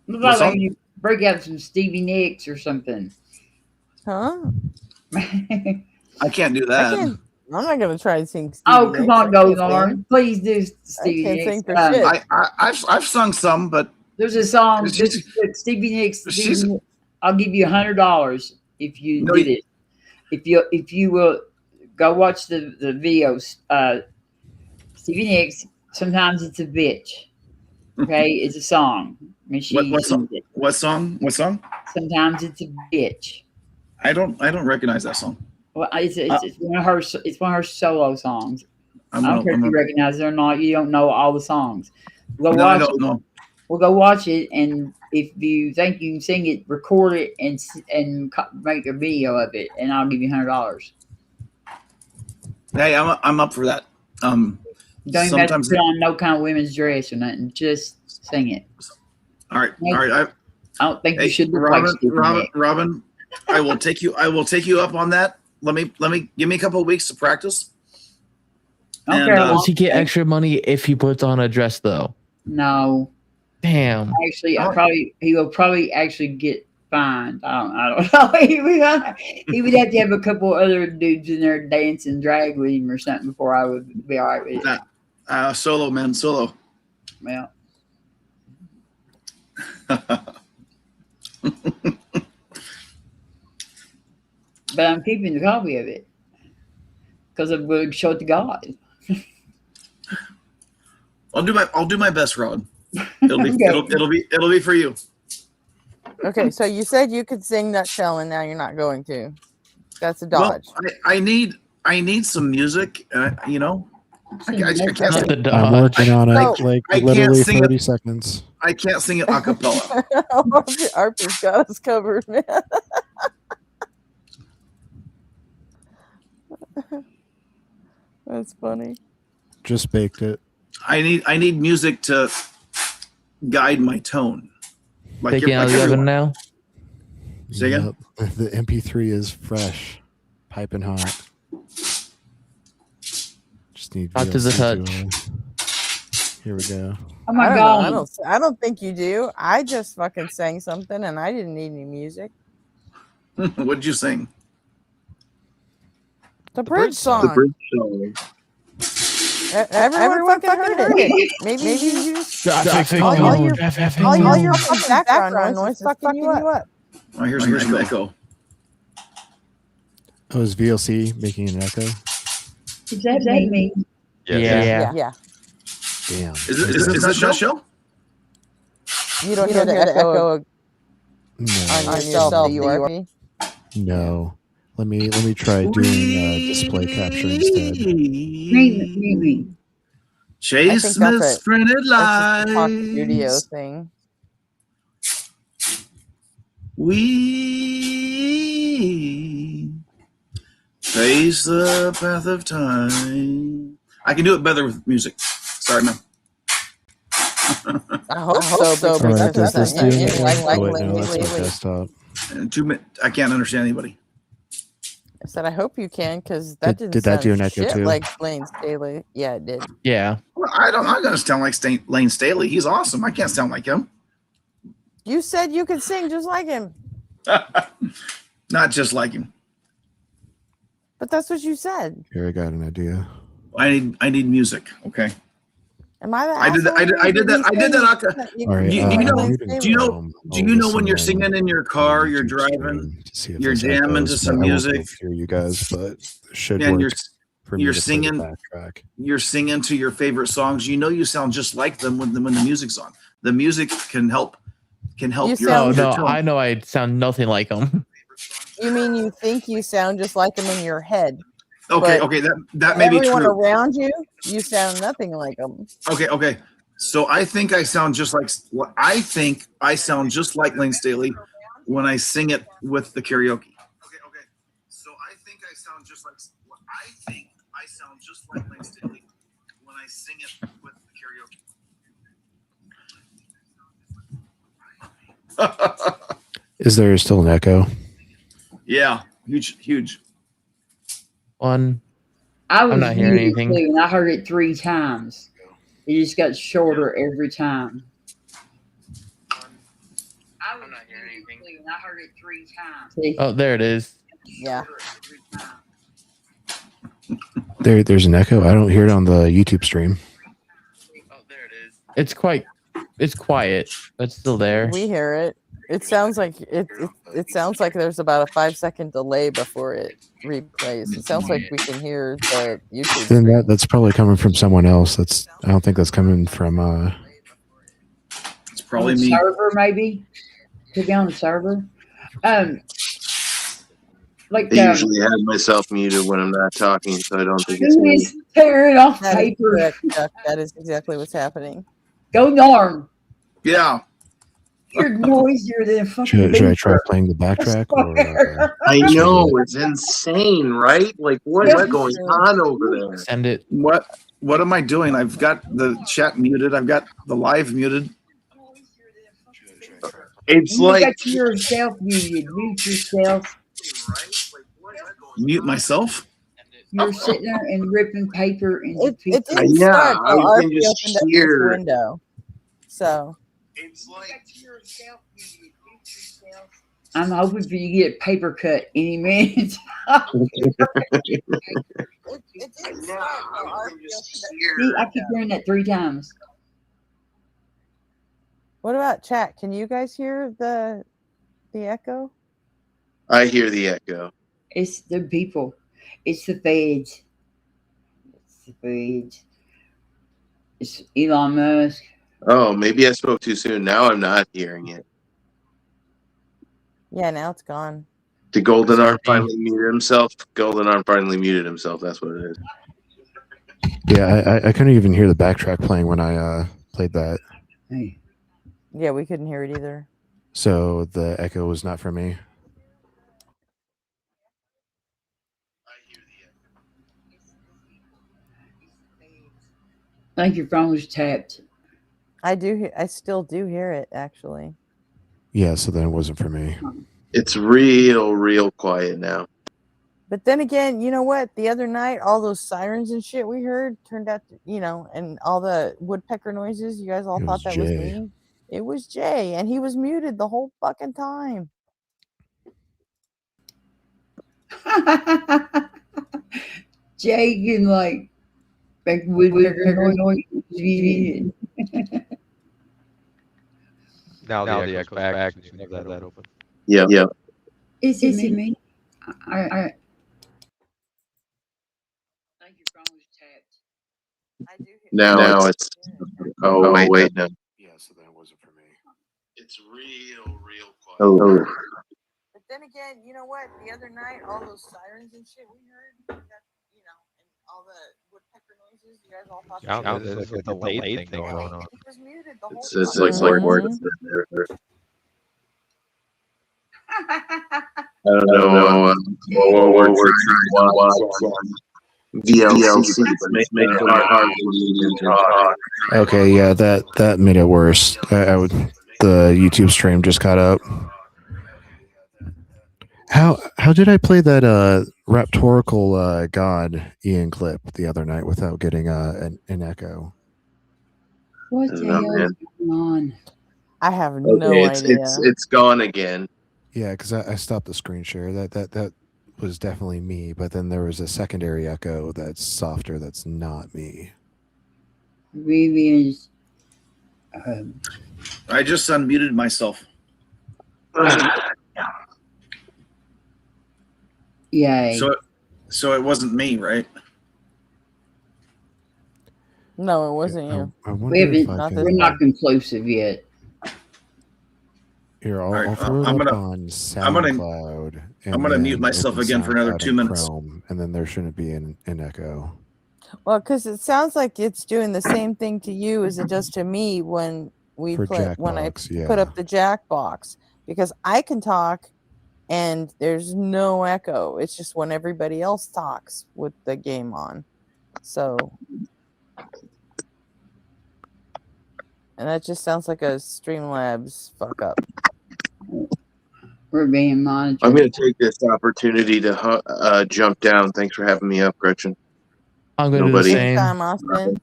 Look like you break out some Stevie Nicks or something. Huh? I can't do that. I'm not gonna try to sing. Stevie Oh, come Nicks. on, I Golden can't Arm. sing. Please do Stevie I can't Nicks. sing for shit. I've sung some, but There's a song. Stevie Nicks. I'll give you $100 if you did it. If you will go watch the videos. Stevie Nicks. Sometimes it's a bitch. Okay, it's a song. I mean, what song? What song? What song? Sometimes it's a bitch. I don't recognize that song. Well, it's one of her. It's one of her solo songs. I'm I don't care if you recognize it or not. You don't know all the songs. Go No, I watch don't it. know. We'll go watch it, and if you think you can sing it, record it and make a video of it, and I'll give you $100. Hey, I'm up for that. You don't even have to put on no kind of women's dress or nothing. Just sing it. All right, all right. I don't think you should look Robin, like Stevie Nicks. Robin, I will take you. I will take you up on that. Let me give me a couple of weeks to practice. Okay. Does he get extra money if he puts on a dress though? No. Damn. Actually, he will probably actually get fined. I don't know. He would have to have a couple other dudes in there dancing drag with him or something before I would be all right with it. Solo, man, solo. Well. But I'm keeping the copy of it because it would show it to God. I'll do my best, Rod. It'll be it'll be for you. Okay, so you said you could sing Nutshell, and now you're not going to. That's a dodge. Well, I need some music. You know, I can't sing. I'm working on it. Like I can't literally sing 30 it. seconds. I can't sing it a cappella. Arpy's got us covered, man. That's funny. Just baked it. I need music to guide my tone. Taking out the oven now. Say again? Yep. The MP3 is fresh, piping hot. Just need Hot to the VLC touch. Here we go. Oh my I don't God. know. I don't think you do. I just fucking sang something, and I didn't need any music. What did you sing? The bridge song. The bridge song. Everyone fucking heard it. Maybe you just Traffic. all your Traffic. fucking background noise fucking you up. Oh, here's an echo. Oh, is VLC making an echo? Is that me? Yeah. Damn. Is this that show? You don't hear the echo No. on yourself, do you, RP? No. Let me try doing display capture instead. Me. Chase that's misprinted just a Talk Studio lies. thing. We face the path of time. I can do it better with music. Sorry, man. I hope so, because All right, that's does this not do anything anything? like Oh wait, no, that's my desktop. 2 minutes. I can't understand anybody. I said, I hope you can, because that didn't Did that sound do an echo shit too? like Lane Staley. Yeah, it did. Yeah. Well, I'm not gonna sound like Lane Staley. He's awesome. I can't sound like him. You said you could sing just like him. Not just like him. But that's what you said. Here, I got an idea. I need music. Okay. Am I the I did that. I did that. All right, Do you know when you're singing in your car, you're driving, you're jamming to some music. I won't hear you guys, but it should and work for me you're to play the singing. backtrack. You're singing to your favorite songs. You know you sound just like them when the music's on. The music can help. Oh no, I know I sound nothing like them. You mean you think you sound just like him in your head? Okay, that may be everyone true. around you, you sound nothing like them. Okay. So I think I sound just like Lane Staley when I sing it with the karaoke. Okay. So I think I sound just like Lane Staley when I sing it with the karaoke. Is there still an echo? Yeah, huge. I'm not hearing anything. Too, and I heard it 3 times. It just got shorter every time. I'm not hearing anything. Too, and I heard it 3 times. See? Oh, there it is. Yeah. There's an echo. I don't hear it on the YouTube stream. Oh, there it is. It's quiet, but it's still there. We hear it. It sounds like it sounds like there's about a 5-second delay before it replays. It sounds like we can hear the YouTube Then stream. that's probably coming from someone else. I don't think that's coming from It's probably on the me. server, maybe. Could be on the server. I usually have myself muted when I'm not talking, so I don't think it's who me. is tearing off That is paper? correct, Chuck. That is exactly what's happening. Go Norm. Yeah. You're noisier than fucking. should I try playing the backtrack? Or, I know, it's insane, right? Like, what's going on over there? Send it. What am I doing? I've got the chat muted. I've got the live muted. It's you like got yourself muted. Mute yourself. Mute myself? You're sitting there and ripping paper into It pieces. didn't start till Archie opened up this window. So I'm hoping for you to get a paper cut any minute. it didn't start till Archie opened up. See, I keep hearing that 3 times. What about chat? Can you guys hear the echo? I hear the echo. It's the people. It's the feds. It's Elon Musk. Oh, maybe I spoke too soon. Now I'm not hearing it. Yeah, now it's gone. Did Golden Arm finally mute himself? Golden Arm finally muted himself. That's what it is. Yeah, I couldn't even hear the backtrack playing when I played that. Hey. Yeah, we couldn't hear it either. So the echo was not for me. I think your phone was tapped. I still do hear it, actually. Yeah, so then it wasn't for me. It's real quiet now. But then again, you know what? The other night, all those sirens and shit we heard turned out to, and all the woodpecker noises, you guys all thought that was me. It was Jay, and he was muted the whole fucking time. Jay can like woodpecker noise. Now the echo's back. You can have that open. Yeah. Is it me? I think your phone was tapped. Now it's. Oh, wait, no. Yeah, so then it wasn't for me. It's real quiet. Oh. But then again, again, you know what? The other night, all those sirens and shit we heard, that, you know, and all the woodpecker noises, you guys all thought Yeah, that there's like a delayed thing going on. it was muted the whole It's time. like words. I don't know what we're trying to watch VLC, but it's making it hard for me to talk. Okay, yeah, that made it worse. I would. The YouTube stream just caught up. How did I play that raptorical God Ian clip the other night without getting an echo? What the hell is going on? I have no idea. It's gone again. Yeah, because I stopped the screen share. That was definitely me, but then there was a secondary echo that's softer. That's not me. Vivian's. I just unmuted myself. Yay. So it wasn't me, right? No, it wasn't you. We're not conclusive yet. Here, I'll Right, throw it I'm up gonna- on I'm gonna- SoundCloud. I'm gonna mute myself again for another 2 minutes. Chrome, and then there shouldn't be an echo. Well, because it sounds like it's doing the same thing to you as it does to me when we For play when I Jackbox, yeah. put up the Jackbox, because I can talk and there's no echo. It's just when everybody else talks with the game on. So, and that just sounds like a Streamlabs fuck up. We're being monitored. I'm going to take this opportunity to jump down. Thanks for having me up, Gretchen. I'm going to do the same. Time, Austin.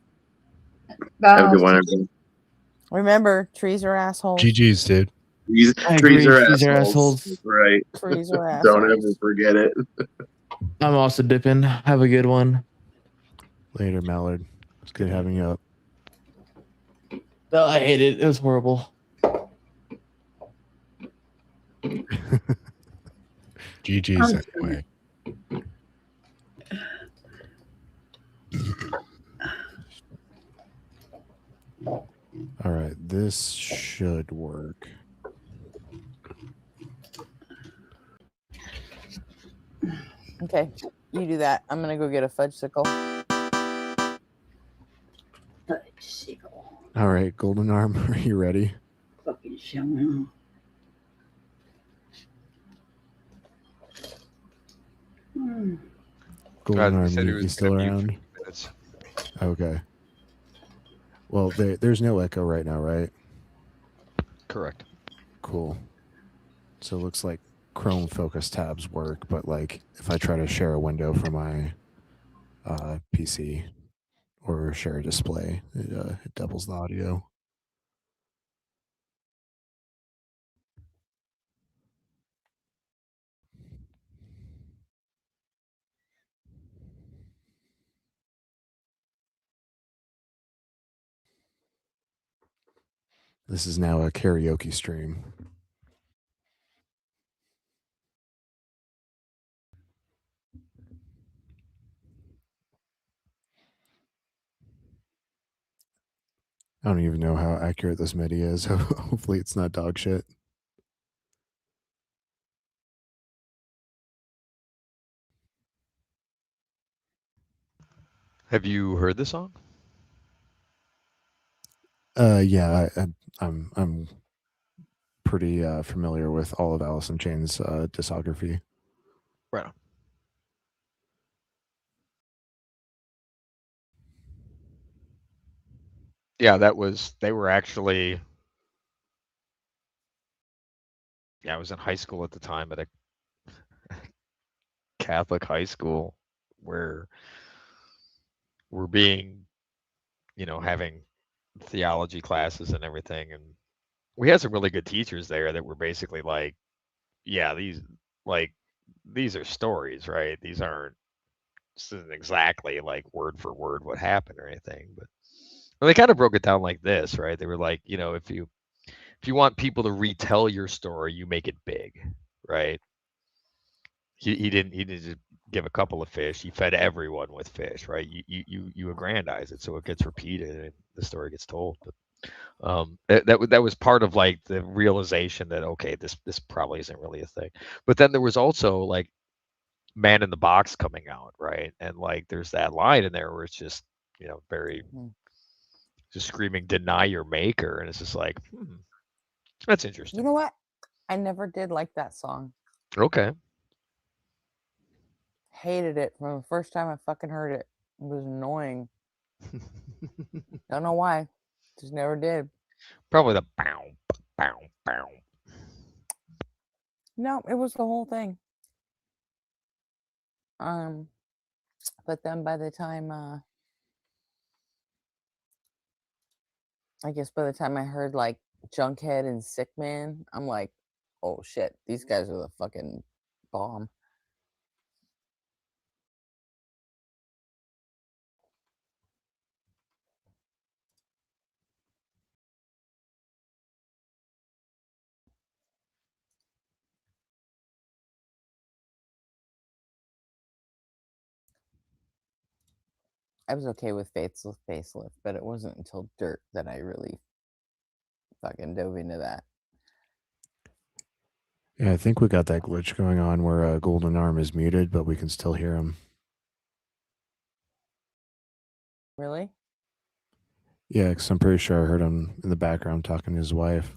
Have a good one, everyone. Remember, trees are assholes. GG's, dude. Trees are assholes. Right. Trees are Don't ever forget it. I'm also dipping. Have a good one. Later, Mallard. It's good having you up. Oh, I hate it. It was horrible. GG's anyway. All right, this should work. Okay, you do that. I'm gonna go get a fudgesicle. All right, Golden Arm, are you ready? Fucking showing off. Golden Arm, said it you was still gonna be around? minutes. Okay. Well, there's no echo right now, right? Correct. Cool. So it looks like Chrome focus tabs work, but like if I try to share a window from my PC or share a display, it doubles the audio. This is now a karaoke stream. I don't even know how accurate this MIDI is. Hopefully it's not dog shit. Have you heard the song? Yeah, I'm pretty familiar with all of Alice in Chains' discography. Right on. Yeah, they were actually, I was in high school at the time at a Catholic high school where we're being, having theology classes and everything. And we had some really good teachers there that were basically like, yeah, these are stories, right? This isn't exactly like word for word what happened or anything, but they kind of broke it down like this, right? They were like, if you want people to retell your story, you make it big, right? He didn't just give a couple of fish. He fed everyone with fish, right? You aggrandize it so it gets repeated and the story gets told. But That was part of like the realization that okay, this probably isn't really a thing. But then there was also like Man in the Box coming out, right? And like there's that line in there where it's just very just screaming deny your maker, and it's just like that's interesting. You know what? I never did like that song. Okay. Hated it from the first time I fucking heard it. It was annoying. Don't know why. Just never did. Probably the bow, bow, bow. No, it was the whole thing. But then by the time I guess by the time I heard like Junkhead and Sick Man, I'm like, oh shit, these guys are the fucking bomb. I was okay with Facelift, but it wasn't until Dirt that I really fucking dove into that. Yeah, I think we got that glitch going on where Golden Arm is muted, but we can still hear him. Really? Yeah, because I'm pretty sure I heard him in the background talking to his wife.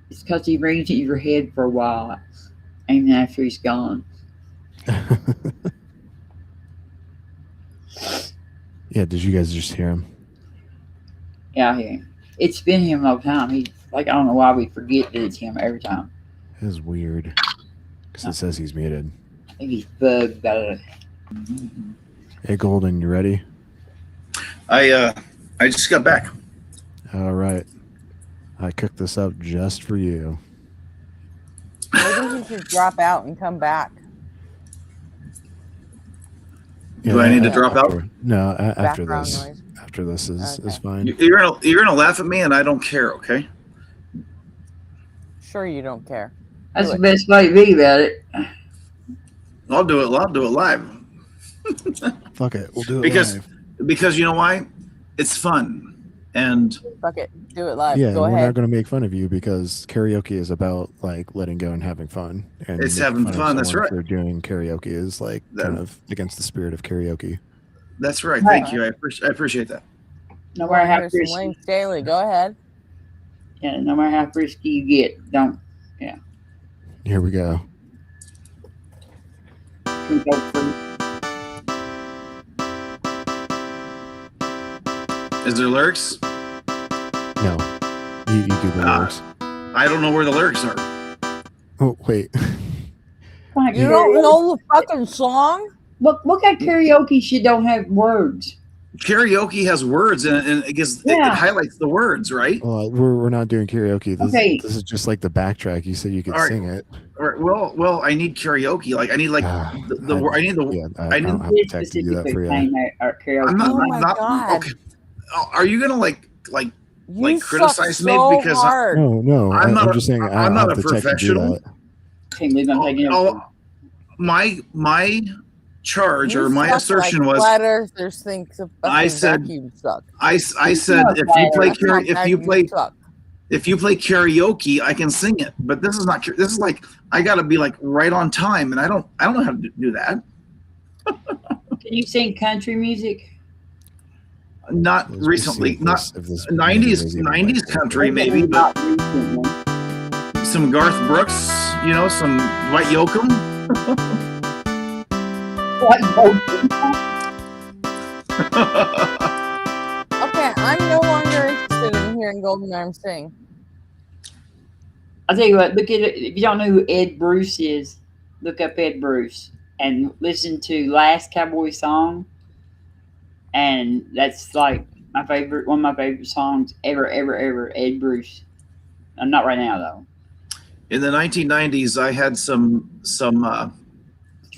It's because he rings in your head for a while, and then after he's gone. Yeah, did you guys just hear him? Yeah, I hear him. It's been him all the time. He's like, I don't know why we forget that it's him every time. It is weird because it says he's muted. I think he's bugged about it. Hey, Golden, you ready? I just got back. All right. I cooked this up just for you. Maybe you should drop out and come back. Do I need to drop out? No, after Background this. noise. After this is fine. You're gonna laugh at me, and I don't care. Okay. Sure, you don't care. That's the best way to be about it. I'll do it. I'll do it live. Fuck it, we'll do it live. Because you know why? It's fun, and Fuck it, do it live. Yeah, Go we're ahead. not going to make fun of you because karaoke is about like letting go and having fun. And It's making having of fun, that's someone right. For doing karaoke is like kind of against the spirit of karaoke. that's right. Thank you. I appreciate that. No matter how Here's some frisky, Lane Staley. Go ahead. yeah, no matter how frisky you get, don't. Yeah. Here we go. Is there lyrics? No, you do the lyrics. I don't know where the lyrics are. Oh wait, You don't know the fucking song? What kind of karaoke shit don't have words? Karaoke has words, and it gives it highlights the words, right? well, we're not doing karaoke. This is just like the backtrack. You said you could All right. sing it. All right. Well, I need karaoke. Like I need like I need the. I don't have the tech to do that for you. I'm not. Oh my God. Okay. Are you gonna like You criticize suck me so because hard. No, I'm I'm just saying I I'm not have a the tech to do professional. that. Can't believe I'm taking it. My charge You or my suck assertion like was flat earthers think the I fucking said- vacuum suck. I said if you play That's not if you play karaoke, I can sing it. But this is not. This is like I got to be like right on time, and I don't know how to do that. Can you sing country music? Not Let's recently. see if Not this 90s country maybe, but some Garth Brooks. You know, some Dwight Yoakam. Okay, I'm no longer interested in hearing Golden Arm sing. I'll tell you what, look at it. If you don't know who Ed Bruce is, look up Ed Bruce and listen to Last Cowboy Song. And that's like one of my favorite songs ever, Ed Bruce. Not right now though. In the 1990s, I had some.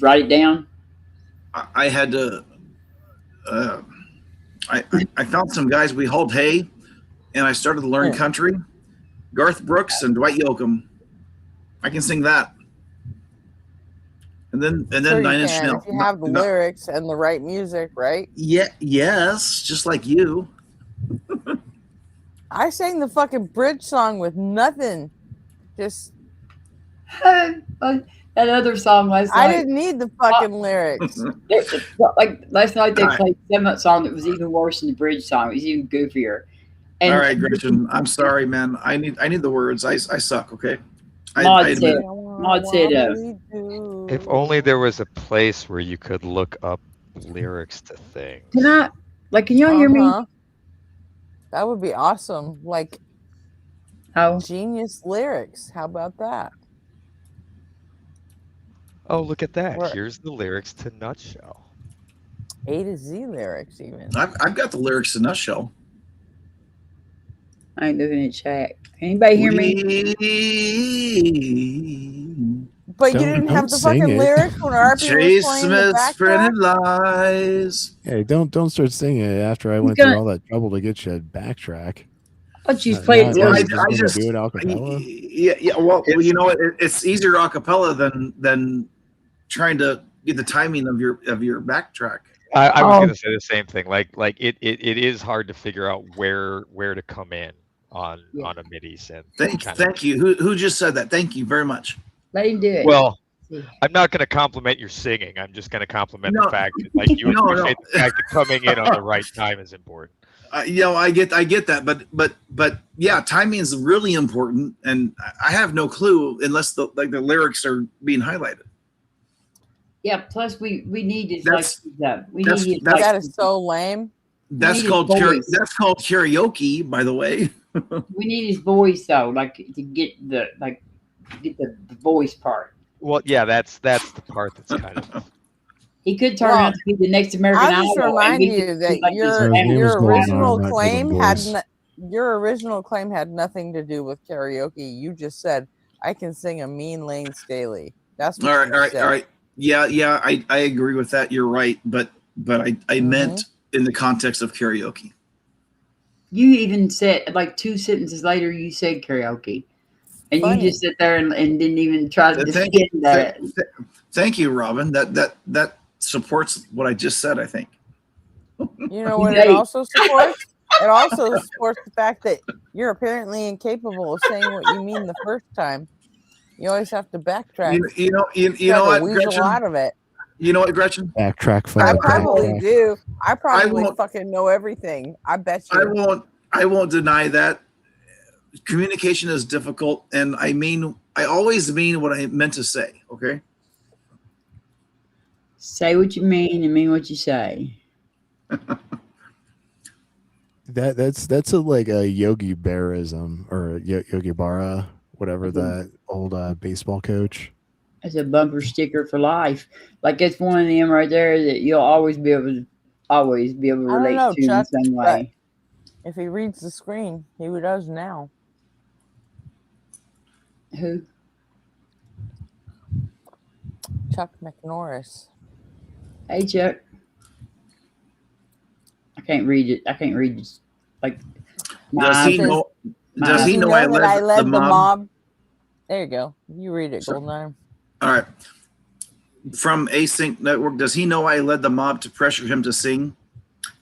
Write it down. I had to. I found some guys. We hauled hay, and I started to learn country. Garth Brooks and Dwight Yoakam. I can sing that. And then Sure Nine you Inch can, Nails. if you have the lyrics and the right music, right? Yeah. Yes. Just like you. I sang the fucking bridge song with nothing. Just that other song last night. I didn't need the fucking lyrics. Like last night they All right. played some song that was even worse than the bridge song. It was even goofier. And All right, Gretchen. I'm sorry, man. I need the words. I suck. Okay. Maud I admit it. If only there was a place where you could look up lyrics to things. Can y'all hear me? That would be awesome. Like, genius lyrics. How about that? Oh, look at that. Or Here's the lyrics to Nutshell. A to Z lyrics, even. I've got the lyrics to Nutshell. I ain't looking at chat. Anybody hear me? But you didn't have the fucking lyrics when RP was Chase playing the Smith's backtrack? printed lies. Hey, don't start singing it after I went through all that trouble to get you to backtrack. But you played it. Well, I just do it a cappella. Yeah. Well, you know, it's easier a cappella than trying to get the timing of your backtrack. I was going to say the same thing. Like it is hard to figure out where to come in on a MIDI synth. Thank you. Who just said that? Thank you very much. Let him do it. Well, I'm not going to compliment your singing. I'm just going to compliment the fact that you appreciate the fact that coming in on the right time is important. You know, I get that, but yeah, timing is really important, and I have no clue unless the lyrics are being highlighted. Yeah. Plus, we need his that is so lame. That's called karaoke, by the way. We need his voice though, like to get the voice part. Well, yeah, that's the part that's kind of. He could turn out to be the next American Idol. I'll just remind you that your original claim had nothing to do with karaoke. You just said I can sing a mean Lane Staley. That's what all right. Yeah, I agree with that. You're right, but I meant in the context of karaoke. You even said, like 2 sentences later, you said karaoke. And you just sit there and didn't even try to defend that. Thank you, Robin. That supports what I just said, I think. You know what it also supports? It also supports the fact that you're apparently incapable of saying what you mean the first time. You always have to backtrack. You know what, Gretchen? Out of it. You know what, Gretchen? Backtrack. I probably do. I probably fucking know everything. I bet you. I won't deny that. Communication is difficult, and I always mean what I meant to say. Okay. Say what you mean and mean what you say. That's like a Yogi Berraism or Yogi Berra, whatever that old baseball coach. It's a bumper sticker for life. Like it's one of them right there that you'll always be able to relate to in the same way. If he reads the screen, he does now. Who? Chuck McNorris. Hey, Chuck. I can't read it. Like, does he know I led the mob? There you go. You read it, Goldeneye. All right. From Async Network, does he know I led the mob to pressure him to sing?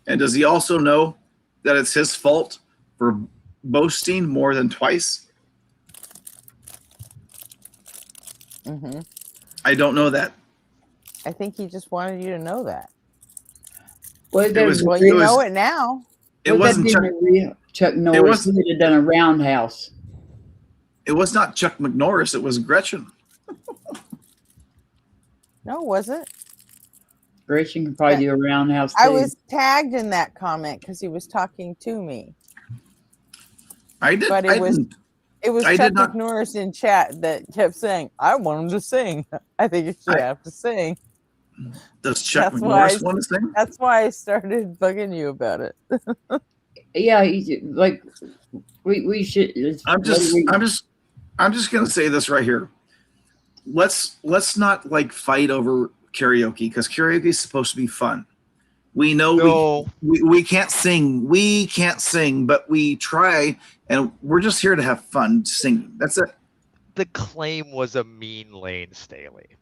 And does he also know that it's his fault for boasting more than twice? Mm-hmm. I don't know that. I think he just wanted you to know that. Well, you know it now. It wasn't Chuck Norris. He would have done a roundhouse. It was not Chuck McNorris. It was Gretchen. No, it wasn't. Gretchen can probably do a roundhouse. I was tagged in that comment because he was talking to me. I did. But it was Chuck McNorris in chat that kept saying, "I want him to sing. I think you should have to sing." Does Chuck McNorris want to sing? That's why I started bugging you about it. Yeah, like we should. I'm just gonna say this right here. Let's not like fight over karaoke because karaoke is supposed to be fun. We know we can't sing. We can't sing, but we try, and we're just here to have fun singing. That's it. The claim was a mean Lane Staley.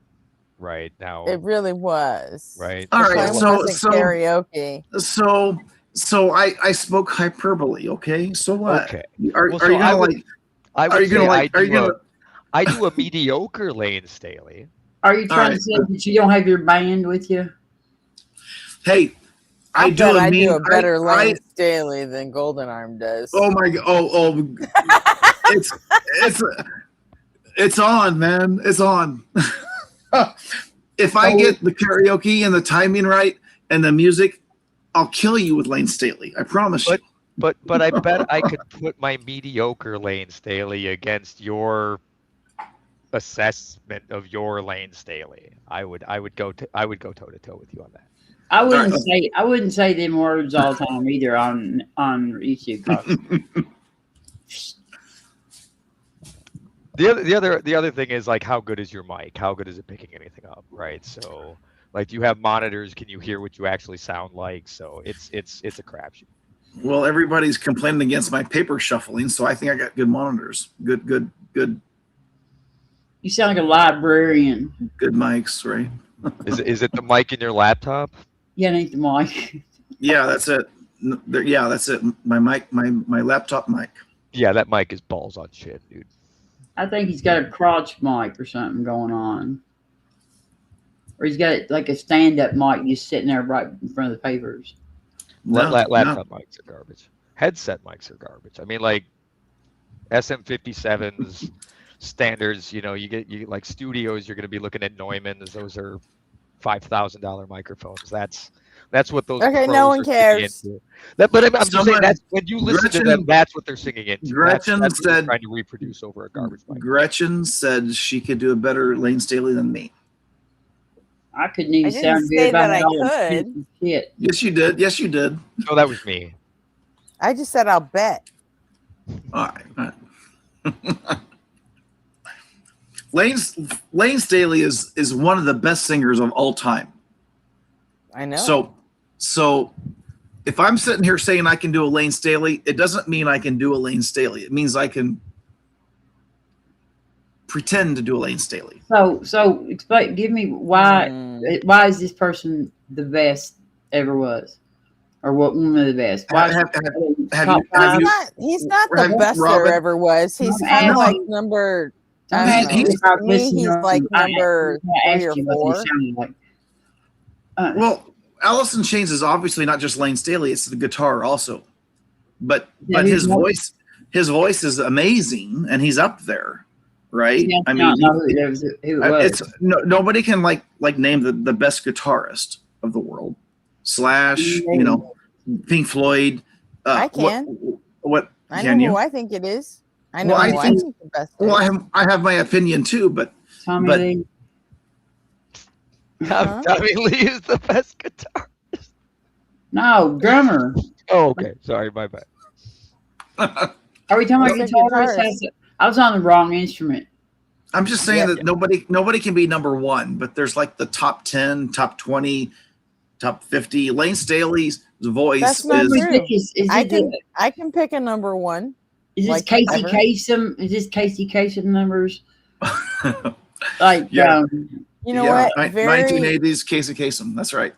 Right now, it really was. Right. All right. So karaoke. So I spoke hyperbole. Okay. So what? Okay. Are Well, are you so I gonna would- like? I Are would you gonna say like? Are you gonna? I do a mediocre Lane Staley. Are you trying to say that you don't have your band with you? Hey, I do bet a I do mean. a better Lane Staley than Golden Arm does. Oh my god! Oh, it's on, man. It's on. If I get the karaoke and the timing right and the music, I'll kill you with Lane Staley. I promise you. But I bet I could put my mediocre Lane Staley against your assessment of your Lane Staley. I would go toe to toe with you on that. I wouldn't say them words all the time either on YouTube. The other thing is like, how good is your mic? How good is it picking anything up? Right. So like, you have monitors. Can you hear what you actually sound like? So it's a crapshoot. Well, everybody's complaining against my paper shuffling, so I think I got good monitors. Good. You sound like a librarian. Good mics, right? Is it the mic in your laptop? Yeah, it ain't the mic. Yeah, that's it. Yeah, that's it. My mic, my laptop mic. Yeah, that mic is balls on shit, dude. I think he's got a crotch mic or something going on. Or he's got like a stand-up mic just sitting there right in front of the papers. Laptop mics are garbage. Headset mics are garbage. I mean, like SM57s, standards. You get like studios. You're going to be looking at Neumann's. Those are $5,000 microphones. That's what those. Okay, pros no one are singing cares. into. But I'm just saying that's when you listen to them. That's what they're singing into. Gretchen that's what they're said, trying to reproduce over a garbage mic. Gretchen said she could do a better Lane Staley than me. I couldn't even I didn't sound say good about that I all the could. shit. Yes, you did. Yes, you did. No, that was me. I just said I'll bet. All right. Lane Staley is one of the best singers of all time. I know. So if I'm sitting here saying I can do a Lane Staley, it doesn't mean I can do a Lane Staley. It means I can pretend to do a Lane Staley. So explain. Give me why is this person the best ever was, or what one of the best? Why He's not the best there ever was. He's kind of like number. I don't know. To me, he's like number 3 or 4. Well, Alice in Chains is obviously not just Lane Staley; it's the guitar also. But his voice is amazing, and he's up there, right? Yeah, I mean, it's nobody can like name the best guitarist of the world. Slash, Pink Floyd. I can. What I can know you? who I think it is. I know Well, who I think the best. Well, I have my opinion too, but Tommy Lee. Tommy Lee is the best guitarist. No, drummer. Oh, okay. Sorry, my bad. Are we talking about guitarist? I was on the wrong instrument. I'm just saying that nobody can be number 1, but there's like the top 10, top 20, top 50. Lane Staley's voice That's not true. Is I can pick a number 1. Is this like Casey ever. Kasem? Is this Casey Kasem numbers? Like, Yeah. You know what? 1980s Casey Kasem. That's right.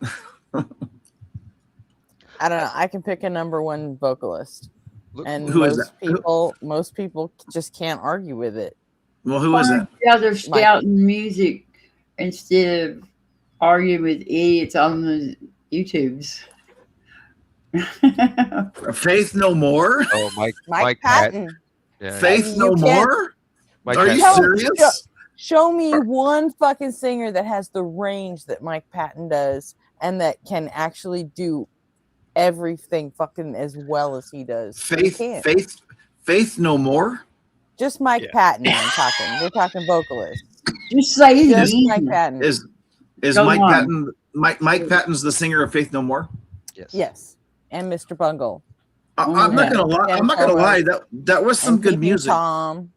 I don't know. I can pick a number 1 vocalist, and Who is that? Most people just can't argue with it. Well, who is that? Yeah, they're scouting music instead of arguing with idiots on the YouTubes. Faith No More? Oh, Mike Patton. Yeah. Faith No More? Mike Are you Patton. serious? Show me one fucking singer that has the range that Mike Patton does and that can actually do everything fucking as well as he does. Faith No More? Just Mike Patton I'm talking. We're talking vocalist. Just say Just Mike Patton. Is Mike Patton Mike Patton's the singer of Faith No More? Yes. And Mr. Bungle. I'm not gonna lie. I'm not gonna lie. That was some good Peeping music. Tom.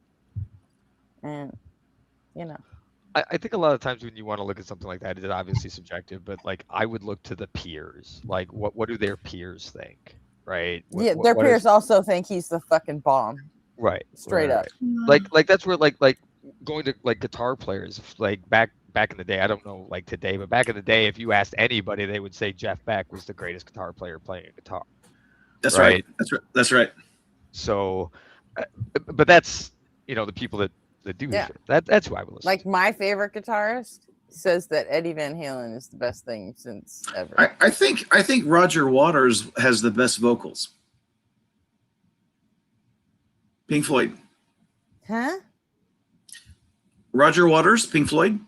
And I think a lot of times when you want to look at something like that, it's obviously subjective, but like I would look to the peers. Like what do their peers think? Right? Their peers also think he's the fucking bomb. Right. Straight up. Like that's where like going to like guitar players, like back in the day, I don't know like today, but back in the day, if you asked anybody, they would say Jeff Beck was the greatest guitar player playing a guitar. That's right. That's right. So, but that's the people that do Yeah. that's who I would listen. Like my favorite guitarist says that Eddie Van Halen is the best thing since ever. I think Roger Waters has the best vocals. Pink Floyd. Huh? Roger Waters, Pink Floyd.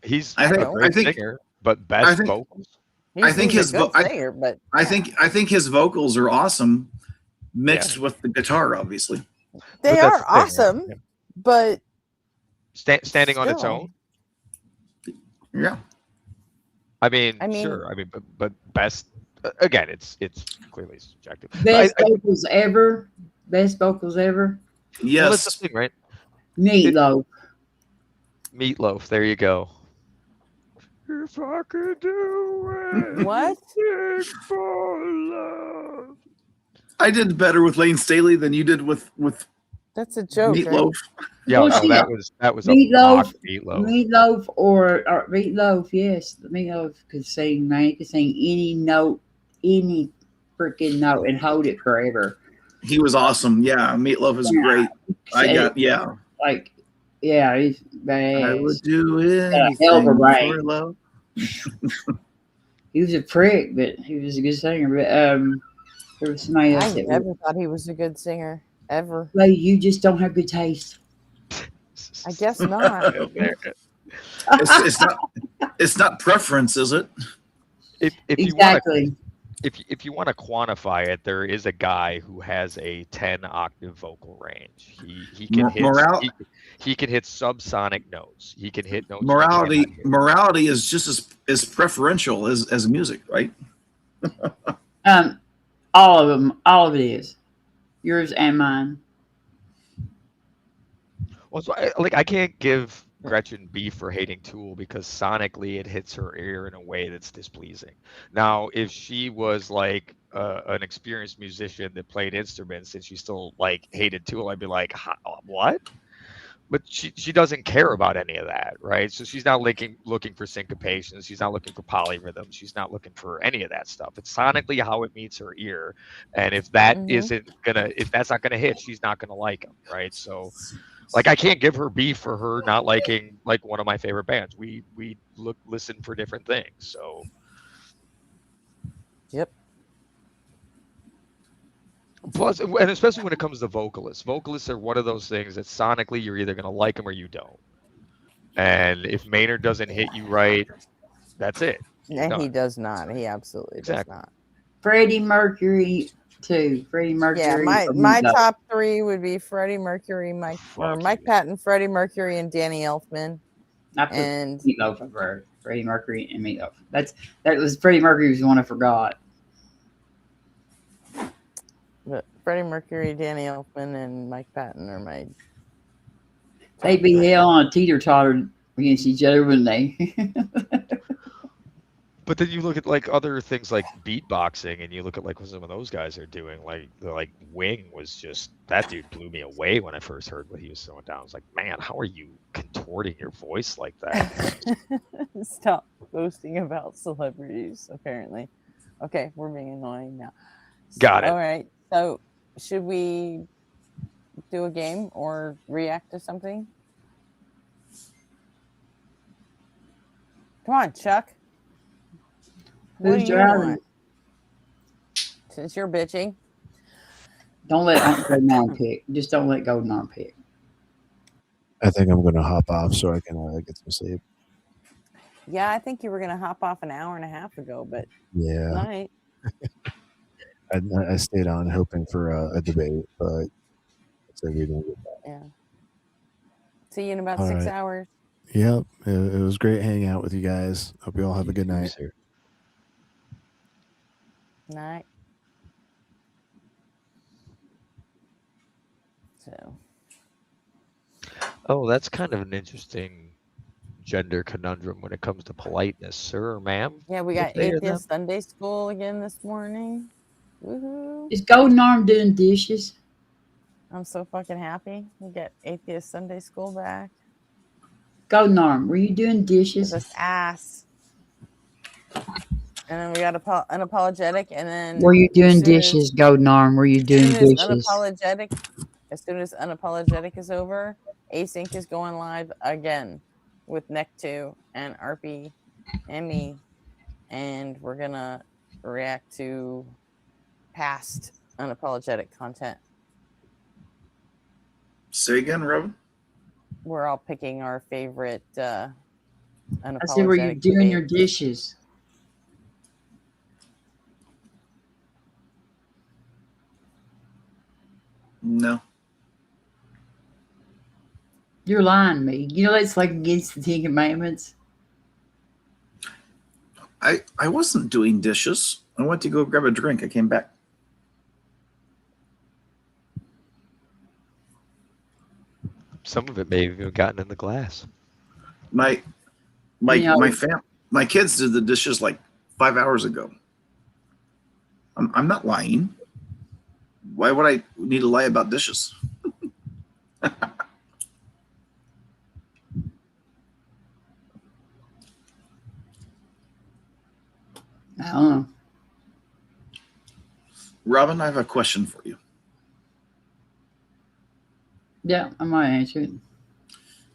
He's I think singer, but best vocals. I think He's his a good singer, but I think his vocals are awesome, mixed with the guitar, obviously. they are awesome, but standing on its own. Yeah. I mean, mean sure. I mean, but best again, it's clearly subjective. Best vocals ever. Best vocals ever. Yes. Well, that's the thing, right? Meatloaf. Meatloaf. There you go. If I could do it. What? For love. I did better with Lane Staley than you did with that's a joke. Meatloaf. Right? Yeah, Well, no, see, that was Meatloaf. a mock Meatloaf. Meatloaf or Meatloaf. Yes, Meatloaf could sing. Man, he could sing any note, any freaking note, and hold it forever. He was awesome. Yeah, Meatloaf is great. He's bad. I would do anything hell of a brain. for love. He was a prick, but he was a good singer. But there was somebody else I never thought he was a good singer ever. Like, you just don't have good taste. I guess not. It's not preference, is it? If Exactly. if you want to quantify it, there is a guy who has a 10-octave vocal range. He can he can hit subsonic notes. He can hit notes. Morality is just as preferential as music, right? All of them. All of it is. Yours and mine. Well, so I can't give Gretchen beef for hating Tool because sonically it hits her ear in a way that's displeasing. Now, if she was like an experienced musician that played instruments and she still like hated Tool, I'd be like, what? But she doesn't care about any of that, right? So she's not looking for syncopations. She's not looking for polyrhythms. She's not looking for any of that stuff. It's sonically how it meets her ear, and if that if that's not gonna hit, she's not gonna like them, right? So, like, I can't give her beef for her not liking like one of my favorite bands. We listen for different things. So, yep. Plus, and especially when it comes to vocalists are one of those things that sonically you're either going to like them or you don't. And if Maynard doesn't hit you right, that's it. No, he does not. He absolutely does not. Freddie Mercury too. Freddie Mercury. Yeah, my top three would be Freddie Mercury, Mike Patton, Freddie Mercury, and Danny Elfman. I put Meatloaf for Freddie Mercury and Meatloaf. That was Freddie Mercury was the one I forgot. But Freddie Mercury, Danny Elfman, and Mike Patton are my. They'd be hell on a teeter-totter against each other, wouldn't they? But then you look at like other things like beatboxing, and you look at like what some of those guys are doing. Like Wing was just, that dude blew me away when I first heard what he was throwing down. I was like, man, how are you contorting your voice like that? Stop boasting about celebrities. Apparently, okay, we're being annoying now. Got it. All right. So, should we do a game or react to something? Come on, Chuck. What do you want? Since you're bitching. Don't let Golden Arm pick. Just don't let Golden Arm pick. I think I'm going to hop off so I can get some sleep. Yeah, I think you were going to hop off an hour and a half ago, but yeah. Night. I stayed on hoping for a debate, but it's like we didn't get that. Yeah. See you in about All 6 right. hours. Yep. It was great hanging out with you guys. Hope you all have a good night. Night. So. Oh, that's kind of an interesting gender conundrum when it comes to politeness, sir or ma'am. Yeah, we got Atheist Sunday School again this morning. Woohoo. Is Golden Arm doing dishes? I'm so fucking happy. We got Atheist Sunday School back. Golden Arm, were you doing dishes? This ass. And then we got unapologetic, and then Were you as doing soon as- dishes, Golden Arm? Were you doing as soon dishes? as soon as unapologetic is over, Async is going live again with Neck 2 and RP and me, and we're gonna react to past unapologetic content. Say again, Robin. We're all picking our favorite unapologetic. I said, were you doing your dishes? No. You're lying to me. You know that's like against the Ten Commandments. I wasn't doing dishes. I went to go grab a drink. I came back. Some of it may have even gotten in the glass. My kids did the dishes like 5 hours ago. I'm not lying. Why would I need to lie about dishes? I don't know. Robin, I have a question for you. Yeah, I might answer it.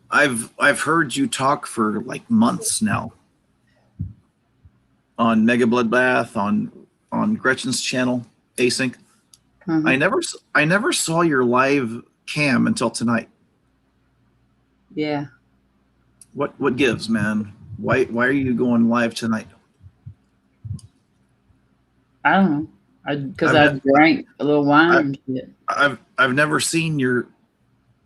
I've heard you talk for like months now on Mega Bloodbath, on Gretchen's channel, Async. I never saw your live cam until tonight. Yeah. What gives, man? Why are you going live tonight? I don't know. Because I drank a little wine and shit. I've never seen your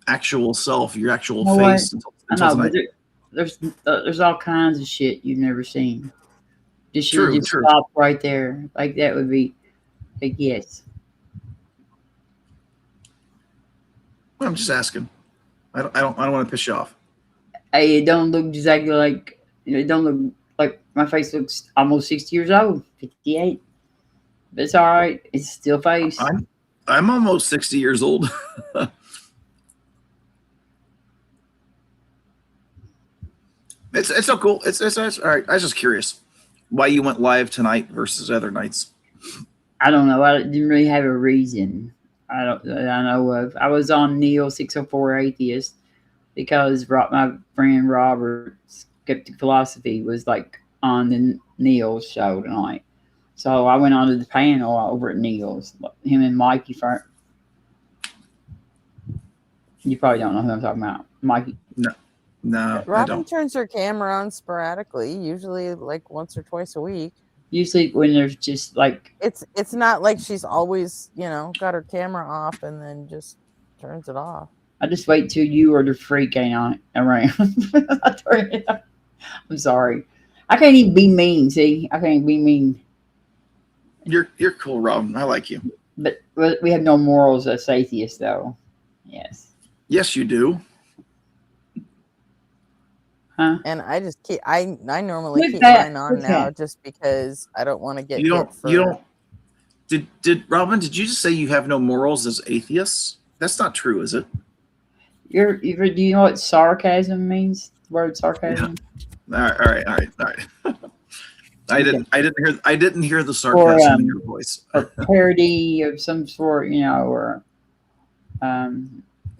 actual self, your actual You know face what? until I know, tonight. but there's all kinds of shit you've never seen. Just True, just true. stop right there. Like that would be like yes. I'm just asking. I don't want to piss you off. Hey, it don't look exactly like it don't look like my face looks almost 60 years old, 58. But it's all right. It's still face. I'm almost 60 years old. It's so cool. It's all right. I was just curious why you went live tonight versus other nights. I don't know. I didn't really have a reason. I know of. I was on Neil 604 Atheist because my friend Robert's Skeptic Philosophy was like on the Neil's show tonight. So I went on to the panel over at Neil's. Him and Mikey. You probably don't know who I'm talking about. Mikey. No. Robin turns her camera on sporadically, usually like once or twice a week. Usually when there's just like it's not like she's always, got her camera off and then just turns it off. I just wait till you or the freak ain't on around. I turn it on. I'm sorry. I can't even be mean, see? I can't be mean. You're cool, Robin. I like you. But we have no morals as atheists though. Yes. Yes, you do. Huh? And I just I normally keep mine on now just because I don't want to get Did Robin, did you just say you have no morals as atheists? That's not true, is it? Do you know what sarcasm means? The word sarcasm? Yeah. All right. I didn't hear the sarcasm in your voice. A parody of some sort, or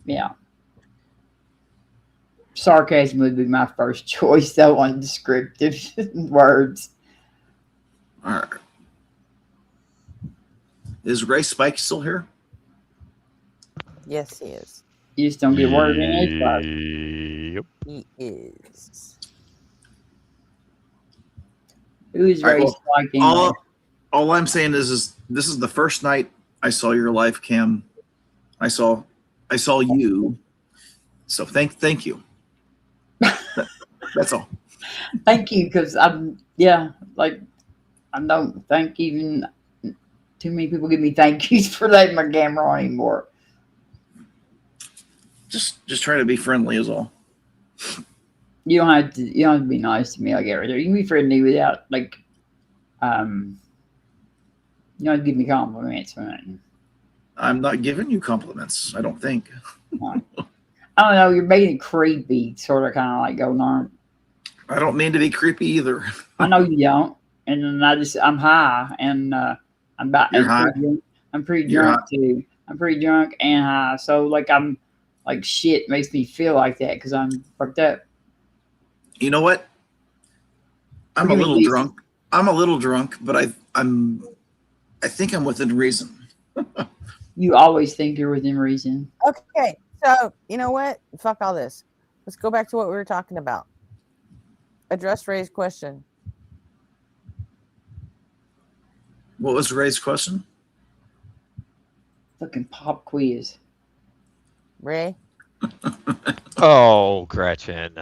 yeah. Sarcasm would be my first choice, though, on descriptive words. All right. Is Ray Spike still here? Yes, he is. You just don't get word in edgewise. Yep. He is. Who is Ray Spike anyway? All I'm saying is this is the first night I saw your live cam. I saw you. So thank you. That's all. Thank you, because I don't think even too many people give me thank yous for letting my camera on anymore. Just trying to be friendly is all. You don't have to be nice to me like everything. You can be friendly without you don't have to give me compliments or anything. I'm not giving you compliments, I don't think. I don't know, you're making it creepy, sort of kind of like going on. I don't mean to be creepy either. I know you don't. and then I'm high, and I'm You're high? I'm pretty You're drunk high? too. I'm pretty drunk and high. So like I'm like shit makes me feel like that because I'm fucked up. You know what? I'm a little drunk. I'm a little drunk, but I think I'm within reason. You always think you're within reason. Okay, so you know what? Fuck all this. Let's go back to what we were talking about. Address Ray's question. What was Ray's question? Fucking pop quiz. Ray? Oh, Gretchen.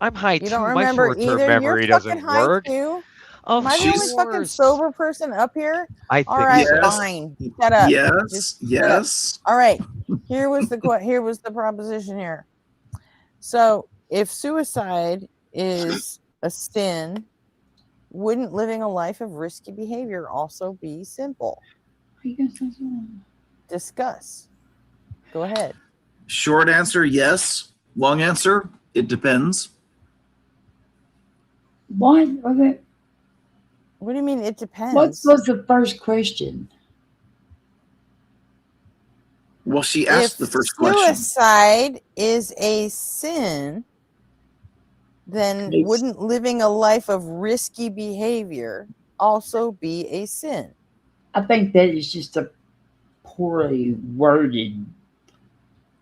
I'm high You too. don't My remember short-term either? memory You're doesn't fucking high work. too? Of Am I the only fucking course. sober person up here? I All think right, so. fine. Shut up. Yes, Just yes. All right. Here was the proposition here. So, if suicide is a sin, wouldn't living a life of risky behavior also be simple? Discuss. Go ahead. Short answer, yes. Long answer, it depends. What was it? What do you mean it depends? What was the first question? Well, she asked the first question. Suicide is a sin, then wouldn't living a life of risky behavior also be a sin? I think that is just a poorly worded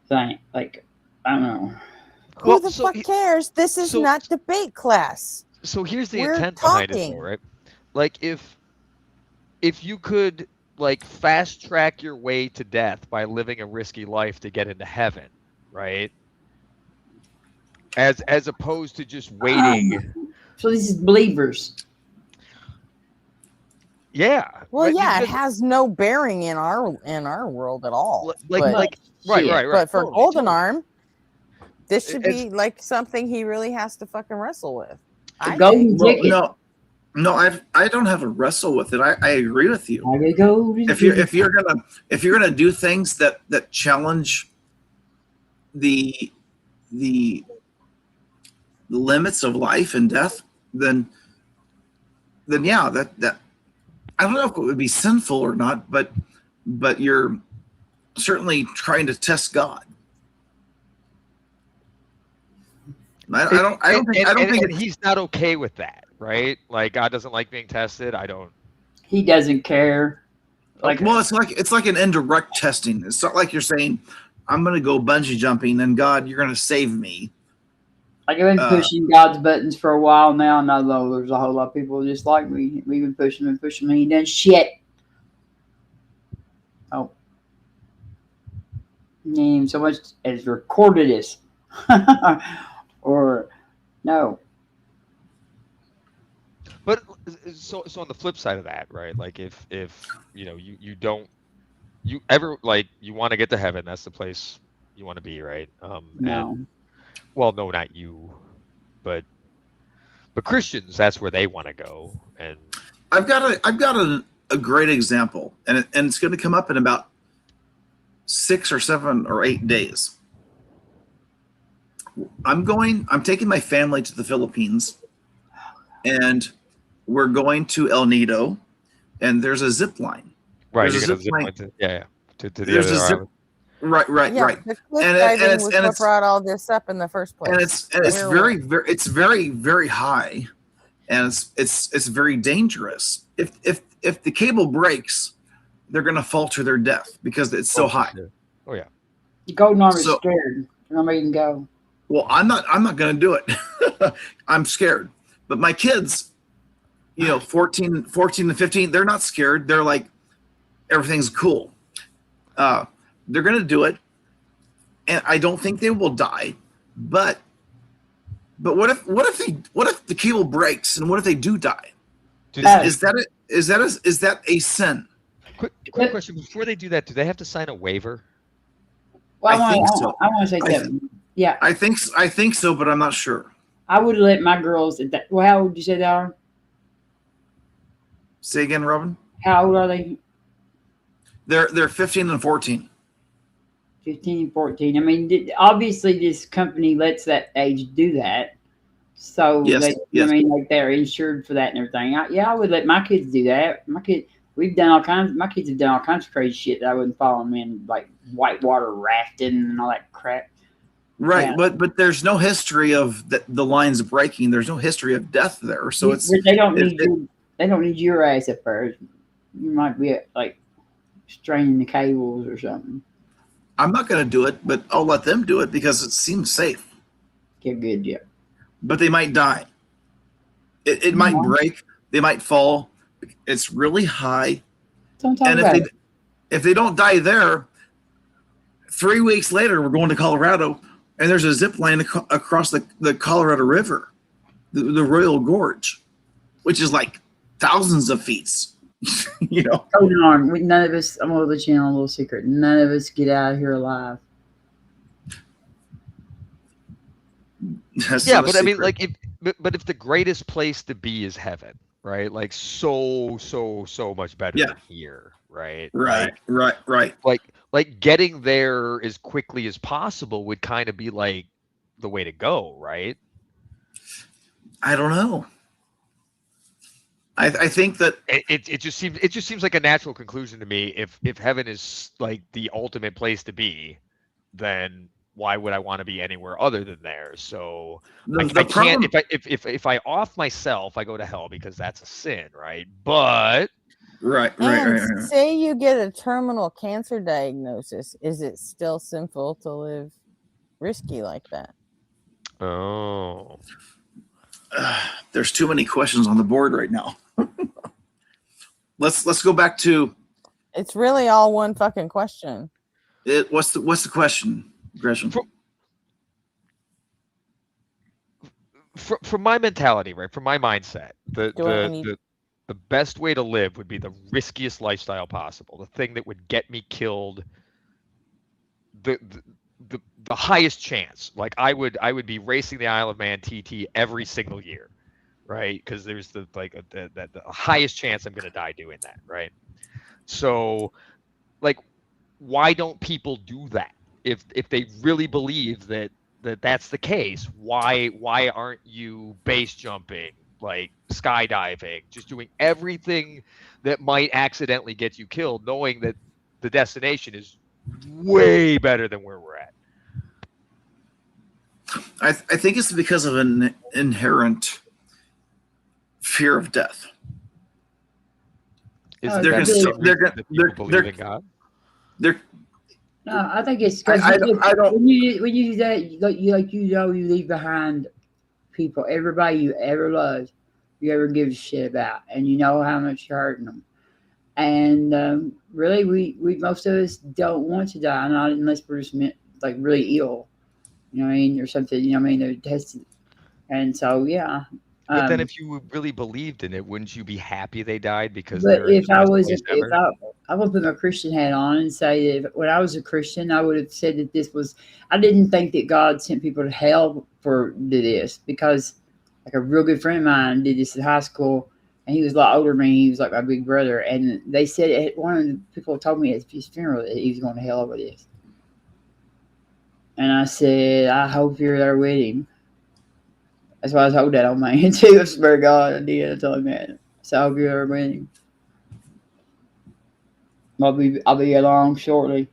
thing. Like, I don't know. Who the fuck cares? This is not debate class. So here's the We're intent behind it, talking. though, right? Like if you could like fast track your way to death by living a risky life to get into heaven, right? As opposed to just waiting. So this is believers. Yeah. Well, right, yeah, it because- has no bearing in our world at all. Like right. But for Totally, Golden totally. Arm, this should It's- be like something he really has to fucking wrestle with. I golden think. ticket. No, I don't have to wrestle with it. I agree with you. I gotta go. If you're gonna do things that challenge the limits of life and death, then yeah, that I don't know if it would be sinful or not, but you're certainly trying to test God. I don't think he's not okay with that, right? Like God doesn't like being tested. I don't. He doesn't care. Like, well, it's like an indirect testing. It's not like you're saying, "I'm going to go bungee jumping," and God, you're going to save me. Like I've been pushing God's buttons for a while now, and I know there's a whole lot of people just like me. We've been pushing and pushing me. He done shit. Oh, name so much as recorded this, or no. But so on the flip side of that, right? Like if you know you don't you ever like you want to get to heaven, that's the place you want to be, right? No. And, well, no, not you, but Christians, that's where they want to go. And I've got a great example, and it's going to come up in about 6 or 7 or 8 days. I'm taking my family to the Philippines, and we're going to El Nido, and there's a zip line. Right, There's you're a gonna zip line. to the There's other a zip. island. Right. Yeah, the cliff diving was what brought all this up in the first place. And it's very very high, and it's very dangerous. If the cable breaks, they're gonna fall to their death because it's so high. Oh yeah. The Golden Arm is scared. I'm ready to go. Well, I'm not gonna do it. I'm scared, but my kids, 14 to 15, they're not scared. They're like, everything's cool. They're gonna do it, and I don't think they will die. But what if the cable breaks, and what if they do die? Is that a sin? Quick question: before they do that, do they have to sign a waiver? Well, I think so. I want to say something. Yeah, I think so, but I'm not sure. I would let my girls at that. Well, how old did you say they are? Say again, Robin. How old are they? They're 15 and 14. 15 and 14. I mean, obviously this company lets that age do that. So Yes, they, I yes. mean, like they're insured for that and everything. I would let my kids do that. My kids have done all kinds of crazy shit that I wouldn't follow them in, like whitewater rafting and all that crap. Right, Yeah. but there's no history of the lines breaking. There's no history of death there, so it's They don't need your ass at first. You might be like straining the cables or something. I'm not going to do it, but I'll let them do it because it seems safe. Get good, yeah. But they might die. It might break. They might fall. It's really high. Don't talk And about it. if they don't die there, 3 weeks later we're going to Colorado, and there's a zip line across the Colorado River, the Royal Gorge, which is like thousands of feet. You know. Hold on, none of us. I'm gonna let you in on a little secret. None of us get out of here alive. That's Yeah, not a but I mean, secret. like, but if the greatest place to be is heaven, right? Like, so much better Yeah. than here, right? Right, right. Like getting there as quickly as possible would kind of be like the way to go, right? I don't know. I think that it just seems like a natural conclusion to me. If heaven is like the ultimate place to be, then why would I want to be anywhere other than there? So I can't. problem- If I off myself, I go to hell because that's a sin, right? But right. Say you get a terminal cancer diagnosis, is it still sinful to live risky like that? Oh, There's too many questions on the board right now. Let's go back to It's really all one fucking question. it. What's the question, Gresham? From my mentality, right? From my mindset, the best way to live would be the riskiest lifestyle possible. The thing that would get me killed. The highest chance. Like I would be racing the Isle of Man TT every single year, right? Because there's the highest chance I'm going to die doing that, right? So, like, why don't people do that? If they really believe that's the case, why aren't you base jumping, like skydiving, just doing everything that might accidentally get you killed, knowing that the destination is way better than where we're at? I think it's because of an inherent fear of death. Is they're believe in God? No, I think it's because when you do that, you leave behind people, everybody you ever loved, you ever give a shit about, and you know how much you're hurting them. And really, we most of us don't want to die, not unless we're just like really ill, you know what I mean, or something. You know what I mean? They're tested, and so yeah. But then, if you really believed in it, wouldn't you be happy they died because But they're if I was, I would put my Christian hat on and say that when I was a Christian, I would have said that this was. I didn't think that God sent people to hell for this because, like a real good friend of mine did this in high school, and he was a lot older than me. He was like my big brother, and they said one of the people told me at his funeral that he was going to hell over this. And I said, I hope you're there with him. That's why I told that old man too. I swear to God, I did. I told him that. So I hope you're there with him. I'll be along shortly.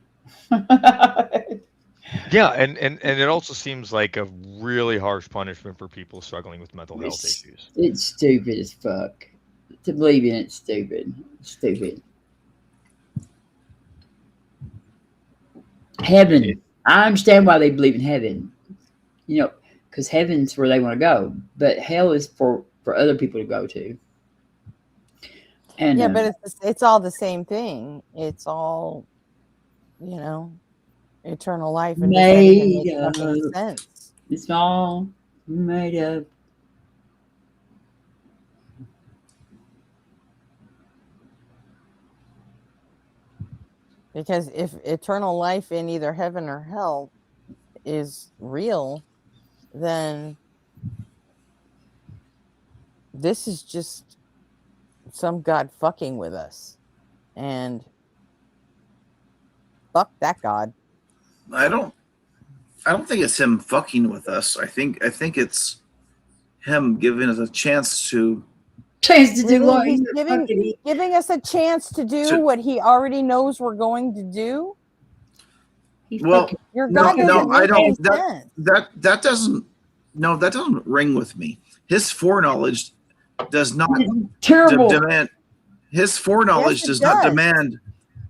Yeah, and it also seems like a really harsh punishment for people struggling with mental health issues. It's stupid as fuck. To believe in it's stupid. It's stupid. Heaven. I understand why they believe in heaven. You know, because heaven's where they want to go, but hell is for other people to go to. And yeah, but it's all the same thing. It's all, eternal life, and made does that even make sense? It's all made up. Because if eternal life in either heaven or hell is real, then this is just some God fucking with us. And fuck that God. I don't think it's him fucking with us. I think it's him giving us a chance to Really? what? He's giving us a chance to do what he already knows we're going to do. Well, Your God doesn't I make don't. any sense. That doesn't. No, that doesn't ring with me. His foreknowledge does not terrible. demand. His foreknowledge Yes, it does not does. demand.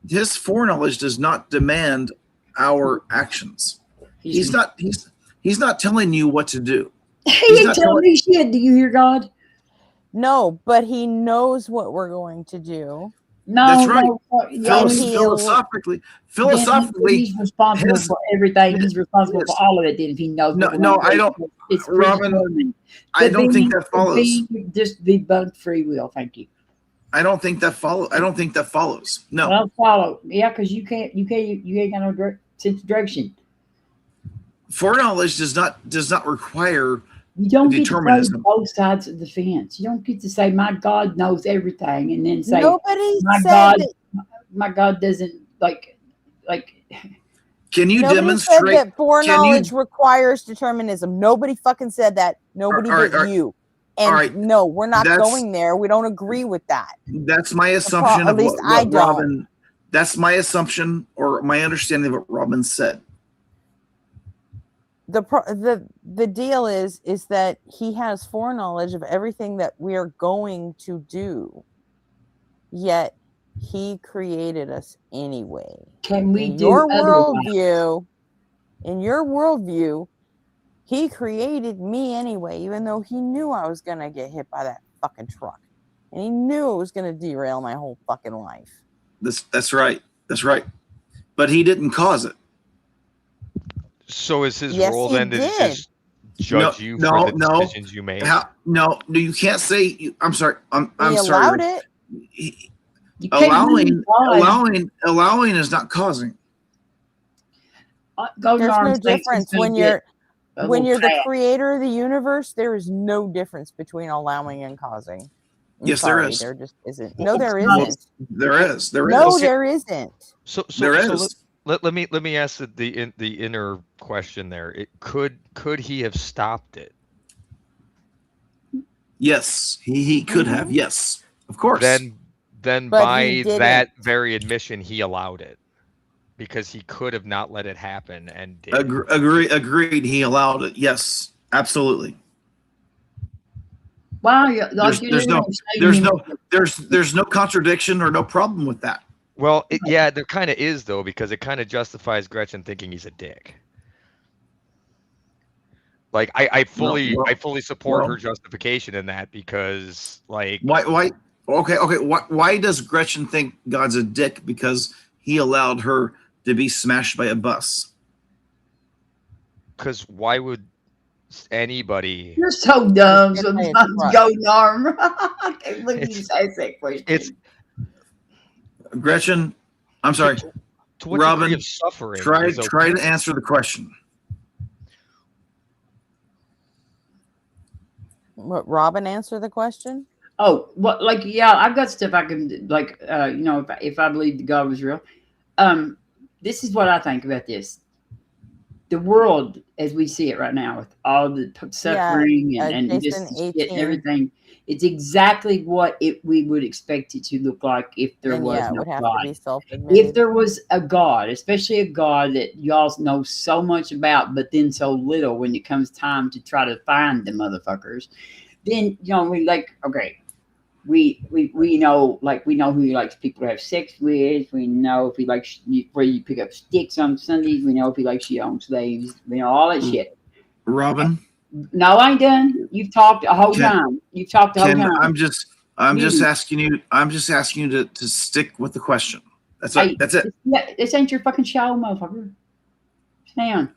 His foreknowledge does not demand our actions. He's not telling you what to do. He ain't telling me shit. Do you hear God? No, but he knows what we're going to do. No, That's right. And Philosophically, he's responsible for everything. He's responsible for all of it. Then, if he knows, I don't. It's Robin, predetermined. I don't think that follows. Just debunk free will. Thank you. I don't think that follows. No. I don't follow. Yeah, because you ain't got no sense of direction. Foreknowledge does not require You don't get to play determinism. both sides of the fence. You don't get to say my God knows everything and then say Nobody my God doesn't like. Can you Nobody demonstrate said that foreknowledge requires determinism. Nobody fucking said that. Nobody but you. And no, we're not going there. We don't agree with that. That's my assumption At of least I what don't. Robin. That's my assumption or my understanding of what Robin said. The deal is that he has foreknowledge of everything that we are going to do, yet he created us anyway. Can we in do your otherwise? worldview? In your worldview, he created me anyway, even though he knew I was gonna get hit by that fucking truck, and he knew it was gonna derail my whole fucking life. That's right. That's right. But he didn't cause it. So is his Yes, role he then to did. just judge you for the decisions you made? No, you can't say. I'm sorry. I'm He sorry. allowed it. Allowing is not causing. There's no difference when you're the creator of the universe. There is no difference between allowing and causing. Yes, there is. There just isn't. No, there isn't. There is. There is. No, there isn't. So there is. Let me ask the inner question there. Could he have stopped it? Yes, he could have. Yes, of course. Then But by he didn't. that very admission, he allowed it because he could have not let it happen and did. Agreed. He allowed it. Yes, absolutely. Wow, there's no contradiction or no problem with that. Well, there kind of is though, because it kind of justifies Gretchen thinking he's a dick. Like I fully support her justification in that because like why why does Gretchen think God's a dick because he allowed her to be smashed by a bus? Because why would anybody? You're so dumb. Sometimes go arm. I can't believe you asked that question. It's Gretchen. I'm sorry, to what Robin. degree of suffering Try is okay? to answer the question. What, Robin, answer the question? Oh, well, like, yeah, I've got stuff I can, like, if I believe that God was real. This is what I think about this. The world, as we see it right now, with all the suffering and just shit and everything, it's exactly what we would expect it to look like if there was no God. If there was a God, especially a God that y'all know so much about, but then so little when it comes time to try to find the motherfuckers, then we like, okay, we know, like, we know who he likes people to have sex with. We know if he likes where you pick up sticks on Sundays. We know if he likes you on slaves. We know all that shit. Robin. No, I ain't done. You've talked the whole time. You've talked the whole time. I'm just asking you. I'm just asking you to stick with the question. That's it. That's it. This ain't your fucking show, motherfucker. Stand.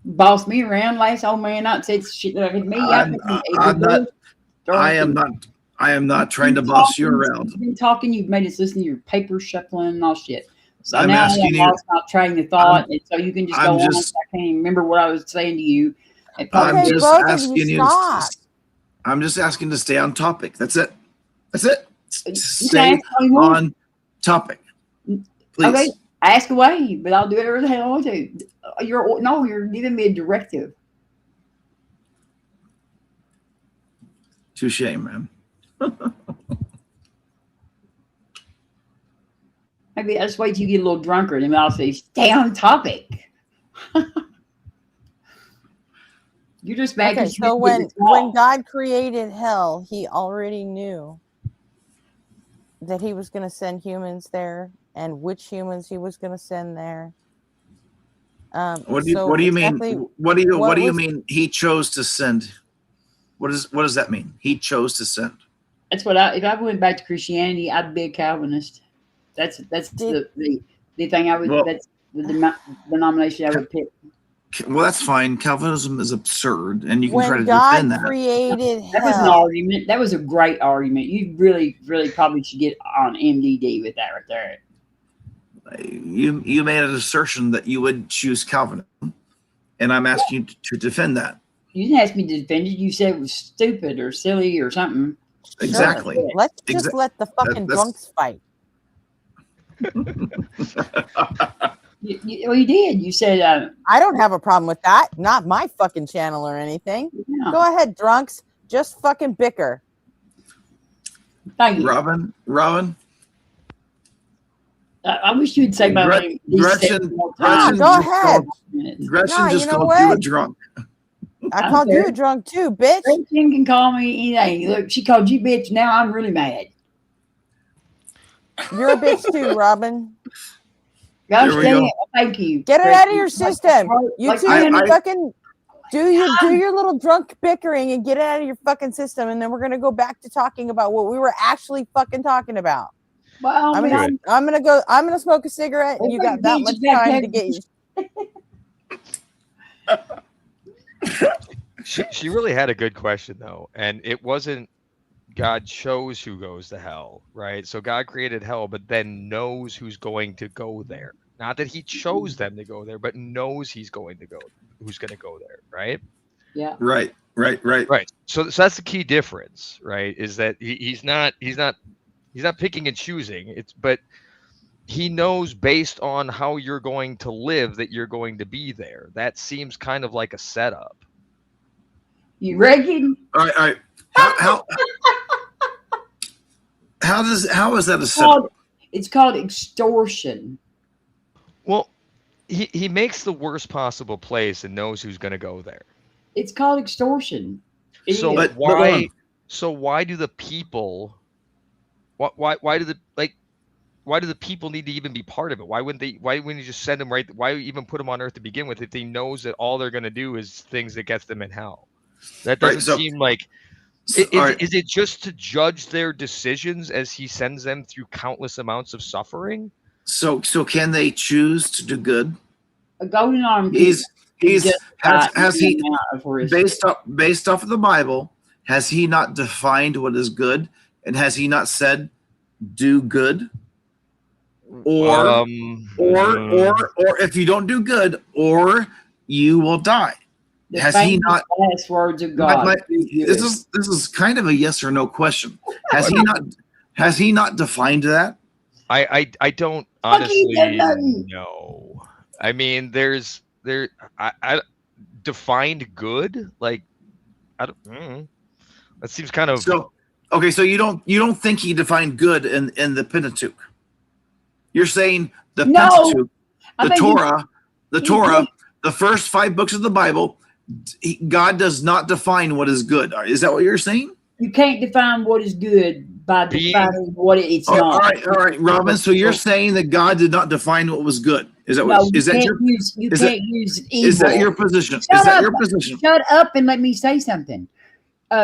Boss me around, last old man out, said shit that hit me. I am not trying to boss you around. You've been talking. You've made us listen to your paper shuffling and all shit. So I'm now asking you. lost my train of thought, and so you can just go on. I can't even remember what I was saying to you. I'm just asking you. I'm just asking to stay on topic. That's it. That's it. Stay on topic, please. Okay. Ask away, but I'll do whatever the hell I want to. You're giving me a directive. Touche, man. Maybe I'll just wait till you get a little drunker, and then I'll say, stay on topic. You're just making Okay, so when God created hell, he already knew that he was going to send humans there and which humans he was going to send there. What do you mean? What do you mean he chose to send? What does that mean? He chose to send. That's what if I went back to Christianity, I'd be a Calvinist. That's the thing I would. That's the denomination I would pick. Well, that's fine. Calvinism is absurd, and you can try to God defend that. Created that was an argument. That was a great argument. You really, really probably should get on MDD with that right there. You made an assertion that you would choose Calvinism, and I'm asking you to defend that. You didn't ask me to defend it. You said it was stupid or silly or something. Exactly. Sure. Let's just let the fucking drunks fight. You did. You said I don't have a problem with that. Not my fucking channel or anything. No. Go ahead, drunks. Just fucking bicker. Thank you, Robin. I wish you'd say my name. Gretchen, go ahead. Gretchen just called you a drunk. I called you a drunk too, bitch. Gretchen can call me anything. Look, she called you bitch. Now I'm really mad. You're a bitch too, Robin. Gosh dang it. Thank you. Get it out of your system. You Like, two fucking do your little drunk bickering and get it out of your fucking system, and then we're gonna go back to talking about what we were actually fucking talking about. Well, I'm gonna smoke a cigarette, and you got that much time to get you. She really had a good question though, and it wasn't God chose who goes to hell, right? So God created hell, but then knows who's going to go there. Not that he chose them to go there, but knows who's going to go there, right? Yeah. Right. So that's the key difference, right? Is that he's not picking and choosing. But he knows based on how you're going to live that you're going to be there. That seems kind of like a setup. You reckon? All right. How is that a setup? It's called extortion. Well, he makes the worst possible place and knows who's going to go there. It's called extortion. So why do the people? Why do the people need to even be part of it? Why wouldn't you just send them right? Why even put them on Earth to begin with if he knows that all they're going to do is things that gets them in hell? That doesn't seem like. Is it just to judge their decisions as he sends them through countless amounts of suffering? So can they choose to do good? A golden arm. Has he based off of the Bible? Has he not defined what is good, and has he not said do good? Or if you don't do good, or you will die. Has he not? Last words of God. This is kind of a yes or no question. Has he not defined that? I don't honestly know. I mean, I defined good, like I don't. That seems kind of so. Okay, so you don't think he defined good in the Pentateuch? You're saying the Pentateuch, the Torah, the first 5 books of the Bible. God does not define what is good. Is that what you're saying? You can't define what is good by defining what it's not. All right, Robin. So you're saying that God did not define what was good? Is that what? You can't use evil. Is that your position? Your position? Shut up and let me say something.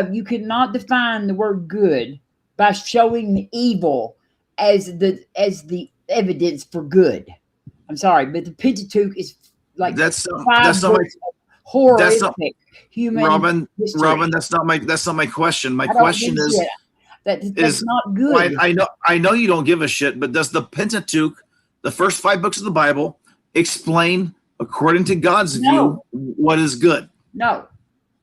You cannot define the word good by showing the evil as the evidence for good. I'm sorry, but the Pentateuch is like that's not my horrific human history. Robin, that's not my question. My question is that's not good. I know you don't give a shit, but does the Pentateuch, the first 5 books of the Bible, explain according to God's view what is good? No.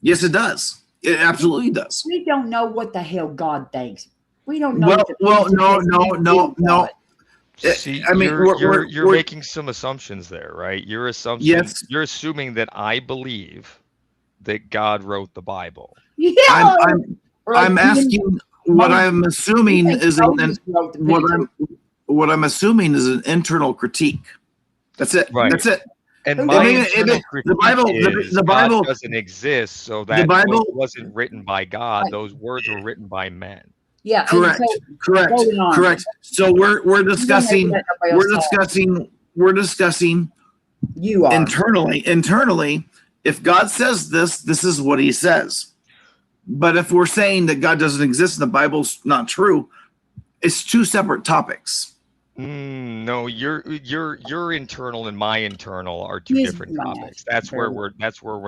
Yes, it does. It absolutely does. We don't know what the hell God thinks. We don't know. No. See, I mean, you're making some assumptions there, right? Your assumption, yes. you're assuming that I believe that God wrote the Bible. Yeah. I'm asking what I'm assuming is what I'm assuming is an internal critique. That's it. Right. That's it. And my internal the Bible, critique is the Bible God doesn't exist, so the that Bible book wasn't written by God. Those words were written by men. Yeah. Correct. Correct. So we're discussing you are internally. If God says this is what He says. But if we're saying that God doesn't exist and the Bible's not true, it's two separate topics. No, your internal and my internal are two different topics. That's where we're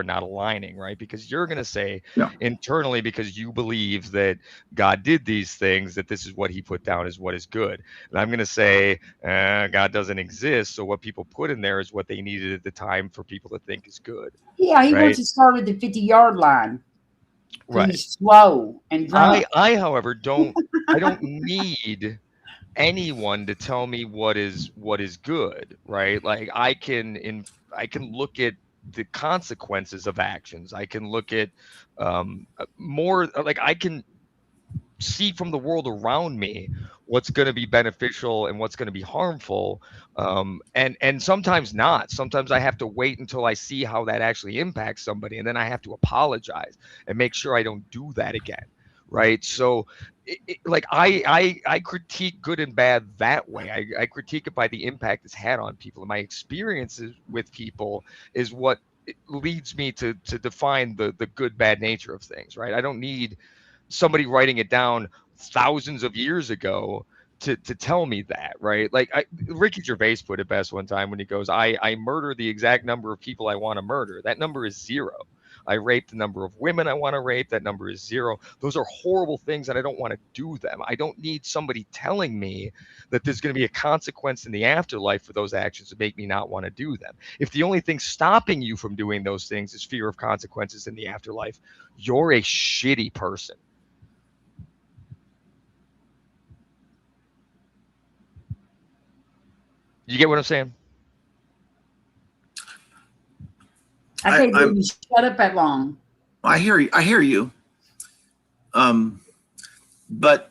not aligning, right? Because you're going to say internally, because you believe that God did these things, that this is what He put down as what is good. And I'm going to say God doesn't exist, so what people put in there is what they needed at the time for people to think is good. Yeah, he right? wants to start at the 50-yard line. Right. He's slow and drunk. I however don't need anyone to tell me what is good, right? Like I can look at the consequences of actions. I can look at more, like I can see from the world around me what's going to be beneficial and what's going to be harmful, and sometimes not. Sometimes I have to wait until I see how that actually impacts somebody, and then I have to apologize and make sure I don't do that again, right? So like I critique good and bad that way. I critique it by the impact it's had on people, and my experiences with people is what leads me to define the good bad nature of things, right? I don't need somebody writing it down thousands of years ago to tell me that, right? Like Ricky Gervais put it best one time when he goes, I murder the exact number of people I want to murder. That number is 0. I rape the number of women I want to rape. That number is 0. Those are horrible things, and I don't want to do them. I don't need somebody telling me that there's going to be a consequence in the afterlife for those actions to make me not want to do them. If the only thing stopping you from doing those things is fear of consequences in the afterlife, you're a shitty person. You get what I'm saying? I can't believe you shut up that long. I hear you. But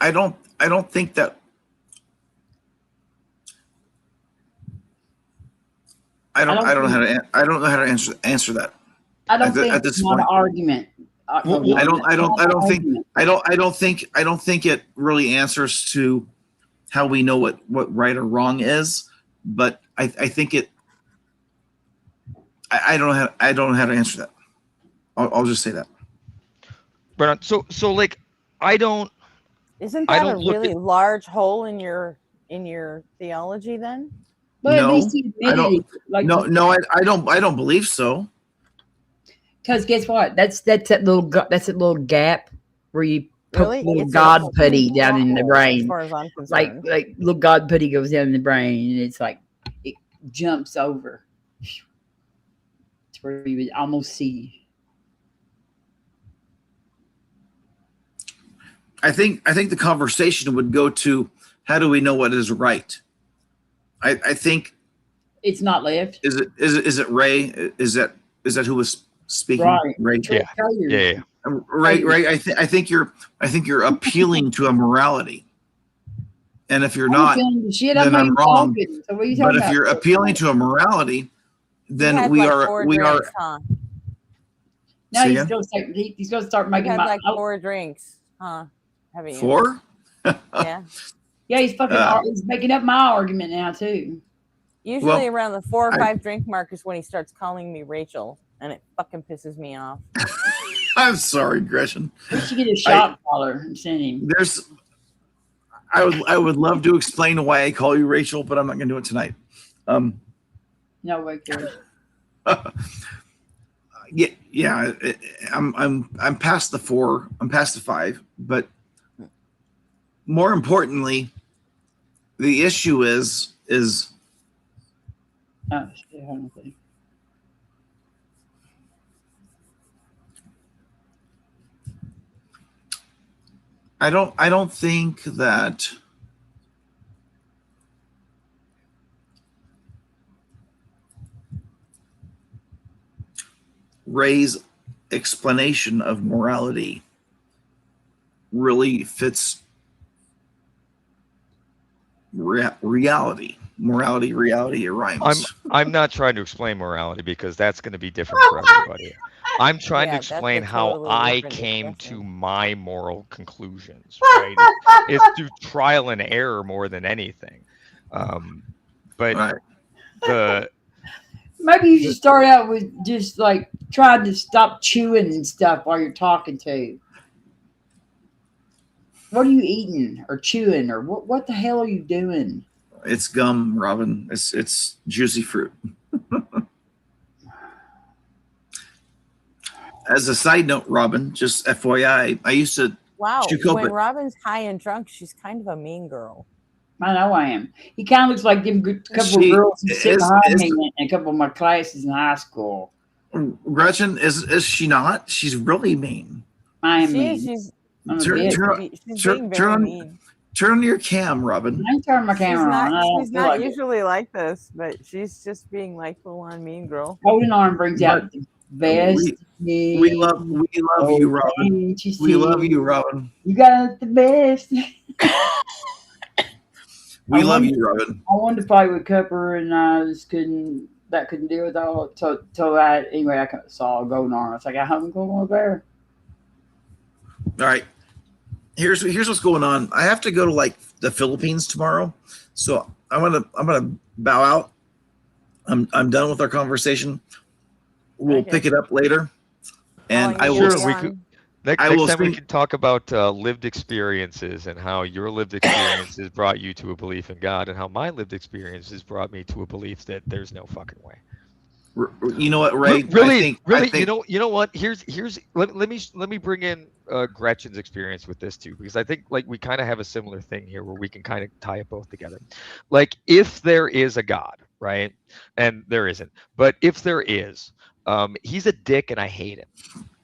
I don't think that I don't know how to answer that. I don't think at this it's not point. an argument. I don't think it really answers to how we know what right or wrong is, but I think it. I don't know how to answer that. I'll just say that. But so like I don't. Isn't that a really large hole in your theology then? But no, at least he admitted it. Like, no, I don't believe so. Because guess what? That's that little gap where you poke little It's God a putty down in the hole, brain. as far as I'm concerned. Like little God putty goes down in the brain, and it's like it jumps over. It's where you would almost see. I think the conversation would go to how do we know what is right? I think it's not left. Is it Ray? Is that who was speaking? Right. Ray. Yeah. Right. I think you're appealing to a morality, and if you're not, then I'm wrong. So what are you but talking if about? you're appealing to a morality, then we are. Huh? Now he's going to start making had like 4 drinks, huh? Haven't you? 4? Yeah. Yeah, he's fucking. He's making up my argument now too. Usually around the 4 or 5 drink mark is when he starts calling me Rachel, and it fucking pisses me off. I'm sorry, Gretchen. We should get a shot collar and send him. I would love to explain why I call you Rachel, but I'm not going to do it tonight. No way cares. Yeah. I'm past the 4. I'm past the 5, but more importantly, the issue is. Oh, shit, hold on, please. I don't think that Ray's explanation of morality really fits reality. Morality, reality, it rhymes. I'm not trying to explain morality because that's going to be different for everybody. I'm trying to Yeah, that's a explain how totally I different came to discussion. my moral conclusions. Right? It's through trial and error more than anything. But the Maybe you should start out with just like trying to stop chewing and stuff while you're talking to. What are you eating or chewing or what the hell are you doing? It's gum, Robin. It's juicy fruit. As a side note, Robin, just FYI, I used to Wow, chew when coke. Robin's high and drunk, she's kind of a mean girl. I know I am. He kind of looks like them couple of girls who sit behind me in a couple of my classes in high school. Gretchen, is she not? She's really mean. I am She mean. is. She's Turn on your cam, Robin. I ain't turning my camera on. She's not usually like this, but she's just being like full on mean girl. Holding on brings out the best. We love you, Robin. We love you, Robin. You got the best. We love you, Robin. I wanted to play with Cooper, and I just couldn't deal with all. So I saw a golden arm. I was like, I haven't gone over there. All right. Here's what's going on. I have to go to like the Philippines tomorrow, so I'm gonna bow out. I'm done with our conversation. We'll pick it up later, and I will. Next time we can talk about lived experiences and how your lived experiences brought you to a belief in God, and how my lived experiences brought me to a belief that there's no fucking way. You know what, Ray? Really. You know what? Let me bring in Gretchen's experience with this too, because I think like we kind of have a similar thing here where we can kind of tie it both together. Like if there is a God, right? And there isn't, but if there is, he's a dick and I hate him,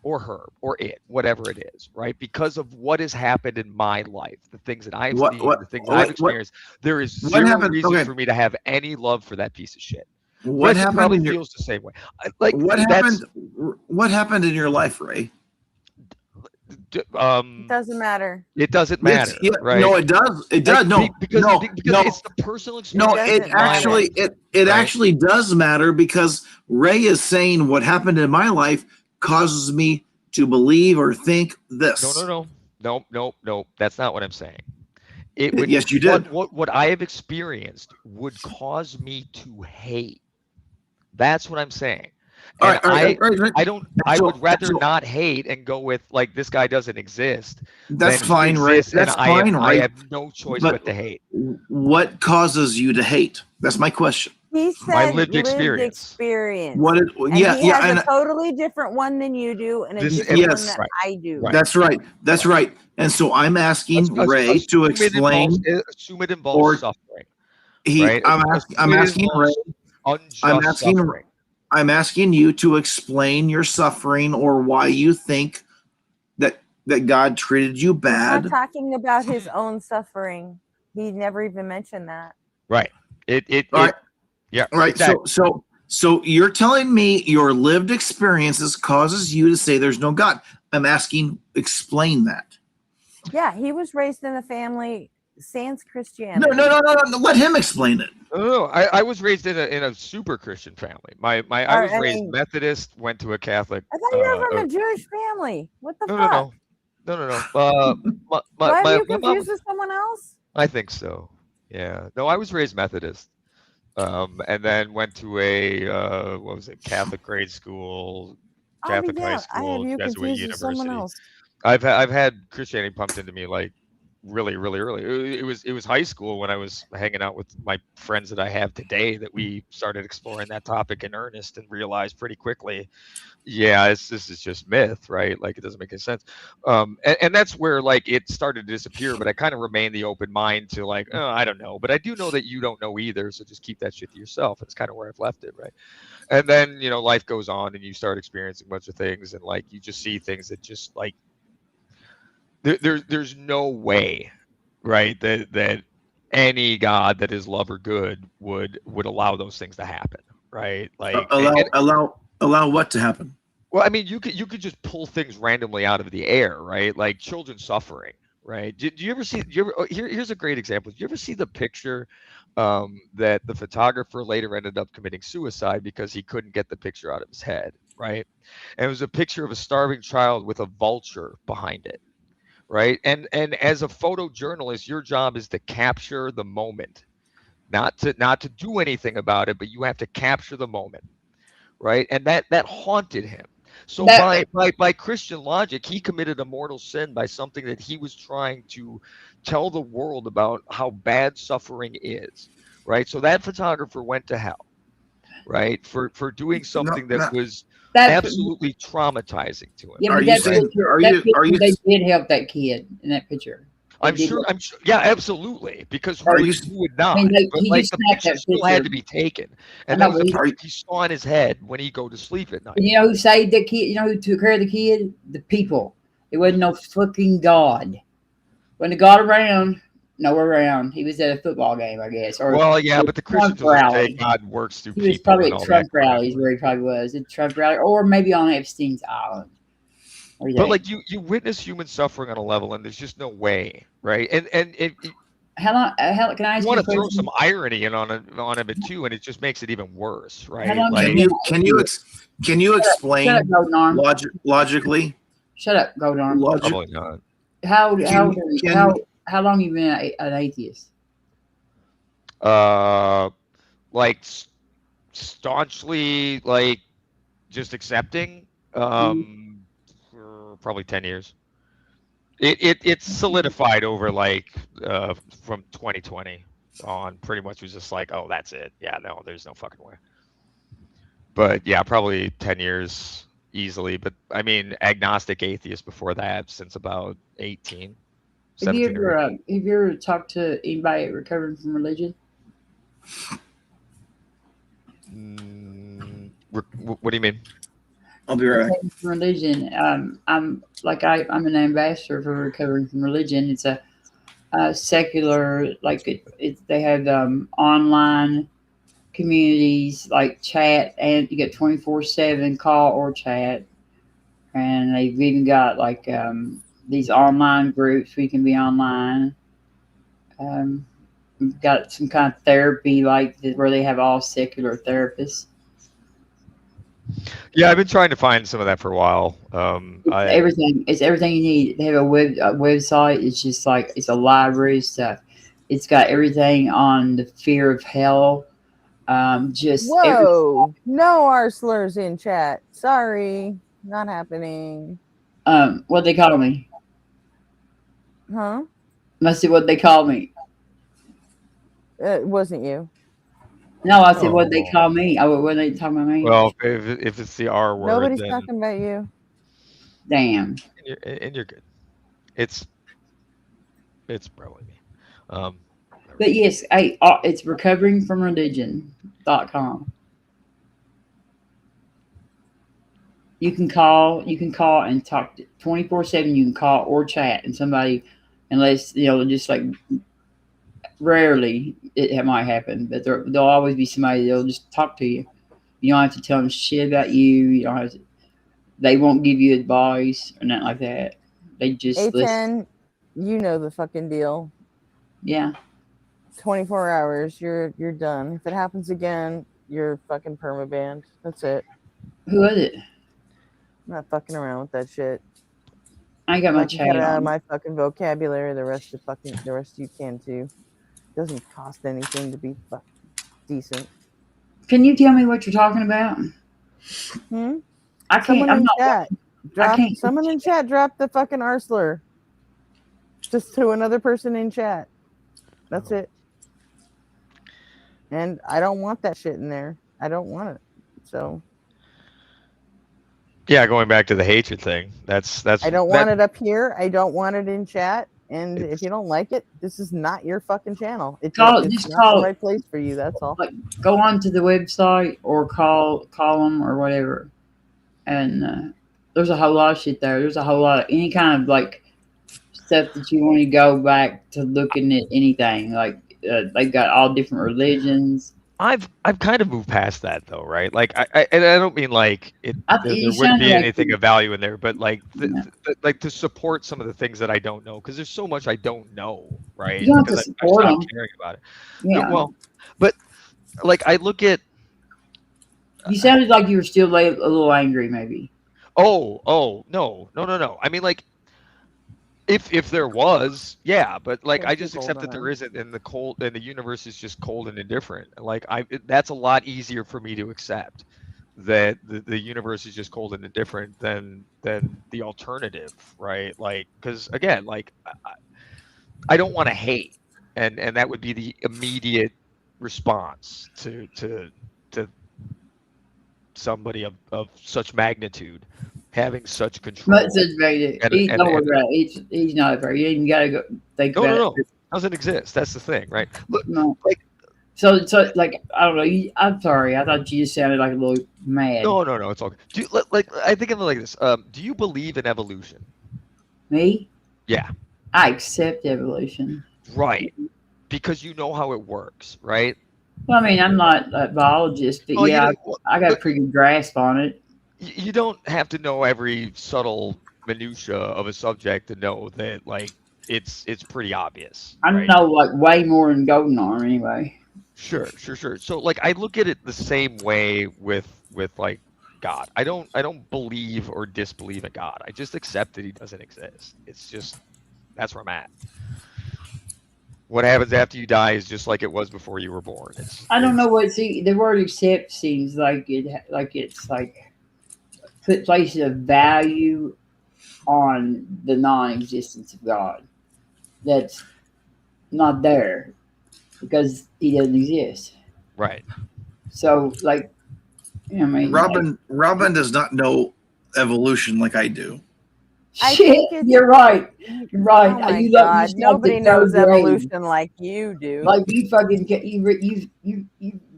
or her, or it, whatever it is, right? Because of what has happened in my life, the things that I've seen, the things I've experienced, there is zero reason for me to have any love for that piece of shit. What happened? Probably feels the same way. Like what happened? What happened in your life, Ray? It doesn't matter. It doesn't matter, right? No, it does. It does. Because it's the personal experience. No, it actually does matter, because Ray is saying what happened in my life causes me to believe or think this. No. That's not what I'm saying. It would, yes, you did. What I have experienced would cause me to hate. That's what I'm saying. And I would rather not hate and go with like this guy doesn't exist. That's fine, right? That's fine, right? I have no choice but to hate. What causes you to hate? That's my question. He said my lived experience. What? He has a totally different one than you do, and a different one that I do. That's right. That's right. And so I'm asking Ray to explain. Assume it involves suffering. Right? I'm asking Ray. I'm asking you to explain your suffering, or why you think that God treated you bad. I'm not talking about his own suffering. He never even mentioned that. Right. Yeah. Right. Exactly. So you're telling me your lived experiences causes you to say there's no God. I'm asking, explain that. Yeah, he was raised in a family sans Christianity. No. Let him explain it. No. I was raised in a super Christian family. I was raised Methodist, went to a Catholic. I thought you were from a Jewish family. What the fuck? No. Why are you confused with someone else? I think so. Yeah. No, I was raised Methodist. And then went to a Catholic grade school, Catholic high school, Jesuit university. I've had Christianity pumped into me like really, really early. It was high school when I was hanging out with my friends that I have today that we started exploring that topic in earnest and realized pretty quickly, this is just myth, right? Like it doesn't make any sense. And that's where like it started to disappear, but I kind of remained the open mind to like, oh, I don't know, but I do know that you don't know either. So just keep that shit to yourself. It's kind of where I've left it. Right. And then, life goes on and you start experiencing a bunch of things, and like, you just see things that just like, there's no way, right, that any God that is love or good would allow those things to happen, right? Like allow what to happen? Well, I mean, you could just pull things randomly out of the air, right? Like children suffering, right? Do you ever see? Do you ever? Here's a great example. Do you ever see the picture that the photographer later ended up committing suicide because he couldn't get the picture out of his head, right? And it was a picture of a starving child with a vulture behind it, right? And as a photojournalist, your job is to capture the moment, not to do anything about it, but you have to capture the moment, right? And that haunted him. So by Christian logic, he committed a mortal sin by something that he was trying to tell the world about how bad suffering is, right? So that photographer went to hell, right, for doing something that was absolutely traumatizing to him. Yeah, but they did help that kid in that picture. I'm sure. Yeah, absolutely. Because who would not? I mean, but he like just the snapped picture that still had picture. to be taken, I and know, that was but the picture he saw in his head when he go to sleep at night. And you know who saved the kid? You know who took care of the kid? The people. It wasn't no fucking God. When the God around, nowhere around. He was at a football game, I guess. Or Well, yeah, but the Trump Christians will say rally. God works through He was people probably and at all Trump that crap. rallies where he probably was. At Trump rally. Or maybe on Epstein's Island. But like you witness human suffering on a level, and there's just no way, right? And how long? Can I ask you want you a to throw question? some irony in on it too, and it just makes it even worse, How right? long Like, Can you explain Shut up, Golden Arm. logically? Shut up, Golden Arm. Probably not. How long you been an atheist? Like staunchly, like just accepting, for probably 10 years. It's solidified over like from 2020 on. Pretty much was just like, oh, that's it. Yeah, no, there's no fucking way. But yeah, probably 10 years easily. But I mean, agnostic atheist before that since about 18. Have you 17 or 18. ever talked to anybody recovering from religion? What do you mean? I'll be right back. From religion. I'm an ambassador for recovering from religion. It's a secular, like they have online communities like chat, and you get 24/7 call or chat, and they've even got like these online groups where you can be online. We've got some kind of therapy where they have all secular therapists. Yeah, I've been trying to find some of that for a while. It's everything you need. They have a website. It's just like it's a library of stuff. It's got everything on the fear of hell. Whoa! No R slurs in chat. Sorry, not happening. What they call me? Huh? Must see what they call me. It wasn't you. No, I said what they call me. Oh, what they talking about me? Well, if it's the R word, Nobody's then, talking about you. Damn. and you're good. It's probably me. But yes, it's recoveringfromreligion.com. You can call and talk 24/7. You can call or chat, and somebody, unless just like rarely it might happen, but there'll always be somebody that'll just talk to you. You don't have to tell them shit about you. You don't have to. They won't give you advice or nothing like that. They just listen. You know the fucking deal. Yeah. 24 hours, you're done. If it happens again, you're fucking permabanned. That's it. Who is it? I'm not fucking around with that shit. I got my chat chat out of on. my fucking vocabulary. The rest of you can too. It doesn't cost anything to be decent. Can you tell me what you're talking about? I can't. Someone I'm in not. Chat. I can't. Someone in chat dropped the fucking arslur. Just to another person in chat. That's it. And I don't want that shit in there. I don't want it. So. Yeah, going back to the hatred thing. That's. I don't want it up here. I don't want it in chat. And if you don't like it, this is not your fucking channel. It's not the right place for you. That's all. Go on to the website or call them or whatever. And there's a whole lot of shit there. There's a whole lot of any kind of like stuff that you want to go back to looking at anything. Like they've got all different religions. I've kind of moved past that though, right? Like and I don't mean like there You wouldn't be sounded like anything you, of value in there, but like yeah. like to support some of the things that I don't know, because there's so much I don't know, right? You don't have Because to I've support stopped them. caring about it. Yeah. Well, but like I look at You sounded like you were still a little angry, maybe. no. I mean, like if there was, yeah, but like I Can't just keep accept holding that there on. isn't, and the universe is just cold and indifferent. Like that's a lot easier for me to accept, that the universe is just cold and indifferent than the alternative, right? Like, because again, like I don't want to hate, and that would be the immediate response to somebody of such magnitude having such control. Much says Vader. And He's and, nowhere and about it. He's not a Vader. You ain't gotta go think no, about it. doesn't exist. That's the thing, right? Look, No. like So like I don't know. I'm sorry. I thought you just sounded like a little mad. no, it's all good. Do you, like I think of it like this. Do you believe in evolution? Me? Yeah. I accept evolution. Right. Because you know how it works, right? Well, I mean, I'm not a biologist, but Oh, you yeah, don't- I got a pretty good grasp on it. You don't have to know every subtle minutia of a subject to know that like it's pretty obvious. I right? know like way more than Golden Arm anyway. Sure. So like I look at it the same way with like God. I don't believe or disbelieve in God. I just accept that he doesn't exist. It's just that's where I'm at. What happens after you die is just like it was before you were born. I don't know what. See, the word accept seems like it's like put places of value on the non-existence of God. That's not there because he doesn't exist. Right. So, like, I mean, Robin does not know evolution like I do. Shit, you're right. You're right. Oh my You let God! yourself Nobody to third knows grade. evolution like you do. Like you fucking you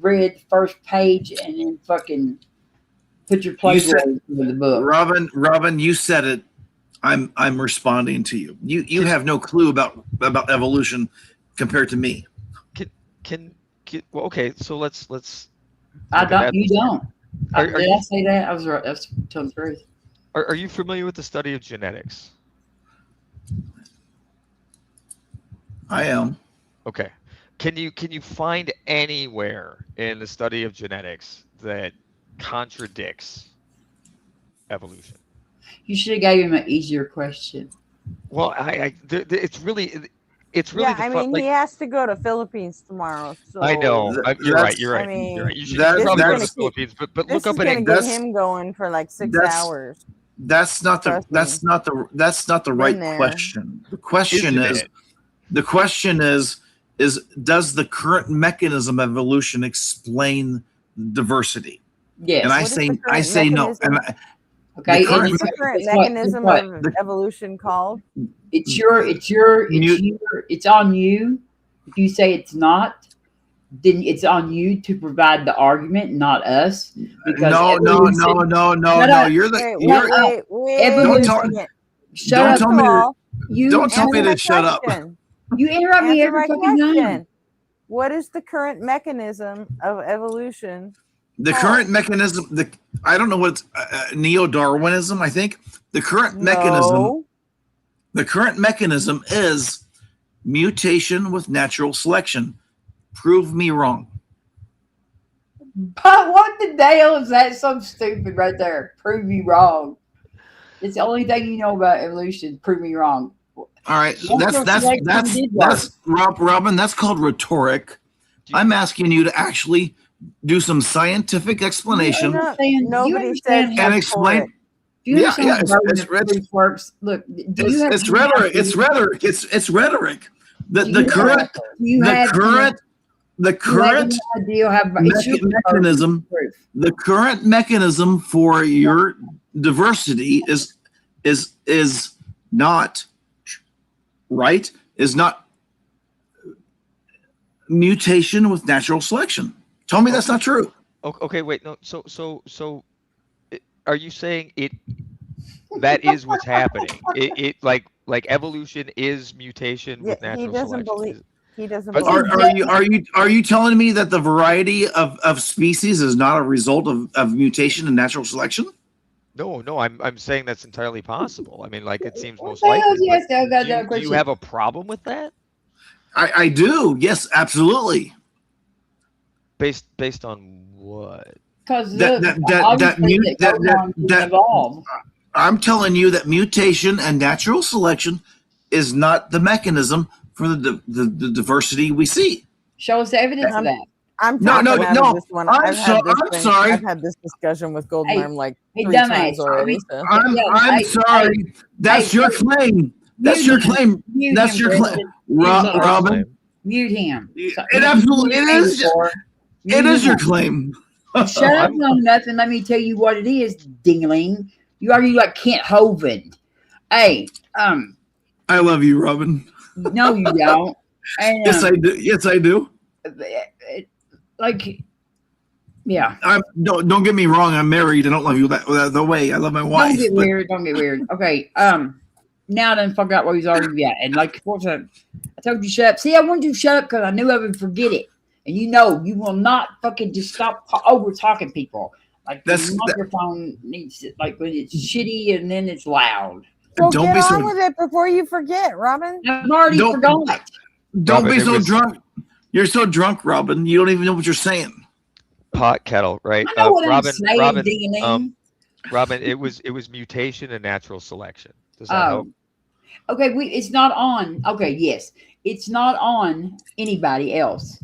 read first page and then fucking put your You Playboy said, into the book. Robin, you said it. I'm responding to you. You have no clue about evolution compared to me. Can well, okay, so let's I look at don't. that You this way. don't. Are Did you I say that? I was right. That's telling the truth. are you familiar with the study of genetics? I am. Okay. Can you find anywhere in the study of genetics that contradicts evolution? You should have gave him an easier question. Well, it's really Yeah, the I fun, mean, like he has to go to Philippines tomorrow. So I know. You're right. You're I right. mean, You're right. You should this probably is go gonna to the keep- Philippines, but this look up is an gonna get him going for like 6 hours. That's not the Trust me. that's not the right Been there. question. The question Isn't is does the current mechanism of evolution explain diversity? Yes. And What is the current no. And mechanism? the Okay. What current is the current Guess what? mechanism Guess of what? evolution called? It's on you. If you say it's not, then it's on you to provide the argument, not us. Because no. You're the Wait, you're wait a second. Shut don't up. tell me to You don't tell me Answer my to shut up. question. You interrupt me Answer every my fucking time. question. What is the current mechanism of evolution? The current mechanism, I don't know what it's, neo-Darwinism. I think the current mechanism is mutation with natural selection. Prove me wrong. But what the hell is that? So stupid right there. Prove me wrong. It's the only thing you know about evolution. Prove me wrong. All right, Natural selection did work. Robin. That's called rhetoric. I'm asking you to actually do some scientific explanation Nobody said and explain. Do you understand how it's works? Look, it's rhetoric. It's rhetoric. It's rhetoric. The current mechanism. The current mechanism for your diversity is not right. Is not mutation with natural selection. Tell me that's not true. Okay, wait, no. So, are you saying that is what's happening? It like evolution is mutation with natural He doesn't selection. believe. He doesn't. But Are you telling me that the variety of species is not a result of mutation and natural selection? No, I'm saying that's entirely possible. I mean, like it seems most the hell likely. is but yes, do you have a problem with that? I do. Yes, absolutely. Based on what? Because I'm telling you that mutation and natural selection is not the mechanism for the diversity we see. Show us the evidence of that. I'm No, this one. I'm sorry. I've had this discussion with Golden Arm like three dumbass. times already. So. I'm sorry. That's your claim. That's your claim. That's your claim. Robin. Mute him. It absolutely is. It is your claim. Shut up on nothing. Let me tell you what it is, dingling. You argue like Kent Hovind. Hey, I love you, Robin. No, you don't. And, yes, I do. Yes, I do. Like, yeah. Don't get me wrong. I'm married. I don't love you the way I love my wife. Don't get weird. Don't get weird. Okay. Now I done forgot where he's already at. And like, I told you shut up. See, I wanted you to shut up because I knew I would forget it. And you know, you will not fucking just stop over talking people. Like the microphone needs it, like when it's shitty and then it's loud. So don't get on with it before you forget, Robin. I've already forgot. Don't be so drunk. You're so drunk, Robin. You don't even know what you're saying. Pot kettle, right? I know what I'm saying, Robin, it was mutation and natural selection. Does that help? Okay, it's not on. Okay, yes, it's not on anybody else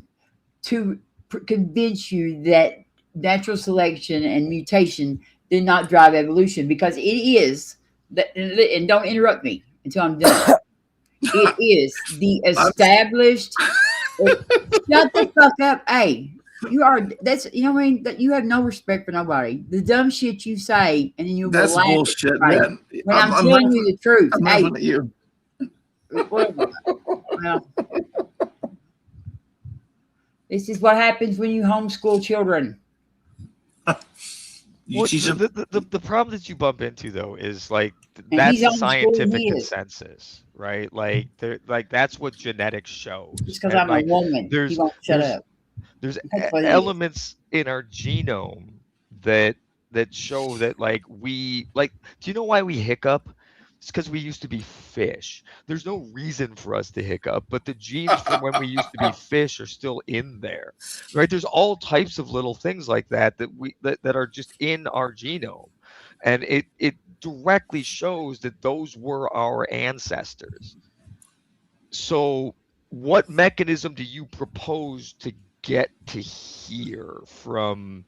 to convince you that natural selection and mutation did not drive evolution, because it is that. And don't interrupt me until I'm done. It is the established. Shut the fuck up, hey. You are. That's you know what I mean. That you have no respect for nobody. The dumb shit you say, and then you'll That's go bullshit, right? man. When I'm telling you the truth, I'm hey. laughing at you. Well, this is what happens when you homeschool children. The problem that you bump into though is like And that's he's the scientific homeschooling his. consensus, right? Like that's what genetics shows. Just because And, I'm like, a woman, you won't shut up. There's That's what it is. elements in our genome that show that like we like. Do you know why we hiccup? It's because we used to be fish. There's no reason for us to hiccup, but the genes from when we used to be fish are still in there, right? There's all types of little things like that that are just in our genome, and it directly shows that those were our ancestors. So, what mechanism do you propose to get to here from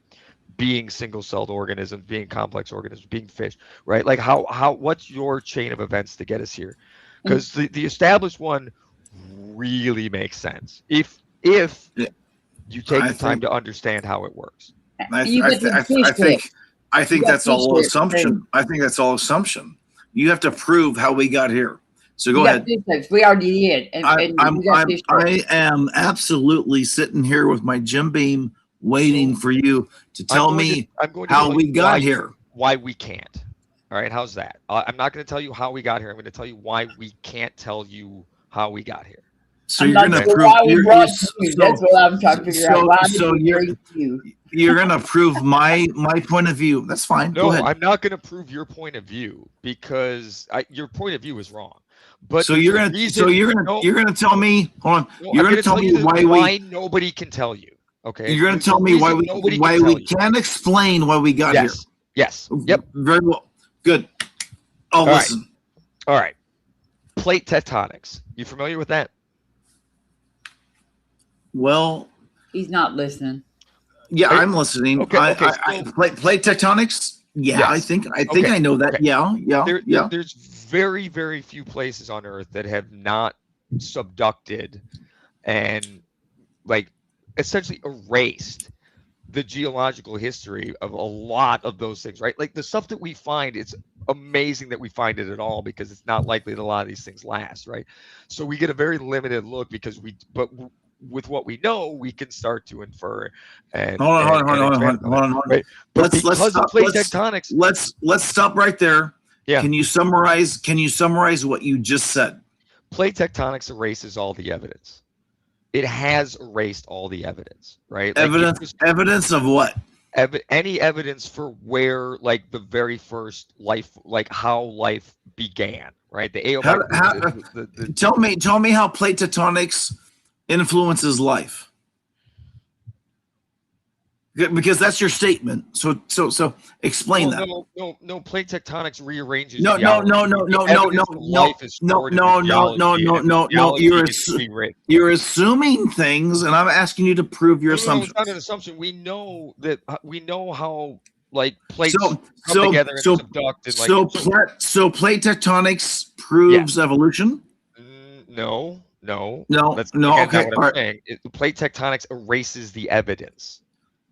being single-celled organisms, being complex organisms, being fish, right? Like how what's your chain of events to get us here? Because the established one really makes sense if you take the time to understand how it works. I think that's all assumption. I think that's all assumption. You have to prove how we got here. So go ahead. We already did. I am absolutely sitting here with my Jim Beam waiting for you to tell me how we got here. Why we can't. All right, how's that? I'm not going to tell you how we got here. I'm going to tell you why we can't tell you how we got here. So you're going to prove. That's what I'm trying to figure out. So you're going to prove my point of view. That's fine. No, Go ahead. I'm not going to prove your point of view because your point of view is wrong. But so you're going to tell me. Hold on. No, you're going to tell me why nobody can tell you. Okay. You're going to tell me why we can't explain why we got here. Yes. Yep. Very well. Good. I'll listen. All right. Plate tectonics. You familiar with that? Well, he's not listening. Yeah, I'm listening. Okay. Plate tectonics. Yeah, yes. I think I know that. Okay. Yeah. There's very, very few places on Earth that have not subducted and like essentially erased the geological history of a lot of those things, right? Like the stuff that we find, it's amazing that we find it at all because it's not likely that a lot of these things last, right? So we get a very limited look because but with what we know, we can start to infer. And hold on. Right? But because of plate tectonics, let's stop right there. Yeah. Can you summarize what you just said? Plate tectonics erases all the evidence. it has erased all the evidence, right? Like Evidence of what? Any evidence for where, like, the very first life, like how life began, right? The AOI. Tell me how plate tectonics influences life. Because that's your statement. So explain that. No. Plate tectonics rearranges. No. You're assuming things, and I'm asking you to prove your assumptions. It's not an assumption. We know how, like, plates come together and subduct. And so plate tectonics proves evolution. No. Okay. What I'm saying. Plate tectonics erases the evidence.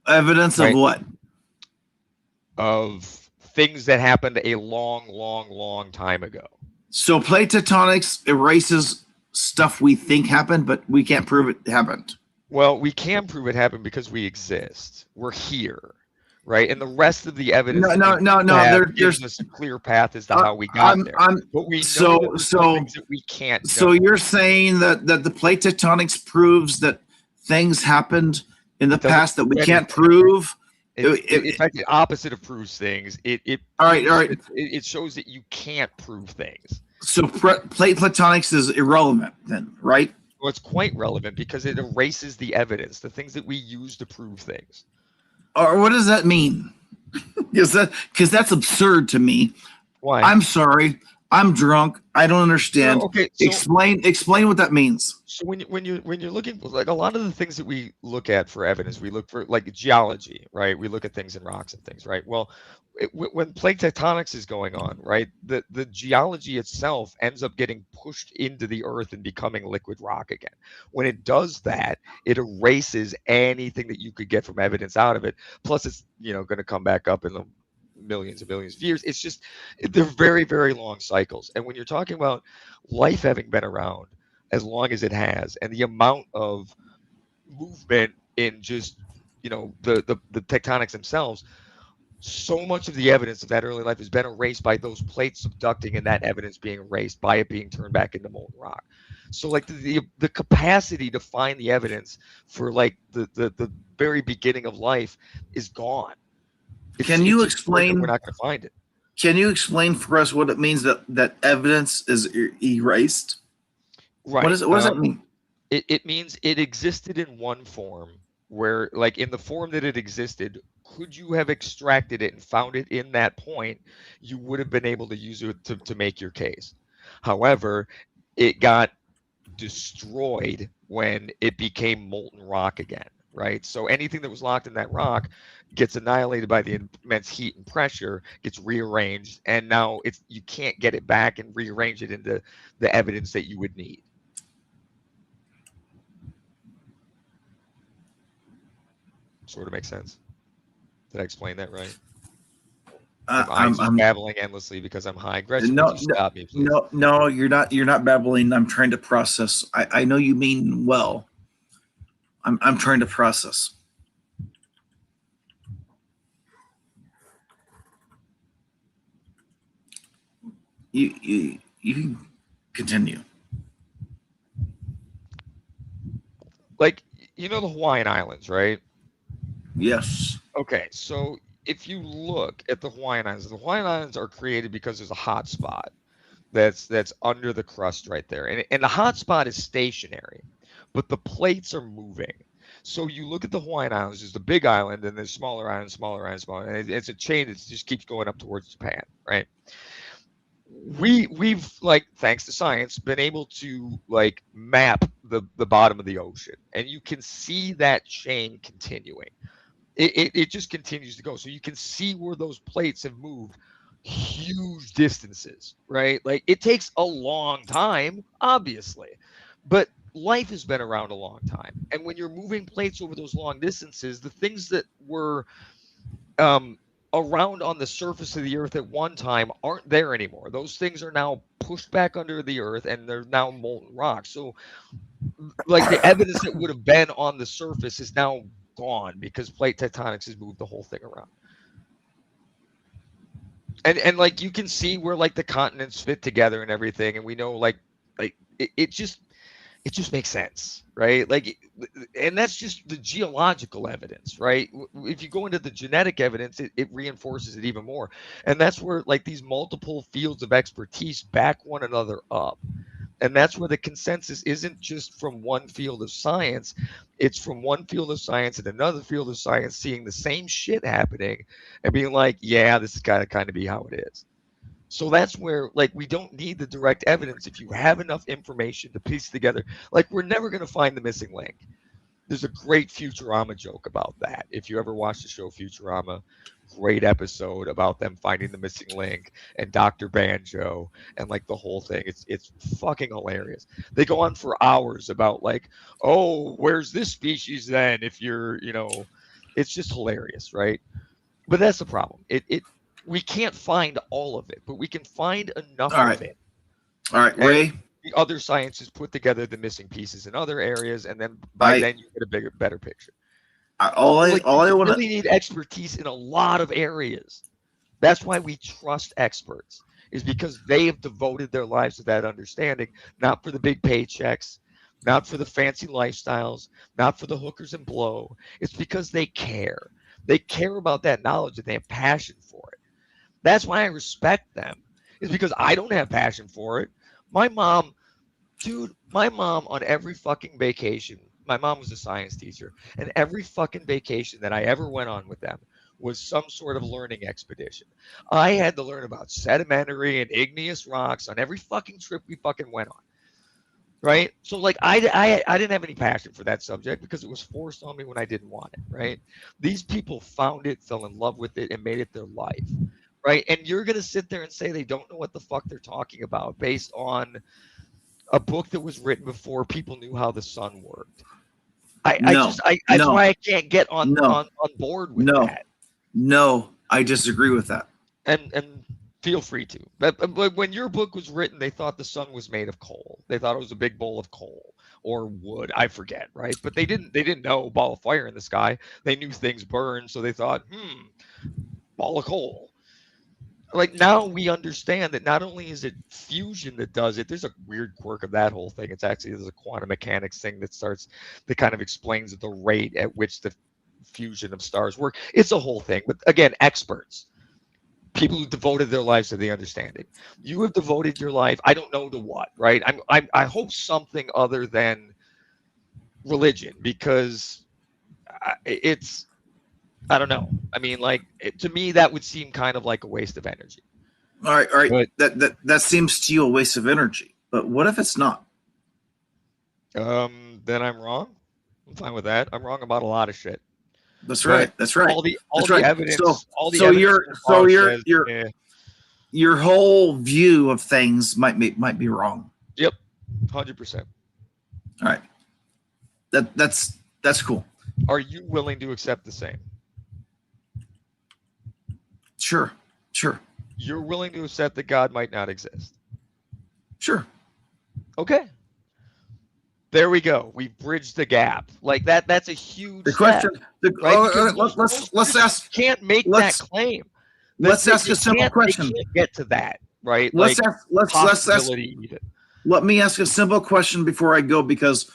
Evidence of what? Of things that happened a long time ago. So plate tectonics erases stuff we think happened, but we can't prove it happened. Well, we can prove it happened because we exist. We're here, right? And the rest of the evidence gives us a clear path as to how we got there. But we know things that we can't know. So you're saying that the plate tectonics proves that things happened in the past that we can't prove? In fact, the opposite of proves things. All right. It shows that you can't prove things. So plate tectonics is irrelevant then, right? Well, it's quite relevant because it erases the evidence, the things that we use to prove things. Or what does that mean? Because that's absurd to me. Why? I'm sorry. I'm drunk. I don't understand. No, okay, so, explain what that means. So when you're looking, like, a lot of the things that we look at for evidence, we look for, like, geology, right? We look at things in rocks and things, right? Well, when plate tectonics is going on, right, the geology itself ends up getting pushed into the earth and becoming liquid rock again. When it does that, it erases anything that you could get from evidence out of it. Plus, it's going to come back up in the millions and millions of years. It's just, they're very, very long cycles. And when you're talking about life having been around as long as it has, and the amount of movement in just the tectonics themselves, so much of the evidence of that early life has been erased by those plates subducting and that evidence being erased by it being turned back into molten rock. So, like, the capacity to find the evidence for, like, the very beginning of life is gone. Can you explain? We're not going to find it. Can you explain for us what it means that evidence is erased? Right. What does that mean? It means it existed in one form, where, like, in the form that it existed, could you have extracted it and found it in that point, you would have been able to use it to make your case. However, it got destroyed when it became molten rock again. Right. So anything that was locked in that rock gets annihilated by the immense heat and pressure, gets rearranged, and now you can't get it back and rearrange it into the evidence that you would need. Sort of makes sense. Did I explain that right? I'm babbling endlessly because I'm high. Gretchen, would you stop me, please? No, you're not. You're not babbling. I'm trying to process. I know you mean well. I'm trying to process. You can continue. Like, the Hawaiian Islands, right? Yes. Okay, so if you look at the Hawaiian Islands are created because there's a hot spot that's under the crust right there. And the hot spot is stationary, but the plates are moving. So you look at the Hawaiian Islands, there's the big island, and there's smaller islands, and it's a chain that just keeps going up towards Japan, right? We've, like, thanks to science, been able to, like, map the bottom of the ocean, and you can see that chain continuing. It just continues to go. So you can see where those plates have moved huge distances, right? Like, it takes a long time, obviously, but life has been around a long time. And when you're moving plates over those long distances, the things that were around on the surface of the earth at one time aren't there anymore. Those things are now pushed back under the earth, and they're now molten rock. So, like, the evidence that would have been on the surface is now gone because plate tectonics has moved the whole thing around. And like, you can see where, like, the continents fit together and everything, and we know, like it just, it just makes sense, right? Like, and that's just the geological evidence, right? If you go into the genetic evidence, it reinforces it even more. And that's where like these multiple fields of expertise back one another up. And that's where the consensus isn't just from one field of science, it's from one field of science and another field of science seeing the same shit happening and being like, yeah, this is gotta kind of be how it is. So that's where, like, we don't need the direct evidence if you have enough information to piece together. Like, we're never going to find the missing link. There's a great Futurama joke about that. If you ever watched the show Futurama, great episode about them finding the missing link and Dr. Banjo and like the whole thing. It's fucking hilarious. They go on for hours about like, oh, where's this species then? If you're, it's just hilarious, right? But that's the problem. We can't find all of it, but we can find enough All right. of it. All right, And Ray. the other sciences put together the missing pieces in other areas, and then by then you get a better picture. All I want really need expertise in a lot of areas. That's why we trust experts, is because they have devoted their lives to that understanding, not for the big paychecks, not for the fancy lifestyles, not for the hookers and blow. It's because they care. They care about that knowledge and they have passion for it. That's why I respect them, is because I don't have passion for it. My mom on every fucking vacation, my mom was a science teacher, and every fucking vacation that I ever went on with them was some sort of learning expedition. I had to learn about sedimentary and igneous rocks on every fucking trip we fucking went on. Right? So like I didn't have any passion for that subject because it was forced on me when I didn't want it, right? These people found it, fell in love with it, and made it their life. Right? And you're gonna sit there and say they don't know what the fuck they're talking about based on a book that was written before people knew how the sun worked. That's why I can't get on board with that. No, I disagree with that. And feel free to. But when your book was written, they thought the sun was made of coal. They thought it was a big bowl of coal or wood. I forget, right? But they didn't know a ball of fire in the sky. They knew things burn, so they thought, ball of coal. Like now we understand that not only is it fusion that does it, there's a weird quirk of that whole thing. There's a quantum mechanics thing that kind of explains the rate at which the fusion of stars work. It's a whole thing. But again, experts, people who devoted their lives to the understanding. You have devoted your life, I don't know to what, right? I hope something other than religion, because I don't know. I mean, like to me, that would seem kind of like a waste of energy. All right. That seems to you a waste of energy. But what if it's not? Then I'm wrong. I'm fine with that. I'm wrong about a lot of shit. That's right. That's right. All the evidence. So your whole view of things might be wrong. Yep, 100%. All right. That's cool. Are you willing to accept the same? Sure. You're willing to accept that God might not exist? Sure. Okay. There we go. We bridged the gap. Like that. That's a huge. The question. Right? Let's ask. Can't make that claim. Let's ask a simple question. They can't get to that. Right. Let's ask. Let me ask a simple question before I go, because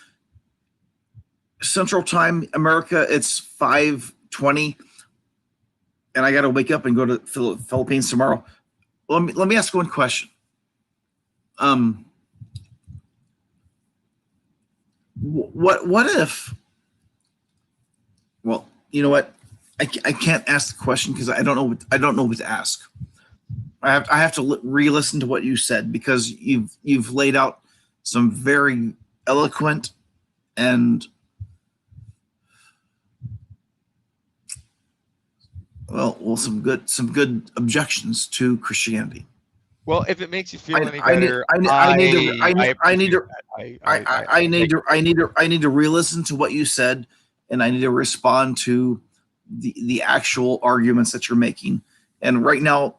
Central Time, America, it's 5:20, and I got to wake up and go to Philippines tomorrow. Let me ask one question. What if? Well, you know what? I can't ask the question because I don't know what to ask. I have to re-listen to what you said, because you've laid out some very eloquent and some good objections to Christianity. Well, if it makes you feel any better, I need to re-listen to what you said, and I need to respond to the actual arguments that you're making. And right now,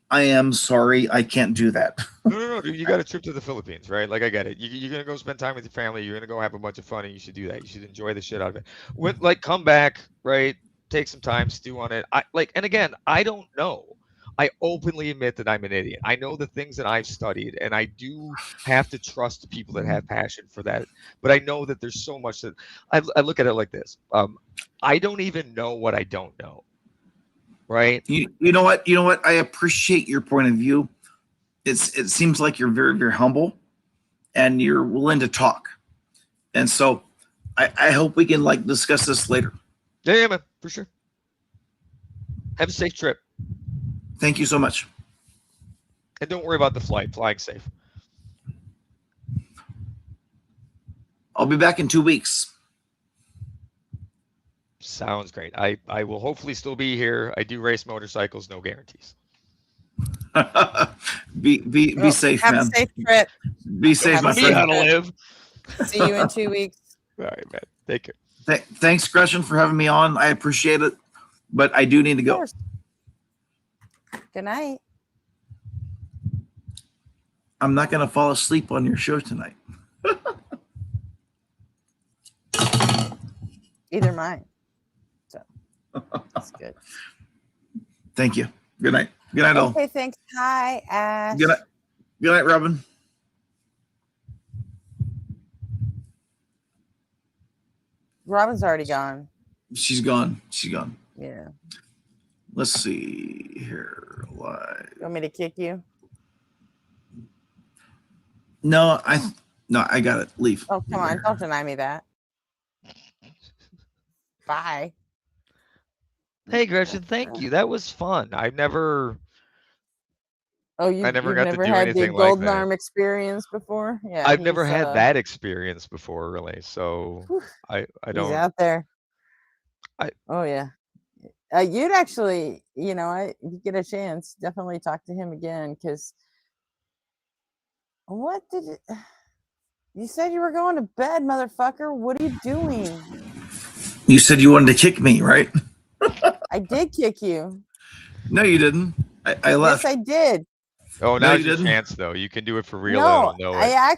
I am sorry, I can't do that. No, dude, you got a trip to the Philippines, right? Like I get it. You're gonna go spend time with your family. You're gonna go have a bunch of fun, and you should do that. You should enjoy the shit out of it. Come back, right? Take some time, stew on it. And again, I don't know. I openly admit that I'm an idiot. I know the things that I've studied, and I do have to trust the people that have passion for that. But I know that there's so much that I look at it like this. I don't even know what I don't know. Right? You know what? You know what? I appreciate your point of view. It seems like you're very, very humble, and you're willing to talk. And so, I hope we can like discuss this later. Yeah, man, for sure. Have a safe trip. Thank you so much. And don't worry about the flight. Flying safe. I'll be back in 2 weeks. Sounds great. I will hopefully still be here. I do race motorcycles, no guarantees. Be safe, have man. a safe trip. Be safe, my friend. How to live. See you in 2 weeks. All right, man. Take care. Thanks, Gretchen, for having me on. I appreciate it, but I do need to go. Good night. I'm not going to fall asleep on your show tonight. Either mine. So that's good. Thank you. Good night. Good night, all. Okay, thanks. Hi, Ash. Good night. Good night, Robin. Robin's already gone. She's gone. She's gone. Yeah. Let's see here. Live. You want me to kick you? No, I got it. Leave. Oh, come on. Don't deny me that. Bye. Hey, Gretchen, thank you. That was fun. I never Oh, you've never never got to do had the anything like golden that. arm experience before? Yeah. I've never he's, had that experience before, really. So I He's don't. out there. I Oh yeah. You'd actually, if you get a chance, definitely talk to him again. Because what did it? You said you were going to bed, motherfucker. What are you doing? You said you wanted to kick me, right? I did kick you. No, you didn't. I left. Yes, I did. Oh, No, now's you your didn't. chance, though. You can do it for real. No, I don't know I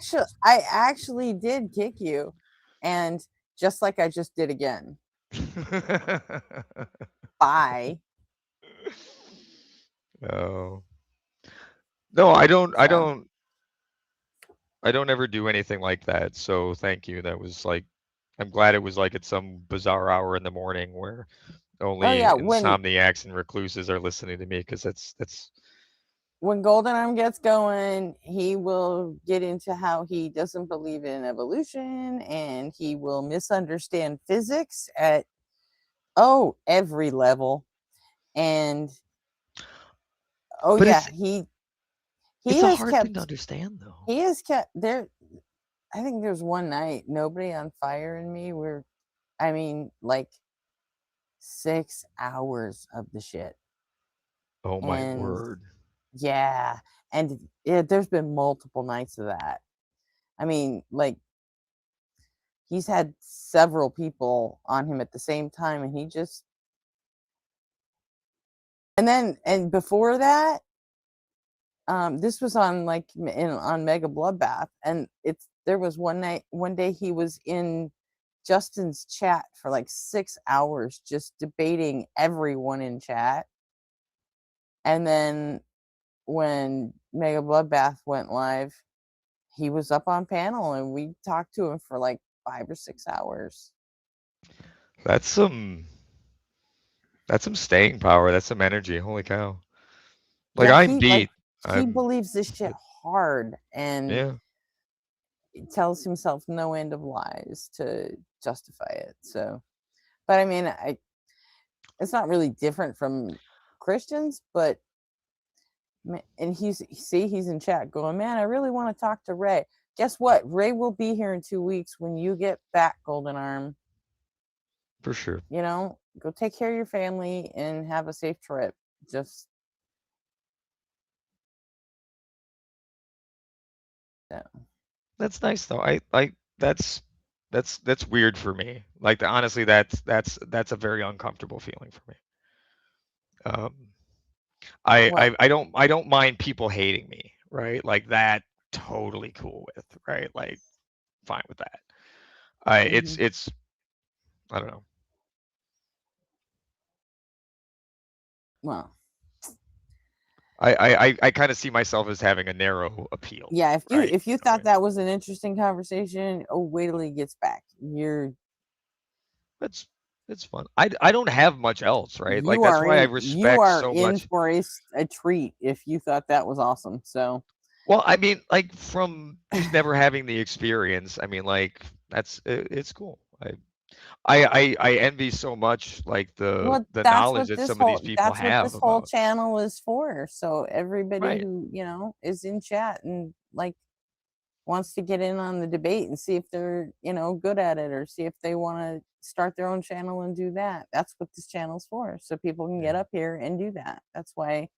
it. actually did kick you, and just like I just did again. Bye. Oh. No, I don't ever do anything like that. So thank you. That was like, I'm glad it was like at some bizarre hour in the morning where only yeah, when insomniacs and recluses are listening to me, because that's when Golden Arm gets going, he will get into how he doesn't believe in evolution, and he will misunderstand physics at every level. And But yeah, it's he a has hard kept thing to understand, though. he has kept there. I think there's one night, Nobody on Fire and me were, like 6 hours of the shit. Oh my And word. yeah, and there's been multiple nights of that. Like, he's had several people on him at the same time, and he just, and before that, this was on on Mega Bloodbath, and there was one day he was in Justin's chat for like 6 hours just debating everyone in chat. And then when Mega Bloodbath went live, he was up on panel and we talked to him for like 5 or 6 hours. That's some staying power. That's some energy. Holy cow. Like, Yeah, I'm beat. he believes this shit hard, and Yeah. he tells himself no end of lies to justify it. So, but it's not really different from Christians, but and he's in chat going, man, I really want to talk to Ray. Guess what? Ray will be here in 2 weeks when you get back, Golden Arm. For sure. Go take care of your family and have a safe trip. Just yeah. That's nice, though. That's weird for me. Like, honestly, that's a very uncomfortable feeling for me. I don't mind people hating me, right? Like, that, totally cool with, right? Like, fine with that. It's I don't know. Well, I kind of see myself as having a narrow appeal. Yeah, right? if you thought that was an interesting conversation, oh, wait till he gets back. That's fun. I don't have much else, right? Like You that's are why I in respect so in much. for a treat if you thought that was awesome. So Well, I mean, like from just never having the experience, I mean, like it's cool. I envy so much like the knowledge that some of these people that's what have this whole about. channel is for. So everybody Right. who, is in chat and like wants to get in on the debate and see if they're, good at it, or see if they want to start their own channel and do that. That's what this channel's for. So people can get up here and do that. That's why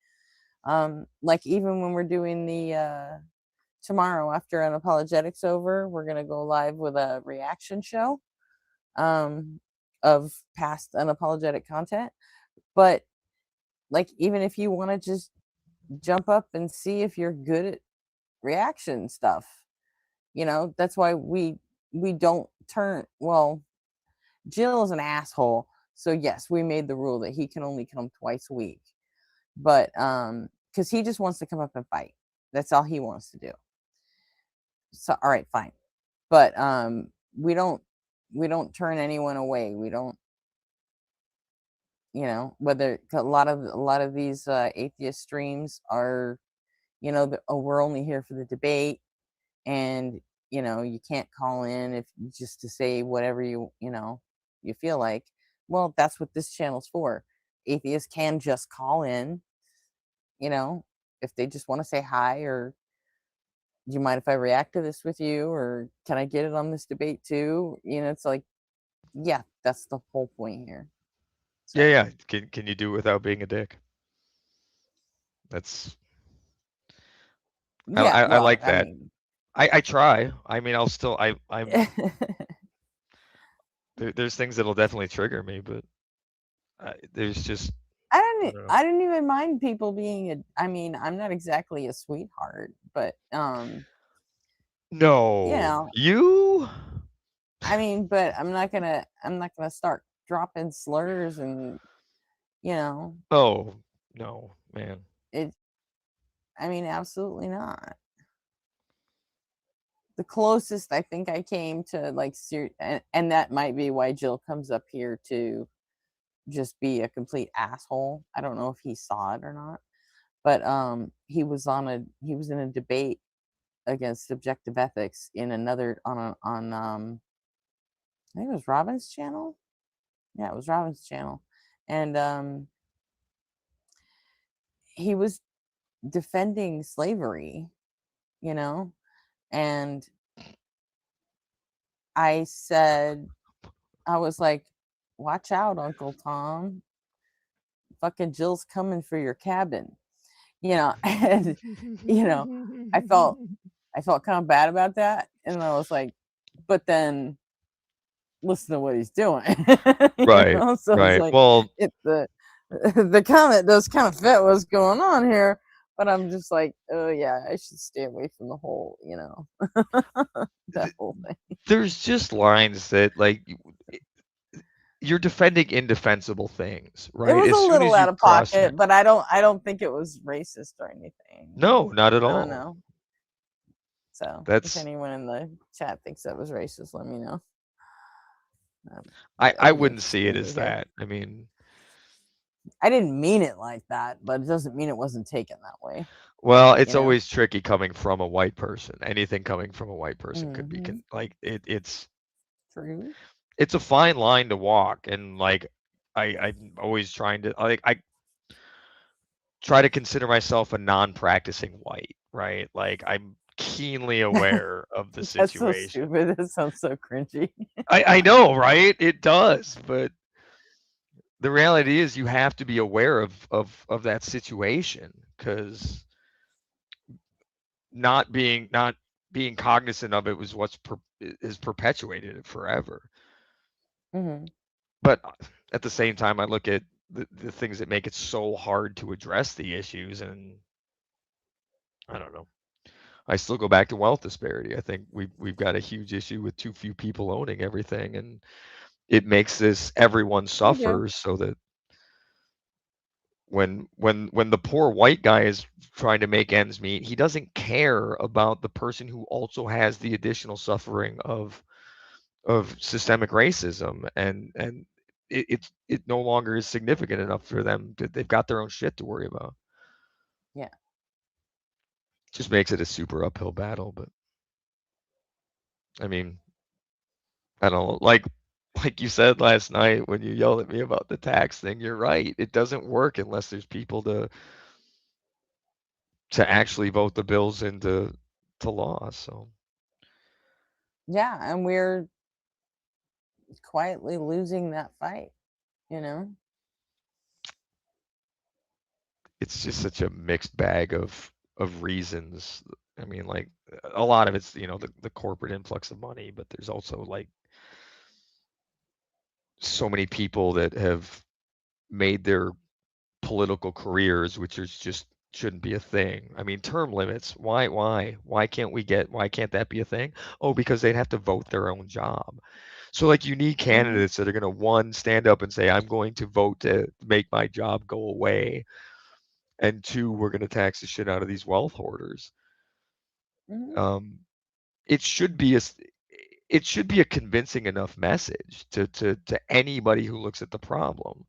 like even when we're doing the tomorrow after Unapologetics over, we're gonna go live with a reaction show of past unapologetic content. But like even if you want to just jump up and see if you're good at reaction stuff, that's why we don't turn. Well, Jill is an asshole, so yes, we made the rule that he can only come twice a week, but because he just wants to come up and fight. That's all he wants to do. So all right, fine. But we don't turn anyone away. We don't, whether a lot of these atheist streams are, we're only here for the debate, and you can't call in if just to say whatever you feel like. Well, that's what this channel's for. Atheists can just call in, if they just want to say hi, or do you mind if I react to this with you, or can I get it on this debate too? It's like, yeah, that's the whole point here. Yeah, yeah. Can you do it without being a dick? That's Yeah, I well, like I that. mean, I try. I mean, I'll still I'm there's things that'll definitely trigger me, but there's just I don't know. I didn't even mind people being I mean, I'm not exactly a sweetheart, but No, you. I mean, but I'm not gonna start dropping slurs and Oh no, man. it. I mean, absolutely not. The closest I think I came to like and that might be why Jill comes up here to just be a complete asshole. I don't know if he saw it or not, but he was in a debate against subjective ethics in another on I think it was Robin's channel. Yeah, it was Robin's channel, and he was defending slavery, and I said, I was like, watch out, Uncle Tom. Fucking Jill's coming for your cabin. And I felt kind of bad about that. And I was like, but then listen to what he's doing. Right. So right. it's like Well, the comment does kind of fit what's going on here, but I'm just like, oh yeah, I should stay away from the whole, that whole thing. There's just lines that like you're defending indefensible things, right? It was as a soon little as you out of cross pocket, but I don't think it was racist or anything. No, not at I all. don't know. So That's if anyone in the chat thinks that was racist, let me know. I wouldn't see it as that. I mean, I didn't mean it like that, but it doesn't mean it wasn't taken that way. well, it's always tricky coming from a white person. Anything coming from a white person could be like it's true. It's a fine line to walk, and like I'm always trying to I try to consider myself a non-practicing white, right? Like I'm keenly aware of the That's so situation. stupid. That sounds so cringy. I know, right? It does, but the reality is you have to be aware of that situation, because not being cognizant of it was what's is perpetuated it forever. But at the same time, I look at the things that make it so hard to address the issues, and I don't know. I still go back to wealth disparity. I think we've got a huge issue with too few people owning everything, and it makes this everyone suffers, so that when the poor white guy is trying to make ends meet, he doesn't care about the person who also has the additional suffering of systemic racism, and it no longer is significant enough for them. They've got their own shit to worry about. Yeah. Just makes it a super uphill battle. But I mean, I don't know, like you said last night when you yelled at me about the tax thing, you're right. It doesn't work unless there's people to actually vote the bills into law. So Yeah, and we're quietly losing that fight, you know? it's just such a mixed bag of reasons. I mean, like a lot of it's, the corporate influx of money, but there's also like so many people that have made their political careers, which is just shouldn't be a thing. I mean, term limits. Why can't that be a thing? Oh, because they'd have to vote their own job. So like you need candidates that are going to, one, stand up and say, I'm going to vote to make my job go away. And two, we're going to tax the shit out of these wealth hoarders. It should be a convincing enough message to anybody who looks at the problem.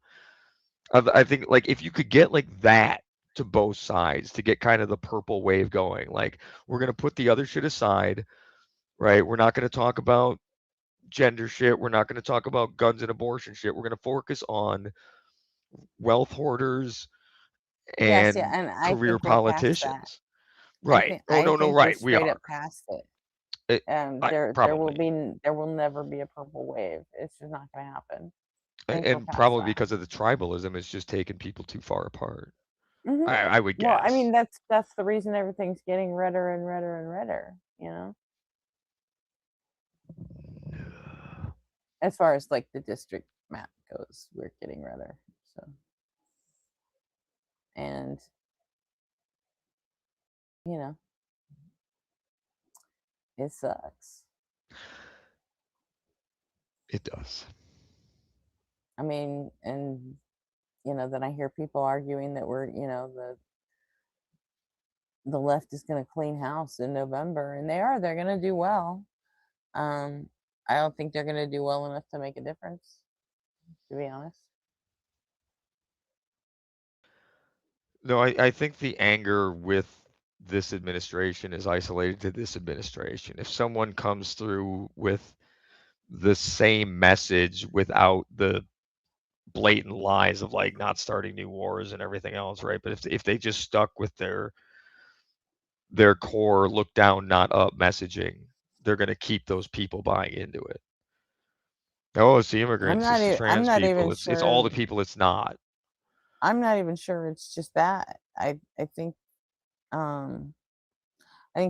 I think like if you could get like that to both sides to get kind of the purple wave going, like we're going to put the other shit aside, right? We're not going to talk about gender shit. We're not going to talk about guns and abortion shit. We're going to focus on wealth hoarders Yes, yeah, and and I career think they passed that. politicians. Right. Oh, I no, think they right. We straight up are. passed it. There Probably. will never be a purple wave. It's just not going to happen. I think we're And past probably that. because of the tribalism, it's just taking people too far apart. Mhm. I would guess. Well, I mean that's the reason everything's getting redder and redder and redder, you know? As far as like the district map goes, we're getting redder. So and you know, it sucks. It does. I mean, and then I hear people arguing that we're, the left is going to clean house in November, and they're going to do well. I don't think they're going to do well enough to make a difference, to be honest. No, I think the anger with this administration is isolated to this administration. If someone comes through with the same message without the blatant lies of like not starting new wars and everything else, right? But if they just stuck with their core look down, not up messaging, they're going to keep those people buying into it. Oh, it's the immigrants, it's the I'm trans not people, even it's all sure. the people it's not. I'm not even sure it's just that. I think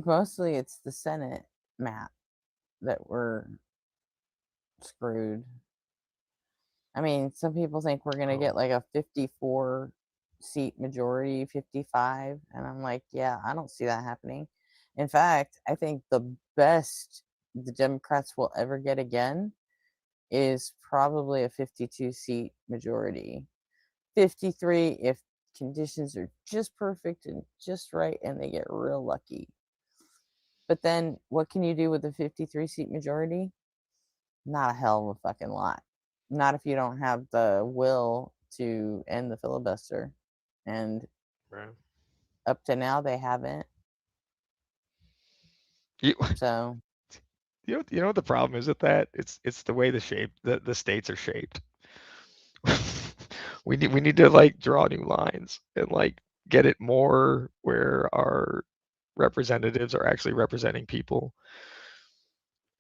mostly it's the Senate map that we're screwed. I mean, some people think we're gonna get like a 54 seat majority, 55, and I'm like, yeah, I don't see that happening. In fact, I think the best the Democrats will ever get again is probably a 52 seat majority. 53 if conditions are just perfect and just right and they get real lucky. But then what can you do with a 53 seat majority? Not a hell of a fucking lot. Not if you don't have the will to end the filibuster. And up to now, they haven't. So you know what the problem is with that? It's the way the states are shaped. we need to like draw new lines and like get it more where our representatives are actually representing people,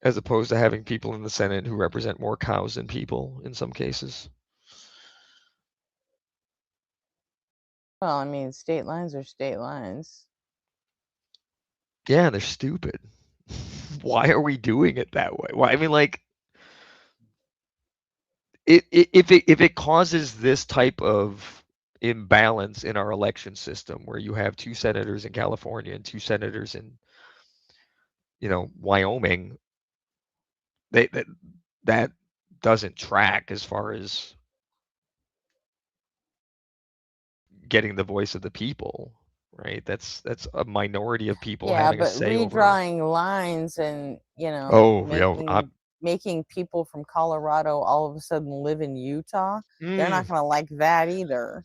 as opposed to having people in the Senate who represent more cows than people in some cases. well, I mean, state lines are state lines. Yeah, they're stupid. Why are we doing it that way? Why? I mean, like, if it causes this type of imbalance in our election system, where you have 2 senators in California and 2 senators in, Wyoming, that doesn't track as far as getting the voice of the people, right? That's a minority of people Yeah, having a but say over. redrawing lines and Oh, yeah, making people from Colorado all of a sudden live in Utah, they're not Mm. gonna like that either.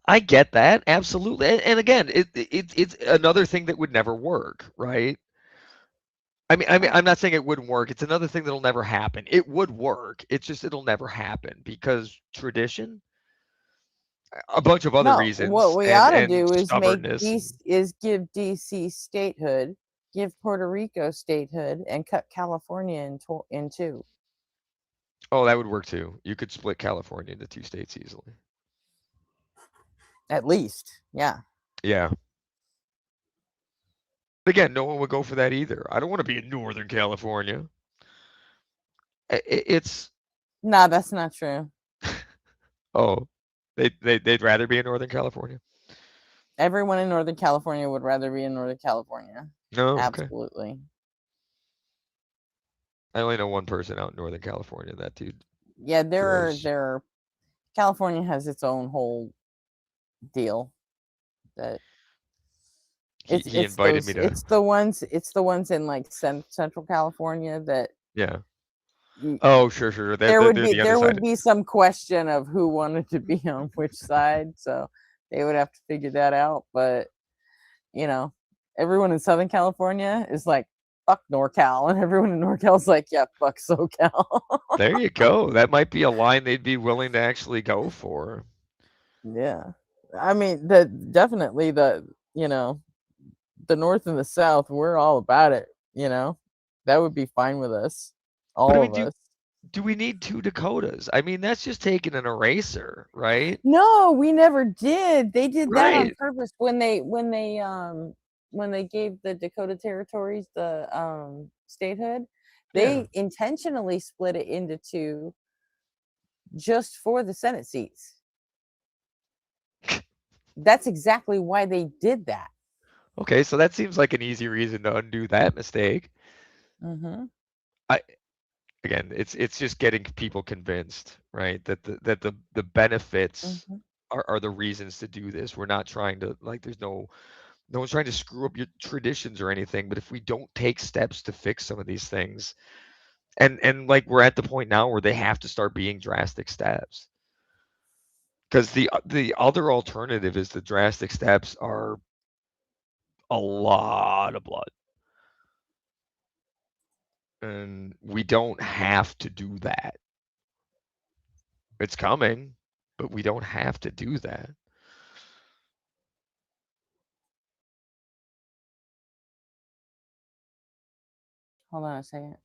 I get that, absolutely. And again, it's another thing that would never work, right? I mean, I'm not saying it wouldn't work. It's another thing that'll never happen. It would work. It's just it'll never happen because tradition, a bunch of other No, what reasons, we ought to and do is stubbornness. give DC statehood, give Puerto Rico statehood, and cut California in two. Oh, that would work too. You could split California into 2 states easily. At least, yeah. Yeah. Again, no one would go for that either. I don't want to be in Northern California. It's No, that's not true. oh, they'd rather be in Northern California. Everyone in Northern California would rather be in Northern California. No, okay. Absolutely. I only know one person out in Northern California. That dude. Yeah, gross. California has its own whole deal that He invited me to. it's the ones in like Central California that Yeah. Oh, sure. There would be the other side. some question of who wanted to be on which side, so they would have to figure that out. But everyone in Southern California is like, fuck NorCal, and everyone in NorCal is like, yeah, fuck SoCal. There you go. That might be a line they'd be willing to actually go for. Yeah, I mean, definitely the North and the South, we're all about it. That would be fine with us, all of us. Do we need 2 Dakotas? I mean, that's just taking an eraser, right? No, we never did. They did that on Right. purpose when they gave the Dakota territories the statehood. They intentionally split it into 2 just for the Senate seats. That's exactly why they did that. Okay, so that seems like an easy reason to undo that mistake. Mm-hmm. Again, it's just getting people convinced, right? That the benefits are the reasons to do this. We're not trying to there's no one's trying to screw up your traditions or anything, but if we don't take steps to fix some of these things, and like we're at the point now where they have to start being drastic steps. Because the other alternative is the drastic steps are a lot of blood. And we don't have to do that. It's coming, but we don't have to do that. Hold on a second.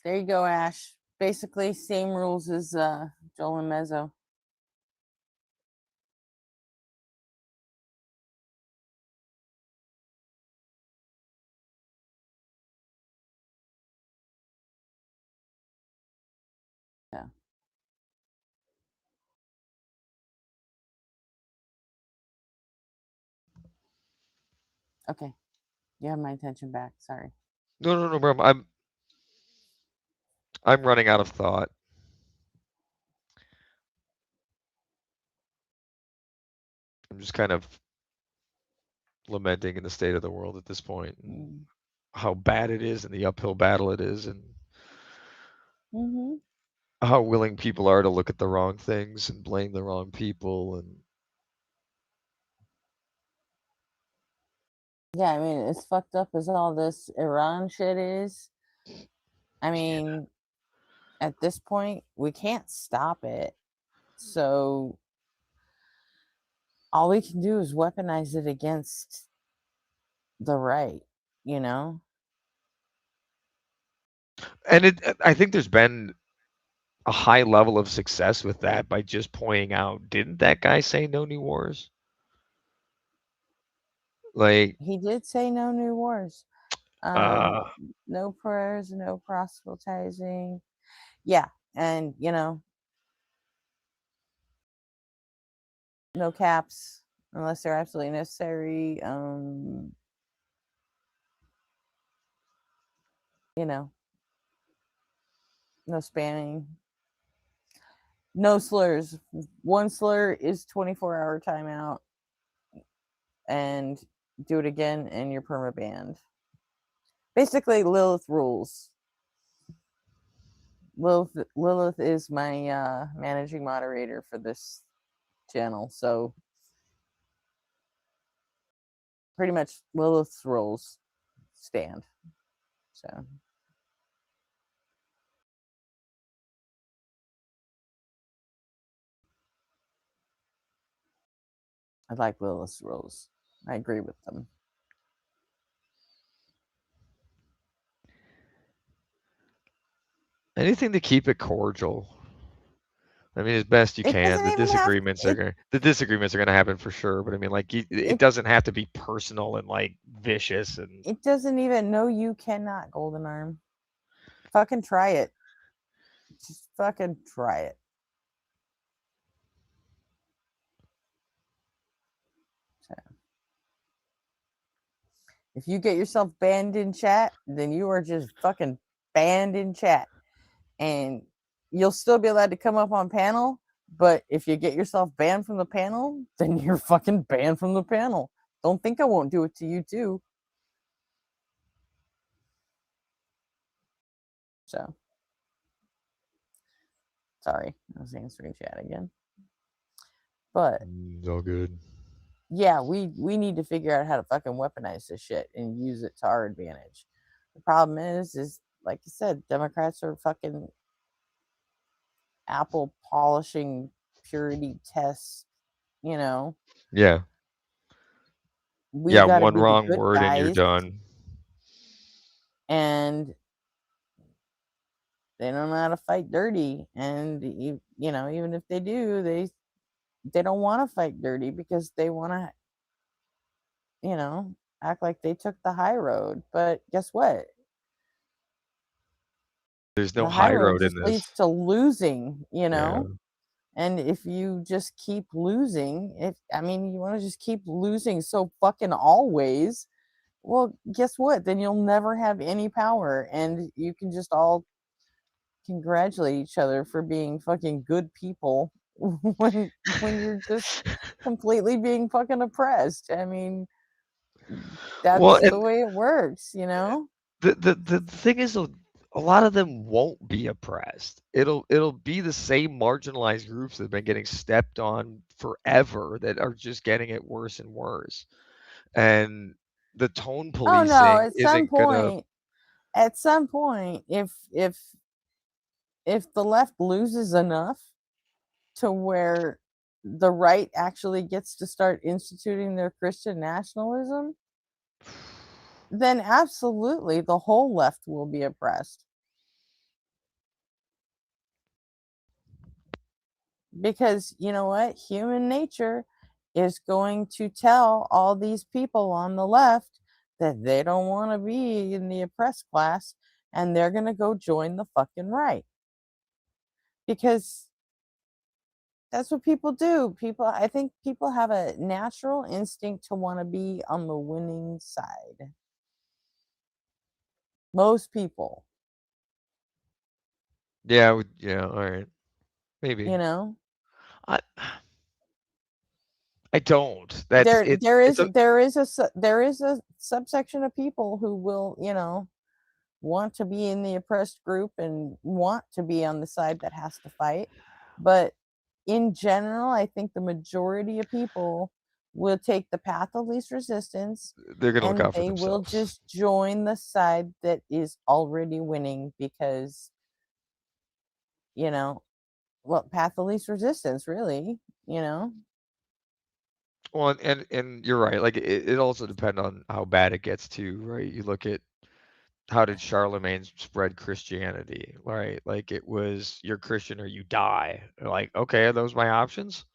There you go, Ash. Basically, same rules as Joel and Mezzo. Yeah. Okay. You have my attention back. Sorry. No problem. I'm running out of thought. I'm just kind of lamenting in the state of the world at this point, and how bad it is, and the uphill battle it is, and how willing people are to look at the wrong things and blame the wrong people. And Yeah, I mean, as fucked up as all this Iran shit is, I mean, at this point, we can't stop it. So all we can do is weaponize it against the right, And I think there's been a high level of success with that by just pointing out, didn't that guy say no new wars? Like, He did say no new wars. No prayers, no proselytizing. Yeah, and no caps unless they're absolutely necessary. No spamming. No slurs. One slur is 24-hour timeout, and do it again, and you're perma banned. Basically, Lilith rules. Lilith is my managing moderator for this channel, so pretty much Lilith's rules stand. So I like Lilith's rules. I agree with them. Anything to keep it cordial. I mean, as best you can. The disagreements are gonna happen for sure, but I mean, like, it doesn't have to be personal and like vicious and. It doesn't even. No, you cannot, Golden Arm. Fucking try it. Just fucking try it. So, if you get yourself banned in chat, then you are just fucking banned in chat, and you'll still be allowed to come up on panel. But if you get yourself banned from the panel, then you're fucking banned from the panel. Don't think I won't do it to you too. So, sorry, I was answering chat again. But it's all good. Yeah, we need to figure out how to fucking weaponize this shit and use it to our advantage. The problem is like you said, Democrats are fucking apple polishing purity tests, you know. Yeah. We Yeah, gotta one be the wrong good word and you're guys, done. and they don't know how to fight dirty. And you know, even if they do, they don't want to fight dirty because they want to, you know, act like they took the high road. But guess what? There's no The high high road road in just leads this. to losing, you Yeah. know. And if you just keep losing, you want to just keep losing so fucking always, well, guess what? Then you'll never have any power, and you can just all congratulate each other for being fucking good people when you're just completely being fucking oppressed. I mean, Well, that's the and way it works, you know. the thing is, though, a lot of them won't be oppressed. It'll be the same marginalized groups that have been getting stepped on forever that are just getting it worse and worse. And the tone Oh no, policing at some isn't gonna. point, if the left loses enough to where the right actually gets to start instituting their Christian nationalism, then absolutely the whole left will be oppressed. Because you know what? Human nature is going to tell all these people on the left that they don't want to be in the oppressed class, and they're going to go join the fucking right. Because that's what people do. I think people have a natural instinct to want to be on the winning side. Most people. Yeah, yeah, all right. Maybe. You know? I don't. That's it. There is a subsection of people who will, you know, want to be in the oppressed group and want to be on the side that has to fight. But in general, I think the majority of people will take the path of least resistance. They're gonna look and out for they will themselves. just join the side that is already winning because, you know, well, path of least resistance, really, you know. Well, and you're right. Like it also depends on how bad it gets too, right? You look at how did Charlemagne spread Christianity, right? Like it was you're Christian or you die. Like, okay, are those my options?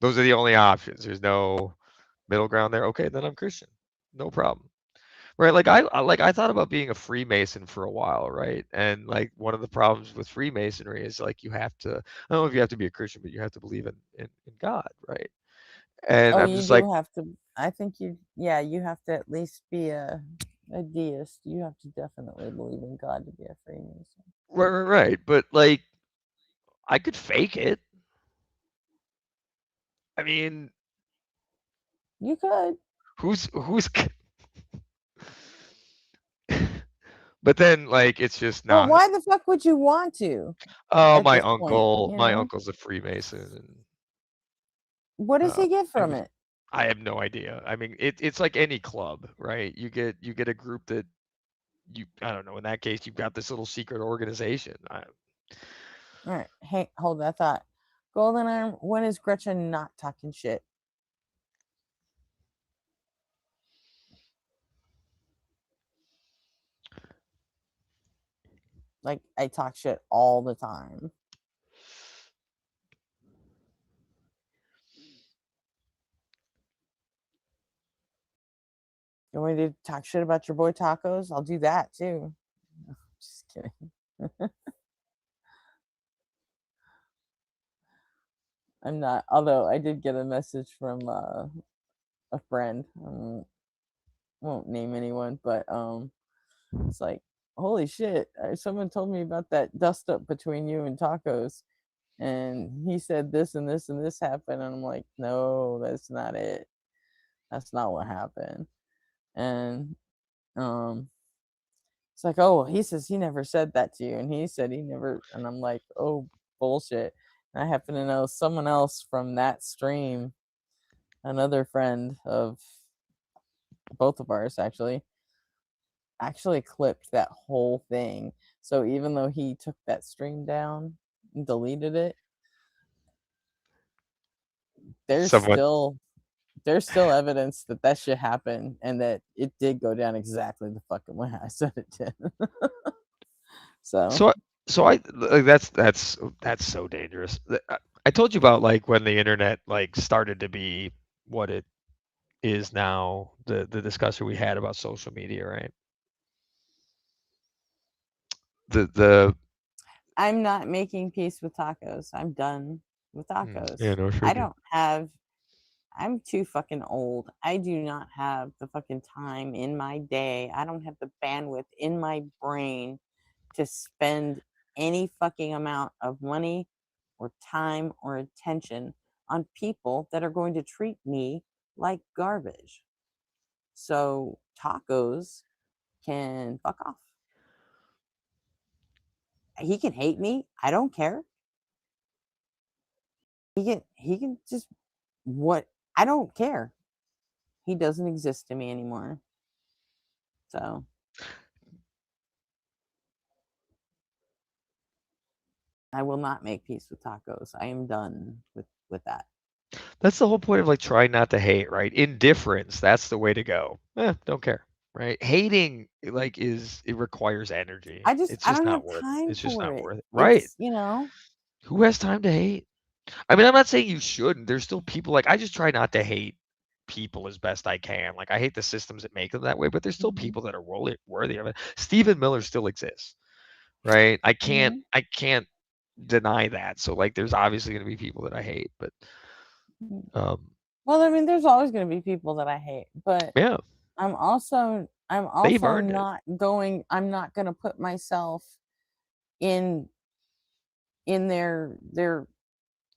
Those are the only options. There's no middle ground there. Okay, then I'm Christian. No problem. Right? Like I thought about being a Freemason for a while, right? And like one of the problems with Freemasonry is like you have to, I don't know if you have to be a Christian, but you have to believe in God, right? And Oh, I'm you just like, do have to. I think you have to at least be a deist. You have to definitely believe in God to be a Freemason. right. But like I could fake it. I mean, You could. who's but then like it's just But not. why the fuck would you want to? Oh, At my this point, uncle, you my know? uncle's a Freemason, and What does he get I from was- it? I have no idea. I mean, it's like any club, right? You get a group that I don't know. In that case, you've got this little secret organization. All right. Hey, hold that thought. Golden Arm, when is Gretchen not talking shit? Like, I talk shit all the time. You want me to talk shit about your boy Tacos? I'll do that too. Just kidding. I'm not. Although I did get a message from a friend. Won't name anyone, but it's like, holy shit! Someone told me about that dust up between you and Tacos, and he said this and this and this happened, and I'm like, no, that's not it. That's not what happened. And it's like, oh, he says he never said that to you, and he said he never. And I'm like, oh, bullshit. And I happen to know someone else from that stream, another friend of both of ours actually clipped that whole thing. So even though he took that stream down and deleted it, there's still evidence that that shit happened and that it did go down exactly the fucking way I said it did. So like, that's so dangerous. I told you about like when the internet like started to be what it is now, the discussion we had about social media, right? I'm not making peace with Tacos. I'm done with Tacos. Yeah, no, sure. I don't have. I'm too fucking old. I do not have the fucking time in my day. I don't have the bandwidth in my brain to spend any fucking amount of money or time or attention on people that are going to treat me like garbage. So Tacos can fuck off. He can hate me. I don't care. He can just what I don't care. He doesn't exist to me anymore. So I will not make peace with Tacos. I am done with that. That's the whole point of like trying not to hate, right? Indifference, that's the way to go. Don't care, right? Hating like it requires energy. I It's don't just have not worth time it's just for not it. worth it. Right. It's, you know. Who has time to hate? I mean, I'm not saying you shouldn't. There's still people like I just try not to hate people as best I can. Like I hate the systems that make them that way, but there's still people that are worthy of it. Stephen Miller still exists, right? I can't deny that. So like there's obviously going to be people that I hate, but well, I mean, there's always going to be people that I hate, but yeah, I'm also not going. I'm not going to put myself in their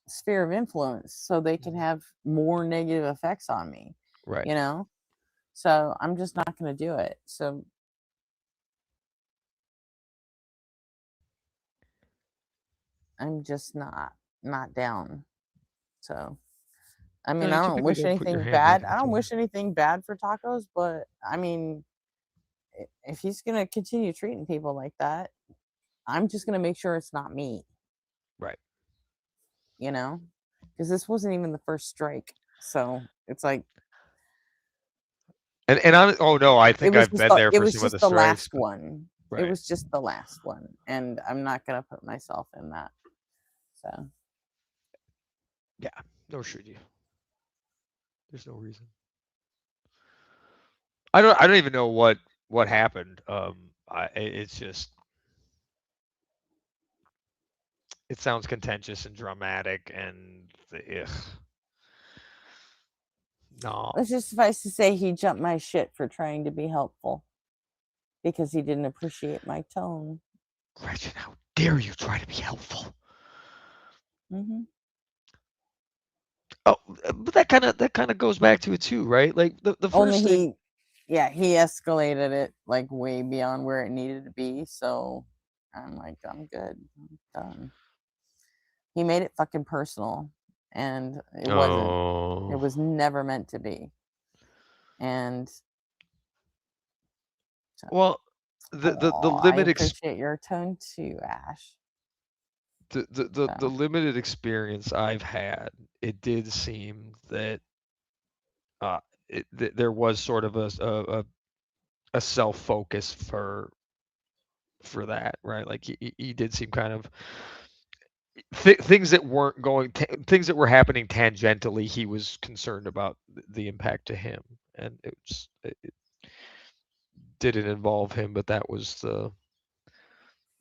sphere of influence so they can have more negative effects on me. Right. You know, so I'm just not going to do it. So I'm just not down. So I mean, I don't wish anything bad. I don't wish anything bad for Tacos, but I mean, if he's gonna continue treating people like that, I'm just gonna make sure it's not me. Right. You know, because this wasn't even the first strike, so it's like. And I'm I think I've been there for some of the strikes. Last one. Right. It was just the last one, and I'm not gonna put myself in that. So. Yeah, nor should you. There's no reason. I don't even know what happened. It's just it sounds contentious and dramatic and no. Let's just suffice to say he jumped my shit for trying to be helpful because he didn't appreciate my tone. Gretchen, how dare you try to be helpful? Mm-hmm. Oh, but that kind of goes back to it too, right? Like the Only first thing. he escalated it like way beyond where it needed to be. So I'm like, I'm good. I'm done. He made it fucking personal, and it wasn't. It was never meant to be. And well, the I limited appreciate your tone too, Ash. the limited experience I've had, it did seem that there was sort of a self focus for that, right? Like he did seem kind of things that weren't things that were happening tangentially. He was concerned about the impact to him, and it didn't involve him, but that was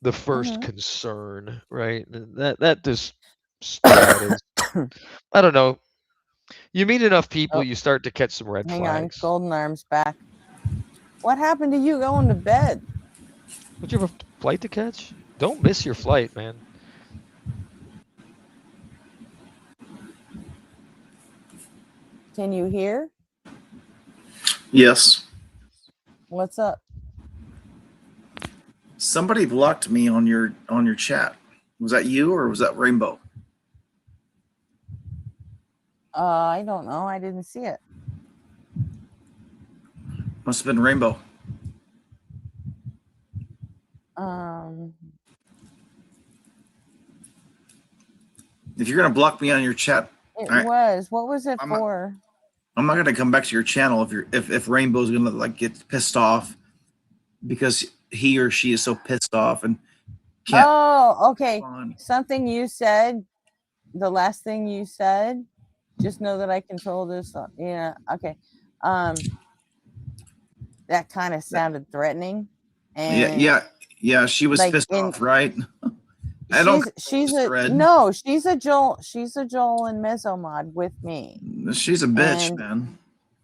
the first concern, right? And that just stood out as I don't know. You meet enough people, you start to catch some red Hang on, flags. Golden Arm's back. What happened to you going to bed? Would you have a flight to catch? Don't miss your flight, man. Can you hear? Yes. What's up? Somebody blocked me on your chat. Was that you or was that Rainbow? I don't know. I didn't see it. Must have been Rainbow. If you're gonna block me on your chat, It was. What was it for? I'm not gonna come back to your channel if Rainbow's gonna like get pissed off because he or she is so pissed off and can't. Oh, okay. Something you said, the last thing you said, just know that I control this. Yeah, okay. That kind of sounded threatening. And yeah. She was like pissed off, right? She's a Joel and Mesomod with me. She's a bitch, And man.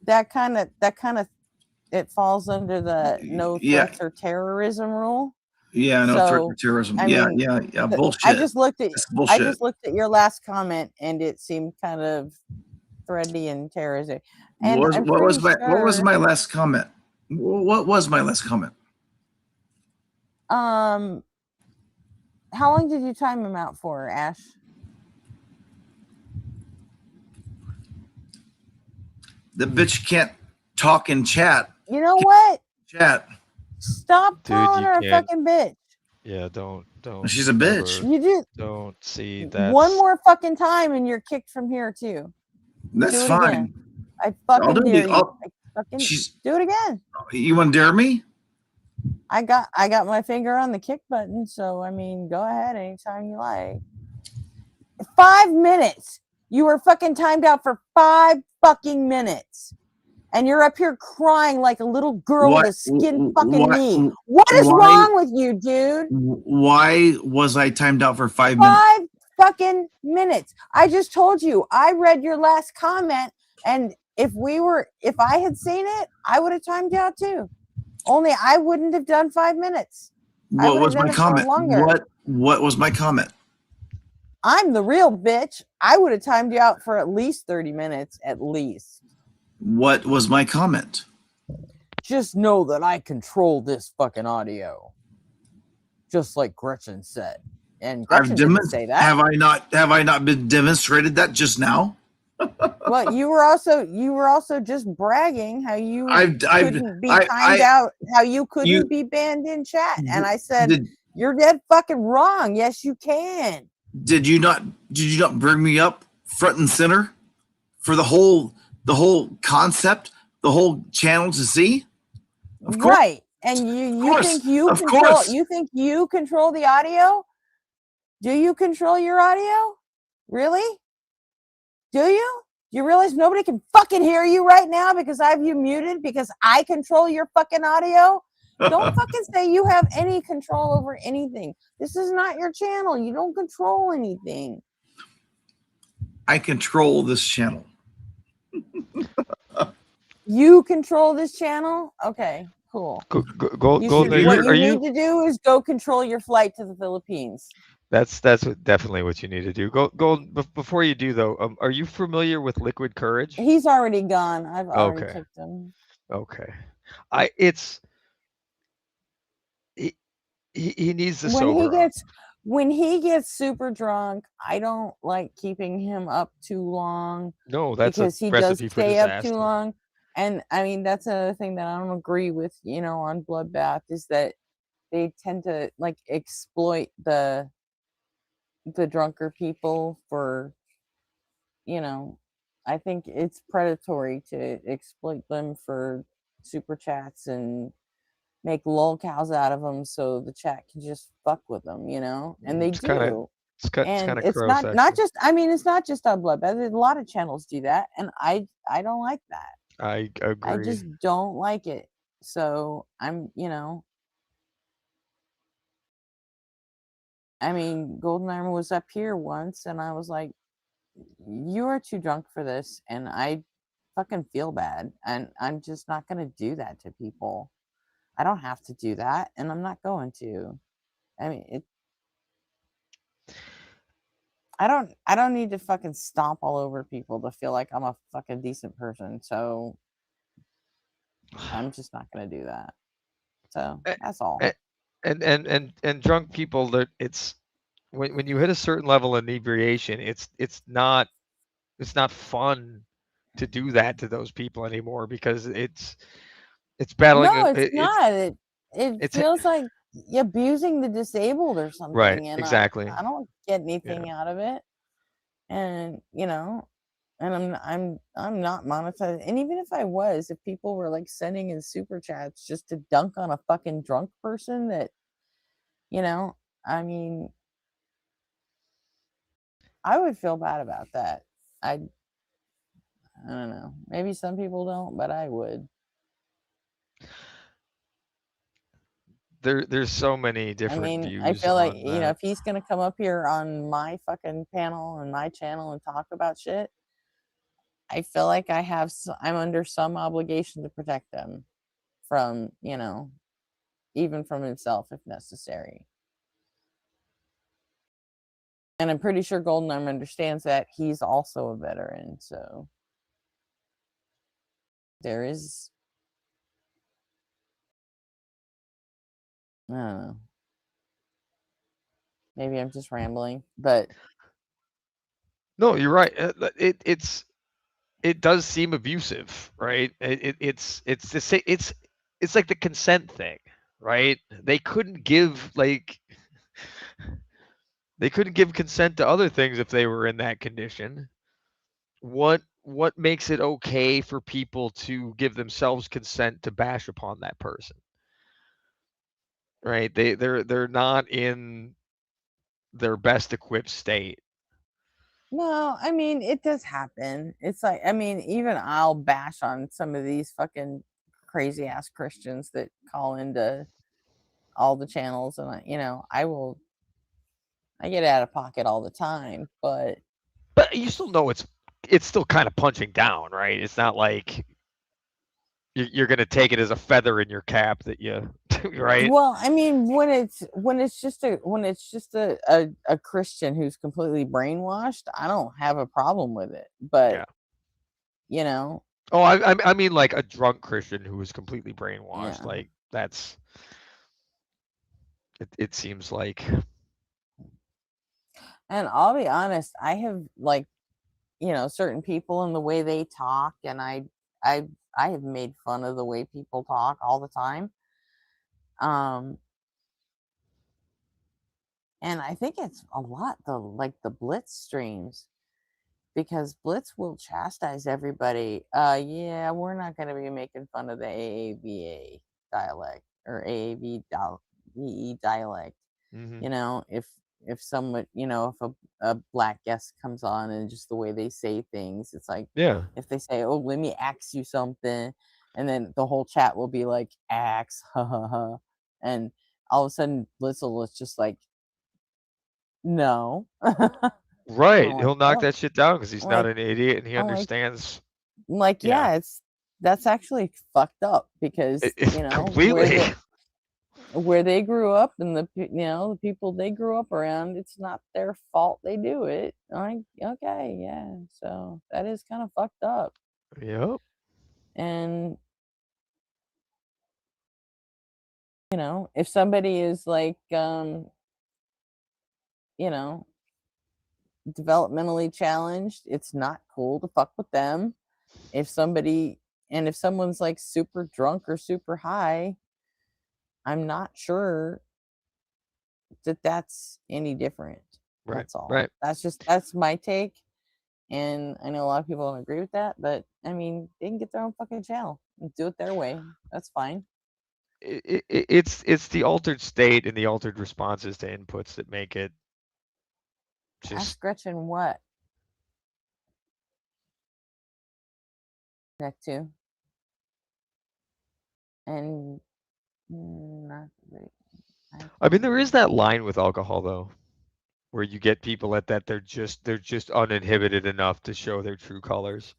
That kind of it falls under the no threats or terrorism rule. Yeah, no threat or terrorism. Yeah. Bullshit. I just looked bullshit. at your last comment and it seemed kind of threaty and terrorism. And what was my last comment? What was my last comment? How long did you time him out for, Ash? The bitch can't talk in chat. You know what? Chat. Stop calling her a fucking bitch. Yeah, don't. She's a bitch. You do. Don't see that. One more fucking time and you're kicked from here too. That's fine. Again. I fucking dare you. Do it again. You want to dare me? I got my finger on the kick button, so I mean, go ahead anytime you like. 5 minutes. You were fucking timed out for 5 fucking minutes. And you're up here crying like a little girl with a skin fucking knee. What is wrong with you, dude? Why was I timed out for 5 minutes? 5 fucking minutes. I just told you. I read your last comment, and if I had seen it, I would have timed you out too. Only I wouldn't have done 5 minutes. What was my comment? What was my comment? I'm the real bitch. I would have timed you out for at least 30 minutes, at least. What was my comment? Just know that I control this fucking audio. Just like Gretchen said. And Gretchen didn't say that. Have I not been demonstrated that just now? Well, you were also just bragging how you couldn't be timed out, how you couldn't be banned in chat. And I said, you're dead fucking wrong. Yes, you can. Did you not bring me up front and center for the whole concept, the whole channel to see? Of course. Right. And you think you control the audio? Do you control your audio? Really? Do you? You realize nobody can fucking hear you right now because I have you muted because I control your fucking audio? Don't fucking say you have any control over anything. This is not your channel. You don't control anything. I control this channel. You control this channel? Okay, cool. Go What you need to do is go control your flight to the Philippines. That's definitely what you need to do. Before you do though. Are you familiar with Liquid Courage? He's already gone. I've already Okay. kicked him. Okay. He needs to When he sober up. gets super drunk, I don't like keeping him up too long. No, that's a because he does recipe for stay up too disaster. long. And I mean, that's another thing that I don't agree with, on Bloodbath, is that they tend to like exploit the drunker people for, I think it's predatory to exploit them for super chats and make lolcows out of them so the chat can just fuck with them, and they It's kinda do. it's And kinda it's gross, not actually. just, it's not just on Bloodbath. A lot of channels do that, and I don't like that. I I agree. just don't like it. So I'm, I mean, Golden Armor was up here once, and I was like, "You are too drunk for this," and I fucking feel bad, and I'm just not gonna do that to people. I don't have to do that, and I'm not going to. I mean, I don't need to fucking stomp all over people to feel like I'm a fucking decent person. So I'm just not gonna do that. So that's all. And drunk people, that it's when you hit a certain level of inebriation, it's not fun to do that to those people anymore, because it's battling No, it's it's not. It it's feels like abusing the disabled or something, right, and exactly. I don't get Yeah. anything out of it. And and I'm not monetized. And even if I was, if people were like sending in super chats just to dunk on a fucking drunk person, that I mean, I would feel bad about that. I don't know. Maybe some people don't, but I would. There's so many I different mean, I views feel like, on that. if he's gonna come up here on my fucking panel and my channel and talk about shit, I feel like I'm under some obligation to protect him from, even from himself if necessary. And I'm pretty sure Golden Arm understands that he's also a veteran, so there is, I don't know. Maybe I'm just rambling, but No, you're right. It does seem abusive, right? It's the it's like the consent thing, right? They couldn't give consent to other things if they were in that condition. What makes it okay for people to give themselves consent to bash upon that person? Right? They're not in their best equipped state. no, I mean, it does happen. It's like, I mean, even I'll bash on some of these fucking crazy ass Christians that call into all the channels, and I get out of pocket all the time, but you still know it's still kind of punching down, right? It's not like you're going to take it as a feather in your cap that you right. Well, I mean, when it's just a Christian who's completely brainwashed, I don't have a problem with it. But oh, I mean, like a drunk Christian who is completely brainwashed, like that's it seems like. And I'll be honest, I have certain people and the way they talk, and I have made fun of the way people talk all the time. And I think it's a lot the Blitz streams, because Blitz will chastise everybody. Yeah, we're not going to be making fun of the AAVA dialect or AAVE dialect. If someone, if a black guest comes on and just the way they say things, it's like, if they say, "Oh, let me ask you something," and then the whole chat will be like, "Ax, ha ha ha," and all of a sudden Blitzel is just like, "No." Right, Like, he'll knock that shit down because he's not like, an idiot and he I'm understands. yeah, that's actually fucked up, because completely. where they grew up and the people they grew up around, it's not their fault they do it. Okay, yeah. So that is kind of fucked up. Yep. And if somebody is like developmentally challenged, it's not cool to fuck with them. If someone's like super drunk or super high, I'm not sure that that's any different. Right. That's all. Right. That's my take. And I know a lot of people don't agree with that, but I mean, they can get their own fucking channel and do it their way. That's fine. It's the altered state and the altered responses to inputs that make it just. Ask Gretchen what? Neck to. And not really. I mean, there is that line with alcohol though, where you get people at that they're just uninhibited enough to show their true colors.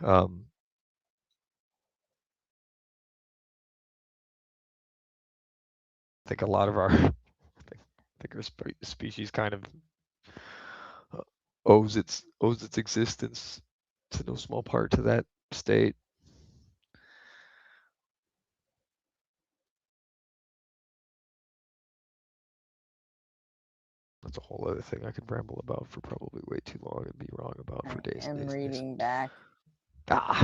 I think a lot of our species kind of owes its existence to no small part to that state. That's a whole other thing I could ramble about for probably way too long and be wrong about for days. And reading back. Ah.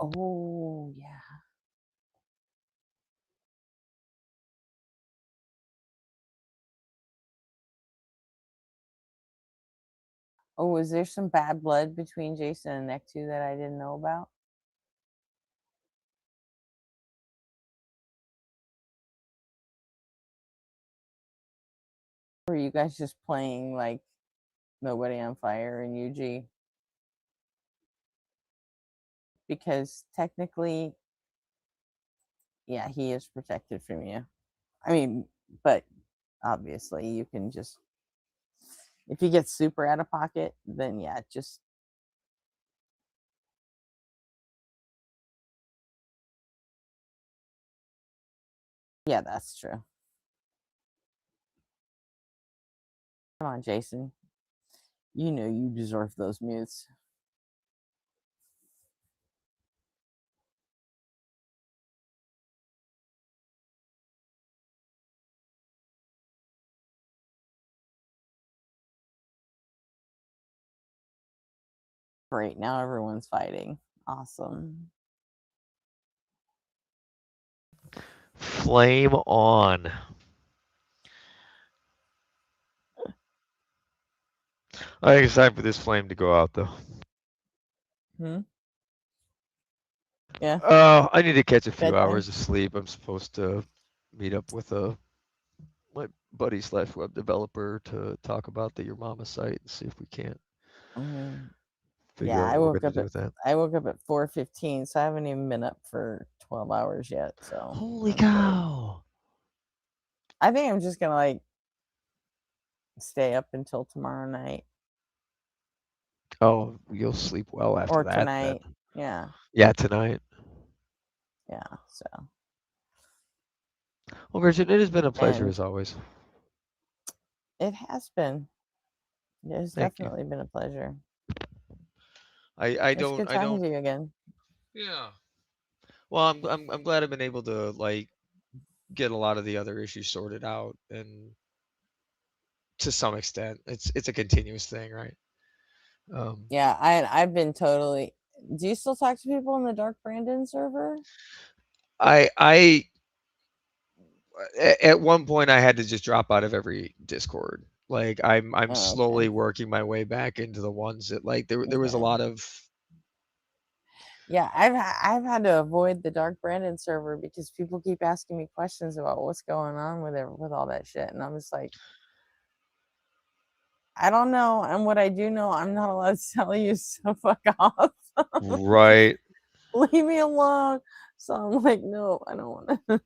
Oh yeah. Oh, is there some bad blood between Jason and Nectu that I didn't know about? Or are you guys just playing like Nobody on Fire and UG? Because technically, yeah, he is protected from you. I mean, but obviously you can just, if he gets super out of pocket, then yeah, just yeah, that's true. Come on, Jason. You know you deserve those mutes. Great, now everyone's fighting. Awesome. Flame on. I think it's time for this flame to go out, though. Yeah. I need to catch a few hours of sleep. I'm supposed to meet up with my buddy / web developer to talk about the Your Mama site and see if we can't figure Yeah, out I what we're woke gonna up do at with that. 4:15, so I haven't even been up for 12 hours yet. So holy cow! I think I'm just gonna like stay up until tomorrow night. Oh, you'll sleep well after Or that. tonight. Then. Yeah. Yeah, tonight. Yeah. So. Well, Richard, it has been a pleasure as always. It has been. It has Thank you. definitely been a pleasure. I It's good talking to you again. Yeah. Well, I'm glad I've been able to like get a lot of the other issues sorted out, and to some extent, it's a continuous thing, right? Yeah, I've been totally. Do you still talk to people in the Dark Brandon server? I at one point I had to just drop out of every Discord. Like I'm slowly working my way back into the ones that like there was a lot of. Yeah, I've had to avoid the Dark Brandon server because people keep asking me questions about what's going on with it, with all that shit, and I'm just like, I don't know. And what I do know, I'm not allowed to tell you, so fuck off. Right. Leave me alone. So I'm like, no, I don't want to.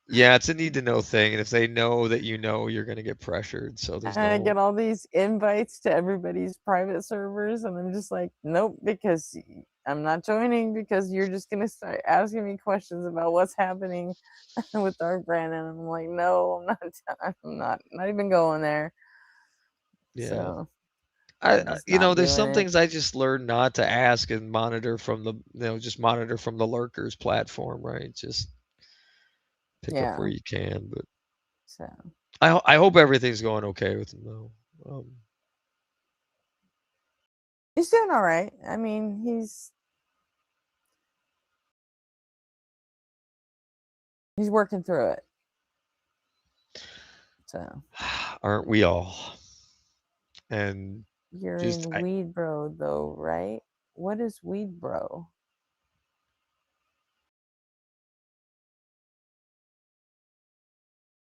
Yeah, it's a need to know thing, and if they know that you know, you're gonna get pressured. So there's And I no. get all these invites to everybody's private servers, and I'm just like, nope, because I'm not joining because you're just gonna start asking me questions about what's happening with our brand, and I'm like, no, I'm not even going there. Yeah. So I, I'm just you know, not there's doing some it. things I just learned not to ask and monitor from the, just monitor from the lurkers platform, right? Just pick up Yeah. where you can, but So I hope everything's going okay with him though. he's doing all right. I mean, he's working through it. So Aren't we all? And you're just in Weed Bro though, right? What is Weed Bro?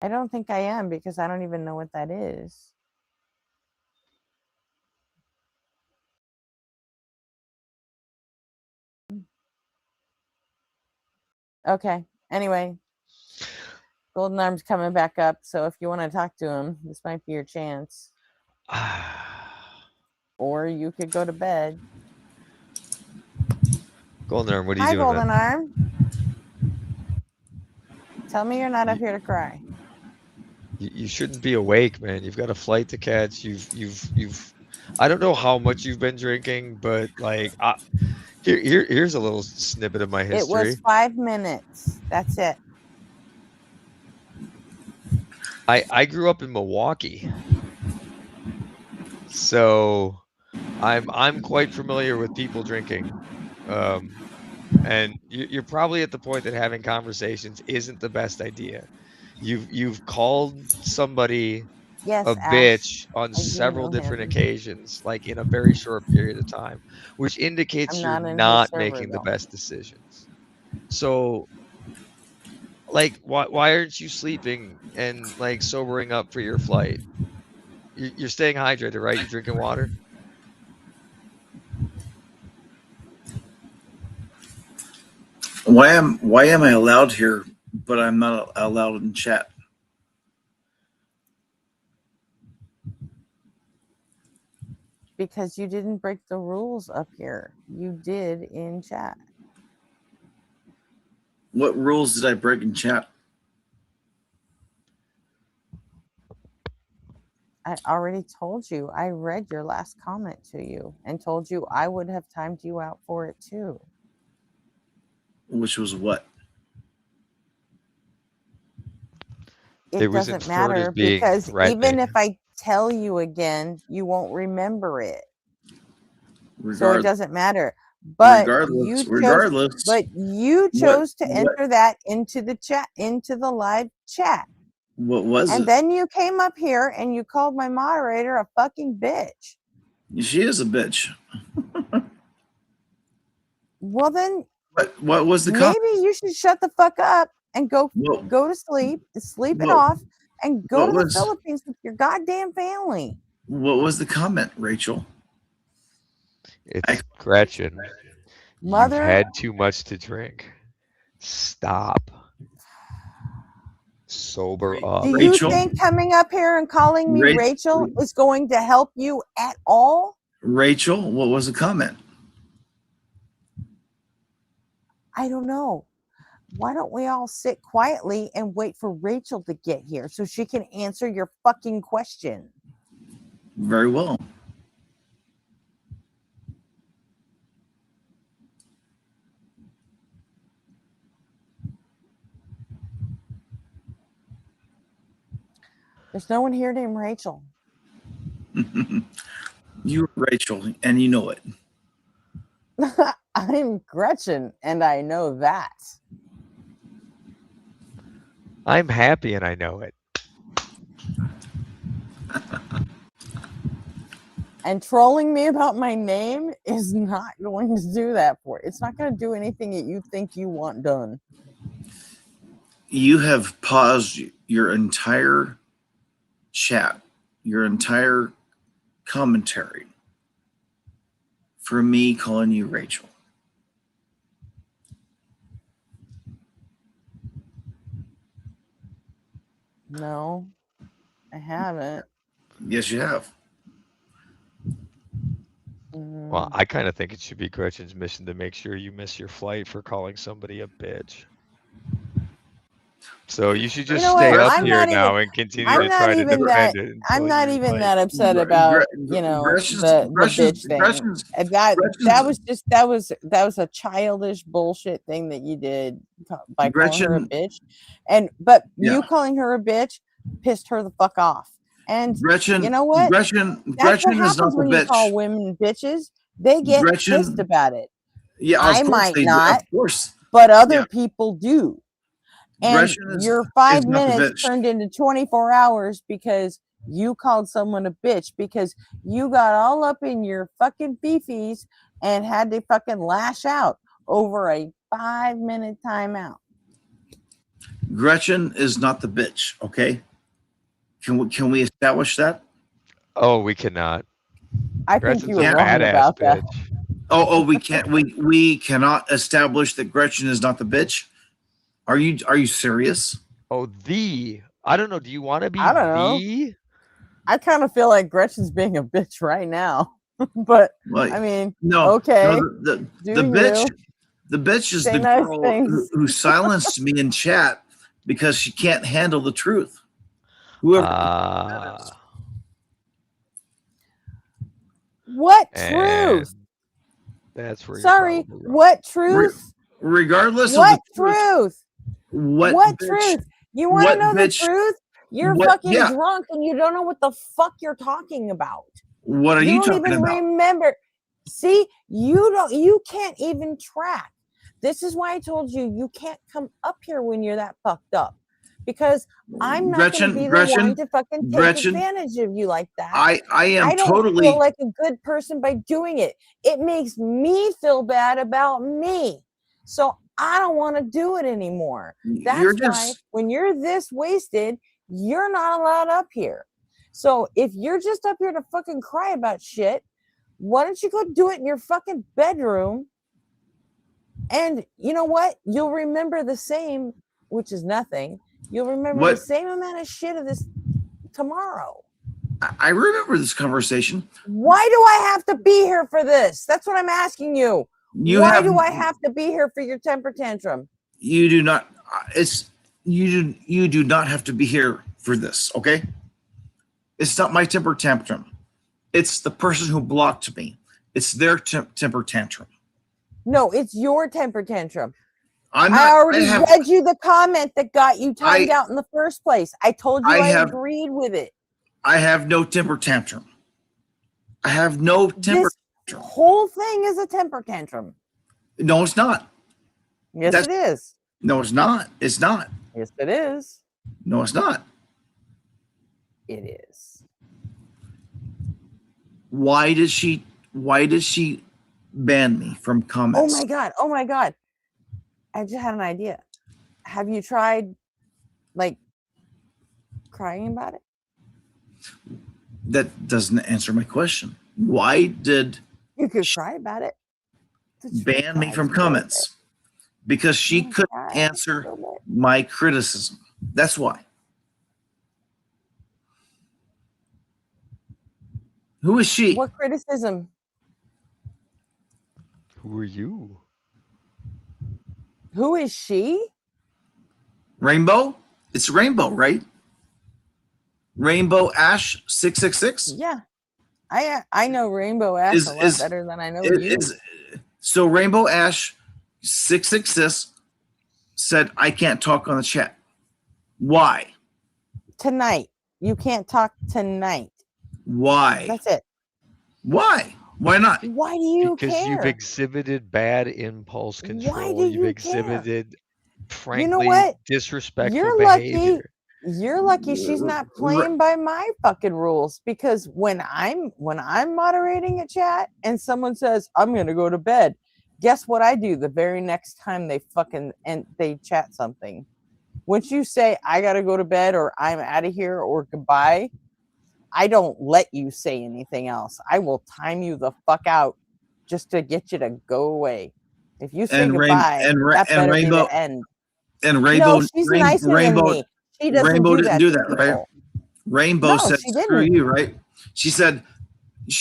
I don't think I am because I don't even know what that is. Okay. Anyway, Golden Arm's coming back up, so if you want to talk to him, this might be your chance. Or you could go to bed. Golden Arm, what are you Hi, doing, Golden man? Arm. Tell me you're not up here to cry. You shouldn't be awake, man. You've got a flight to catch. You've. I don't know how much you've been drinking, but like, here's a little snippet of my It was history. 5 minutes. That's it. I grew up in Milwaukee, so I'm quite familiar with people drinking, and you're probably at the point that having conversations isn't the best idea. You've called somebody a Yes, Ash. bitch on I do several know different him. occasions, like in a very short period of time, which indicates I'm you're not in his not server making the though. best decisions. So, like, why aren't you sleeping and like sobering up for your flight? You're staying hydrated, right? You're drinking water. Why am I allowed here, but I'm not allowed in chat? Because you didn't break the rules up here. You did in chat. What rules did I break in chat? I already told you. I read your last comment to you and told you I would have timed you out for it too. Which was what? It was doesn't inferred as matter being because even threatening. if I tell you again, you won't remember it. So it Regard- doesn't matter. But regardless, you chose to enter that into the chat, into the live chat. What was and it? then you came up here and you called my moderator a fucking bitch. She is a bitch. Well then, what was the maybe you should shut the fuck up and go to sleep, sleep it off, and go to the Philippines with your goddamn family. What was the comment, Rachel? It's Gretchen. Mother- You've had too much to drink. Stop. Sober up. Do you think coming up here and calling me Rachel is going to help you at all? Rachel, what was the comment? I don't know. Why don't we all sit quietly and wait for Rachel to get here so she can answer your fucking question? Very well. There's no one here named Rachel. You're Rachel, and you know it. I'm Gretchen, and I know that. I'm happy, and I know it. And trolling me about my name is not going to do that for it. It's not going to do anything that you think you want done. You have paused your entire chat, your entire commentary for me calling you Rachel. No, I haven't. Yes, you have. Well, I kind of think it should be Gretchen's mission to make sure you miss your flight for calling somebody a bitch. So you should just stay up here now and continue to try to defend it. I'm not even that upset about the bitch thing. That was a childish bullshit thing that you did by calling her a bitch, but you calling her a bitch pissed her the fuck off. And Gretchen, you know what? That's what happens when you call women bitches. They get pissed about it. Yeah, I might not, of course, but other people do. And your 5 is not the minutes bitch. turned into 24 hours because you called someone a bitch because you got all up in your fucking beefies and had to fucking lash out over a 5-minute timeout. Gretchen is not the bitch. Okay, can we establish that? Oh, we cannot. I think you were wrong about that. Oh, we can't. We cannot establish that Gretchen is not the bitch. Are you serious? Oh, I don't know. Do you want to be I don't know. I kind of feel like Gretchen's being a bitch right now, but I mean, okay. The bitch is the girl who silenced me in chat because she can't handle the truth. Whoever. What truth? That's where. Sorry. What truth? Regardless what of the truth? What truth? You want to know the truth? You're fucking drunk and you don't know what the fuck you're talking about. What are you talking about? You don't even remember. See, you can't even track. This is why I told you you can't come up here when you're that fucked up. Because I'm not going to be the one to fucking take advantage of you like that. I don't totally feel like a good person by doing it. It makes me feel bad about me. So I don't want to do it anymore. That's why when you're this wasted, you're not allowed up here. So if you're just up here to fucking cry about shit, why don't you go do it in your fucking bedroom? And you know what? You'll remember the same, which is nothing. You'll remember the same amount of shit of this tomorrow. I remember this conversation. Why do I have to be here for this? That's what I'm asking you. Why do I have to be here for your temper tantrum? You do not. You do not have to be here for this. Okay. It's not my temper tantrum. It's the person who blocked me. It's their temper tantrum. No, it's your temper tantrum. I already read you the comment that got you timed out in the first place. I told you I agreed with it. I have no temper tantrum. I have no temper tantrum. Whole thing is a temper tantrum. No, it's not. Yes, it is. No, it's not. It's not. Yes, it is. No, it's not. It is. Why did she ban me from comments? Oh my God. I just had an idea. Have you tried crying about it? That doesn't answer my question. Why did you could cry about it? Ban me from comments? Because she couldn't answer my criticism. That's why. Who is she? What criticism? Who are you? Who is she? Rainbow? It's Rainbow, right? Rainbow Ash 666? Yeah. I know Rainbow Ash a lot better than I know you. So Rainbow Ash 666 said, I can't talk on the chat. Why? Tonight. You can't talk tonight. Why? That's it. Why? Why not? Why do you care? Because you've exhibited bad impulse control. Why do you exhibited, frankly, you know what? disrespectful You're behavior. You're lucky she's not playing by my fucking rules, because when I'm moderating a chat and someone says I'm gonna go to bed, guess what I do the very next time they chat something? Once you say I gotta go to bed or I'm out of here or goodbye, I don't let you say anything else. I will time you the fuck out just to get you to go away. If you say goodbye, that better be the end. And Rainbow, no, she's nicer than me. She doesn't Rainbow do didn't that do to that, right? people. Rainbow No, said, she "Screw didn't. you," right? She said,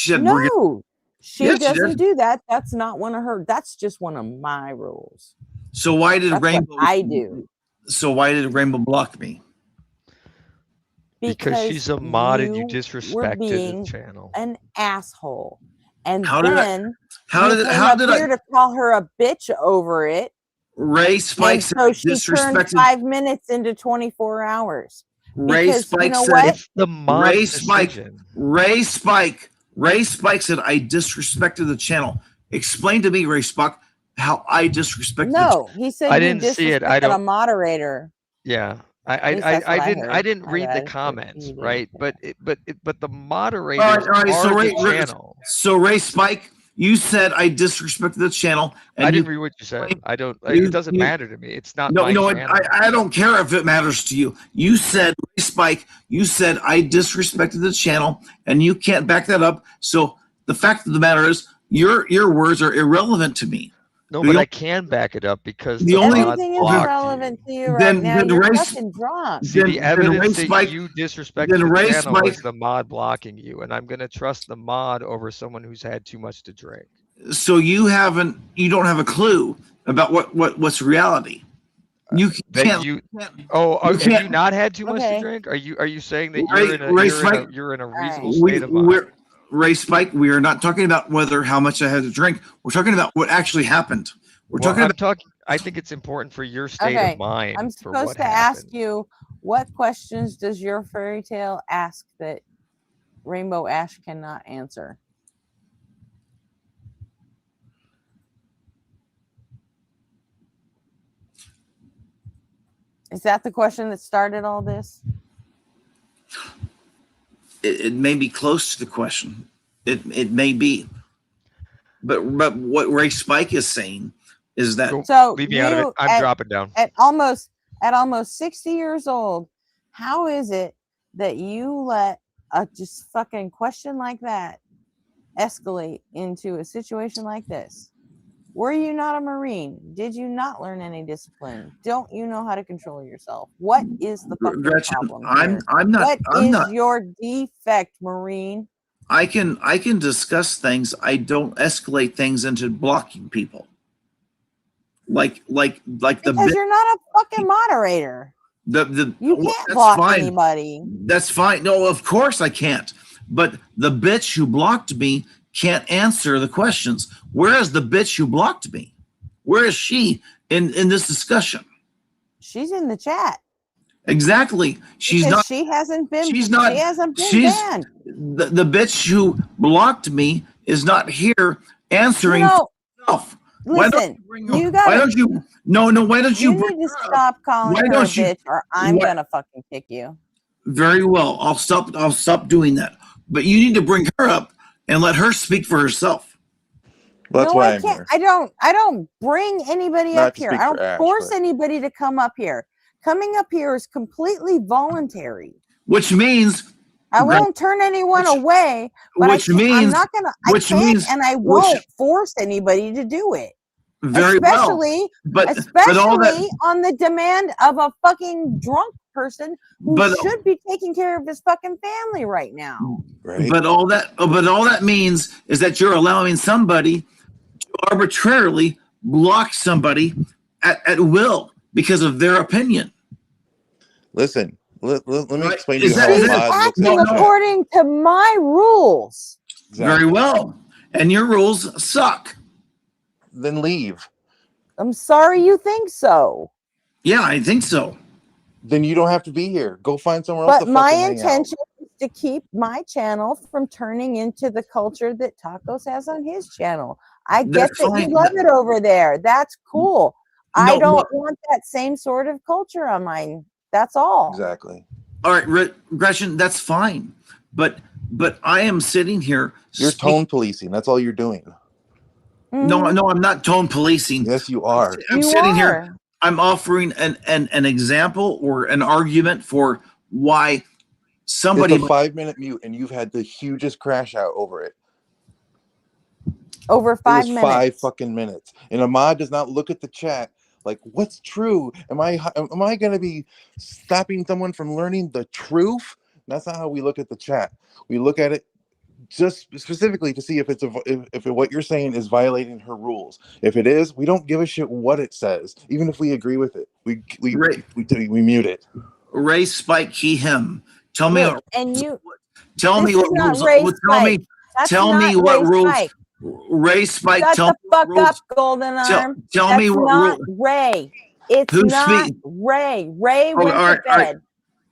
we're gonna. No, she Yes, she doesn't did. do that. That's not one of her. That's just one of my rules. So why did That's Rainbow? what I do. So why did Rainbow block me? Because she's a mod and you were disrespected the being channel. an asshole, and How did I- then how you did- came how up did I- here to call her a bitch over it. Ray Spike And said so I she turned disrespected. 5 minutes into 24 hours. Ray Because Spike you know said what? It's the mod's Ray Spike. decision. Ray Spike said I disrespected the channel. Explain to me, Ray Spike, how I disrespected. No, he said I you didn't see it. I disrespected a don't. moderator. Yeah, At least that's what I I heard. didn't My read the bad, but comments, you didn't. right? But the All moderators right. are So the channel. Ray Spike, you said I disrespected the channel, and I didn't read what you said. I don't. you- it doesn't you- matter to me. It's not No, my no, channel. I don't care if it matters to you. You said, Ray Spike, you said I disrespected the channel, and you can't back that up. So the fact of the matter is, your words are irrelevant to me. No, The but I only- can back it up because the the only- mod Everything is blocked irrelevant you. to you right Then- now. then You're Ray- fucking drunk. See, the Ray evidence that Spike- you disrespected then the Ray channel was Spike- the mod blocking you, and I'm gonna trust the mod over someone who's had too much to drink. So you don't have a clue about what's reality. You That can't. you. can't- Oh, you have you can't- not had too much Okay. to drink? Are you saying that Ray- Ray Spike- you're in a reasonable right. state of mind? Ray Spike, we are not talking about how much I had to drink. We're talking about what actually happened. We're Well, talking I'm about. talking. I think it's important for your state Okay, of mind. I'm for supposed what to ask happened. you, what questions does your fairy tale ask that Rainbow Ash cannot answer? Is that the question that started all this? It may be close to the question. It may be. But what Ray Spike is saying is that. So Leave me out of it. I'm dropping down. At almost 60 years old, how is it that you let a just fucking question like that escalate into a situation like this? Were you not a Marine? Did you not learn any discipline? Don't you know how to control yourself? What is the fucking Gretchen, problem I'm here? not. What I'm is not. your defect, Marine? I can discuss things. I don't escalate things into blocking people. Like the Because you're not a fucking moderator. You can't that's block fine. anybody. That's fine. No, of course I can't. But the bitch who blocked me can't answer the questions. Where is the bitch who blocked me? Where is she in this discussion? She's in the chat. Exactly. She's Because not. she hasn't been. She's not. She hasn't been She's banned. the bitch who blocked me is not here answering You know, stuff. listen, you got. Why don't you? No. Why don't you? You need to stop calling Why her a don't you- bitch, or I'm why- gonna fucking kick you. Very well. I'll stop doing that. But you need to bring her up and let her speak for herself. Well, that's No, why I I'm can't. here. I don't bring anybody Not up to here. speak I don't for Ash, force but- anybody to come up here. Coming up here is completely voluntary. Which means I won't turn anyone away, but which I'm means- not gonna. which I can't, means- and I which- won't force anybody to do it. very well. Especially, But especially all that. on the demand of a fucking drunk person who But- should be taking care of his fucking family right now. Right. But all that means is that you're allowing somebody to arbitrarily block somebody at will because of their opinion. Listen, let me Right. explain to Is you that- how is a that- mod looks Acting at chat. according to my rules. Very well. And your rules suck. Then leave. I'm sorry you think so. Yeah, I think so. Then you don't have to be here. Go find somewhere else But to my fucking hang out. intention is to keep my channel from turning into the culture that Tacos has on his channel. I get That's that fine. you love it over there. That's cool. I No, don't what- want that same sort of culture on mine. That's all. Exactly. All right, Gretchen, that's fine. But I am sitting here. You're tone policing. That's all you're doing. No, I'm not tone policing. Yes, you are. I'm You sitting are. here. I'm offering an example or an argument for why somebody. It's a 5-minute mute, and you've had the hugest crash out over it. Over It 5 was minutes. 5 fucking minutes. And Ahmad does not look at the chat Like, what's true? Am I going to be stopping someone from learning the truth? That's not how we look at the chat. We look at it just specifically to see if it's if what you're saying is violating her rules. If it is, we don't give a shit what it says, even if we agree with it. We mute it. Ray, Spike, he, him. Tell me Look, what. and you. Tell This me is what not rules. Ray Tell me. Spike. That's Tell not me what Ray rules. Spike. Ray Spike. Shut Tell the me what fuck rules. up, Golden Arm. Tell That's me what not rule. Ray. It's Who's not speaking? Ray. Ray Oh, went all right, to all right. bed.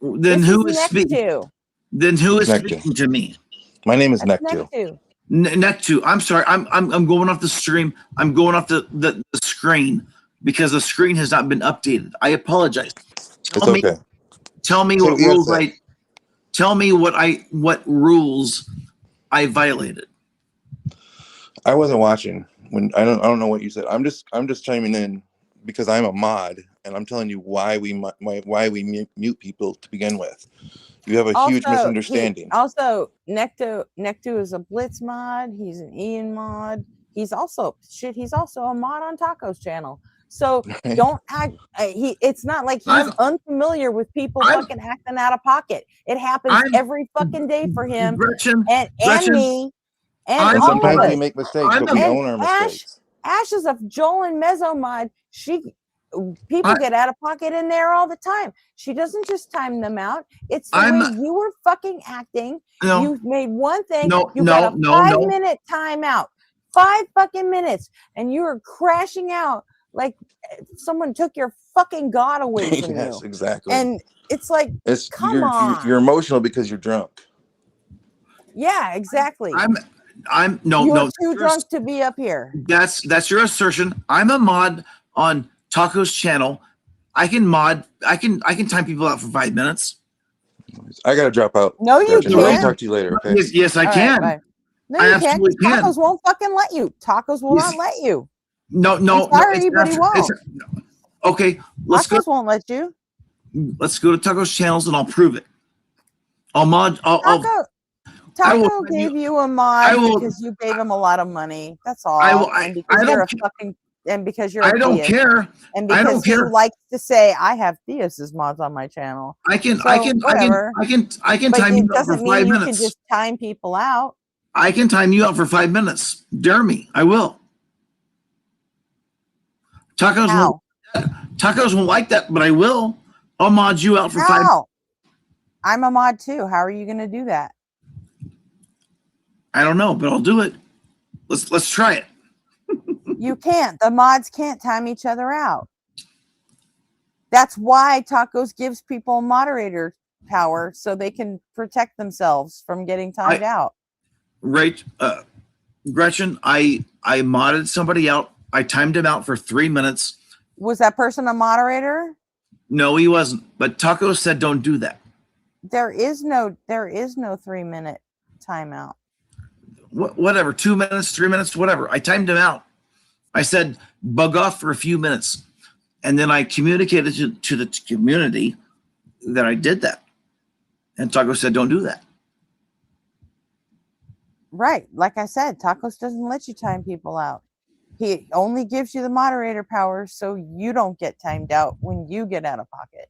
Then This who is is speaking? Nectu. Then who is Nectu. speaking to me? My name is That's Nectu. Nectu. Nectu. I'm sorry. I'm going off the stream. I'm going off the screen because the screen has not been updated. I apologize. It's okay. Tell me So what yes, rules sir. Tell me what rules I violated. I wasn't watching when I don't know what you said. I'm just chiming in because I'm a mod and I'm telling you why we mute people to begin with. You have a huge misunderstanding. Nectu is a Blitz mod. He's an Ian mod. He's also a mod on Taco's channel. So don't act. It's not like he's unfamiliar with people fucking acting out of pocket. It happens every fucking day for him and me. And sometimes all of we us. make mistakes, but we own our mistakes. Ash is a Joel and Mezzo mod. People get out of pocket in there all the time. She doesn't just time them out. It's the way you were fucking acting. You made one thing. You got a 5-minute timeout. 5 fucking minutes. And you were crashing out like someone took your fucking God away from you. Yes, exactly. And it's like, come on. You're emotional because you're drunk. Yeah, exactly. No, You're too drunk to be up here. That's your assertion. I'm a mod on Taco's channel. I can time people out for 5 minutes. I gotta drop out. No, you Gretchen. can't. I'll talk to you later. Okay. Yes, I can. Right, no, you can't. Tacos won't fucking let you. Tacos will not let you. No. I'm sorry, but he won't. Okay, let's go. Tacos won't let you. Let's go to Taco's channels and I'll prove it. Taco gave you a mod because you gave him a lot of money. That's all. And because you're a fucking. And because you're a don't theist. care. And because he likes to say, I have Theists mods on my channel. I can whatever. I can But time you it out for doesn't 5 mean you minutes. can just time people out. I can time you out for 5 minutes. Dare me. I will. Tacos won't like that, but I will. I'll mod you out for 5 minutes. I'm a mod too. How are you going to do that? I don't know, but I'll do it. Let's try it. You can't. The mods can't time each other out. That's why Tacos gives people moderator power so they can protect themselves from getting timed out. Right, Gretchen, I modded somebody out. I timed him out for 3 minutes. Was that person a moderator? No, he wasn't. But Taco said don't do that. There is no 3-minute timeout. Whatever, 2 minutes, 3 minutes, whatever. I timed him out. I said bug off for a few minutes. And then I communicated to the community that I did that. And Taco said don't do that. Right. Like I said, Tacos doesn't let you time people out. He only gives you the moderator power so you don't get timed out when you get out of pocket.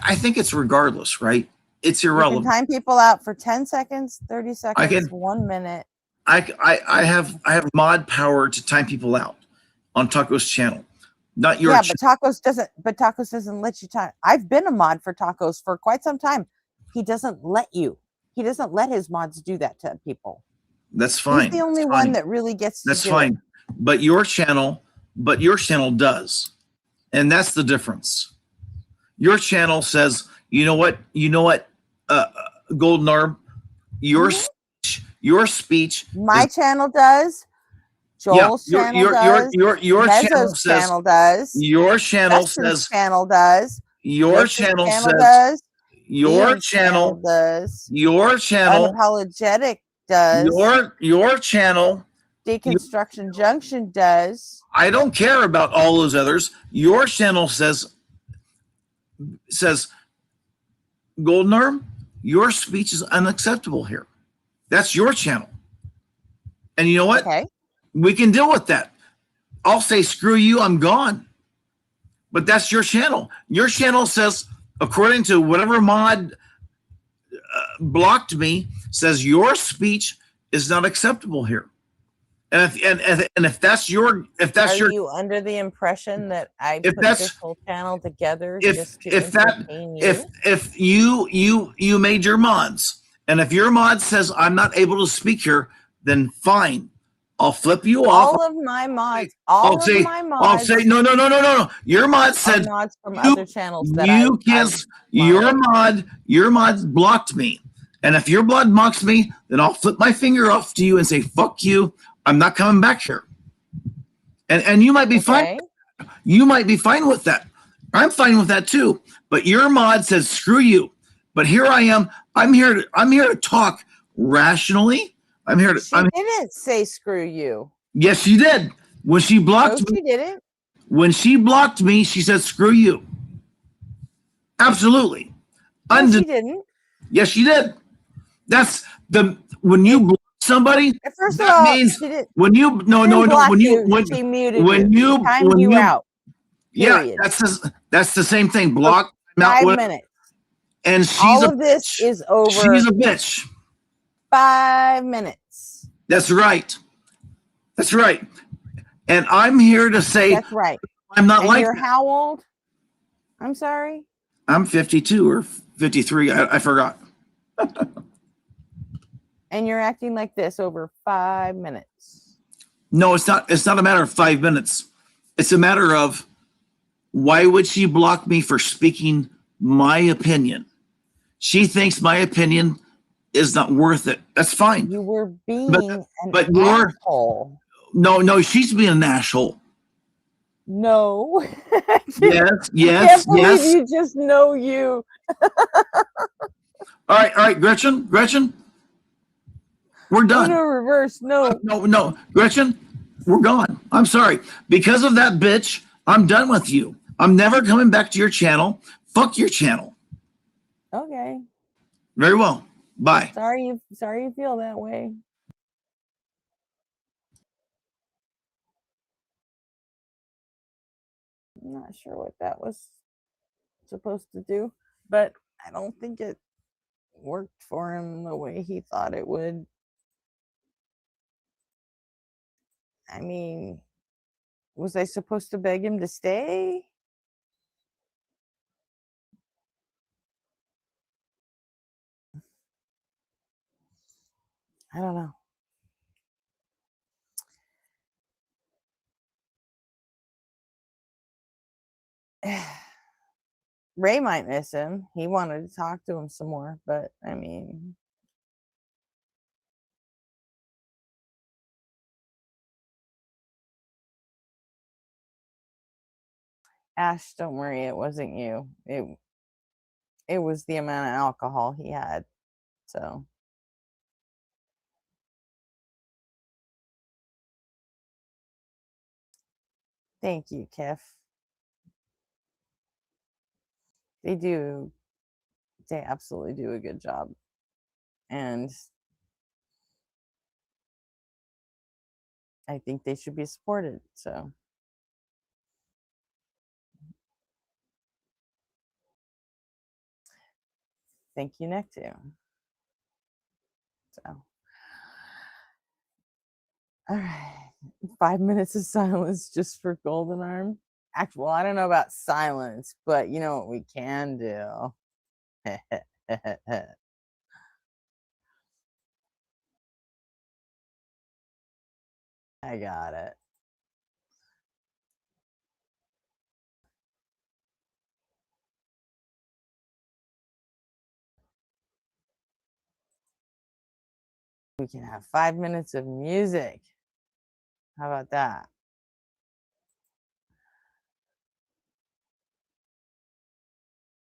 I think it's regardless, right? It's irrelevant. You can time people out for 10 seconds, 30 seconds, 1 minute. I have mod power to time people out on Taco's channel. Not your but Tacos doesn't let you time. I've been a mod for Tacos for quite some time. He doesn't let you. He doesn't let his mods do that to people. That's fine. He's the only one that really gets to That's do fine. it. But your channel does. And that's the difference. Your channel says, you know what, Golden Arm, your speech. My channel does. Joel's channel does. Your Mezzo's channel does. Your channel Justin's says. channel does. Your Richard's channel says. Does. Your Ian's channel does. Your channel. Unapologetic does. Your channel. Deconstruction Junction does. I don't care about all those others. Your channel says, Golden Arm, your speech is unacceptable here. That's your channel. And you know what? Okay. We can deal with that. I'll say, screw you, I'm gone. But that's your channel. Your channel says, according to whatever mod blocked me, says your speech is not acceptable here. And if that's your, Are you under the impression that I put this whole channel together just to entertain you? If you made your mods, and if your mod says I'm not able to speak here, then fine, I'll flip you off. All of my mods, I'll say no. Your mod said mods from you, other channels that you can't. Your mod blocked me, and if your mod mocks me, then I'll flip my finger off to you and say fuck you. I'm not coming back here. And you might be fine. You might be fine with that. I'm fine with that too. But your mod says screw you. But here I am. I'm here to talk rationally. I'm here to. She didn't say screw you. Yes, she did. When she blocked me. She didn't. When she blocked me, she said screw you. Absolutely. No, she didn't. Yes, she did. That's the when you block somebody. First of all, means she did. when you She muted you. She timed you out. Period. Yeah, that's the same thing. Block. 5 minutes. And she's all of this is over. She's a bitch. 5 minutes. That's right. That's right. And I'm here to say that's right. I'm not and like you're that. How old? I'm sorry. I'm 52 or 53. I forgot. And you're acting like this over 5 minutes. No, it's not. It's not a matter of 5 minutes. It's a matter of why would she block me for speaking my opinion? She thinks my opinion is not worth it. That's fine. You were being an asshole. No, she's being an asshole. No. Yes. I can't believe you just know you. All right, Gretchen. We're done. No, reverse. No, Gretchen, we're gone. I'm sorry. Because of that bitch, I'm done with you. I'm never coming back to your channel. Fuck your channel. Okay. Very well. Bye. Sorry you feel that way. I'm not sure what that was supposed to do, but I don't think it worked for him the way he thought it would. I mean, was I supposed to beg him to stay? I don't know. Ray might miss him. He wanted to talk to him some more, but I mean, Ash, don't worry, it wasn't you. It was the amount of alcohol he had. So thank you, Kef. They absolutely do a good job. And I think they should be supported. So thank you, Nectu. So all right. 5 minutes of silence just for Golden Arm. Actually, well, I don't know about silence, but you know what we can do. I got it. We can have 5 minutes of music. How about that?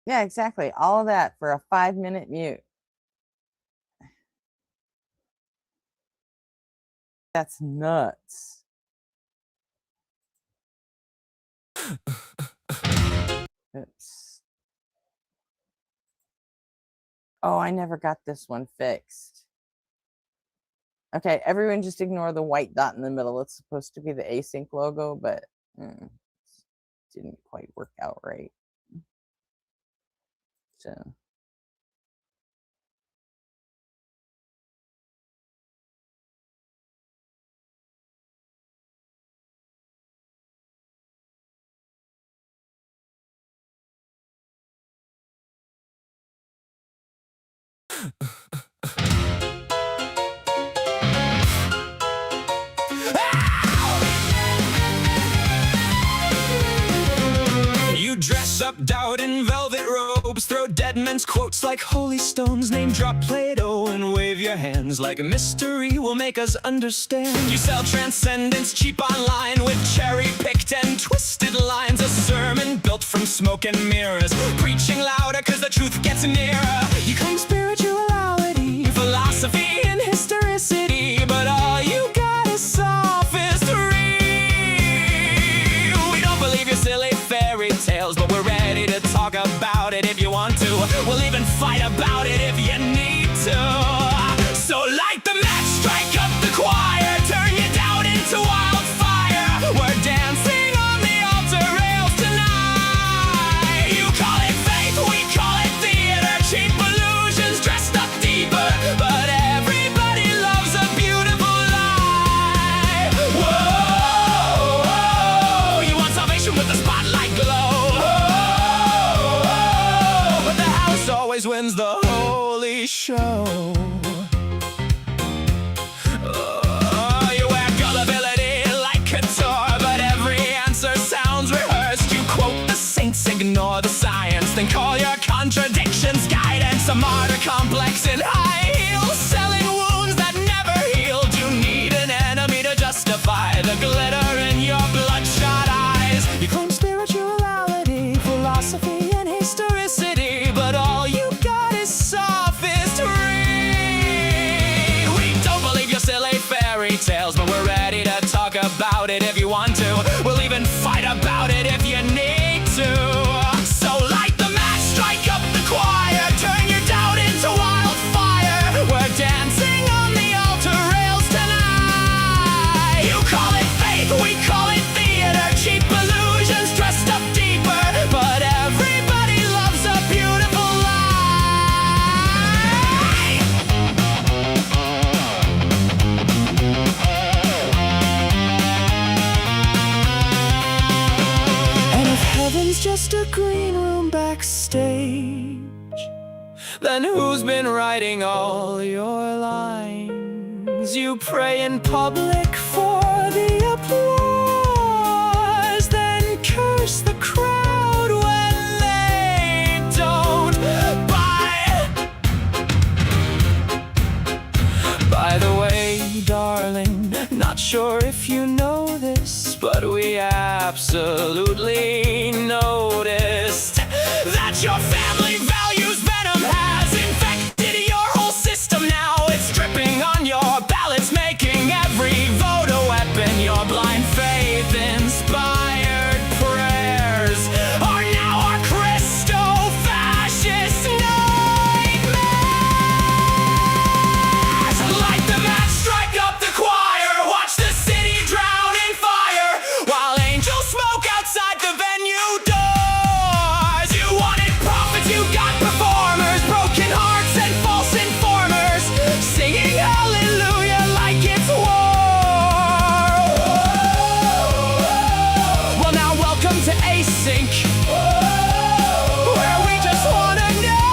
Yeah, exactly. All of that for a 5-minute mute. That's nuts. Oops. Oh, I never got this one fixed. Okay, everyone just ignore the white dot in the middle. It's supposed to be the async logo, but didn't quite work out right. So. You dress up doubt in velvet robes, throw dead men's quotes like holy stones, name drop Plato and wave your hands like a mystery will make us understand. You sell transcendence cheap online with cherry-picked and twisted lines, a sermon built from smoke and mirrors, preaching louder cause the truth gets nearer. You claim spirituality, philosophy, and historicity, but all you got is sophistry. We don't believe your silly fairy tales, but we're ready to talk about it if you want to. We'll even fight about it if you need to. So light the match, strike up the choir, turn your doubt into wildfire. We're dancing on the altar rails tonight. You call it faith, we call it theater, cheap illusions dressed up deeper, but everybody loves a beautiful lie. Whoa, you want salvation with the spotlight glow, but the house always wins the holy show. You wear gullibility like couture, but every answer sounds rehearsed. You quote the saints, ignore the science, then call your contradictions guidance. A martyr complex in high heels, selling wounds that never healed. You need an enemy to justify the glitter in your bloodshot eyes. You claim spirituality, philosophy, and historicity, but all you got is sophistry. We don't believe your silly fairy tales, but we're ready to talk about it if you want to. We'll even fight about it if you need to. So light the match, strike up the choir, turn your doubt into wildfire. We're dancing on the altar rails tonight. You call it faith, we call it theater, cheap illusions dressed up deeper, but everybody loves a beautiful lie. And if heaven's just a green room backstage, then who's been writing all your lines? You pray in public for the applause, then curse the crowd when they don't buy. By the way, darling, not sure if you know this, but we absolutely noticed that your family values venom has infected your whole system now. It's dripping on your ballots, making every vote a weapon. Your blind faith inspired prayers are now our Christo-fascist nightmares. Light the match, strike up the choir, watch the city drown in fire, while angels smoke outside the venue doors. You wanted prophets, you got performers, broken hearts and false informers, singing hallelujah like it's war. Well, now welcome to Async, where we just wanna know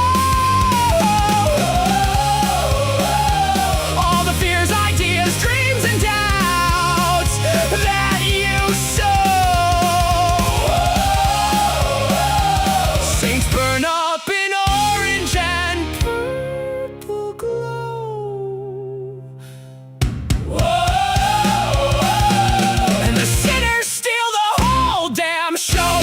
all the fears, ideas, dreams, and doubts that you sow. Saints burn up in orange and purple glow. And the sinners steal the whole damn show.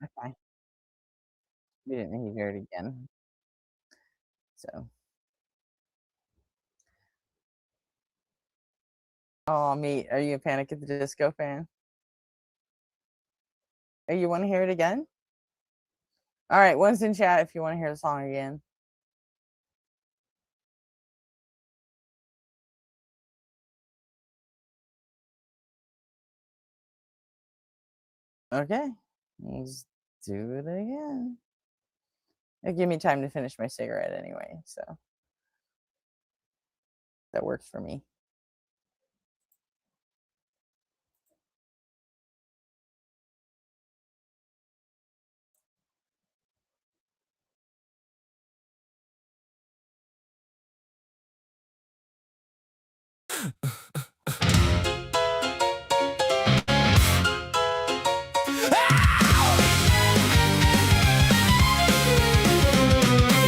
Okay. We didn't hear it again. So. Oh, me. Are you a Panic at the Disco fan? Oh, you want to hear it again? All right, one's in chat if you want to hear the song again. Okay, let's do it again. It'll give me time to finish my cigarette anyway, so that works for me.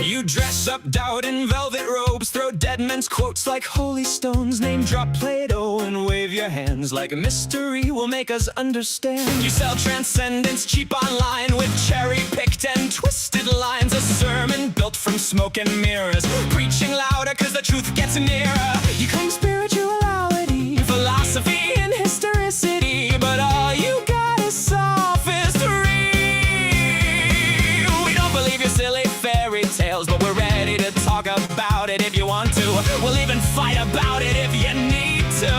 You dress up doubt in velvet robes, throw dead men's quotes like holy stones, name drop Plato and wave your hands like a mystery will make us understand. You sell transcendence cheap online with cherry-picked and twisted lines, a sermon built from smoke and mirrors, preaching louder cause the truth gets nearer. You claim spirituality, philosophy and historicity, but all you got is sophistry. We don't believe your silly fairy tales, but we're ready to talk about it if you want to. We'll even fight about it if you need to.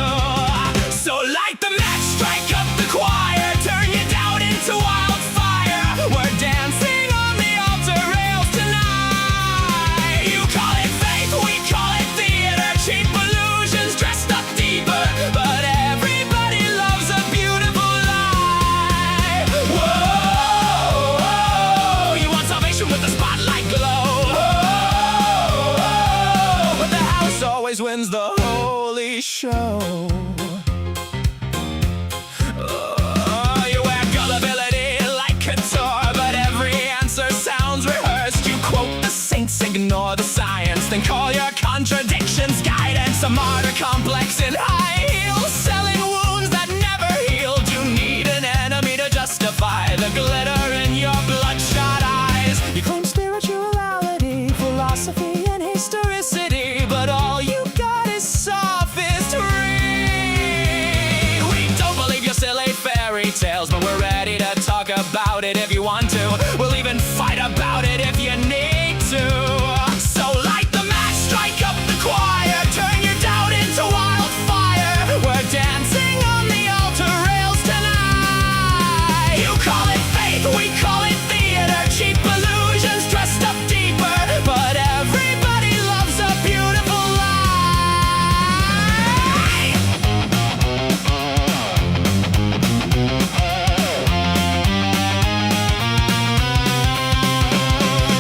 So light the match, strike up the choir, turn your doubt into wildfire. We're dancing on the altar rails tonight. You call it faith, we call it theater, cheap illusions dressed up deeper, but everybody loves a beautiful lie. Whoa, you want salvation with the spotlight glow. But the house always wins the holy show. You wear gullibility like couture, but every answer sounds rehearsed. You quote the saints, ignore the science, then call your contradictions guidance. A martyr complex in high heels, selling wounds that never healed. You need an enemy to justify the glitter in your bloodshot eyes. You claim spirituality, philosophy, and historicity, but all you got is sophistry. We don't believe your silly fairy tales, but we're ready to talk about it if you want to. We'll even fight about it if you need to. So light the match, strike up the choir, turn your doubt into wildfire. We're dancing on the altar rails tonight. You call it faith, we call it theater, cheap illusions dressed up deeper, but everybody loves a beautiful lie.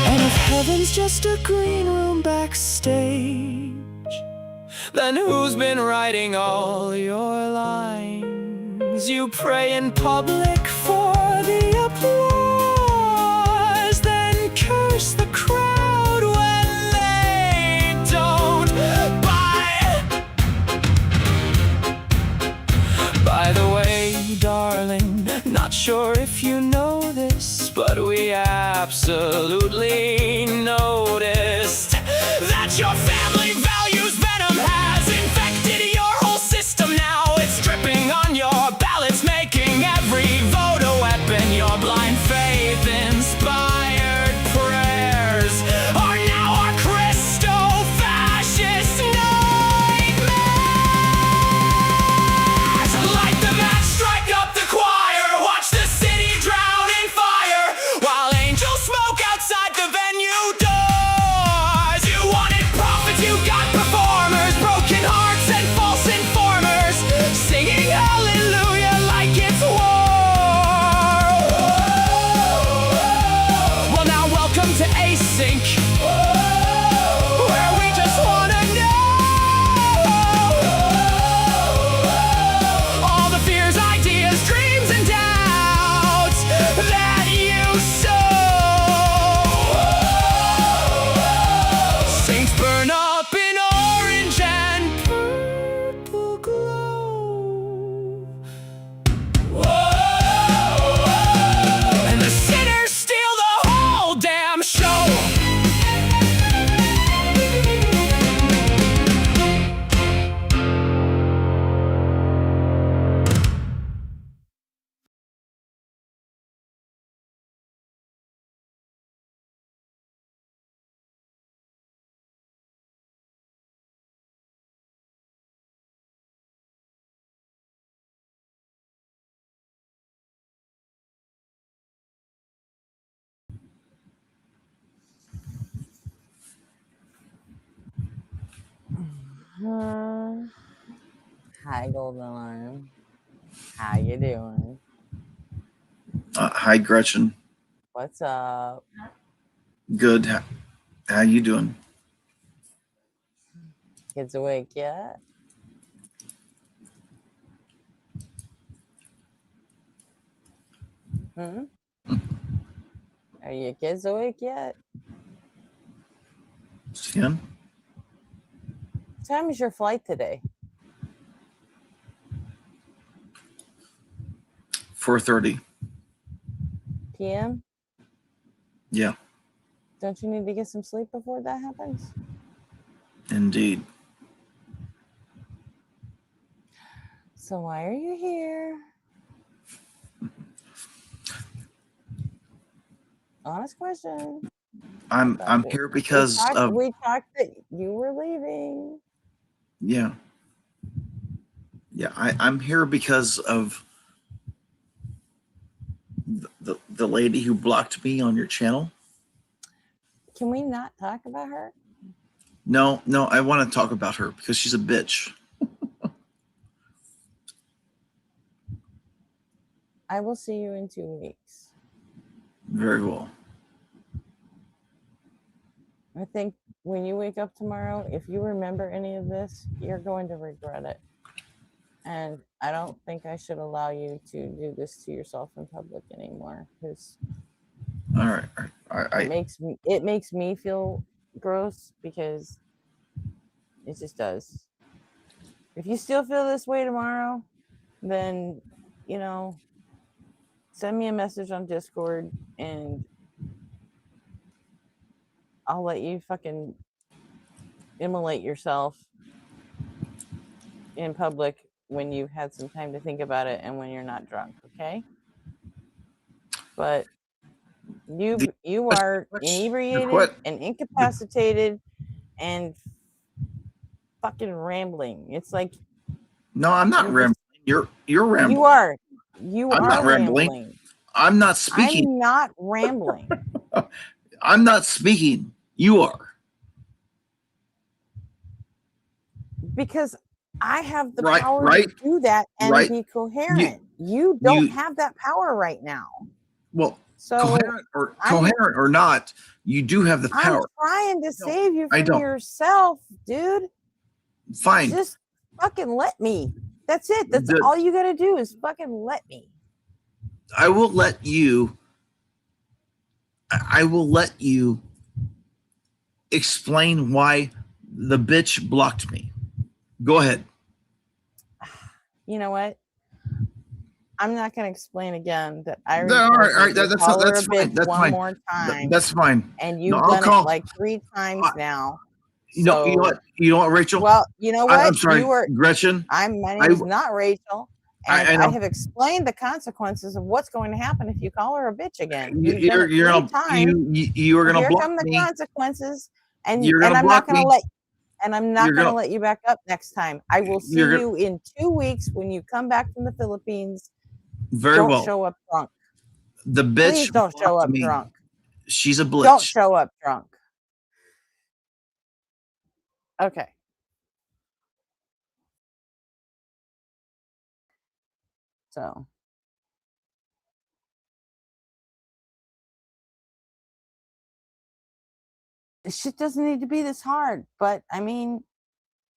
And if heaven's just a green room backstage, then who's been writing all your lines? You pray in public for the applause, then curse the crowd when they don't buy. By the way, darling, not sure if you know this, but we absolutely noticed that your family values venom has infected your whole system now. It's dripping on your ballots, making every vote a weapon. Your blind faith inspired prayers are now our Christo-fascist nightmares. Light the match, strike up the choir, watch the city drown in fire, while angels smoke outside the venue doors. You wanted prophets, you Hi, Golden Alarm. How you doing? Hi, Gretchen. What's up? Good. How you doing? Kids awake yet? Hmm? Are your kids awake yet? Skin? What time is your flight today? 4:30. PM? Yeah, Don't you need to get some sleep before that happens? indeed. So why are you here? Honest question. I'm here because of we talked that you were leaving. yeah. I'm here because of the lady who blocked me on your channel. Can we not talk about her? No, I want to talk about her because she's a bitch. I will see you in 2 weeks. Very well. I think when you wake up tomorrow, if you remember any of this, you're going to regret it. And I don't think I should allow you to do this to yourself in public anymore, because All right. it makes me feel gross, because it just does. If you still feel this way tomorrow, then, send me a message on Discord and I'll let you fucking immolate yourself in public when you've had some time to think about it and when you're not drunk, okay? But you are inebriated and incapacitated and fucking rambling. It's like, No, I'm not rambling. You're rambling. you are. I'm not rambling. I'm not speaking. I'm not rambling. I'm not speaking. You are. Because I have the Right, power right, to do that and right. be coherent. You don't have that power right now. Well, So coherent or not, you do have the I'm power. trying to save you I from don't. yourself, dude. Fine. Just fucking let me. That's it. That's all you gotta do is fucking let me. I will let you. I will let you explain why the bitch blocked me. Go ahead. You know what? I'm not going to explain again that I All right, that's fine. That's one fine. more time. That's fine. And you've I'll done call. it like 3 times now. You know what? You know what, Rachel? Well, you know what? I'm sorry, Gretchen. My name is not Rachel. And I I have explained the consequences of what's going to happen if you call her a bitch again. You're You've done it 3 times. you are gonna Here block come the me. consequences. And You're gonna I'm not block going to me. let. And I'm not You're going to gonna- let you back up next time. I will see you in 2 weeks when you come back from the Philippines. Very well. Don't show up drunk. The bitch. Please don't show up drunk. She's a blitz. Don't show up drunk. Okay. So. This shit doesn't need to be this hard, but I mean,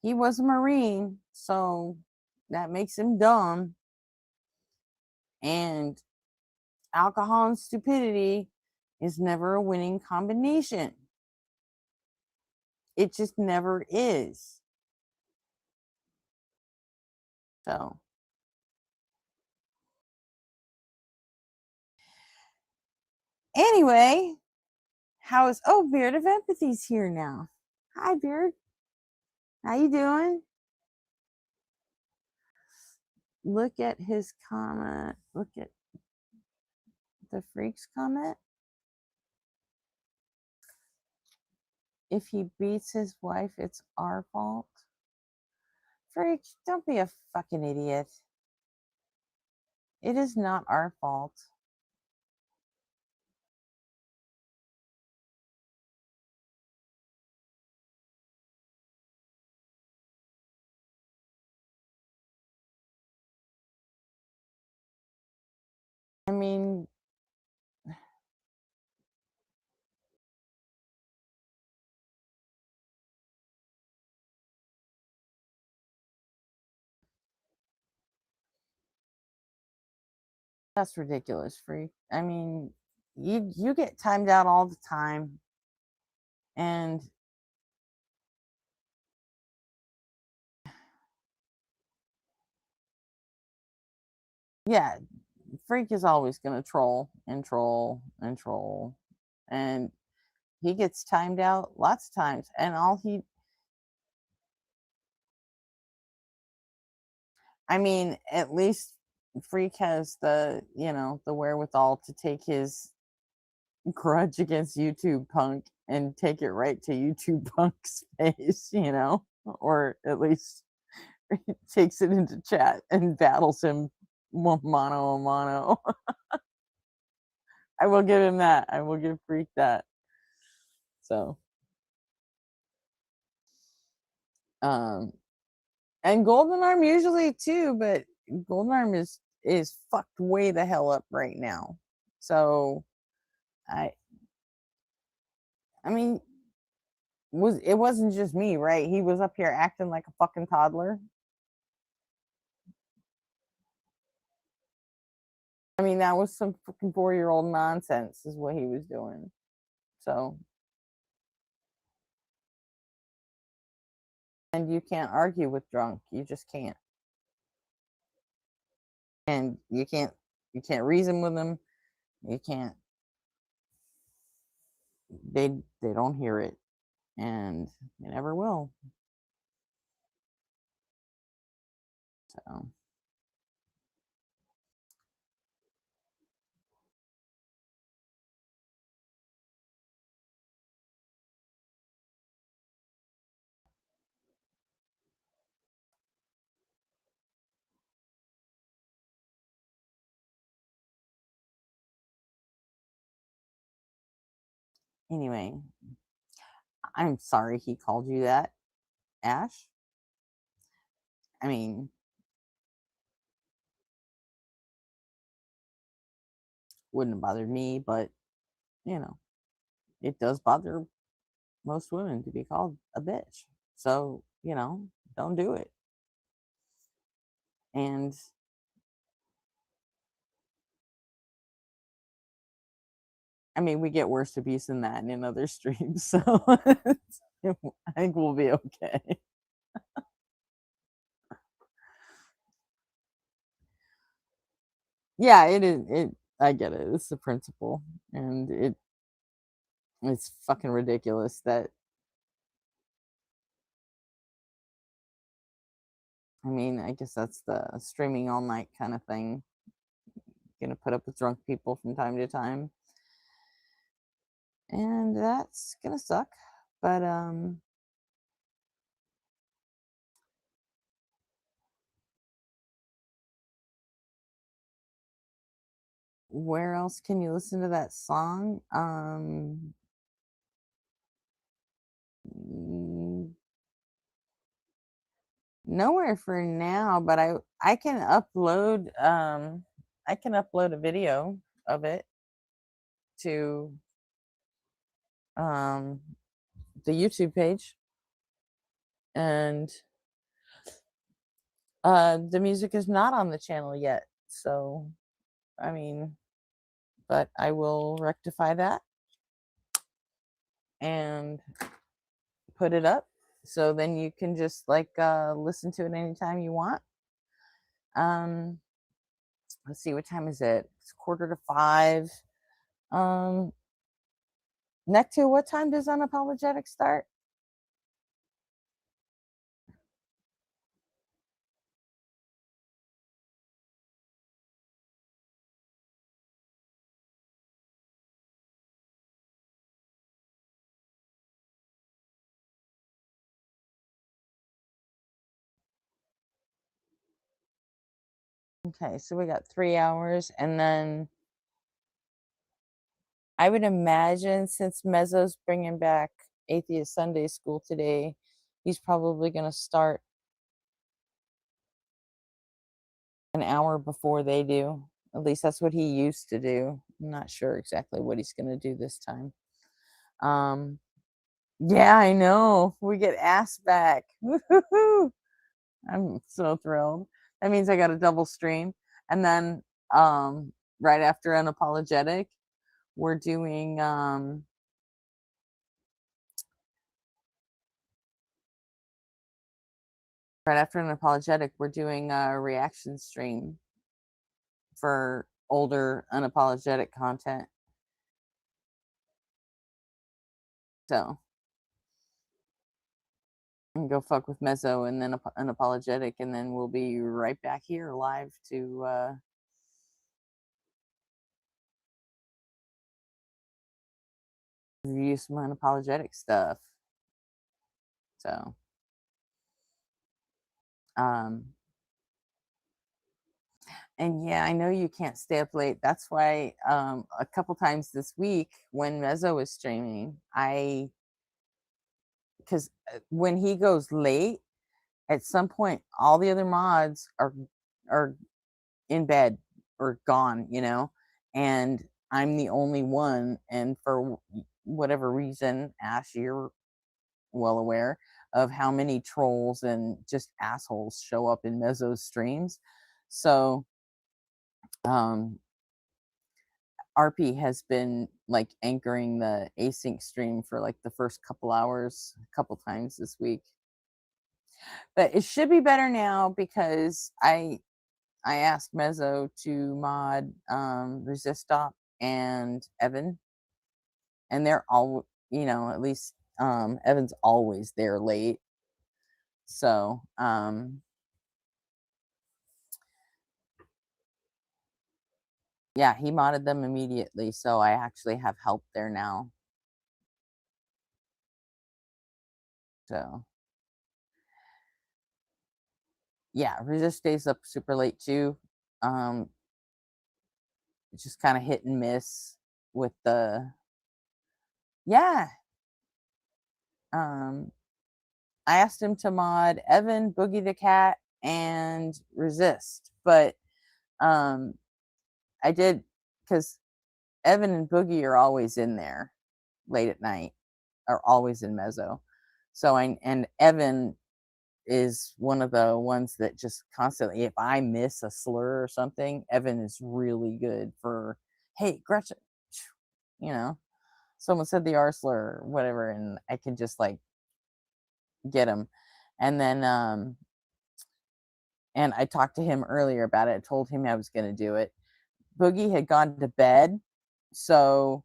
he was a Marine, so that makes him dumb. And alcohol and stupidity is never a winning combination. It just never is. So. Anyway, Beard of Empathy's here now. Hi, Beard. How you doing? Look at his comment. Look at the Freak's comment. If he beats his wife, it's our fault. Freak, don't be a fucking idiot. It is not our fault. mean, that's ridiculous, freak. I mean, you get timed out all the time, and yeah, freak is always gonna troll and troll and troll, and he gets timed out lots of times, and I mean, at least freak has the the wherewithal to take his grudge against YouTube Punk and take it right to YouTube Punk's face, or at least takes it into chat and battles him mano a mano. I will give him that. I will give Freak that. So, and Golden Arm usually too, but Golden Arm is fucked way the hell up right now. So, I mean, it wasn't just me, right? He was up here acting like a fucking toddler. I mean, that was some fucking 4-year-old nonsense is what he was doing. So, and you can't argue with drunk. You just can't. And you can't reason with them. You can't. They don't hear it, and they never will. So. Anyway, I'm sorry he called you that, Ash. I mean, wouldn't have bothered me, but it does bother most women to be called a bitch. So, don't do it. And I mean, we get worse abuse than that in other streams, so I think we'll be okay. Yeah, it is. I get it. It's the principle, and it's fucking ridiculous that. I mean, I guess that's the streaming all night kind of thing. Gonna put up with drunk people from time to time, and that's gonna suck. But where else can you listen to that song? Nowhere for now, but I can upload a video of it to the YouTube page, and the music is not on the channel yet, so I mean, but I will rectify that and put it up, so then you can just listen to it anytime you want. Let's see, what time is it? It's 4:45. Nectu, what time does Unapologetic start? Okay, so we got 3 hours, and then I would imagine, since Mezzo's bringing back Atheist Sunday School today, he's probably going to start an hour before they do, At least that's what he used to do. I'm not sure exactly what he's going to do this time. Yeah, I know. We get ass back. Woo-hoo-hoo. I'm so thrilled. That means I got a double stream. And then right after Unapologetic, we're doing right after Unapologetic, we're doing a reaction stream for older unapologetic content. So and go fuck with Mezzo and then Unapologetic, and then we'll be right back here live to review some unapologetic stuff. So and yeah, I know you can't stay up late. That's why a couple times this week when Mezzo was streaming, because when he goes late, at some point all the other mods are in bed or gone, you know, and I'm the only one. And for whatever reason, Ash, you're well aware of how many trolls and just assholes show up in Mezzo's streams. So RP has been like anchoring the async stream for like the first couple hours, a couple times this week. But it should be better now because I asked Mezzo to mod Resistop and Evan, and they're all, you know, at least Evan's always there late. So yeah, he modded them immediately, so I actually have help there now. So yeah, Resist stays up super late too. It's just kind of hit and miss with the I asked him to mod Evan, Boogie the Cat, and Resist, but I did because Evan and Boogie are always in there late at night, are always in Mezzo. So and Evan is one of the ones that just constantly, if I miss a slur or something, Evan is really good for, hey, Gretchen, you know, someone said the R slur or whatever, and I can just like get him. And then and I talked to him earlier about it. I told him I was going to do it. Boogie had gone to bed, so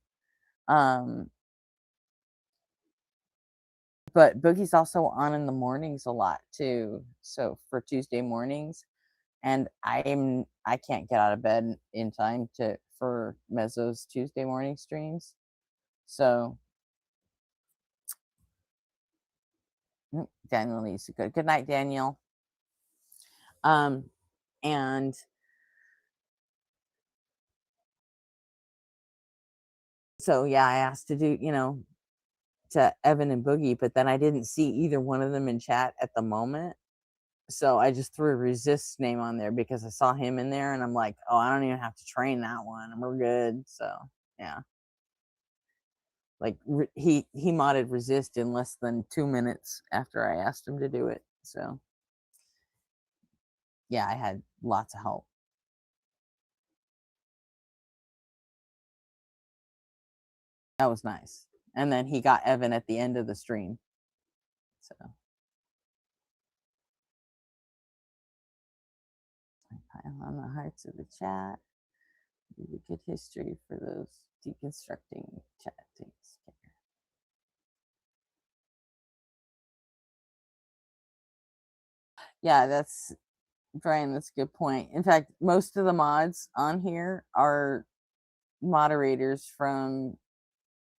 but Boogie's also on in the mornings a lot too. So for Tuesday mornings, and I can't get out of bed in time for Mezzo's Tuesday morning streams. So Daniel needs to go. Good night, Daniel. And so yeah, I asked to do, you know, to Evan and Boogie, but then I didn't see either one of them in chat at the moment. So I just threw Resist's name on there because I saw him in there and I'm like, oh, I don't even have to train that one. We're good. So yeah. Like he modded Resist in less than 2 minutes after I asked him to do it. So yeah, I had lots of help. That was nice. And then he got Evan at the end of the stream. So pile on the hearts of the chat. Really good history for those deconstructing chat things. Yeah, that's Brian, that's a good point. In fact, most of the mods on here are moderators from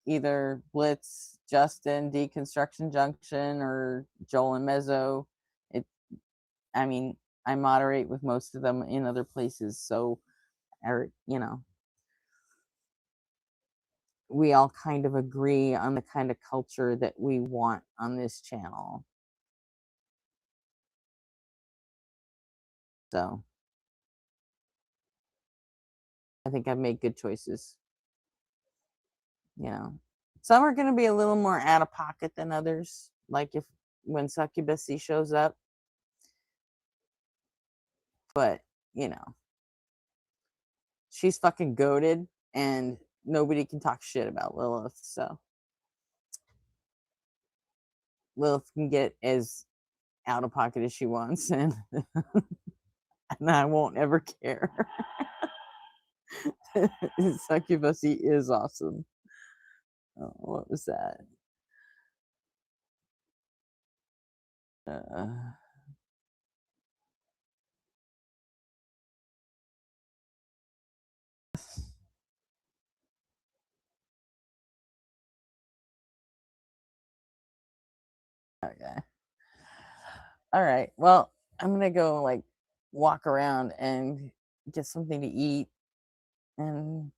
either Blitz, Justin, Deconstruction Junction, or Joel and Mezzo. I mean, I moderate with most of them in other places, so, or, you know, we all kind of agree on the kind of culture that we want on this channel. So I think I've made good choices. You know, some are going to be a little more out of pocket than others. Like when Succubusy shows up, but you know, she's fucking goated, and nobody can talk shit about Lilith. So Lilith can get as out of pocket as she wants, and and I won't ever care. Succubusy is awesome. Oh, what was that? Okay. All right. Well, I'm gonna go like walk around and get something to eat and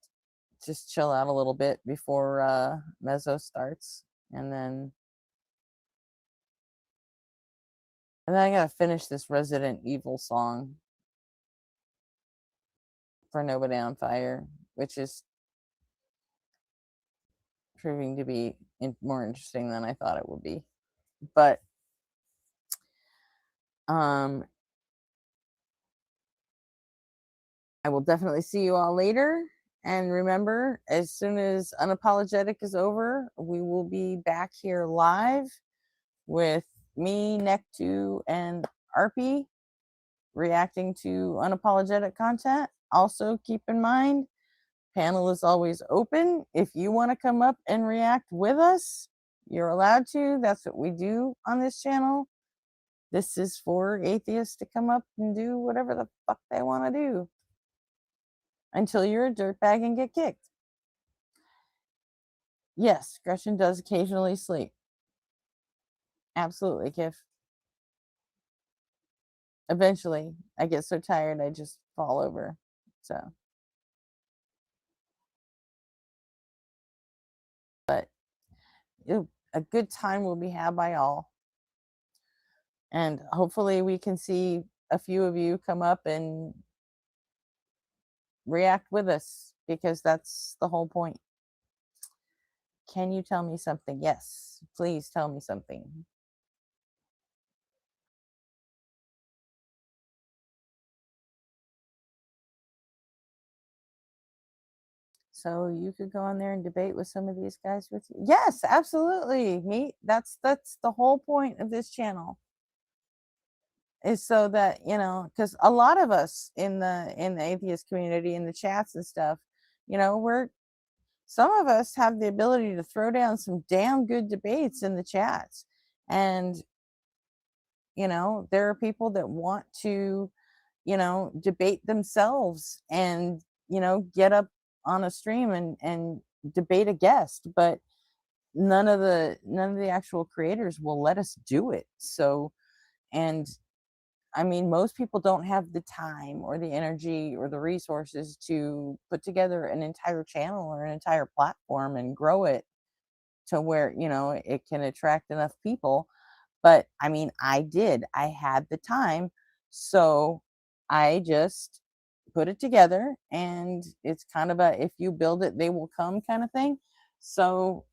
just chill out a little bit before Mezzo starts, and then I gotta finish this Resident Evil song for Nobody on Fire, which is proving to be more interesting than I thought it would be. But I will definitely see you all later. And remember, as soon as Unapologetic is over, we will be back here live with me, Nectu, and Arpy reacting to unapologetic content. Also, keep in mind, panel is always open. If you want to come up and react with us, you're allowed to. That's what we do on this channel. This is for atheists to come up and do whatever the fuck they want to do until you're a dirtbag and get kicked. Yes, Gretchen does occasionally sleep. Absolutely, Kif. Eventually, I get so tired I just fall over. So, but a good time will be had by all. And hopefully we can see a few of you come up and react with us, because that's the whole point. Can you tell me something? Yes, please tell me something. So you could go on there and debate with some of these guys with you. Yes, absolutely. That's the whole point of this channel. Is so that, you know, because a lot of us in the atheist community, in the chats and stuff, you know, some of us have the ability to throw down some damn good debates in the chats. And, you know, there are people that want to, you know, debate themselves and, you know, get up on a stream and debate a guest, but none of the actual creators will let us do it. So, and I mean, most people don't have the time or the energy or the resources to put together an entire channel or an entire platform and grow it to where, you know, it can attract enough people. But I mean, I had the time. So I just put it together, and it's kind of a, if you build it, they will come kind of thing. So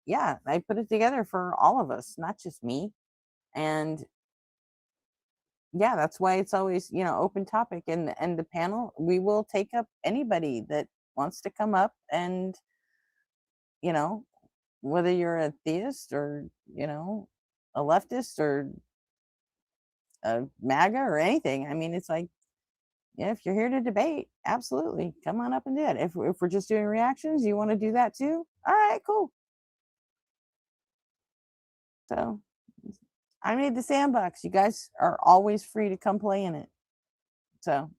yeah, I put it together for all of us, not just me. And yeah, that's why it's always, you know, open topic, and the panel, we will take up anybody that wants to come up, and, you know, whether you're a theist or, you know, a leftist or a MAGA or anything. I mean, it's like, yeah, if you're here to debate, absolutely, come on up and do it. If we're just doing reactions, you want to do that too? All right, cool. So I made the sandbox. You guys are always free to come play in it. So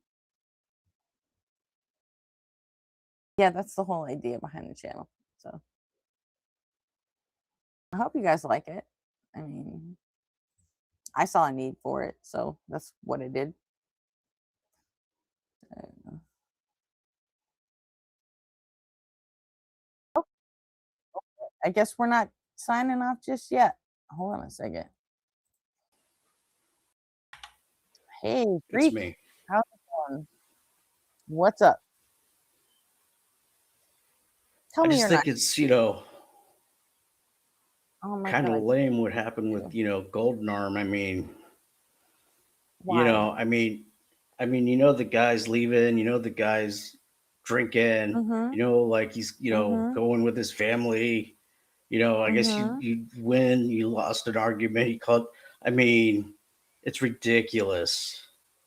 yeah, that's the whole idea behind the channel. So I hope you guys like it. I mean, I saw a need for it, so that's what I did. Oh, I guess we're not signing off just yet. Hold on a second. Hey, It's Greek. me. How's it going? What's up? Tell I me just you're think not. it's Oh my kind of God. lame what happened with Golden Arm. I mean, Why? I mean, the guy's leaving. The guy's drinking. Mm-hmm. Like he's Mm-hmm. going with his family. I guess Mm-hmm. you win. You lost an argument. He called. I mean, it's ridiculous.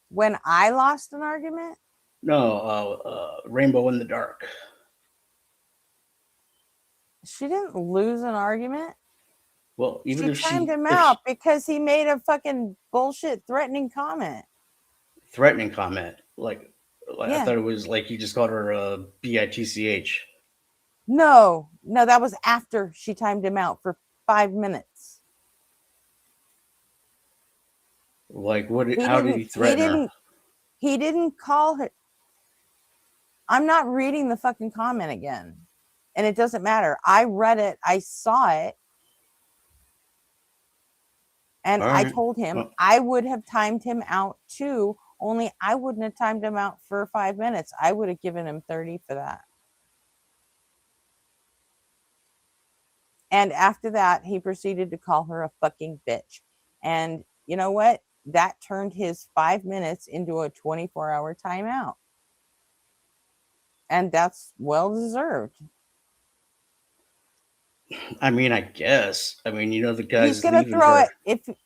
When I lost an argument? No, Rainbow in the Dark. She didn't lose an argument. Well, even She if timed she him out because he made a fucking bullshit threatening comment. threatening comment, like I Yeah. thought it was like he just called her bitch. No, that was after she timed him out for 5 minutes. Like what? How did he threaten her? He didn't call her. I'm not reading the fucking comment again. And it doesn't matter. I read it. I saw it. And I told him I would have timed him out too. Only I wouldn't have timed him out for 5 minutes. I would have given him 30 for that. And after that, he proceeded to call her a fucking bitch. And you know what? That turned his 5 minutes into a 24-hour timeout. And that's well deserved. I mean, I guess. I mean, the guy's He's gonna throw it.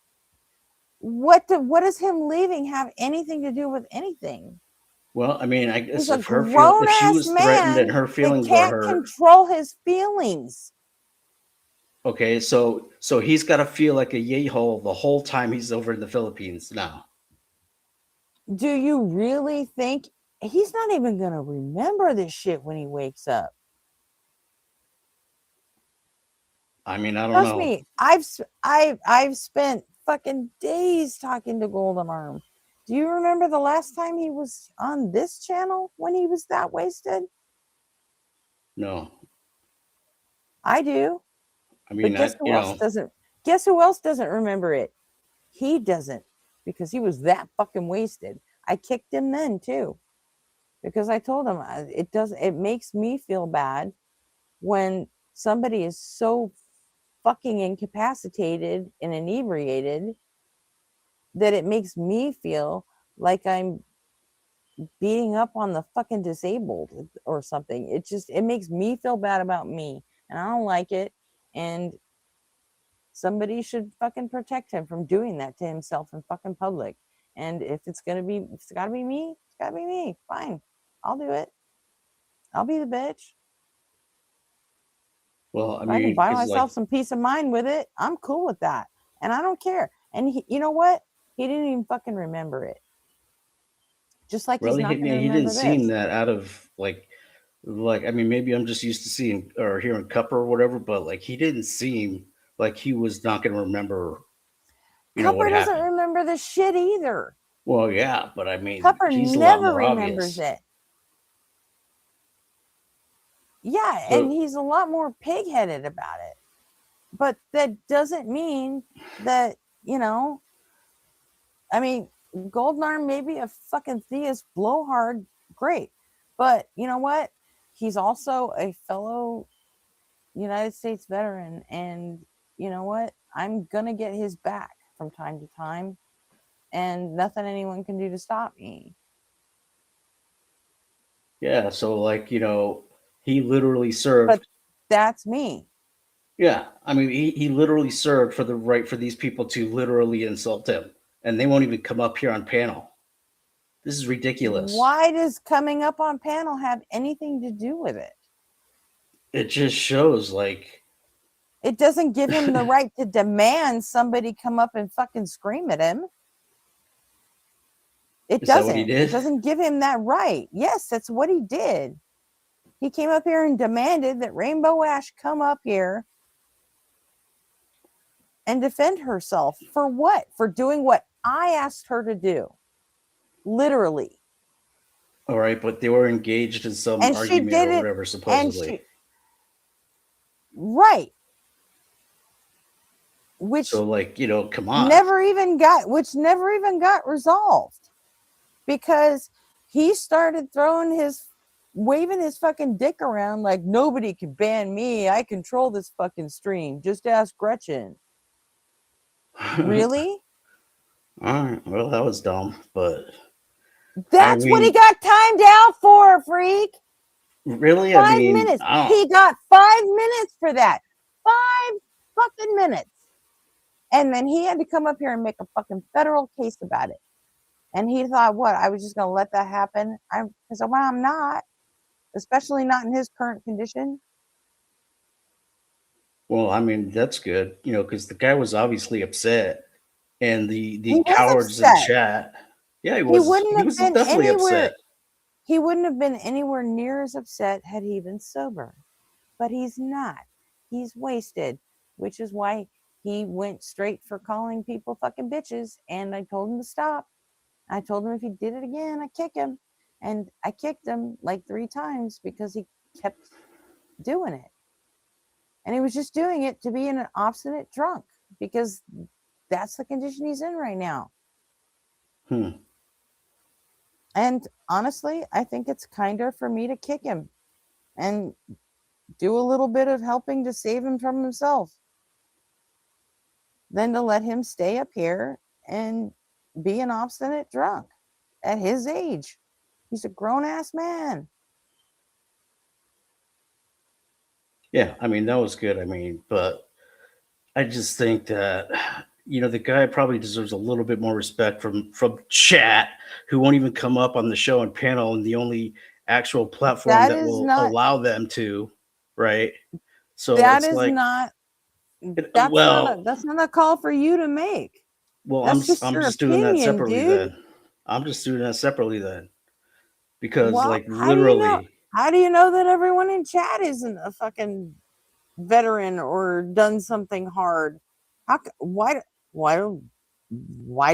What does him leaving have anything to do with anything? Well, I mean, I guess He's a if she grown-ass was threatened and man her feelings that can't were hurt. control his feelings. Okay, so he's got to feel like a yay-hole the whole time he's over in the Philippines now. Do you really think he's not even gonna remember this shit when he wakes up? I mean, I don't Trust know. me, I've spent fucking days talking to Golden Arm. Do you remember the last time he was on this channel when he was that wasted? No. I do. I mean, but guess who else doesn't? Guess who else doesn't remember it? He doesn't, because he was that fucking wasted. I kicked him then too, because I told him it makes me feel bad when somebody is so fucking incapacitated and inebriated that it makes me feel like I'm beating up on the fucking disabled or something. It makes me feel bad about me, and I don't like it. And somebody should fucking protect him from doing that to himself in fucking public. And if it's gotta be me, it's gotta be me. Fine, I'll do it. I'll be the bitch. Well, I If I can mean, buy 'cause, myself some peace of mind with it, I'm cool with that, and I don't care. And you know what? He didn't even fucking remember it. Just like he's really, not going to he remember didn't seem this. that out of like I mean, maybe I'm just used to seeing or hearing Cupper or whatever, but like he didn't seem like he was not going to remember. Cupper doesn't remember the shit either. Well, yeah, but I mean, Cupper he's a never lot more remembers obvious. it. Yeah, and he's a lot more pig-headed about it. But that doesn't mean that, I mean, Golden Arm may be a fucking theist blowhard, great. But you know what? He's also a fellow United States veteran, and you know what? I'm gonna get his back from time to time, and nothing anyone can do to stop me. Yeah, so like, he literally served. But that's me. Yeah, I mean, he literally served for the right for these people to literally insult him, and they won't even come up here on panel. This is ridiculous. Why does coming up on panel have anything to do with it? It just shows like it doesn't give him the right to demand somebody come up and fucking scream at him. It Is that doesn't. what he did? It doesn't give him that right. Yes, that's what he did. He came up here and demanded that Rainbow Ash come up here and defend herself. For what? For doing what I asked her to do. Literally. All right, but they were engaged in some And argument she did or it, whatever, supposedly. and right. Which so like, come on. never even got resolved, because he started throwing his waving his fucking dick around like nobody can ban me. I control this fucking stream. Just ask Gretchen. Really? All right. Well, that was dumb, but That's what he got timed out for, freak. Really? 5 minutes. He got 5 minutes for that. 5 fucking minutes. And then he had to come up here and make a fucking federal case about it. And he thought, what? I was just going to let that happen? Because I'm not. Especially not in his current condition. Well, I mean, that's good, because the guy was obviously upset. And the He was cowards in upset. chat. Yeah, he He was. wouldn't He have was been definitely anywhere. upset. He wouldn't have been anywhere near as upset had he been sober. But he's not. He's wasted, which is why he went straight for calling people fucking bitches. And I told him to stop. I told him if he did it again, I'd kick him. And I kicked him like 3 times because he kept doing it. And he was just doing it to be an obstinate drunk because that's the condition he's in right now. And honestly, I think it's kinder for me to kick him and do a little bit of helping to save him from himself than to let him stay up here and be an obstinate drunk at his age. He's a grown-ass man. Yeah, I mean, that was good. I mean, but I just think that, the guy probably deserves a little bit more respect from chat, who won't even come up on the show and panel, and the only actual platform that will allow them to, right? So that it's is like, not that's not a call for you to make. well, That's I'm your just doing that opinion, separately dude. then. I'm just doing that separately then, because Well, like how do you know? literally, How do you know that everyone in chat isn't a fucking veteran or done something hard? Why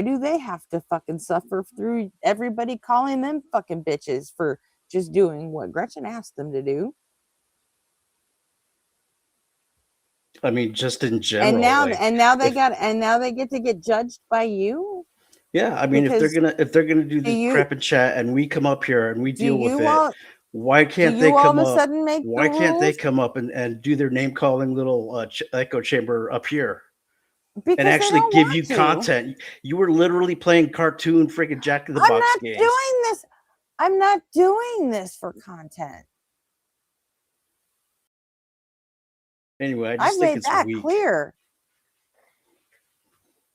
do they have to fucking suffer through everybody calling them fucking bitches for just doing what Gretchen asked them to do? I mean, just in general. And now they get to get judged by you. Yeah, I mean, if they're gonna do the crap in chat and we come up here and we deal with it, why can't they come up? Why can't they come up and do their name calling little echo chamber up here and actually give you content? You were literally playing cartoon freaking Jack in the Box games. I'm not doing this for content. Anyway, I just think it's weak. Clear.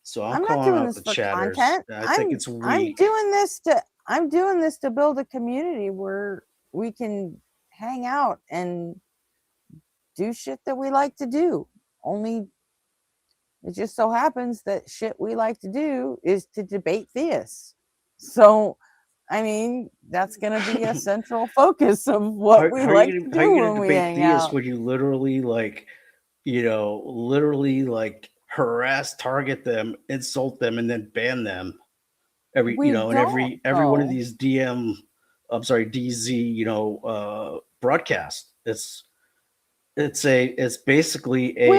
So I'm not calling doing out this the for chatters. content. I think it's weak. I'm doing this to build a community where we can hang out and do shit that we like to do. Only it just so happens that shit we like to do is to debate theists. So, I mean, that's going to be a central focus of what we like to do when we hang out. When you literally harass, target them, insult them, and then ban them every one of these DZ broadcast. It's basically a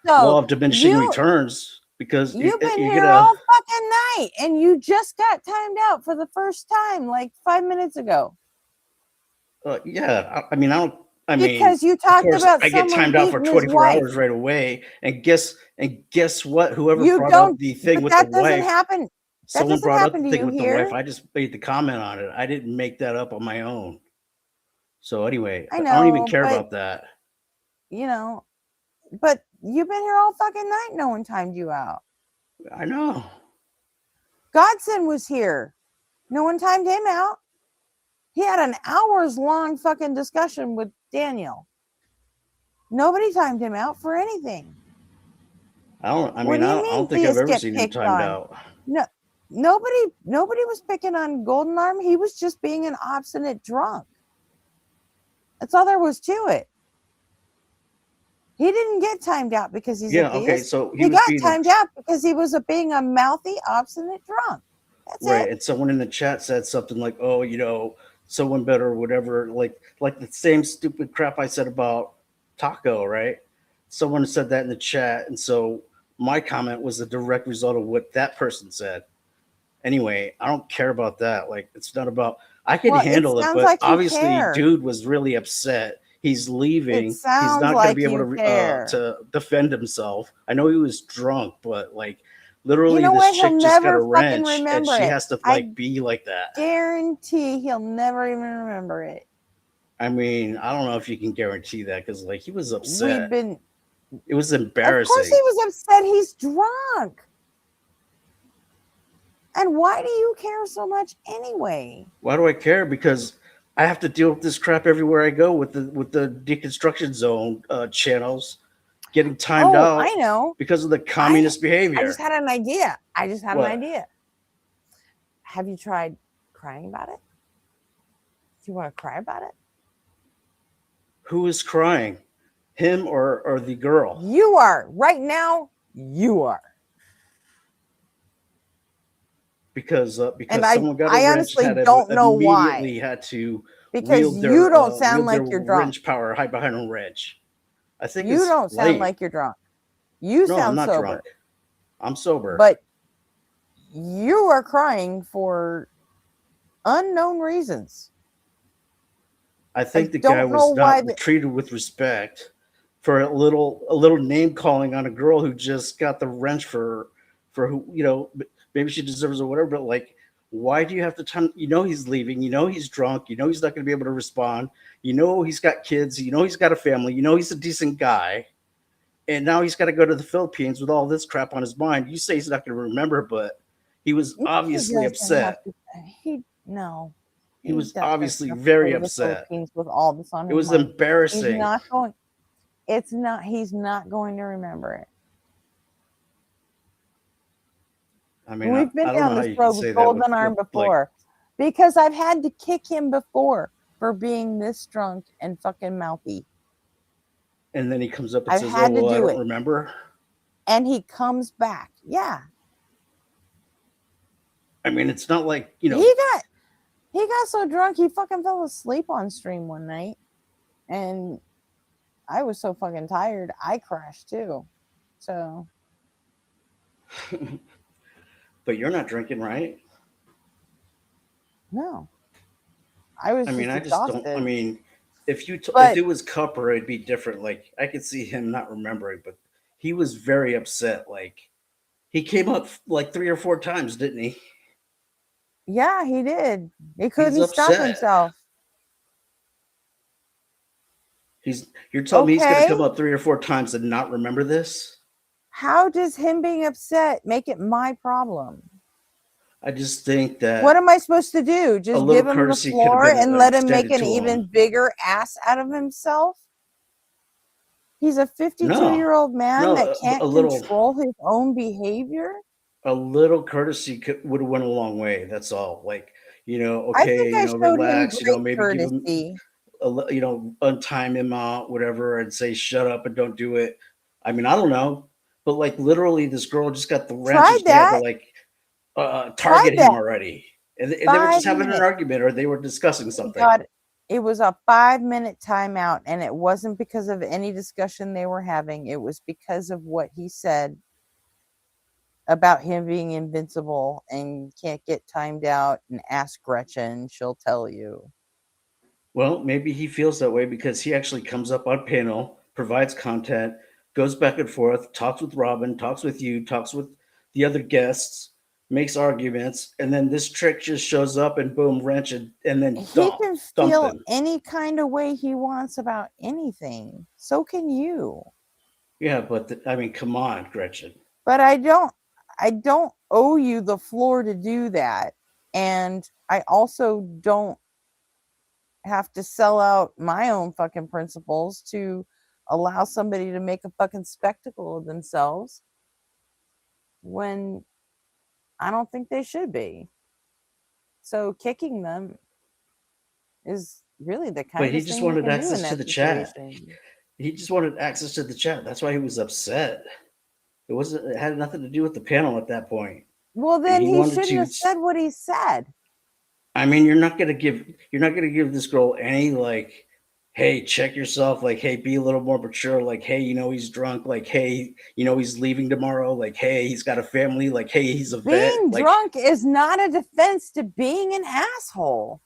law of diminishing returns, because you've been here all fucking night and you just got timed out for the first time like 5 minutes ago. Yeah, I mean, because you talked about I get timed out for 24 hours right away, and guess what? Whoever brought up the thing with the wife, someone brought up the thing with the wife. I just made the comment on it. I didn't make that up on my own. So anyway, I don't even care about that. But you've been here all fucking night. No one timed you out. I know. Godson was here. No one timed him out. He had an hours-long fucking discussion with Daniel. Nobody timed him out for anything. I don't think I've ever seen him timed out. No, nobody was picking on Golden Arm. He was just being an obstinate drunk. That's all there was to it. He didn't get timed out because he's a theist. Okay, so he got timed out because he was being a mouthy, obstinate drunk. That's it. And someone in the chat said something like, "Oh, someone better," or whatever, like the same stupid crap I said about Taco, right? Someone said that in the chat, and so my comment was a direct result of what that person said. Anyway, I don't care about that. Like, it's not about. I can Well, it handle it, sounds but like you obviously, care. dude was really upset. He's It leaving. He's sounds not going to like be able you care. to defend himself. I know he was drunk, but like You literally, know this what? He'll chick just got a never fucking wrench, and remember she it. has to I like be like that. guarantee he'll never even remember it. I mean, I don't know if you can guarantee that because like he was upset. We've been. It was Of embarrassing. course, he was upset. He's drunk. And why do you care so much anyway? Why do I care? Because I have to deal with this crap everywhere I go with the deconstruction zone channels getting timed out. I know. Because of the communist behavior. I just had an idea. What? An idea. Have you tried crying about it? Do you want to cry about it? Who is crying? Him or the girl? You are. Right now, you are. Because And someone got a I wrench honestly and don't know immediately why. had to Because wield their, you don't sound wield like their you're drunk. wrench power hide behind a wrench. I think You it's don't sound lame. like you're drunk. You No, I'm sound not sober. drunk. I'm sober. But you are crying for unknown reasons. I think the don't guy know was why not treated with respect for a little name calling on a girl who just got the wrench for who, you know, maybe she deserves it or whatever, but like, why do you have to time? You know he's leaving, you know he's drunk, you know he's not going to be able to respond, you know he's got kids, you know he's got a family, you know he's a decent guy, and now he's got to go to the Philippines with all this crap on his mind. You say he's not going to remember, but he was obviously upset. He was obviously very upset. With all this on It his was mind. embarrassing. He's not going. It's not. He's not going to remember it. I mean, We've been I don't know down how this you can road say with that Golden Arm like, before, because I've had to kick him before for being this drunk and fucking mouthy. and then he comes up and I've says, had "Oh, to well, I do don't it." remember." And he comes back. Yeah. I mean, it's not like, you know. He got so drunk he fucking fell asleep on stream one night, and I was so fucking tired I crashed too. So. But you're not drinking, right? No. I was. I mean, just I just exhausted. don't. I mean, if if it was Cupper, it'd be different. Like I could see him not remembering, but he was very upset. Like he came up like 3 or 4 times, didn't he? Yeah, he did. He couldn't stop upset. himself. You're telling me he's going to come up 3 or 4 times and not remember this? How does him being upset make it my problem? I just think that. What am I supposed to do? Just give him the courtesy could have floor been and let him extended make an to him. even bigger ass out of himself? He's a 52-year-old man that can't control his own behavior. A little courtesy would have went a long way. That's all. Like, you know, I okay, think I you know, showed him relax. You know, great maybe give courtesy. him, you know, untime him out, whatever, and say shut up and don't do it. I mean, I don't know, but like literally, this girl just got the wrench. They had to like target him already, and they were just having an argument or they were discussing something. It was a 5-minute timeout, and it wasn't because of any discussion they were having. It was because of what he said about him being invincible and can't get timed out. And ask Gretchen, she'll tell you. Well, maybe he feels that way because he actually comes up on panel, provides content, goes back and forth, talks with Robin, talks with you, talks with the other guests, makes arguments, and then this trick just shows up and boom, wrench it, and then He can feel any kind of way he wants about anything. So can you. Yeah, but I mean, come on, Gretchen. But I don't owe you the floor to do that. And I also don't have to sell out my own fucking principles to allow somebody to make a fucking spectacle of themselves when I don't think they should be. So kicking them is really the kind But he just wanted access to the chat. He just wanted access to the chat. That's why he was upset. It had nothing to do with the panel at that point. Well, then he shouldn't have said what he said. I mean, you're not gonna give this girl any like, hey, check yourself, like, hey, be a little more mature, like, hey, you know he's drunk, like, hey, you know he's leaving tomorrow, like, hey, he's got a family, like, hey, he's a vet. Being drunk is not a defense to being an asshole.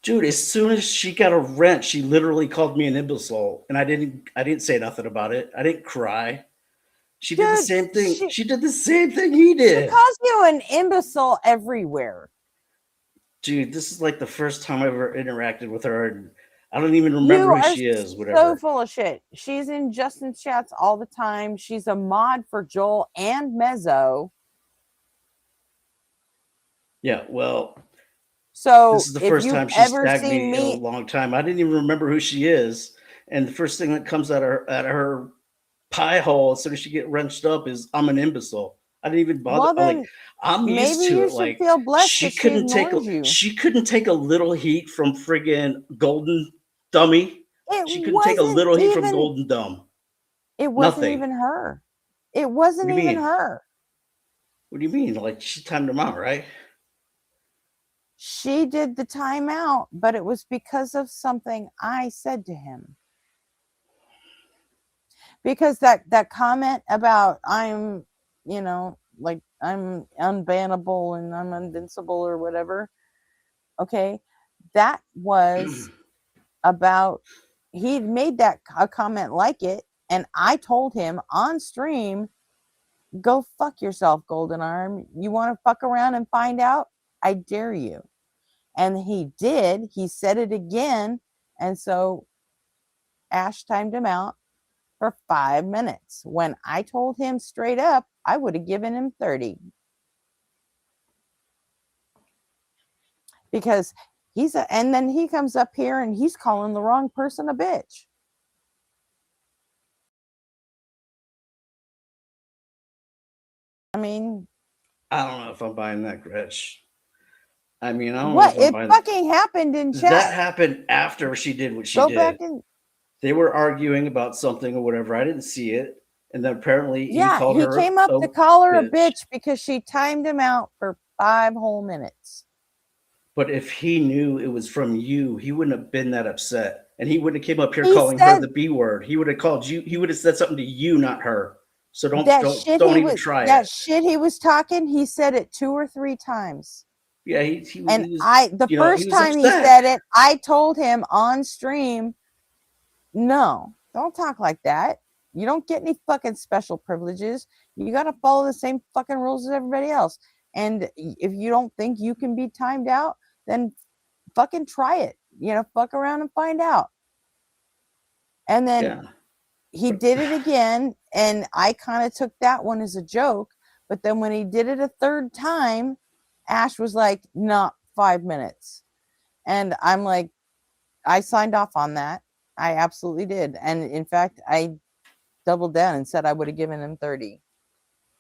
Dude, as soon as she got a rent, she literally called me an imbecile, and I didn't say nothing about it. I didn't cry. She did the Dude, same thing. She did the same thing he did. She calls you an imbecile everywhere. Dude, this is like the first time I ever interacted with her, and I don't even You remember who are she is. so Whatever. full of shit. She's in Justin's chats all the time. She's a mod for Joel and Mezzo. Yeah, well, So this is the if first you've time she ever snagged seen me in a me, long time. I didn't even remember who she is, and the first thing that comes out of her pie hole as soon as she get wrenched up is I'm an imbecile. I didn't even bother. well Like, then I'm used maybe to you it. should Like, feel blessed she that she couldn't take ignores you. she couldn't take a little heat from friggin' Golden Dummy. It She couldn't take a wasn't little heat from even. Golden Dumb. It wasn't Nothing. even her. It What wasn't do you even mean? her. What do you mean? Like, she timed him out, right? She did the timeout, but it was because of something I said to him. Because that comment about I'm, like I'm unbannable and I'm invincible or whatever. Okay, that was about he made that a comment like it, and I told him on stream, go fuck yourself, Golden Arm. You want to fuck around and find out? I dare you. And he did. He said it again. And so Ash timed him out for 5 minutes. When I told him straight up, I would have given him 30. Because and then he comes up here and he's calling the wrong person a bitch. I mean, I don't know if I'm buying that, Gretch. I mean, I don't what? know if I'm It buying fucking happened in chat. That happened after she did what she Go did. back and They were arguing about something or whatever. I didn't see it. And then apparently he yeah, called he her came up a to call her a bitch. bitch because she timed him out for 5 whole minutes. But if he knew it was from you, he wouldn't have been that upset. And he wouldn't have came up here He calling her said- the B word. He would have called you. He would have said something to you, not her. So don't even try that it. shit he was talking, he said it 2 or 3 times. Yeah, he was. The he first was time he upset. said it, I told him on stream, no, don't talk like that. You don't get any fucking special privileges. You got to follow the same fucking rules as everybody else. And if you don't think you can be timed out, then fucking try it. Fuck around and find out. And then he did it again, and I kind of took that one as a joke. But then when he did it a third time, Ash was like, not 5 minutes. And I'm like, I signed off on that. I absolutely did. And in fact, I doubled down and said I would have given him 30.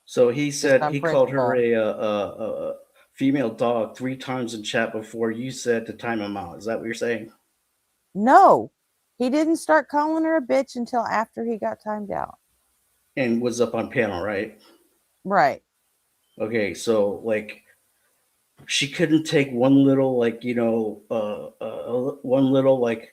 So he said on he called her principle. a female dog 3 times in chat before you said to time him out. Is that what you're saying? No, he didn't start calling her a bitch until after he got timed out. And was up on panel, right? Right. Okay, so like she couldn't take one little one little like.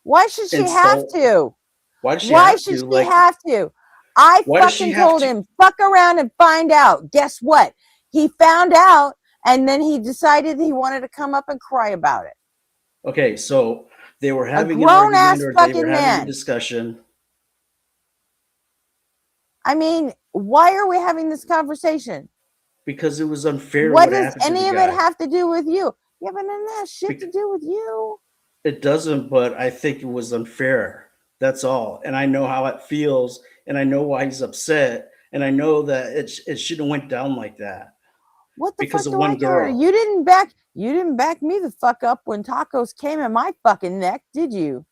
Why should she have to? Why does she Why have should to? she Like, have to? I why does she fucking have told to? him, fuck around and find out. Guess what? He found out, and then he decided he wanted to come up and cry about it. Okay, so they were having an grown-ass argument, or they were fucking having man. a discussion. I mean, why are we having this conversation? Because it was unfair. What What does happened to any the of guy. it have to do with you? Yeah, but none of that shit to do with you. It doesn't, but I think it was unfair. That's all. And I know how it feels, and I know why he's upset, and I know that it shouldn't have went down like that. What the because fuck of do I one care? girl. You didn't back me the fuck up when tacos came in my fucking neck, did you?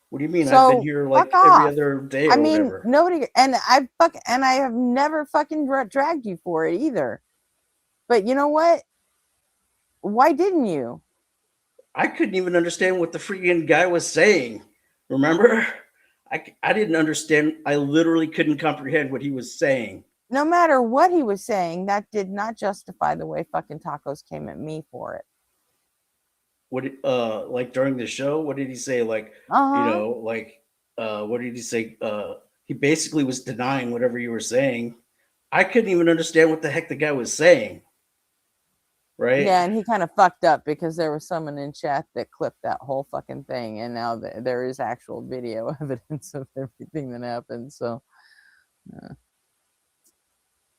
What do you mean? So, I've been here like fuck every off. other day or I mean, whatever. nobody, and I have never fucking dragged you for it either. But you know what? Why didn't you? I couldn't even understand what the freaking guy was saying. Remember? I didn't understand. I literally couldn't comprehend what he was saying. No matter what he was saying, that did not justify the way fucking tacos came at me for it. What like during the show, what did he say? Like, what did he say? He basically was denying whatever you were saying. I couldn't even understand what the heck the guy was saying. right? Yeah, and he kind of fucked up because there was someone in chat that clipped that whole fucking thing, and now there is actual video evidence of everything that happened. So,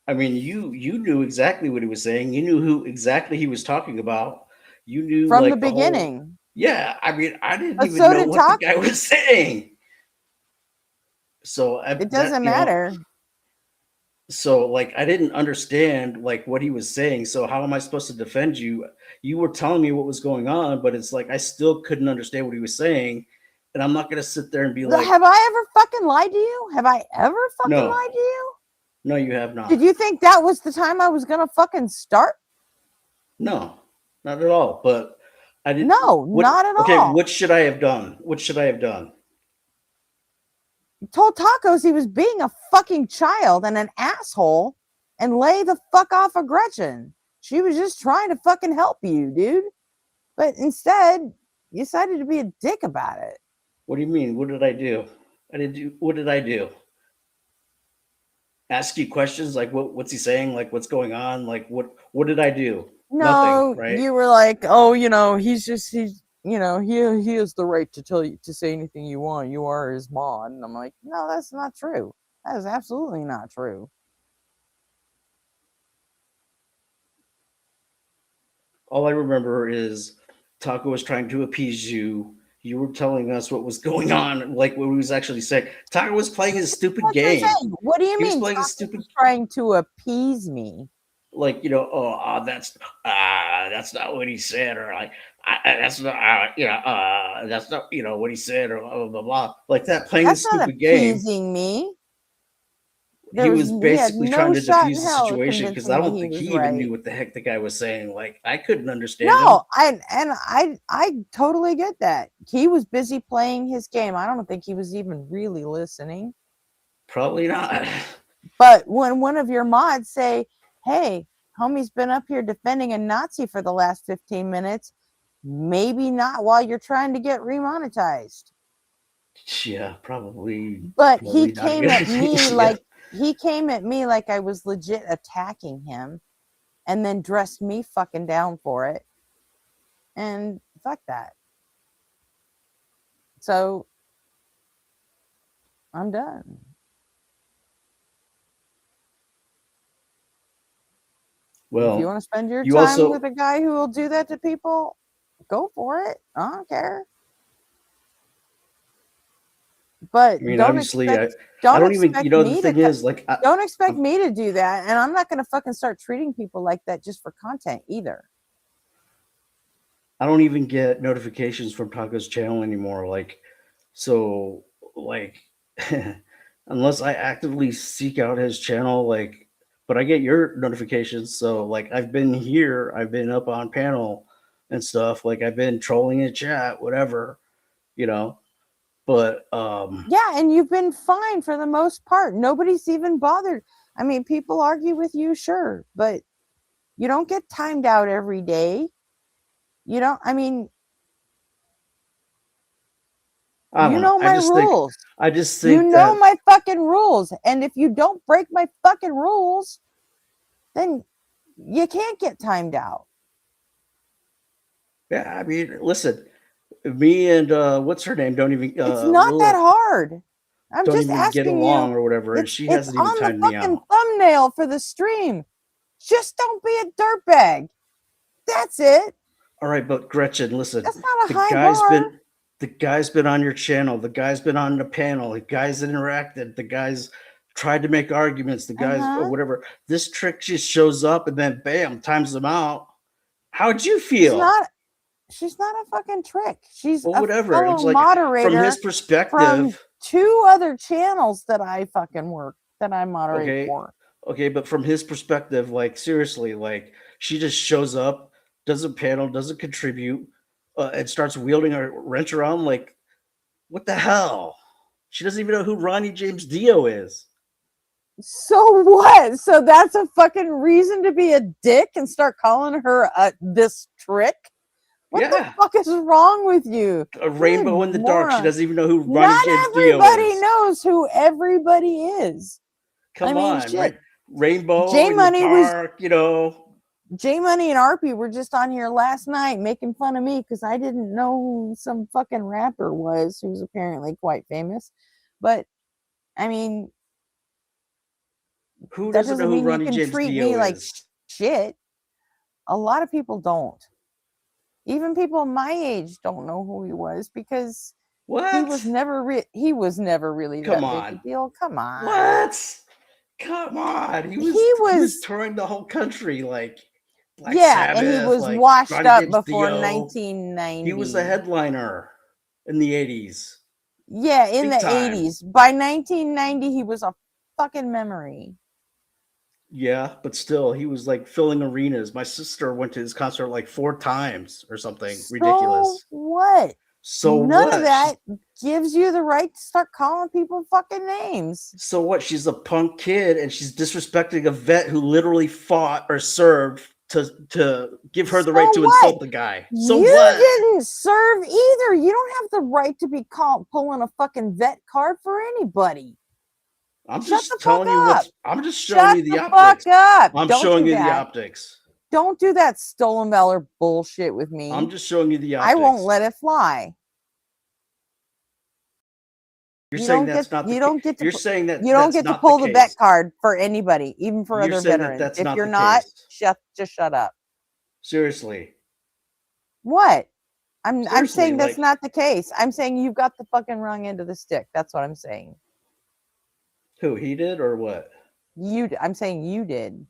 I mean, you knew exactly what he was saying. You knew who exactly he was talking about. You knew from like the beginning. whole, yeah, I mean, I didn't But even so know did what the guy was saying. So it doesn't matter. So like I didn't understand like what he was saying. So how am I supposed to defend you? You were telling me what was going on, but it's like I still couldn't understand what he was saying. And I'm not gonna sit there and be like, have I ever fucking lied to you? Have I ever fucking No. lied to you? No, you have not. Did you think that was the time I was gonna fucking start? No, not at all. But I didn't. No, not at okay, all. what should I have done? What should I have done? Told Tacos he was being a fucking child and an asshole and lay the fuck off of Gretchen. She was just trying to fucking help you, dude. But instead, you decided to be a dick about it. What do you mean? What did I do? What did I do? Ask you questions like what's he saying? Like what's going on? Like what did I do? No, nothing, right? You were like, oh, he's he has the right to tell you to say anything you want. You are his mod. And I'm like, no, that's not true. That is absolutely not true. All I remember is Taco was trying to appease you. You were telling us what was going on, like what he was actually saying. Taco was playing his stupid game. What do you He was mean? playing his Taco was trying to appease me. Like that's not what he said, or like that's not that's not what he said, or blah blah blah, like that, playing That's the not stupid game. appeasing me. He was basically trying to diffuse the hell situation because I don't think he even knew what the heck the guy was saying. Like I couldn't understand him. No, I totally get that. He was busy playing his game. I don't think he was even really listening. Probably not. But when one of your mods say, hey, homie's been up here defending a Nazi for the last 15 minutes, maybe not while you're trying to get remonetized. Yeah, probably. But probably he came at me yeah. like he came at me like I was legit attacking him, and then dressed me fucking down for it. And fuck that. So I'm done. Well, if you want to spend your you time also- with a guy who will do that to people, go for it. I don't care. But I mean, don't obviously, expect, I don't even. expect The me thing to is, like, don't expect me to do that, and I'm not going to fucking start treating people like that just for content either. I don't even get notifications from Taco's channel anymore. Like, so, like, unless I actively seek out his channel, like, but I get your notifications. So, like, I've been here, I've been up on panel and stuff. Like, I've been trolling in chat, whatever, But yeah, and you've been fine for the most part. Nobody's even bothered. I mean, people argue with you, sure, but you don't get timed out every day. You don't. I mean, I don't know. my rules. I just think you know that, my fucking rules, and if you don't break my fucking rules, then you can't get timed out. yeah. I mean, listen, me and what's her name don't even. It's not that hard. I'm don't just even asking get along you, or whatever, and she hasn't even timed on me the out. fucking thumbnail for the stream. Just don't be a dirtbag. That's it. All right, but Gretchen, listen. That's not a high bar. The guy's been on your channel. The guy's been on the panel. The guy's interacted. The guy's tried to make arguments. The guy's or whatever. This trick just shows up and then bam, times them out. How'd you feel? She's not a fucking trick. She's whatever. a fellow It's like, moderator from his perspective, from 2 other channels that I fucking work that I moderate for. Okay, but from his perspective, like seriously, like she just shows up, doesn't panel, doesn't contribute, and starts wielding her wrench around. Like, what the hell? She doesn't even know who Ronnie James Dio is. So what? So that's a fucking reason to be a dick and start calling her this trick? What the fuck is wrong with you? A rainbow in the dark. She doesn't even know who Ronnie Not James Dio is. everybody knows who everybody is. Come on, shit. Rainbow J in Money the dark, J Money and RP were just on here last night making fun of me because I didn't know who some fucking rapper was who's apparently quite famous. But I mean, Who that doesn't know doesn't who mean you Ronnie can James treat Dio me like is? shit. A lot of people don't. Even people my age don't know who he was because he was never really Come that big a on. deal. Come on. What? Come on. He was touring the whole country like Black Yeah, and he Sabbath, was like washed Ronnie up James before Dio. 1990. He was a headliner in the 80s. Yeah, in Big the time. 80s. By 1990, he was a fucking memory. Yeah, but still, he was like filling arenas. My sister went to his concert like 4 times or something ridiculous. So what? So None what? of that gives you the right to start calling people fucking names. So what? She's a punk kid and she's disrespecting a vet who literally fought or served to give her the right to insult the guy. So you what? didn't serve either. You don't have the right to be pulling a fucking vet card for anybody. I'm Shut just the telling fuck you up. what's. I'm just showing Shut you the the optics. fuck up. I'm Don't showing do you the that. optics. Don't do that stolen valor bullshit with me. I'm just showing you the I optics. won't let it fly. You're You saying don't that's get not the you don't get to You're saying that you don't that's get to not pull the the vet case. card for anybody, even for You're other saying that veterans. that's If not you're the not, case. just shut up. Seriously. What? I'm Seriously, saying that's like- not the case. I'm saying you've got the fucking wrong end of the stick. That's what I'm saying. Who, he did or what? I'm saying you did.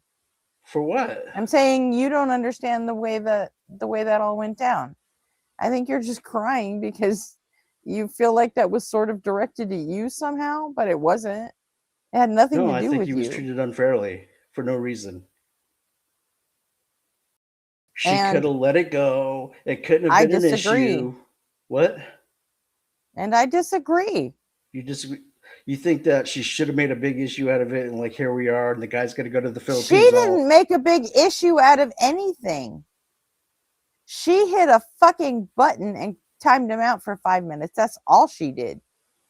For what? I'm saying you don't understand the way that all went down. I think you're just crying because you feel like that was sort of directed at you somehow, but it wasn't. It had nothing No, to I do think with he was you. treated unfairly for no reason. She And could have let it go. It couldn't have I been an disagree. issue. What? And I disagree. You disagree? You think that she should have made a big issue out of it, and like here we are, and the guy's going to go to the Philippines. She didn't make a big issue out of anything. She hit a fucking button and timed him out for 5 minutes. That's all she did.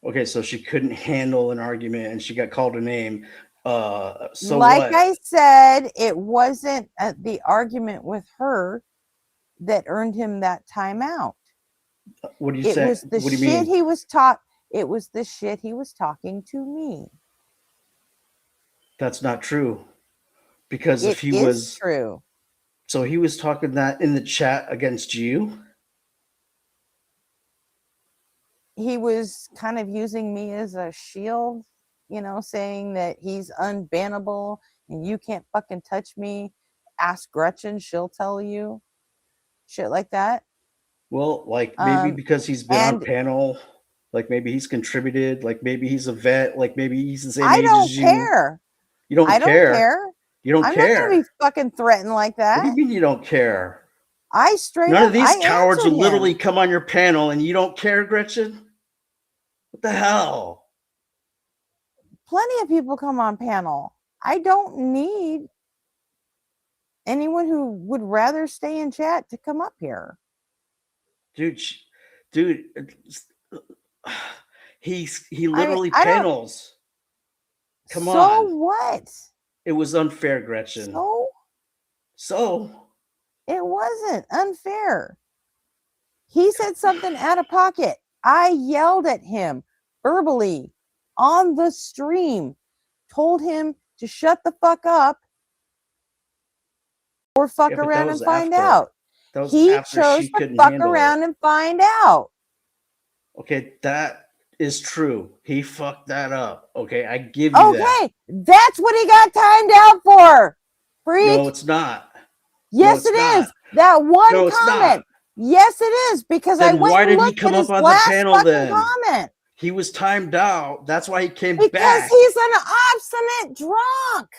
Okay, so she couldn't handle an argument, and she got called a name. So like what? I said, it wasn't the argument with her that earned him that timeout. What do you It say? was the What do you shit mean? he was taught. It was the shit he was talking to me. That's not true. Because It if he is was true. So he was talking that in the chat against you? He was kind of using me as a shield, saying that he's unbannable and you can't fucking touch me. Ask Gretchen, she'll tell you. Shit like that. Well, like maybe because he's been on panel, like maybe he's contributed, like maybe he's a vet, like maybe he's the same I age don't as you. care. You don't I care. don't care. You don't I'm care. not gonna be fucking threatened like that. What do you mean you don't care? I straight None up, of these I cowards will answered literally him. come on your panel and you don't care, Gretchen? What the hell? Plenty of people come on panel. I don't need anyone who would rather stay in chat to come up here. Dude, he literally I don't- panels. Come So on. what? It was unfair, Gretchen. So it wasn't unfair. He said something out of pocket. I yelled at him verbally on the stream, told him to shut the fuck up or fuck Yeah, but that around was and find after. out. That was He after chose she to couldn't fuck handle around it. and find out. Okay, that is true. He fucked that up. Okay, I give you that. Okay, that's what he got timed out for. Freak. No, it's not. Yes, No, it it's is. not. That one No, it's comment. not. Yes, it is, because I Then went why and did he looked come at his up on the last panel fucking then? comment. He was timed out. That's why he came Because back. he's an obstinate drunk.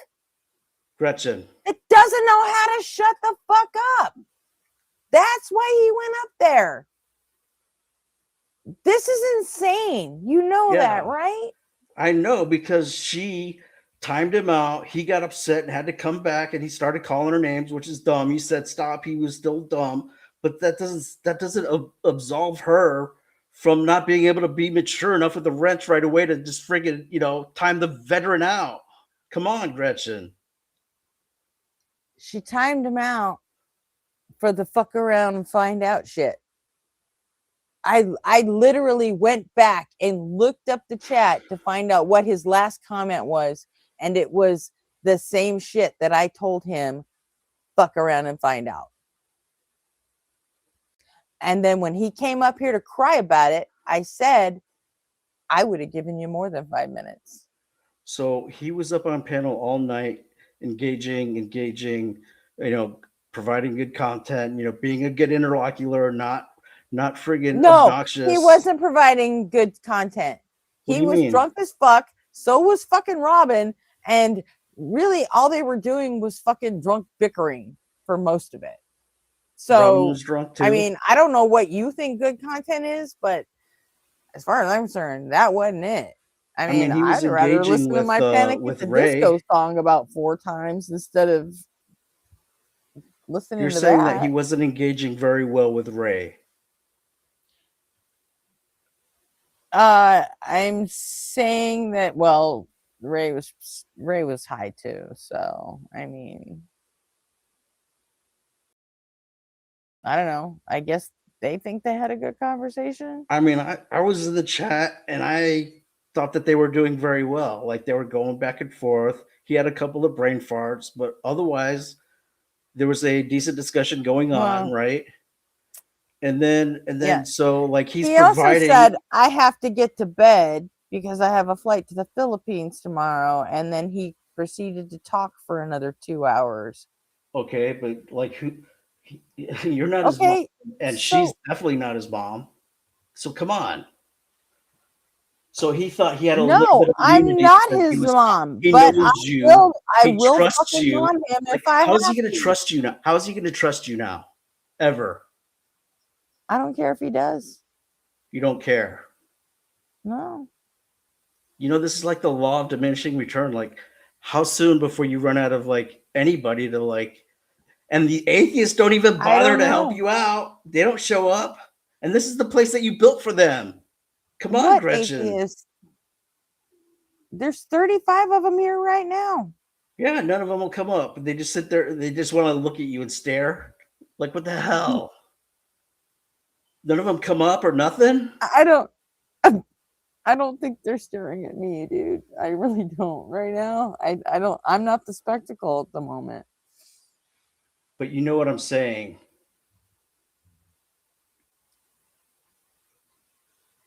Gretchen. It doesn't know how to shut the fuck up. That's why he went up there. This is insane. You know Yeah. that, right? I know because she timed him out. He got upset and had to come back and he started calling her names, which is dumb. He said stop. He was still dumb, but that doesn't absolve her from not being able to be mature enough with the wrench right away to just friggin', time the veteran out. Come on, Gretchen. she timed him out for the fuck around and find out shit. I literally went back and looked up the chat to find out what his last comment was, and it was the same shit that I told him, fuck around and find out. And then when he came up here to cry about it, I said, I would have given you more than 5 minutes. So he was up on panel all night, engaging, providing good content, being a good interlocutor, not friggin' obnoxious. He wasn't providing good content. What He do you was mean? drunk as fuck. So was fucking Robin. And really all they were doing was fucking drunk bickering for most of it. So Robin was drunk too. I mean, I don't know what you think good content is, but as far as I'm concerned, that wasn't it. I mean, he was I'd rather engaging listen to with, my Panic with at the Ray. Disco song about 4 times instead of listening You're to saying that. that he wasn't engaging very well with Ray. I'm saying that, well, Ray was high too, so I mean, I don't know. I guess they think they had a good conversation. I mean, I was in the chat and I thought that they were doing very well. Like they were going back and forth. He had a couple of brain farts, but otherwise there was a decent discussion going on, right? And then Yeah. so like he also said, I have to get to bed because I have a flight to the Philippines tomorrow, and then he proceeded to talk for another 2 hours. Okay, but like you're not his mom, and she's definitely not his mom. So come on. So he thought he had a little bit of I'm not his mom, but I will trusts fucking you. on him Like, if I how's he have going to to. trust you now? How is he going to trust you now? Ever? I don't care if he does. You don't care. No. This is like the law of diminishing return. Like, how soon before you run out of like anybody to like, and the atheists don't even bother to help you out. They don't show up, and this is the place that you built for them. Come on, Gretchen. Atheists? There's 35 of them here right now. Yeah, none of them will come up. They just sit there. They just want to look at you and stare. Like, what the hell? None of them come up or nothing? I don't think they're staring at me, dude. I really don't right now. I'm not the spectacle at the moment. But you know what I'm saying.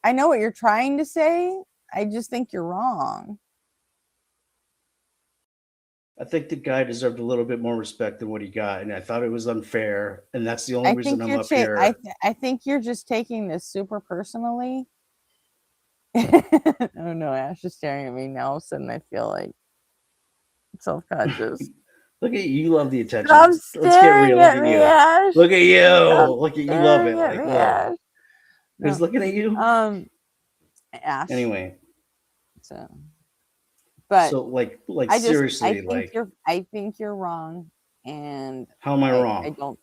I know what you're trying to say. I just think you're wrong. I think the guy deserved a little bit more respect than what he got, and I thought it was unfair, and that's the only reason I'm up here. I think you're just taking this super personally. Oh no, Ash is staring at me now. All of a sudden, I feel like self-conscious. Look at you, love the attention. Stop Let's get staring real. at me, Ash. Look at you. Stop Look at you. Love it. staring at Like, me, look. Ash. Who's looking at you? Ash. Anyway. But like I seriously, I think you're wrong. And how am I wrong? I don't.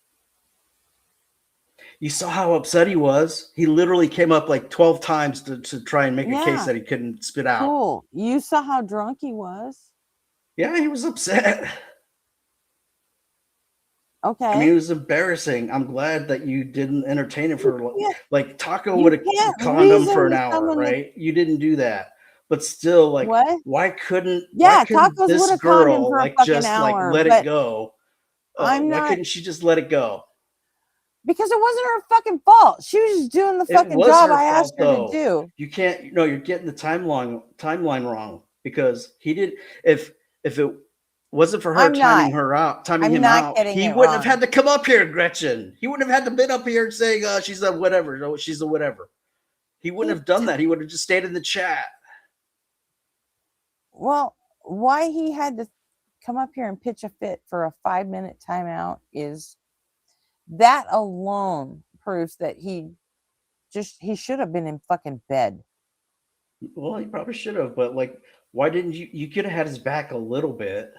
You saw how upset he was. He literally came up like 12 times to try and make a case that he couldn't spit out. Cool. You saw how drunk he was. Yeah, he was upset. Okay. I mean, it was embarrassing. I'm glad that you didn't entertain him for like Taco would have conned him for an hour, right? You didn't do that. But still, like, why couldn't Tacos this would have conned him girl for a like fucking just hour, like let it go? I'm why not, couldn't she just let it go? Because it wasn't her fucking fault. She was just doing the fucking job I asked her to do. You can't. No, you're getting the timeline wrong because he did. If it wasn't for her timing him out, he wouldn't have had to come up here, Gretchen. He wouldn't have had to been up here and saying she's a whatever. No, she's a whatever. He wouldn't have done that. He would have just stayed in the chat. Well, why he had to come up here and pitch a fit for a 5-minute timeout is that alone proves that he should have been in fucking bed. Well, he probably should have, but like, why didn't you could have had his back a little bit,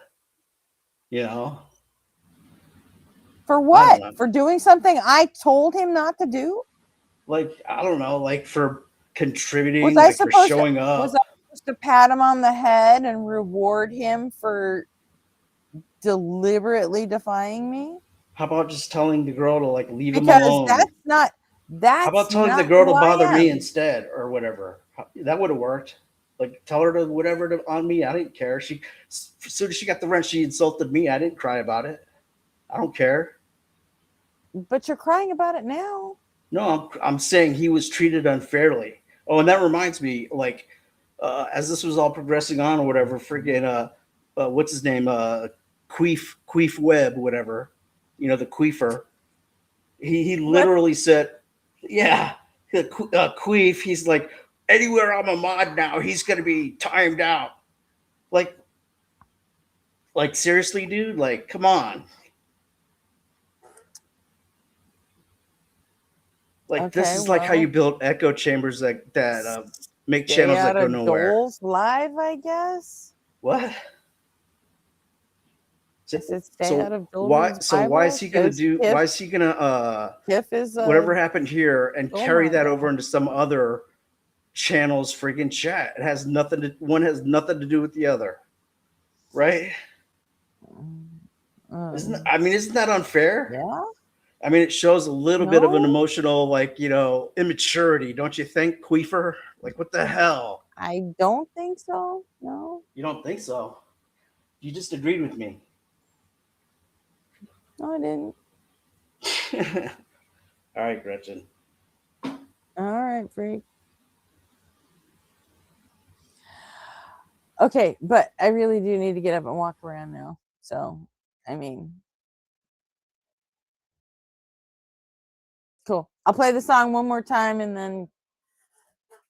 For what? For doing something I told him not to do? Like, I don't know, like for contributing, was like for showing up. Was I supposed to pat him on the head and reward him for deliberately defying me? How about just telling the girl to like leave him Because alone? that's How about telling the not girl to who I bother me am. instead or whatever? That would have worked. Like tell her to whatever on me. I didn't care. As soon as she got the rent, she insulted me. I didn't cry about it. I don't care. But you're crying about it now. No, I'm saying he was treated unfairly. Oh, and that reminds me, like, as this was all progressing on or whatever, freaking what's his name? Queef Webb, whatever. You know, the Queefer. He literally said, yeah, Queef, he's like, anywhere I'm a mod now, he's gonna be timed out. Like seriously, dude, like, come on. Like this is like how you build echo chambers that make channels that go nowhere. Dole's live, I guess. What? So why is he gonna do? Why is he gonna whatever happened here and carry that over into some other channel's freaking chat? It has nothing to. One has nothing to do with the other, right? Isn't that unfair? Yeah. I mean, it shows a little bit of an emotional, like, you know, immaturity, don't you think, Queefer? Like, what the hell? I don't think so. No. You don't think so? You just agreed with me. No, I didn't. All right, Gretchen. All right, freak. Okay, but I really do need to get up and walk around now. So, I mean, cool. I'll play the song one more time and then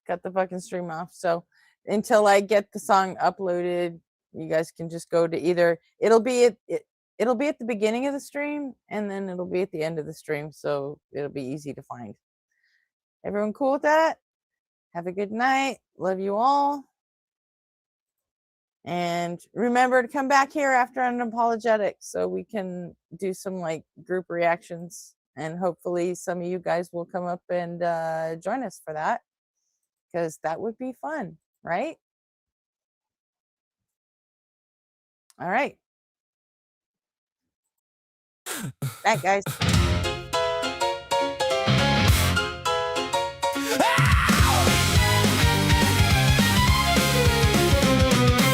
cut the fucking stream off. So until I get the song uploaded, you guys can just go to either it'll be at the beginning of the stream and then it'll be at the end of the stream. So it'll be easy to find. Everyone cool with that? Have a good night. Love you all. And remember to come back here after Unapologetic so we can do some like group reactions. And hopefully some of you guys will come up and join us for that. Because that would be fun, right? All right. Night, guys.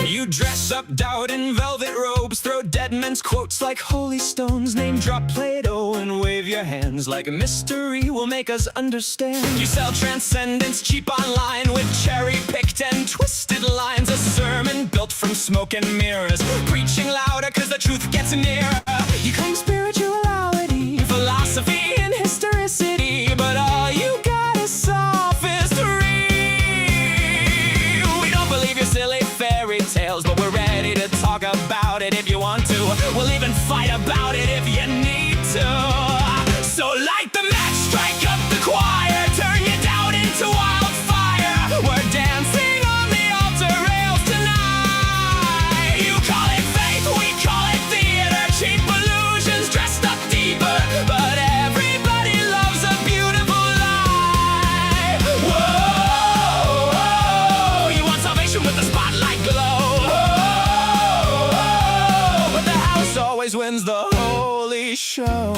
You dress up doubt in velvet robes, throw dead men's quotes like holy stones, name drop Plato and wave your hands like a mystery will make us understand. You sell transcendence cheap online with cherry-picked and twisted lines, a sermon built from smoke and mirrors, preaching louder cause the truth gets nearer. You claim spirituality, philosophy and historicity, but all you got is sophistry. We don't believe your silly fairy tales, but we're ready to talk about it if you want to. We'll even fight about it if you need to. So light the match, strike up the choir, turn your doubt into wildfire. We're dancing on the altar rails tonight. You call it faith, we call it theater, cheap illusions dressed up deeper, but everybody loves a beautiful lie. Whoa, whoa, you want salvation with the spotlight glow. Whoa, but the house always wins the holy show.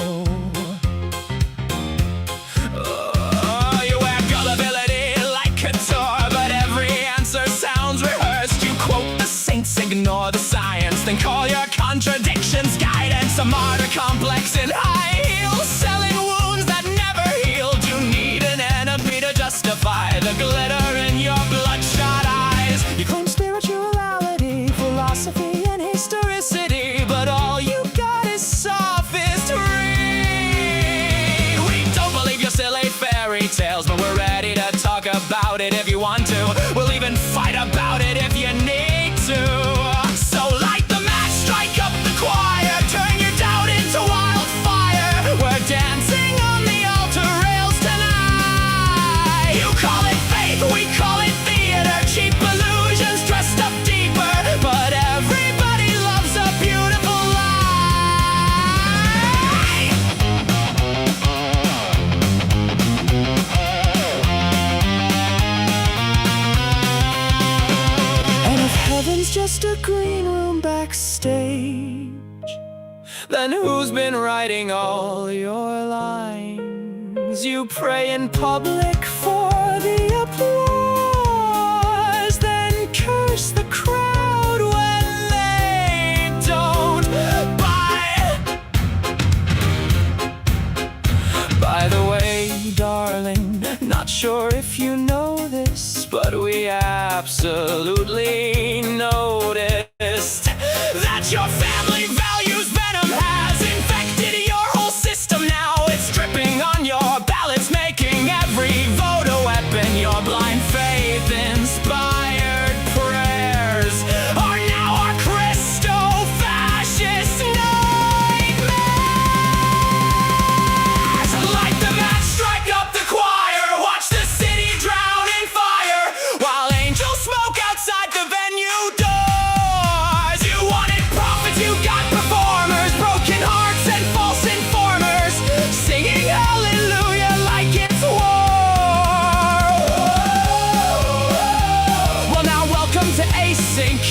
You wear gullibility like couture, but every answer sounds rehearsed. You quote the saints, ignore the science, then call your contradictions guidance. A martyr complex in high heels, selling wounds that never healed. You need an enemy to justify the glitter in your bloodshot eyes. You claim spirituality, philosophy, and historicity, but all you got is sophistry. We don't believe your silly fairy tales, but we're ready to talk about it if you want to. We'll even fight about it if you need to. So light the match, strike up the choir, turn your doubt into wildfire. We're dancing on the altar rails tonight. You call it faith, we call it theater, cheap illusions dressed up deeper, but everybody loves a beautiful lie. And if heaven's just a green room backstage, Then who's been writing all your lines? You pray in public for the applause, then curse the crowd when they don't buy. By the way, darling, not sure if you know this, but we absolutely noticed that your family values venom has infected your whole system. Now it's dripping on your ballots, making every vote a weapon. Your blind faith inspired prayers are now our Christo-fascist nightmares. Light the match, strike up the choir, watch the city drown in fire, while angels smoke outside the venue doors. You wanted prophets, you got performers, broken hearts and false informers, singing hallelujah like it's war. Well, now welcome to Async.